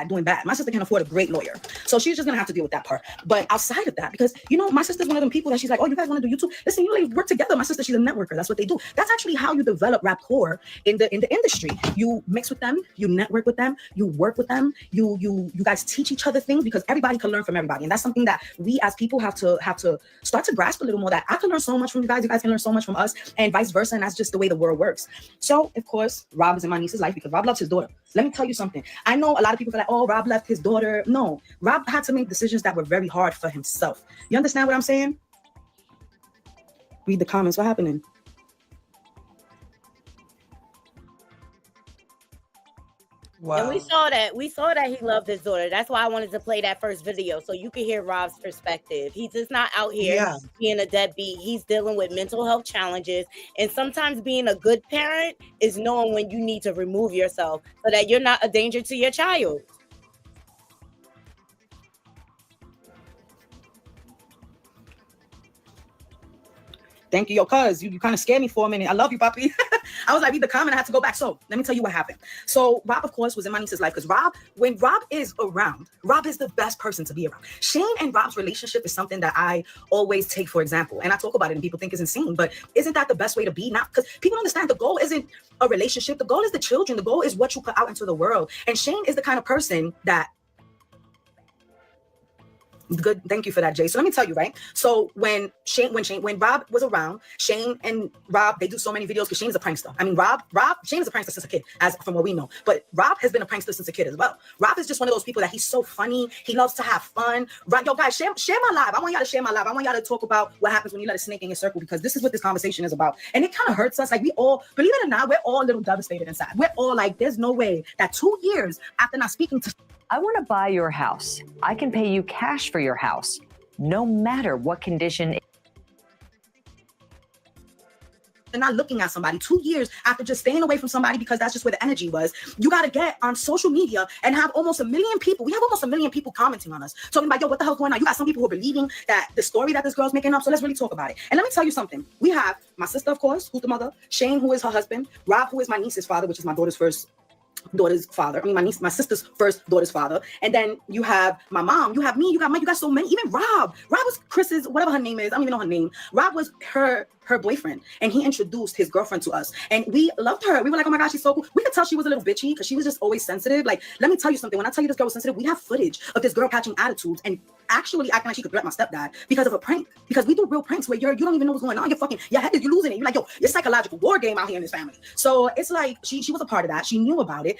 doing bad. My sister can afford a great lawyer. So she's just gonna have to deal with that part. But outside of that, because my sister's one of them people that she's like, oh, you guys want to do YouTube? Listen, you like work together. My sister, she's a networker. That's what they do. That's actually how you develop rapport in the industry. You mix with them, you network with them, you work with them, you guys teach each other things because everybody can learn from everybody. And that's something that we as people have to start to grasp a little more, that I can learn so much from you guys can learn so much from us, and vice versa. And that's just the way the world works. So of course, Rob is in my niece's life because Rob loves his daughter. Let me tell you something. I know a lot of people are like, oh, Rob left his daughter. No, Rob had to make decisions that were very hard for himself. You understand what I'm saying? Read the comments. What's happening? Wow. And we saw that he loved his daughter. That's why I wanted to play that first video so you can hear Rob's perspective. He's just not out here being a deadbeat. He's dealing with mental health challenges. And sometimes being a good parent is knowing when you need to remove yourself so that you're not a danger to your child. Thank you, yo, cuz you kind of scared me for a minute. I love you, Papi. I was like, read the comment. I had to go back. So let me tell you what happened. So Rob, of course, was in my niece's life because when Rob is around, Rob is the best person to be around. Shane and Rob's relationship is something that I always take for example. And I talk about it and people think it's insane, but isn't that the best way to be? Not because people understand the goal isn't a relationship. The goal is the children. The goal is what you put out into the world. And Shane is the kind of person that good. Thank you for that, Jay. So let me tell you, right? So when Rob was around, Shane and Rob, they do so many videos because Shane's a prankster. I mean, Shane is a prankster since a kid, as from what we know. But Rob has been a prankster since a kid as well. Rob is just one of those people that he's so funny. He loves to have fun. Right, yo, guys, share my live. I want y'all to share my live. I want y'all to talk about what happens when you let a snake in your circle because this is what this conversation is about. And it kind of hurts us. Like we all, believe it or not, we're all a little devastated inside. We're all like, there's no way that 2 years after not speaking to I want to buy your house. I can pay you cash for your house, no matter what condition. They're not looking at somebody 2 years after just staying away from somebody because that's just where the energy was. You got to get on social media and have almost 1 million people. We have almost 1 million people commenting on us, talking about, yo, what the hell's going on? You got some people who are believing that the story that this girl's making up. So let's really talk about it. And let me tell you something. We have my sister, of course, who's the mother, Shane, who is her husband, Rob, who is my niece's father, which is my daughter's father. I mean, my sister's first daughter's father. And then you have my mom, you have me, you got so many, even Rob was Chris's, whatever her name is. I don't even know her name. Rob was her boyfriend, and he introduced his girlfriend to us, and we loved her. We were like, oh my gosh, she's so cool. We could tell she was a little bitchy because she was just always sensitive. Like, let me tell you something. When I tell you this girl was sensitive, we have footage of this girl catching attitudes and actually acting like she could threaten my stepdad because of a prank. Because we do real pranks where you don't even know what's going on. Your head, you're losing it. You're like, yo, it's psychological war game out here in this family. So it's like she was a part of that. She knew about it.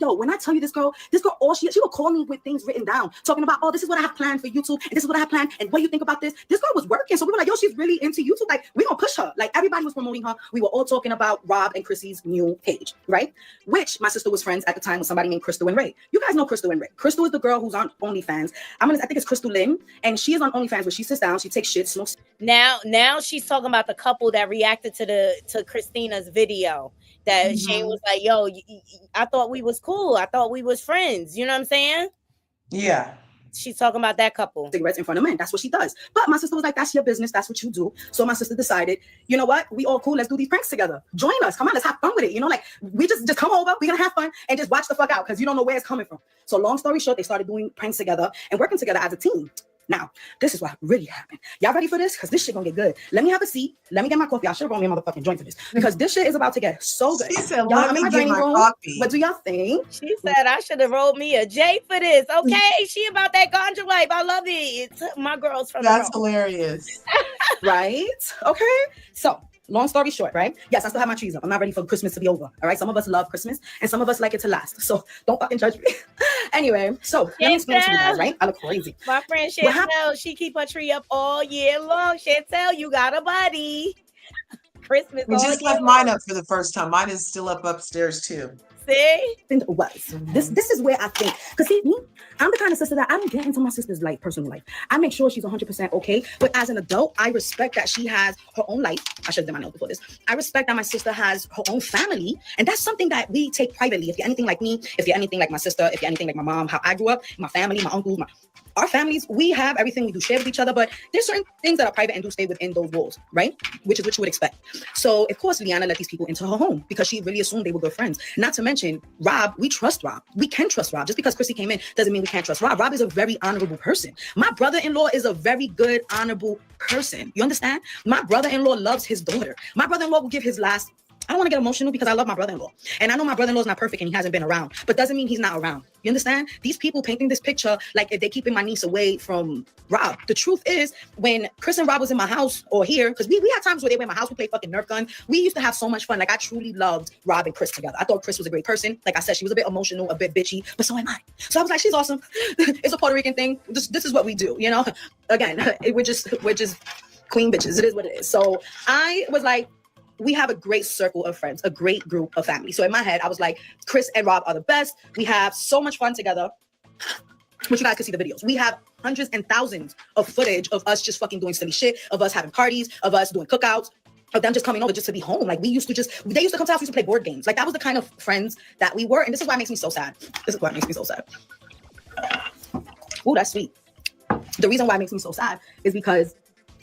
When I tell you this girl, all she would call me with things written down, talking about, oh, this is what I have planned for YouTube, and this is what I have planned, and what do you think about this? This girl was working, so we were like, yo, she's really into YouTube. Like, we gonna push her. Like, everybody was promoting her. We were all talking about Rob and Chrissy's new page, right? Which my sister was friends at the time with somebody named Crystal and Ray. You guys know Crystal and Ray. Crystal is the girl who's on OnlyFans. I think it's Crystal Lynn, and she is on OnlyFans where she sits down, she takes shit, smokes. Now she's talking about the couple that reacted to Christina's video. That Shane was like, yo, I thought we was cool. I thought we was friends. You know what I'm saying? Yeah. She's talking about that couple. Cigarettes in front of men. That's what she does. But my sister was like, that's your business. That's what you do. So my sister decided, you know what? We all cool. Let's do these pranks together. Join us. Come on, let's have fun with it. You know, like we just come over. We're going to have fun and just watch the fuck out because you don't know where it's coming from. So long story short, they started doing pranks together and working together as a team. Now, this is what really happened. Y'all ready for this? Because this shit gonna get good. Let me have a seat. Let me get my coffee. I should have brought me a motherfucking joint for this. Because this shit is about to get so good. She said, y'all, let me get my coffee. What do y'all think? She said, I should have rolled me a J for this. Okay, she about that ganja life. I love it. It's my girls from That's hilarious. Right? Okay. So, long story short, right? Yes, I still have my trees up. I'm not ready for Christmas to be over. All right. Some of us love Christmas and some of us like it to last. So don't fucking judge me. Anyway, so let me explain to you guys, right? I look crazy. My friend Chantel, she keep her tree up all year long. Chantel, you got a buddy. Christmas. We just left mine up for the first time. Mine is still up upstairs too. See? It was. This is where I think, because see, me, I'm the kind of sister that I don't get into my sister's life, personal life. I make sure she's 100% okay. But as an adult, I respect that she has her own life. I should have done my notes before this. I respect that my sister has her own family. And that's something that we take privately. If you're anything like me, if you're anything like my sister, if you're anything like my mom, how I grew up, my family, my uncles, our families, we have everything, we do share with each other, but there's certain things that are private and do stay within those walls, right? Which is what you would expect. So, of course, Liana let these people into her home because she really assumed they were good friends. Not to mention, Rob, we trust Rob. We can trust Rob. Just because Chrissy came in doesn't mean we can't trust Rob. Rob is a very honorable person. My brother-in-law is a very good, honorable person. You understand? My brother-in-law loves his daughter. My brother-in-law will give his last. I don't want to get emotional because I love my brother-in-law. And I know my brother-in-law is not perfect and he hasn't been around, but doesn't mean he's not around. You understand? These people painting this picture like if they're keeping my niece away from Rob. The truth is, when Chris and Rob was in my house or here, because we had times where they were in my house, we played fucking Nerf gun. We used to have so much fun. Like, I truly loved Rob and Chris together. I thought Chris was a great person. Like I said, she was a bit emotional, a bit bitchy, but so am I. So I was like, she's awesome. It's a Puerto Rican thing. This is what we do, you know? Again, we're just queen bitches. It is what it is. So I was like, we have a great circle of friends, a great group of family. So in my head, I was like, Chris and Rob are the best. We have so much fun together, which you guys can see the videos. We have hundreds and thousands of footage of us just fucking doing silly shit, of us having parties, of us doing cookouts, of them just coming over just to be home. Like, they used to come to us, we used to play board games. Like, that was the kind of friends that we were. And this is why it makes me so sad. This is why it makes me so sad. Ooh, that's sweet. The reason why it makes me so sad is because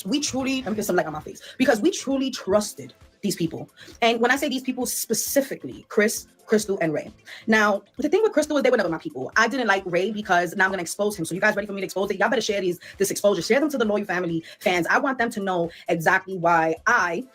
we truly, let me get some light on my face, because we truly trusted these people. And when I say these people specifically, Chris, Crystal, and Ray. Now, the thing with Crystal is they were never my people. I didn't like Ray because now I'm going to expose him. So you guys ready for me to expose it? Y'all better share this exposure. Share them to the Loyal Family fans. I want them to know exactly why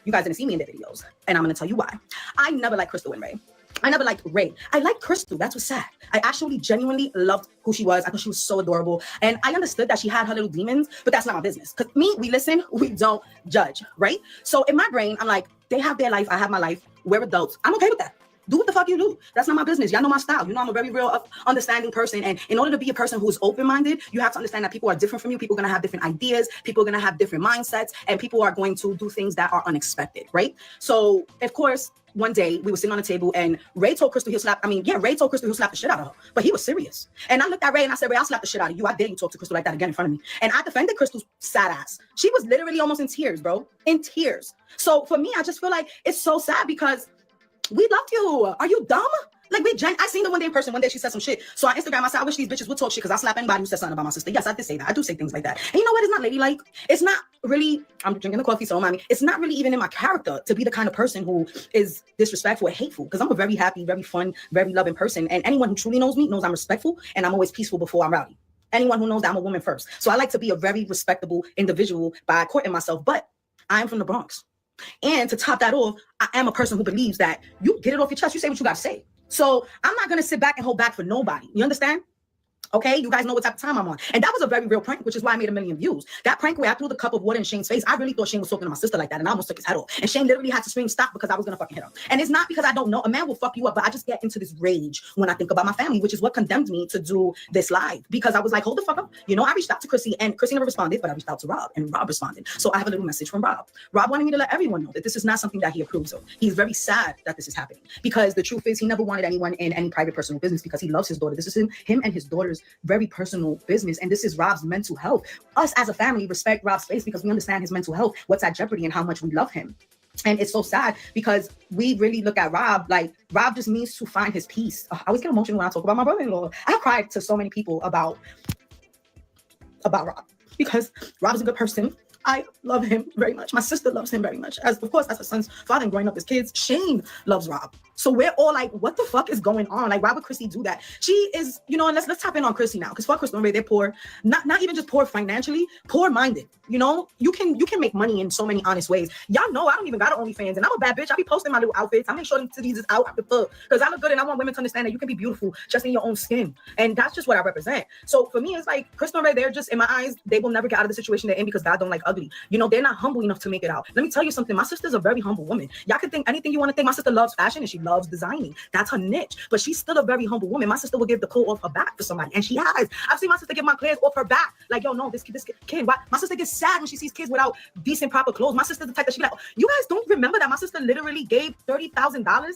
you guys didn't see me in the videos. And I'm going to tell you why. I never liked Crystal and Ray. I never liked Ray. I liked Crystal. That's what's sad. I actually genuinely loved who she was. I thought she was so adorable. And I understood that she had her little demons, but that's not my business. Because me, we listen, we don't judge, right? So in my brain, I'm like, they have their life, I have my life. We're adults. I'm okay with that. Do what the fuck you do. That's not my business. Y'all know my style. You know I'm a very real, understanding person. And in order to be a person who's open-minded, you have to understand that people are different from you. People are going to have different ideas. People are going to have different mindsets. And people are going to do things that are unexpected, right? So, of course, one day we were sitting on the table and Ray told Crystal Ray told Crystal he'll slap the shit out of her. But he was serious. And I looked at Ray and I said, Ray, I'll slap the shit out of you. I dare you talk to Crystal like that again in front of me. And I defended Crystal's sad ass. She was literally almost in tears, bro. In tears. So for me, I just feel like it's so sad because we loved you. Are you dumb? Like, I seen her one day in person. One day she said some shit. So on Instagram, I said, I wish these bitches would talk shit because I slap anybody who said something about my sister. Yes, I did say that. I do say things like that. And you know what? It's not ladylike. It's not really, I'm drinking the coffee, so mommy. It's not really even in my character to be the kind of person who is disrespectful or hateful, because I'm a very happy, very fun, very loving person. And anyone who truly knows me knows I'm respectful and I'm always peaceful before I'm rowdy. Anyone who knows that I'm a woman first. So I like to be a very respectable individual by courting myself, but I am from the Bronx. And to top that off, I am a person who believes that you get it off your chest. You say what you got to say. So I'm not going to sit back and hold back for nobody. You understand? Okay, you guys know what type of time I'm on. And that was a very real prank, which is why I made 1 million views. That prank where I threw the cup of water in Shane's face, I really thought Shane was talking to my sister like that, and I almost took his head off. And Shane literally had to scream stop because I was going to fucking hit him. And it's not because I don't know. A man will fuck you up, but I just get into this rage when I think about my family, which is what condemned me to do this live. Because I was like, hold the fuck up. You know, I reached out to Chrissy, and Chrissy never responded, but I reached out to Rob, and Rob responded. So I have a little message from Rob. Rob wanted me to let everyone know that this is not something that he approves of. He's very sad that this is happening, because the truth is he never wanted anyone in any private personal business because he loves his daughter. This is him and his daughter's very personal business, and this is Rob's mental health. Us as a family respect Rob's space because we understand his mental health, what's at jeopardy, and how much we love him. And it's so sad because we really look at Rob like Rob just needs to find his peace. I always get emotional when I talk about my brother-in-law. I cried to so many people about Rob because Rob is a good person. I love him very much. My sister loves him very much. Of course, as a son's father and growing up as kids, Shane loves Rob. So we're all like, what the fuck is going on? Like, why would Chrissy do that? She is, you know, and let's tap in on Chrissy now, because fuck Crystal and Ray, they're poor. Not even just poor financially, poor minded. You know, you can make money in so many honest ways. Y'all know I don't even got an OnlyFans, and I'm a bad bitch. I be posting my little outfits. I make sure them titties is out the fuck because I look good, and I want women to understand that you can be beautiful just in your own skin, and that's just what I represent. So for me, it's like Crystal and Ray, they're just in my eyes, they will never get out of the situation they're in because God don't like ugly. ugly. You know, they're not humble enough to make it out. Let me tell you something. My sister's a very humble woman. Y'all can think anything you want to think. My sister loves fashion and she loves designing. That's her niche. But she's still a very humble woman. My sister will give the coat off her back for somebody, and she has. I've seen my sister give my clothes off her back. Like, yo, no, this kid. Why? My sister gets sad when she sees kids without decent, proper clothes. My sister's the type that she be like, you guys don't remember that my sister literally gave $30,000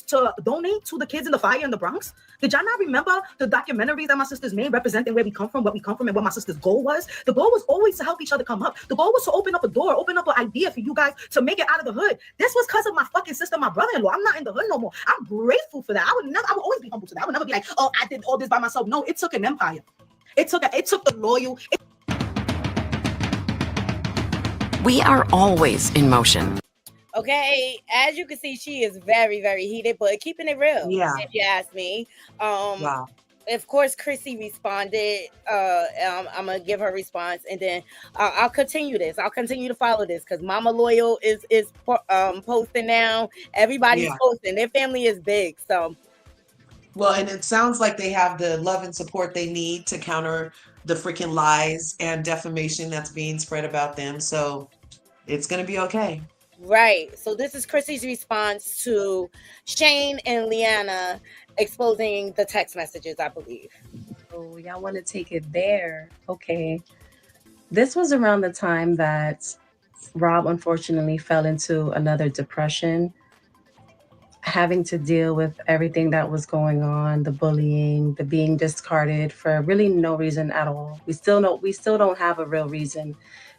to donate to the kids in the fire in the Bronx? Did y'all not remember the documentaries that my sisters made representing where we come from, and what my sister's goal was? The goal was always to help each other come up. The goal was to open up a door, open up an idea for you guys to make it out of the hood. This was because of my fucking sister, my brother-in-law. I'm not in the hood no more. I'm grateful for that. I would always be humble to that. I would never be like, oh, I did all this by myself. No, it took an empire. It took the loyal. We are always in motion. Okay, as you can see, she is very, very heated, but keeping it real. Yeah. If you ask me. Wow. Of course, Chrissy responded. I'm gonna give her response, and then I'll continue this. I'll continue to follow this because Mama Loyal is posting now. Everybody's posting. Their family is big, so. Well, and it sounds like they have the love and support they need to counter the freaking lies and defamation that's being spread about them. So it's gonna be okay. Right. So this is Chrissy's response to Shane and Leanna exposing the text messages, I believe. Oh, y'all want to take it there? Okay. This was around the time that Rob unfortunately fell into another depression, having to deal with everything that was going on, the bullying, the being discarded for really no reason at all. We still don't have a real reason,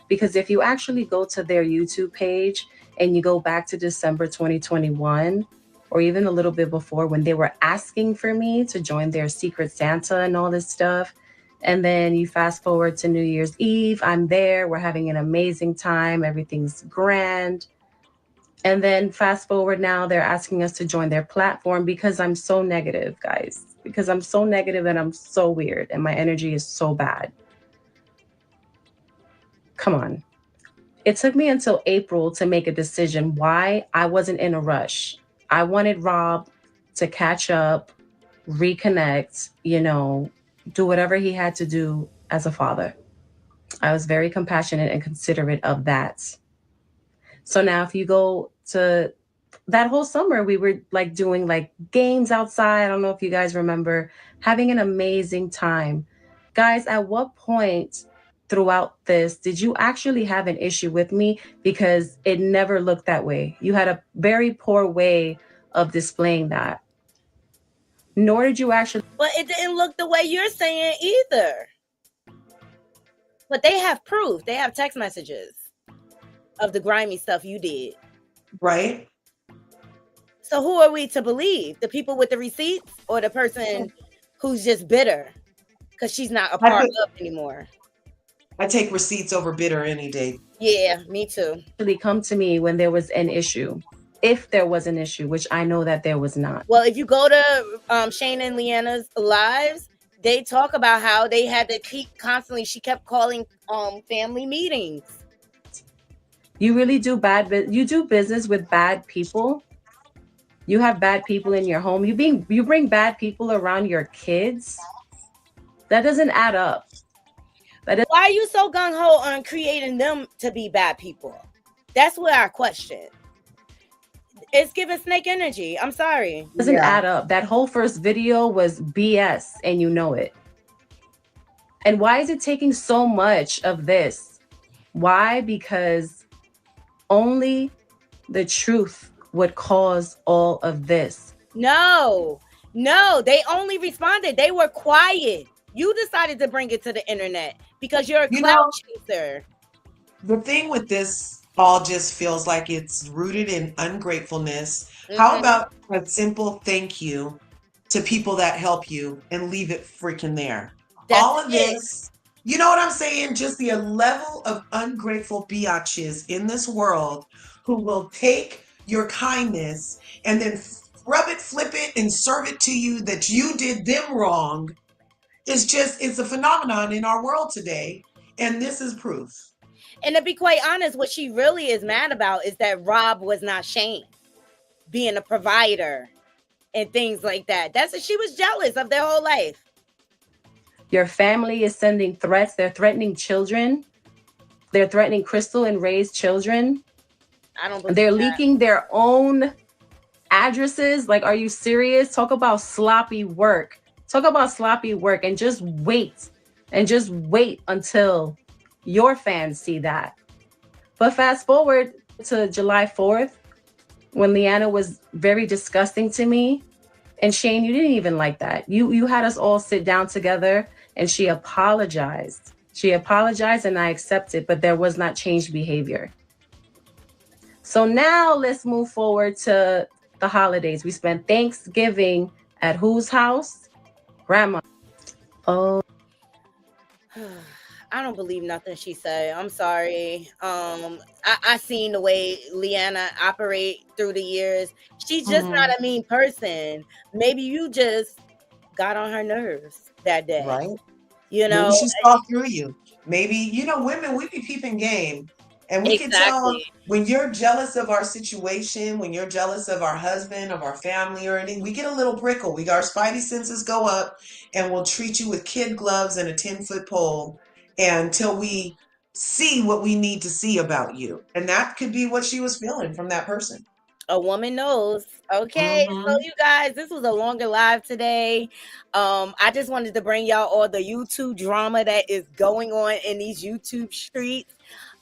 because if you actually go to their YouTube page and you go back to December 2021, or even a little bit before, when they were asking for me to join their Secret Santa and all this stuff, and then you fast forward to New Year's Eve, I'm there, we're having an amazing time, everything's grand. And then fast forward now, they're asking us to join their platform because I'm so negative, guys. Because I'm so negative and I'm so weird and my energy is so bad. Come on. It took me until April to make a decision why I wasn't in a rush. I wanted Rob to catch up, reconnect, do whatever he had to do as a father. I was very compassionate and considerate of that. So now if you go to that whole summer, we were doing games outside. I don't know if you guys remember, having an amazing time. Guys, at what point throughout this did you actually have an issue with me? Because it never looked that way. You had a very poor way of displaying that. Nor did you actually. But it didn't look the way you're saying either. But they have proof. They have text messages of the grimy stuff you did. Right. So who are we to believe? The people with the receipts or the person who's just bitter because she's not a part of anymore? I take receipts over bitter any day. Yeah, me too. Really come to me when there was an issue. If there was an issue, which I know that there was not. Well, if you go to Shane and Leanna's lives, they talk about how they had to keep constantly. She kept calling family meetings. You really do you do business with bad people. You have bad people in your home. You bring bad people around your kids. That doesn't add up. Why are you so gung-ho on creating them to be bad people? That's what I question. It's giving snake energy. I'm sorry. It doesn't add up. That whole first video was BS and you know it. And why is it taking so much of this? Why? Because only the truth would cause all of this. No, they only responded. They were quiet. You decided to bring it to the internet because you're a clout chaser. The thing with this all just feels like it's rooted in ungratefulness. How about a simple thank you to people that help you and leave it freaking there? All of this, you know what I'm saying? Just the level of ungrateful biatches in this world who will take your kindness and then rub it, flip it, and serve it to you that you did them wrong. It's a phenomenon in our world today. And this is proof. And to be quite honest, what she really is mad about is that Rob was not Shane being a provider and things like that. She was jealous of their whole life. Your family is sending threats. They're threatening children. They're threatening Crystal and Ray's children. I don't believe They're that. leaking their own addresses. Like, are you serious? Talk about sloppy work. Talk about sloppy work, and just wait until your fans see that. But fast forward to July 4th, when Leanna was very disgusting to me. And Shane, you didn't even like that. You had us all sit down together, and she apologized. She apologized, and I accepted, but there was not changed behavior. So now let's move forward to the holidays. We spent Thanksgiving at whose house? Grandma. Oh. I don't believe nothing she said. I'm sorry. I seen the way Leanna operate through the years. She's just not a mean person. Maybe you just got on her nerves that day. Right. You know, Maybe she saw through you. Maybe, you know, women, we be peeping game. And we can tell when you're jealous of our situation, when you're jealous of our husband, of our family or anything, we get a little prickle. Our spidey senses go up, and we'll treat you with kid gloves and a 10-foot pole until we see what we need to see about you. And that could be what she was feeling from that person. A woman knows. Okay, so you guys, this was a longer live today. I just wanted to bring y'all all the YouTube drama that is going on in these YouTube streets.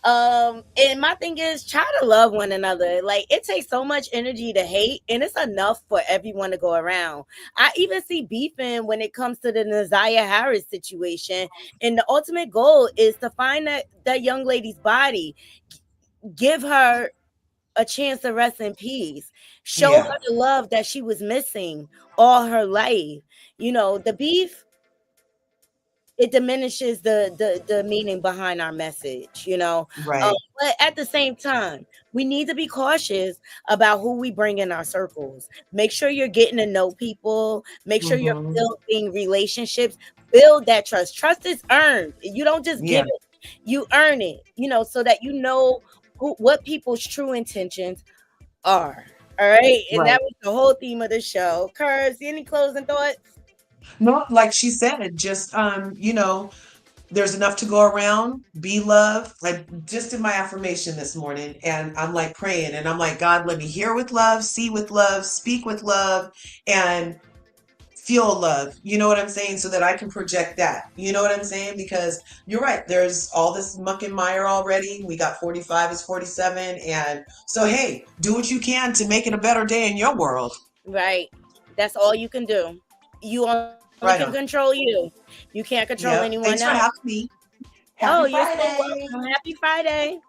And my thing is, try to love one another. Like, it takes so much energy to hate, and it's enough for everyone to go around. I even see beefing when it comes to the Naziah Harris situation, and the ultimate goal is to find that young lady's body, give her a chance to rest in peace, show her the love that she was missing all her life. You know, the beef, it diminishes the meaning behind our message, you know. Right. But at the same time, we need to be cautious about who we bring in our circles. Make sure you're getting to know people. Make sure you're building relationships. Build that trust. Trust is earned. You don't just give it. You earn it, you know, so that you know what people's true intentions are. All right. And that was the whole theme of the show. Curves, any closing thoughts? No, like she said, just you know, there's enough to go around. Be love. I just did my affirmation this morning, and I'm like praying, and I'm like, God, let me hear with love, see with love, speak with love, and feel love. You know what I'm saying? So that I can project that. You know what I'm saying? Because you're right. There's all this muck and mire already. We got 45 is 47. And so, hey, do what you can to make it a better day in your world. Right. That's all you can do. You only can control you. You can't control anyone else. Thanks for having me. Happy Friday. You're so welcome. Happy Friday.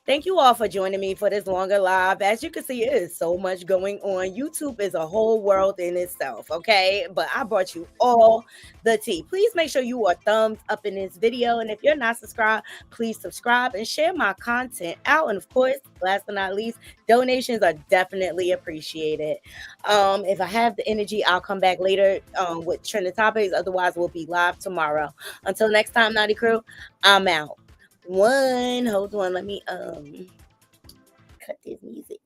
Thank you all for joining me for this longer live. As you can see, it is so much going on. YouTube is a whole world in itself, okay? But I brought you all the tea. Please make sure you are thumbs up in this video. And if you're not subscribed, please subscribe and share my content out. And of course, last but not least, donations are definitely appreciated. If I have the energy, I'll come back later with trending topics. Otherwise, we'll be live tomorrow. Until next time, Naughty Crew, I'm out. Hold on, let me cut this music.